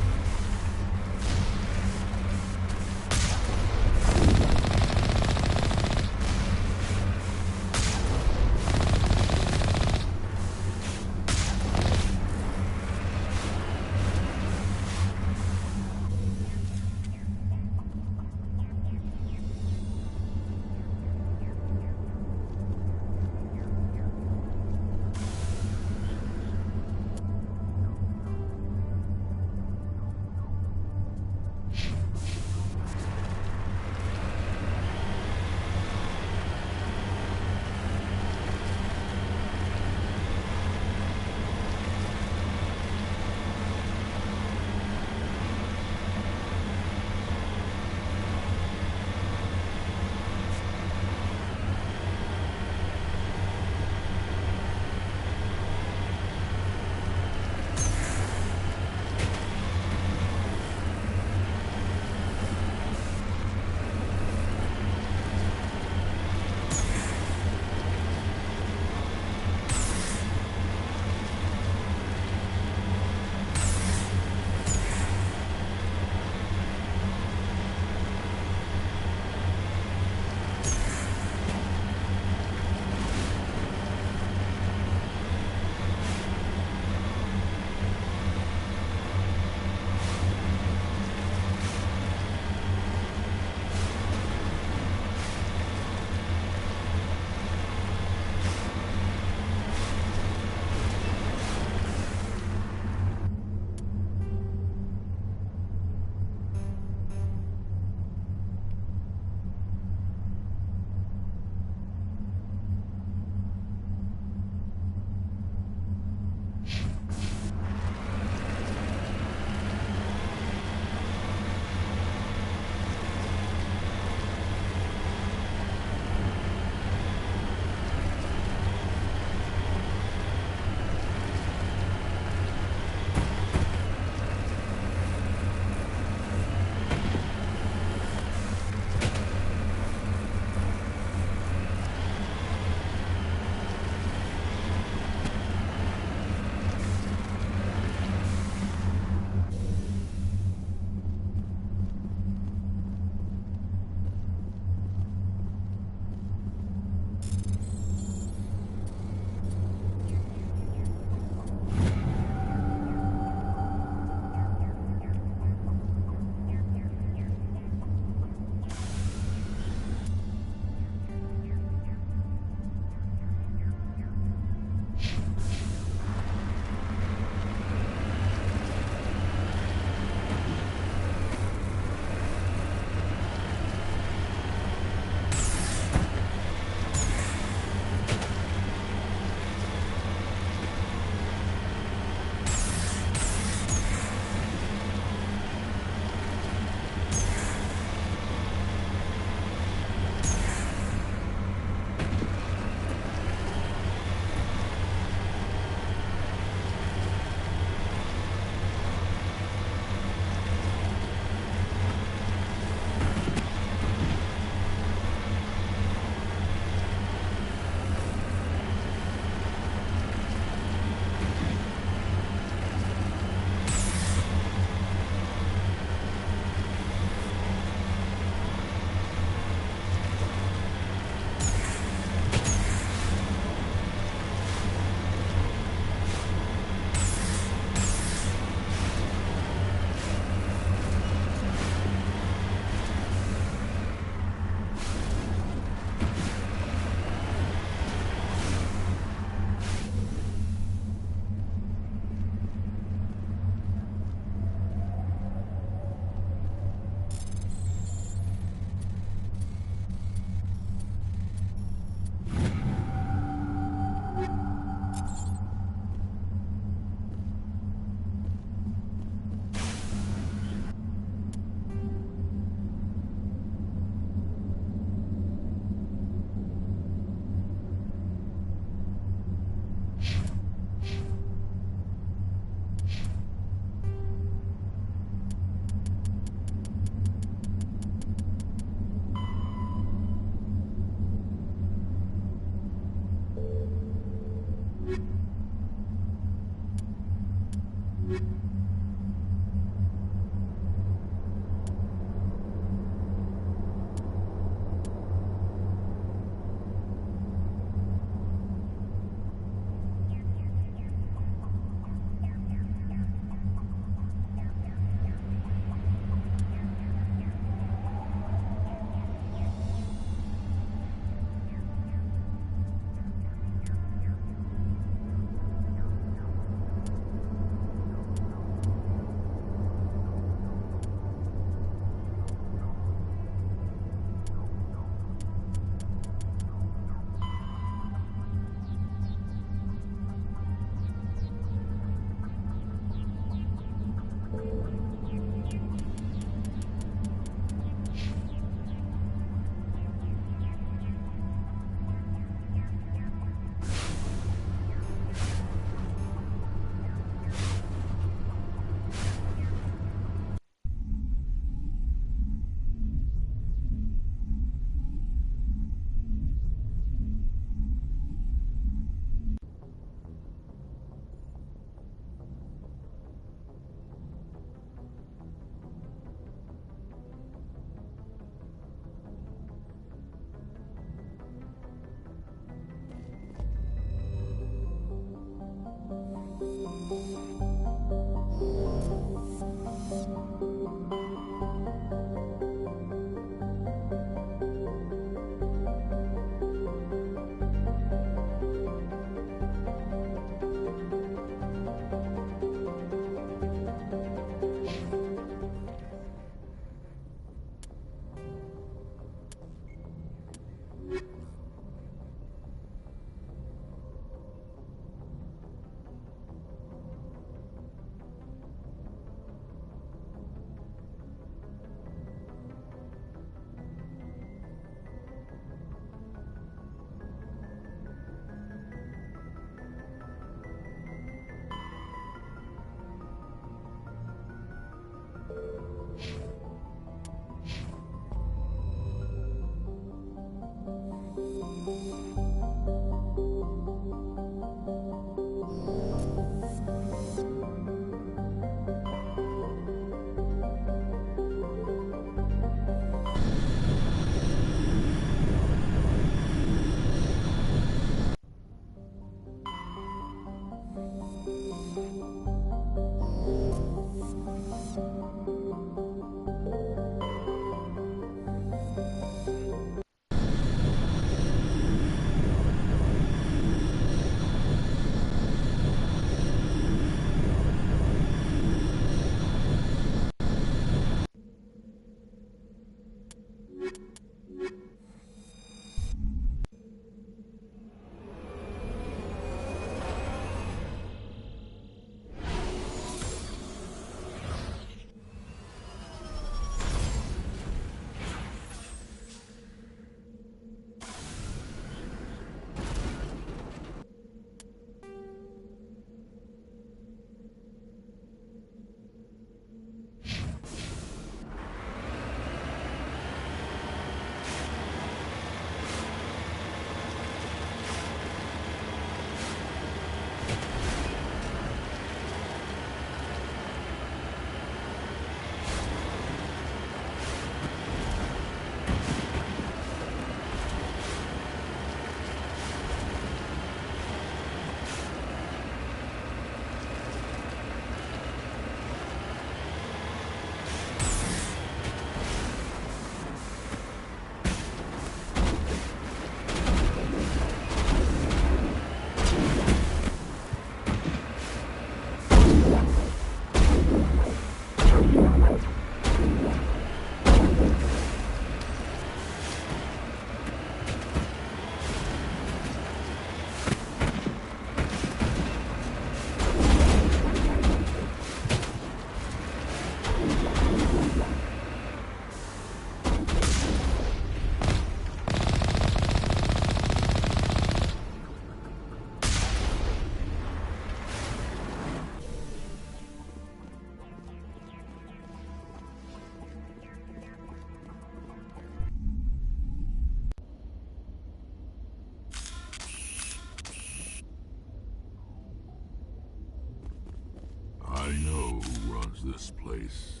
I know who runs this place.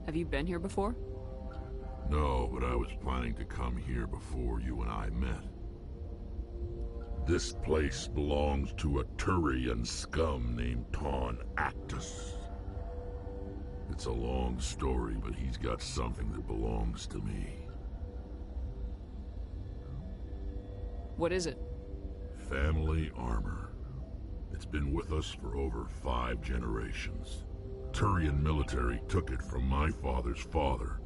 Have you been here before? No, but I was planning to come here before you and I met. This place belongs to a Turian scum named Ton Actus. It's a long story, but he's got something that belongs to me. What is it? Family armor. It's been with us for over 5 generations. Turian military took it from my father's father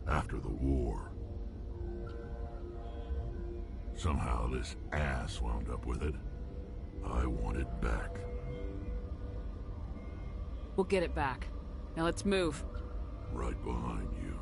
after the war. Somehow this ass wound up with it. I want it back. We'll get it back. Now let's move. Right behind you.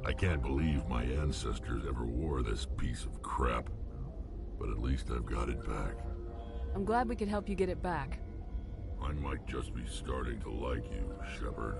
I can't believe my ancestors ever wore this piece of crap. But at least I've got it back. I'm glad we could help you get it back. I might just be starting to like you, Shepard.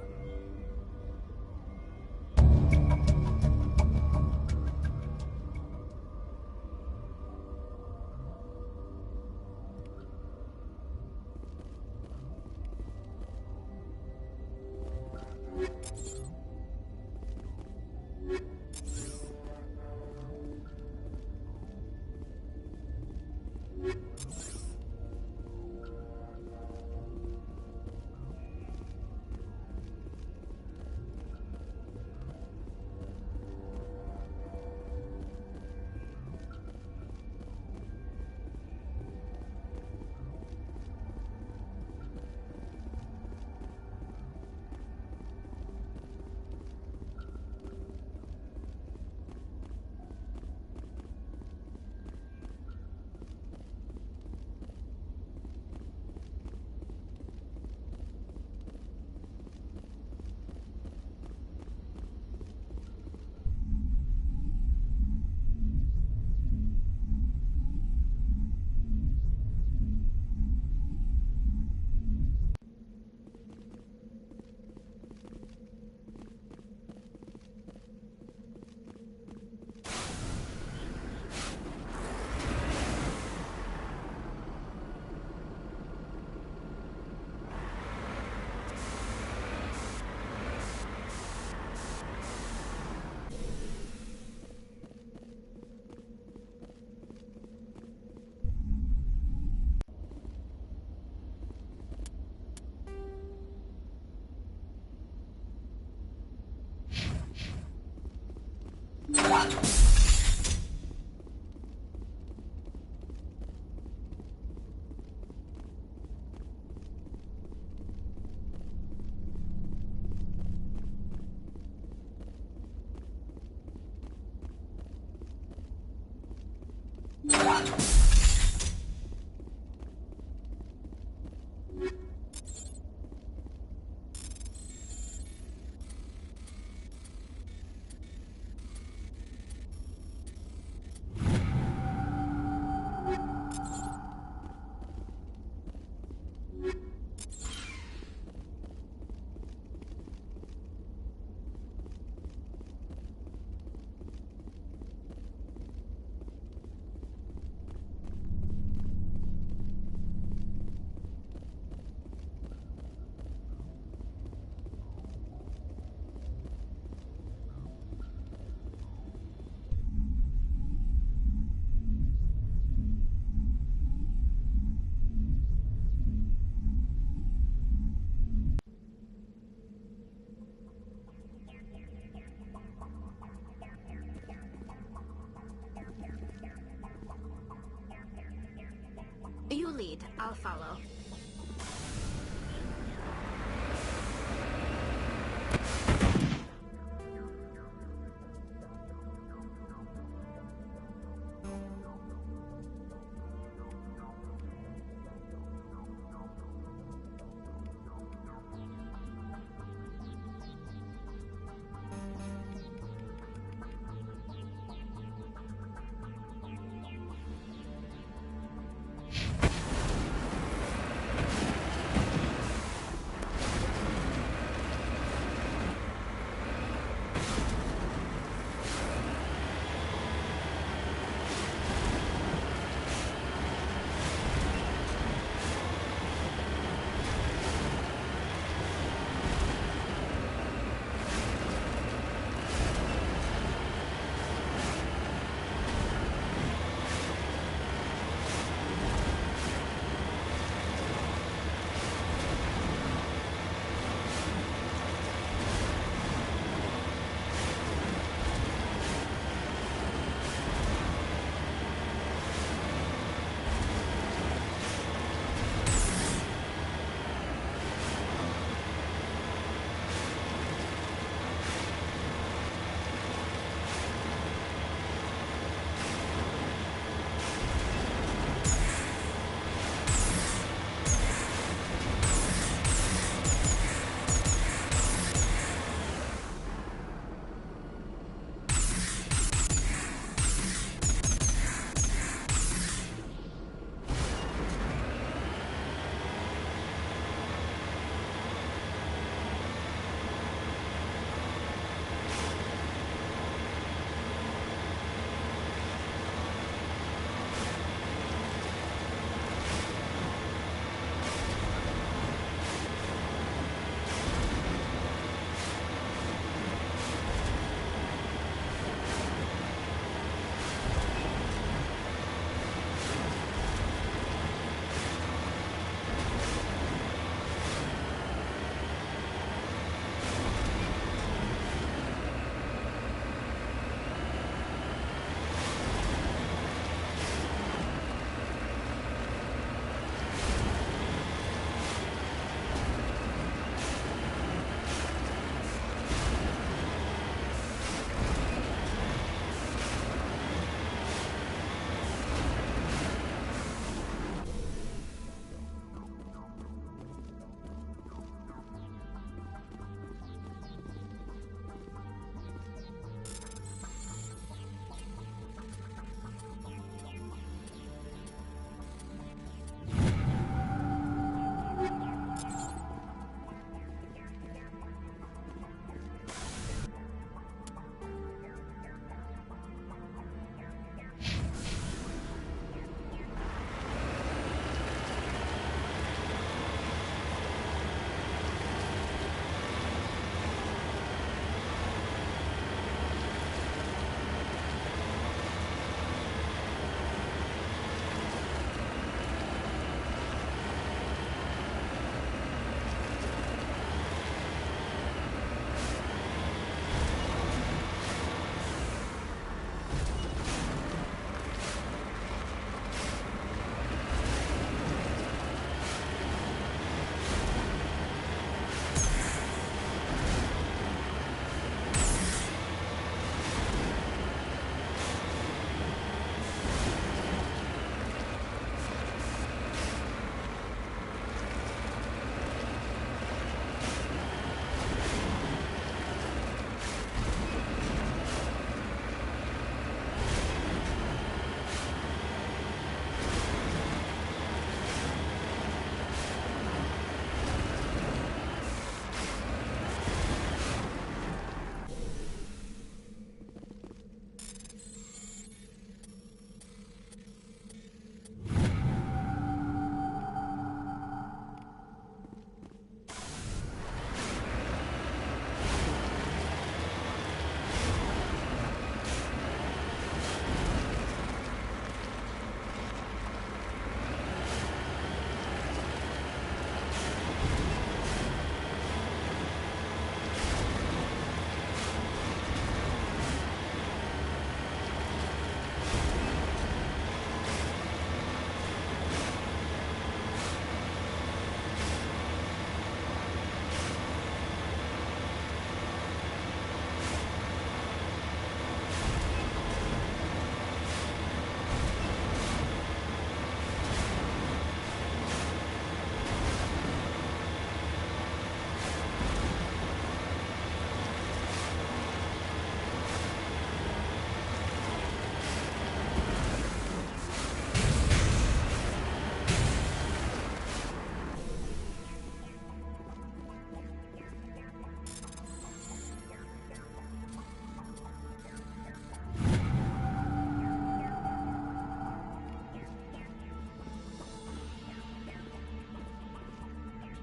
You lead. I'll follow.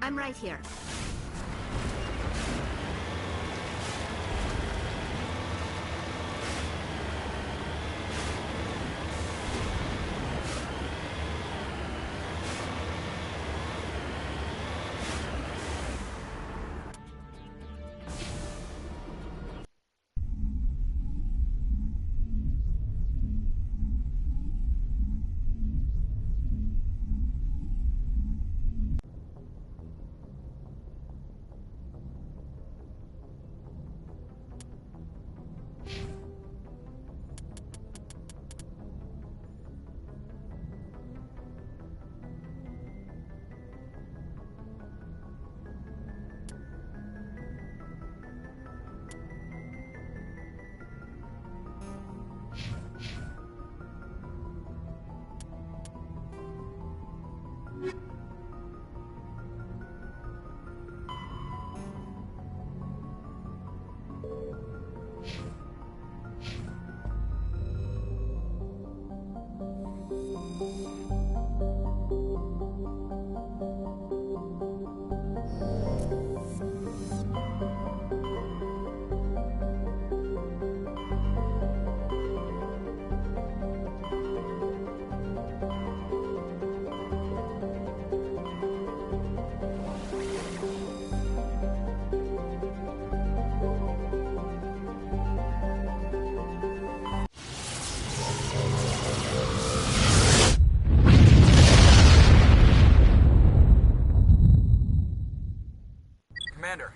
I'm right here.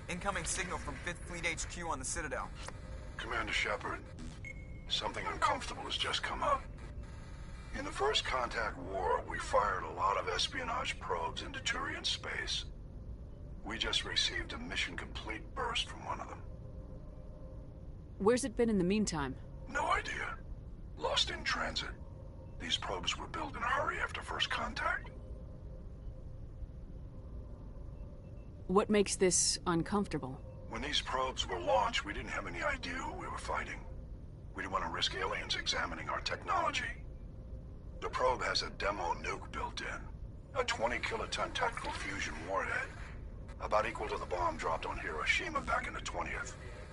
Incoming signal from 5th Fleet HQ on the Citadel. Commander Shepard, something uncomfortable has just come up. In the First Contact War, we fired a lot of espionage probes into Turian space. We just received a mission complete burst from one of them. Where's it been in the meantime? No idea. Lost in transit. These probes were built in a hurry after First Contact. What makes this uncomfortable? When these probes were launched, we didn't have any idea who we were fighting. We didn't want to risk aliens examining our technology. The probe has a demo nuke built in. A 20-kiloton tactical fusion warhead. About equal to the bomb dropped on Hiroshima back in the 20th.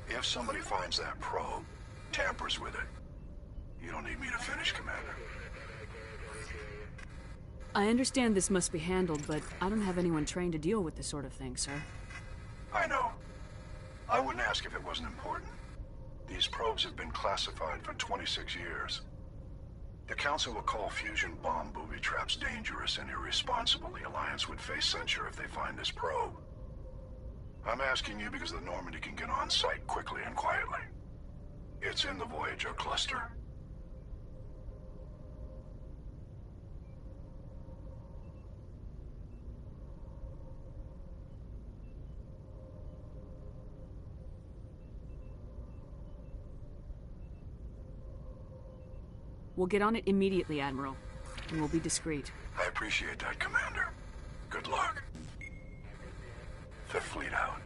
If somebody finds that probe, tampers with it, you don't need me to finish, Commander. I understand this must be handled, but I don't have anyone trained to deal with this sort of thing, sir. I know. I wouldn't ask if it wasn't important. These probes have been classified for 26 years. The Council will call fusion bomb booby traps dangerous and irresponsible. The Alliance would face censure if they find this probe. I'm asking you because the Normandy can get on site quickly and quietly. It's in the Voyager cluster. We'll get on it immediately, Admiral, and we'll be discreet. I appreciate that, Commander. Good luck. Fifth Fleet out.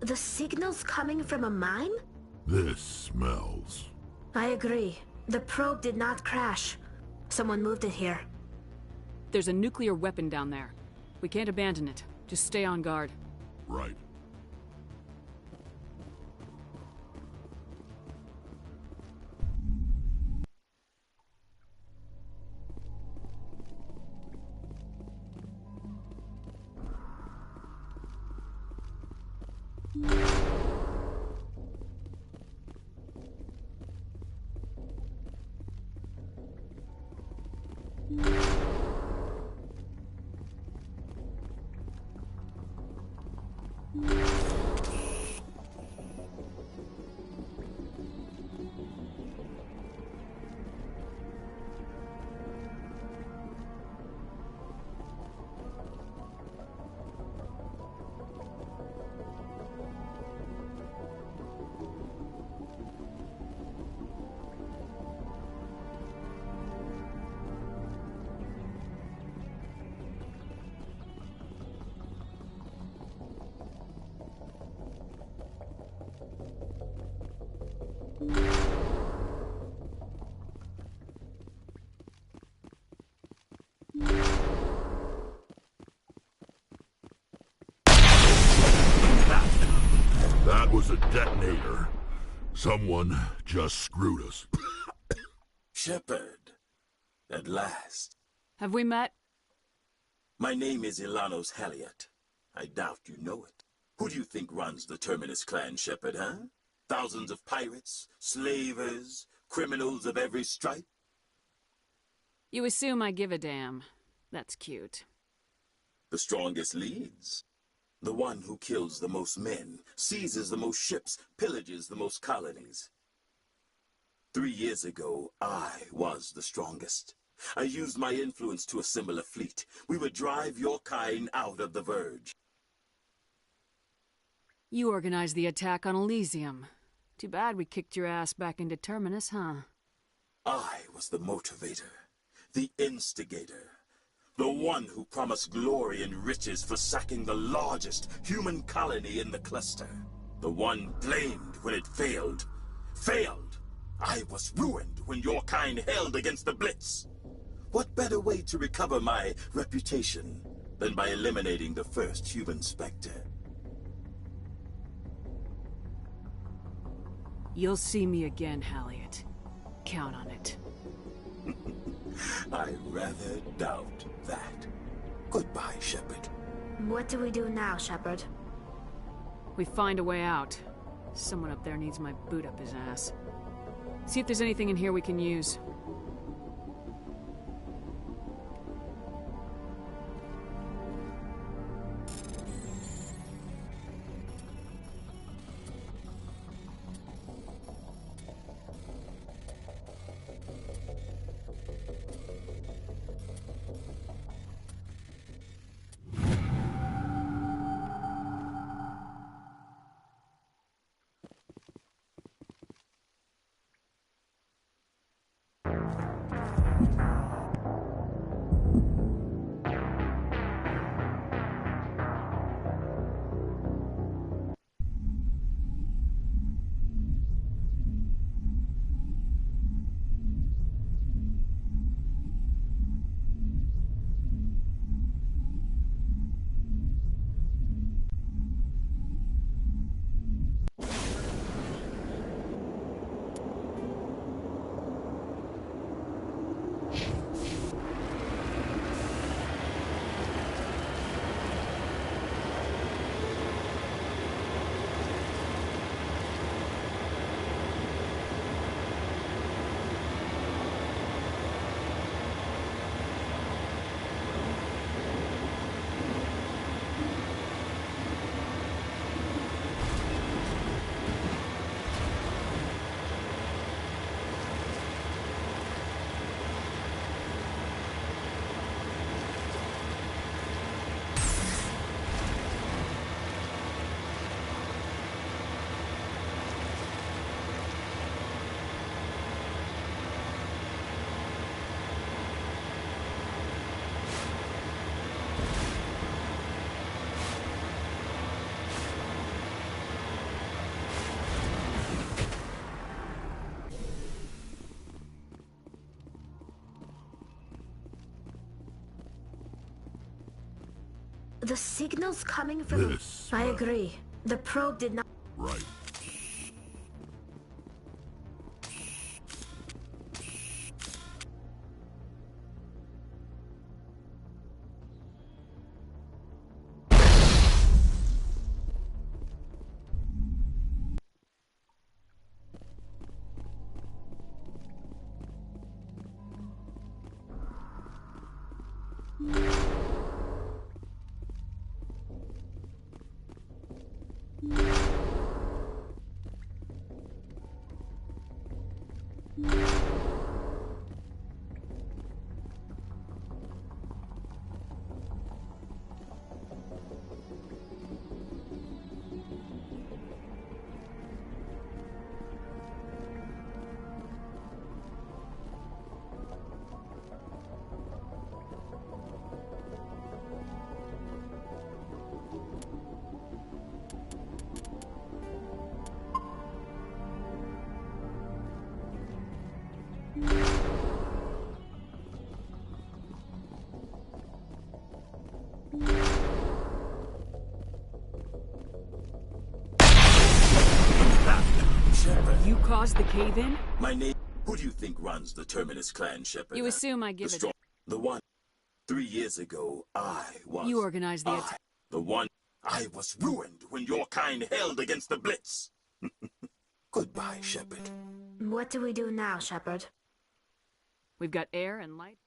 The signal's coming from a mine? This smells. I agree. The probe did not crash. Someone moved it here. There's a nuclear weapon down there. We can't abandon it. Just stay on guard. Right. That was a detonator. Someone just screwed us. Shepard, at last. Have we met? My name is Ilanos Halliot. I doubt you know it. Who do you think runs the Terminus clan, Shepard, huh? Thousands of pirates, slavers, criminals of every stripe? You assume I give a damn. That's cute. The strongest leads. The one who kills the most men, seizes the most ships, pillages the most colonies. 3 years ago, I was the strongest. I used my influence to assemble a fleet. We would drive your kind out of the Verge. You organized the attack on Elysium. Too bad we kicked your ass back into Terminus, huh? I was the motivator, the instigator. The one who promised glory and riches for sacking the largest human colony in the cluster. The one blamed when it failed. Failed! I was ruined when your kind held against the Blitz. What better way to recover my reputation than by eliminating the first human Spectre? You'll see me again, Halliot. Count on it. I rather doubt that. Goodbye, Shepard. What do we do now, Shepard? We find a way out. Someone up there needs my boot up his ass. See if there's anything in here we can use. the signals coming from... This. I agree. The probe did not... Right. You caused the cave-in? My name... Who do you think runs the Terminus clan, Shepard? You assume I give it... The one... 3 years ago, I was... You organized the attack. The one... I was ruined when your kind held against the Blitz. Goodbye, Shepard. What do we do now, Shepard? We've got air and light.